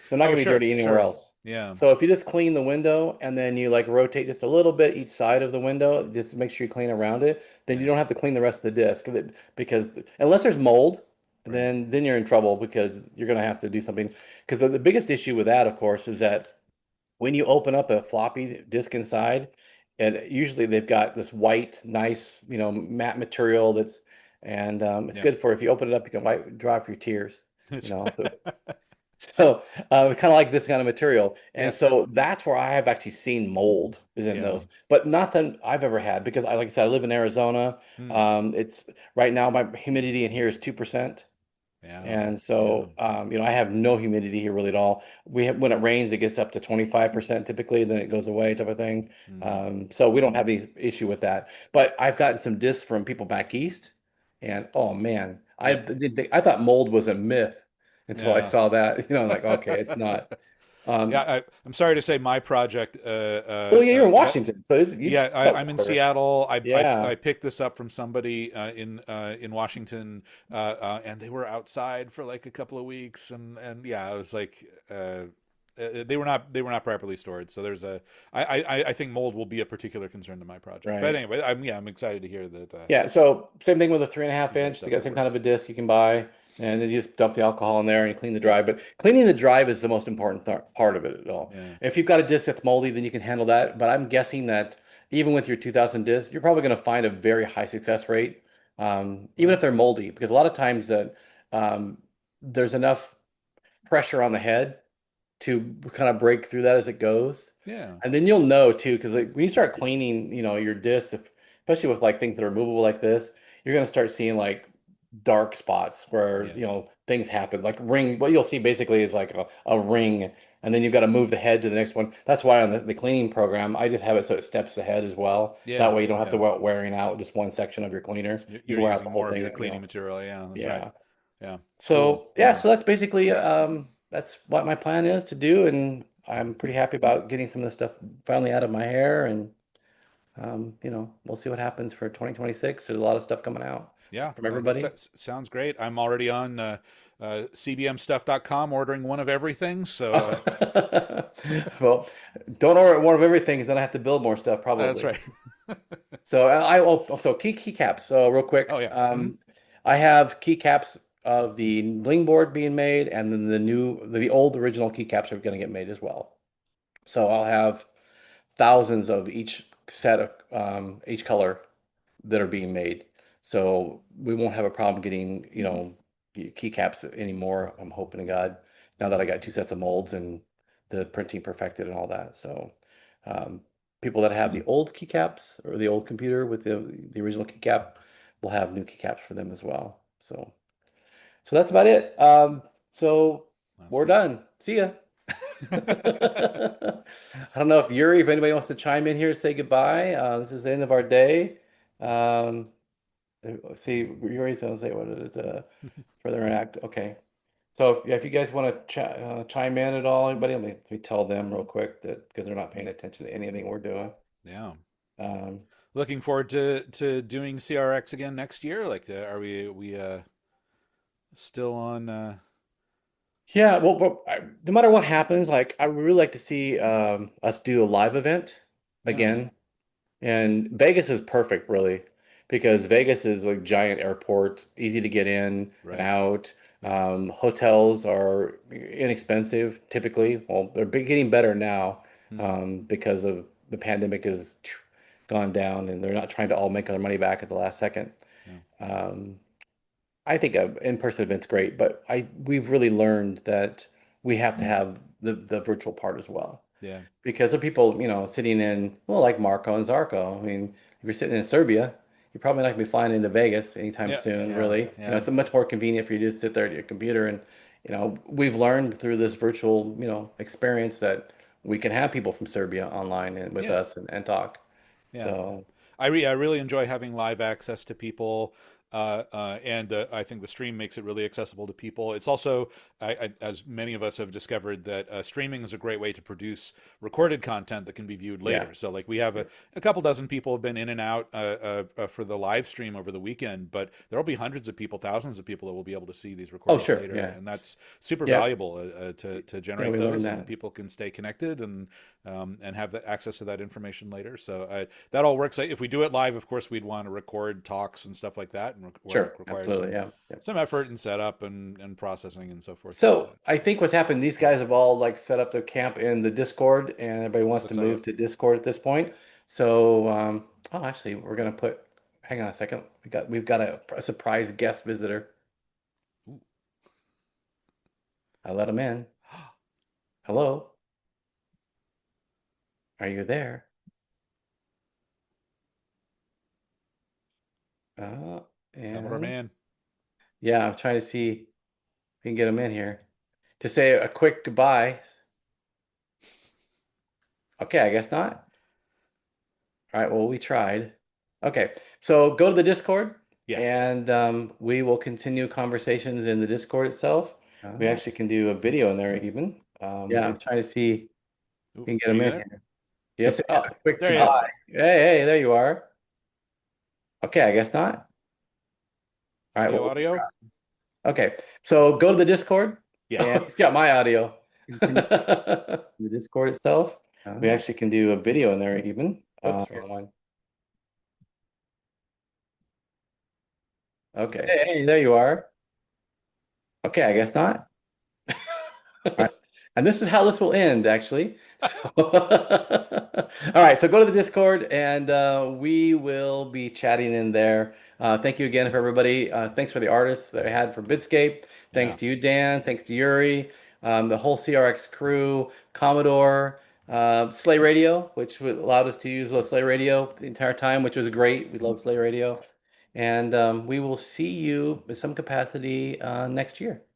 They're not Oh, going to be sure, dirty anywhere sure. else. Yeah. So if you just clean the window and then you like rotate just a little bit each side of the window, just to make sure you clean around it, then you Yeah. don't have to clean the rest of the disc because unless there's mold, Right. then you're in trouble because you're going to have to do something. Because the biggest issue with that, of course, is that when you open up a floppy disk inside, and usually they've got this white, nice, matte material and it's Yeah. good for if you open it up, you can dry off your tears, you It's- know. So kind of like this kind of material. Yeah. And so that's where I have actually seen mold is in Yeah. those, but nothing I've ever had because like I said, I live in Arizona. Hmm. It's right now my humidity in here is 2%. Yeah. And Yeah. so, I have no humidity here really at all. When it rains, it gets up to 25% typically, then it goes away type of thing. Hmm. So we don't have any issue with that. But I've gotten some discs from people back east, and oh man, Yeah. I thought mold was a myth until I Yeah. saw that. I'm like, okay, it's not. Yeah, Um, I'm sorry to say my project well, yeah, you're in Washington, so you yeah, got I'm in water. Seattle. Yeah, I picked this up from somebody in Washington, and they were outside for like a couple of weeks, and yeah, I was like, they were not properly stored. So I think mold will be a particular concern to my project. But right. anyway, I'm excited to hear that. Yeah, so same thing with a 3.5 You have inch. They stuff got that same kind works. of a disc you can buy, and then you just dump the alcohol in there and clean the drive. But cleaning the drive is the most important part of it at all. Yeah. If you've got a disc that's moldy, then you can handle that. But I'm guessing that even with your 2000 disc, you're probably going to find a very high success rate, even if they're moldy, because a lot of times that there's enough pressure on the head to kind of break through that as it goes. Yeah. And then you'll know too, because like when you start cleaning, your discs, especially with like things that are movable like this, you're gonna start seeing like dark spots where things happen, like ring. What you'll see basically is like a ring, and then you've got to move the head to the next one. That's why on the cleaning program, I just have it so it steps ahead as well. That way you don't have to wearing out just one section of your cleaner. You can wear out the whole more thing. of your cleaning material. Yeah, that's right. Yeah. So Cool. so that's basically that's what my plan is to do, and I'm pretty happy about getting some of the stuff finally out of my hair, and we'll see what happens for 2026. There's a lot of stuff coming out from everybody. That sounds great. I'm already on cbmstuff.com ordering one of everything. So, well, don't order one of everything, because then I have to build more stuff probably. That's right. So keycaps. So real quick, Oh yeah. I have keycaps of the bling board being made, and then the old original keycaps are going to get made as well. So I'll have thousands of each set of each color that are being made. So we won't have a problem getting, keycaps anymore. I'm hoping to God, now that I got 2 sets of molds and the printing perfected and all that. So people that have the old keycaps or the old computer with the original keycap will have new keycaps for them as well. So that's about it. So we're done. See ya. I don't know if anybody wants to chime in here and say goodbye. This is the end of our day. See, Yuri's gonna say what is it? Further enact. Okay. So if you guys want to chime in at all, anybody, let me tell them real quick that, because they're not paying attention to anything we're doing. Yeah. Um, Looking forward to doing CRX again next year. Like, are we still on? Yeah, well, no matter what happens, like I would really like to see us do a live event again. And Vegas is perfect, really, because Vegas is a giant airport, easy to get in and out. Hotels are inexpensive typically. Well, they're getting better now because of the pandemic has gone down, and they're not trying to all make their money back at the last second. I think an in-person event's great, but we've really learned that we have to have the virtual part as well. Yeah. Because of people, sitting in, well, like Marco and Zarko. I mean, if you're sitting in Serbia, you're probably not going to be flying into Vegas anytime soon, really. It's much more convenient for you to just sit there at your computer. And, we've learned through this virtual, experience that we can have people from Serbia online and with us and talk. Yeah. So I really enjoy having live access to people. And I think the stream makes it really accessible to people. It's also, as many of us have discovered, that streaming is a great way to produce recorded content that can be viewed later. So like we have a couple dozen people have been in and out for the live stream over the weekend, but there'll be hundreds of people, thousands of people that will be able to see these recordings later. And that's super valuable to generate those, and people can stay connected and have the access to that information later. So that all works. If we do it live, of course, we'd want to record talks and stuff like that. And absolutely, some effort and setup and processing and so forth. So I think what's happened, these guys have all like set up their camp in the Discord, and everybody wants to move to Discord at this point. So actually, we're gonna hang on a second. We've got a surprise guest visitor. I let him in. Hello, are you there? Commodore man. Yeah, I'm trying to see if we can get him in here to say a quick goodbye. Okay, I guess not. All right, well, we tried. Okay, so go to the Discord, and we will continue conversations in the Discord itself. We actually can do a video in there even. I'm trying to see if we can get him in here. Yes, quick goodbye. Hey, there you are. Okay, I guess not. All right, well, audio. Okay, so go to the Discord. And he's got my audio. The Discord itself. We actually can do a video in there even. Okay, hey, there you are. Okay, I guess not. All right. And this is how this will end, actually. So all right, so go to the Discord, and we will be chatting in there. Thank you again for everybody. Thanks for the artists that I had for Bidscape. Thanks to you, Dan. Thanks to Yuri, the whole CRX crew, Commodore, Slay Radio, which allowed us to use Slay Radio the entire time, which was great. We love Slay Radio. And we will see you in some capacity next year.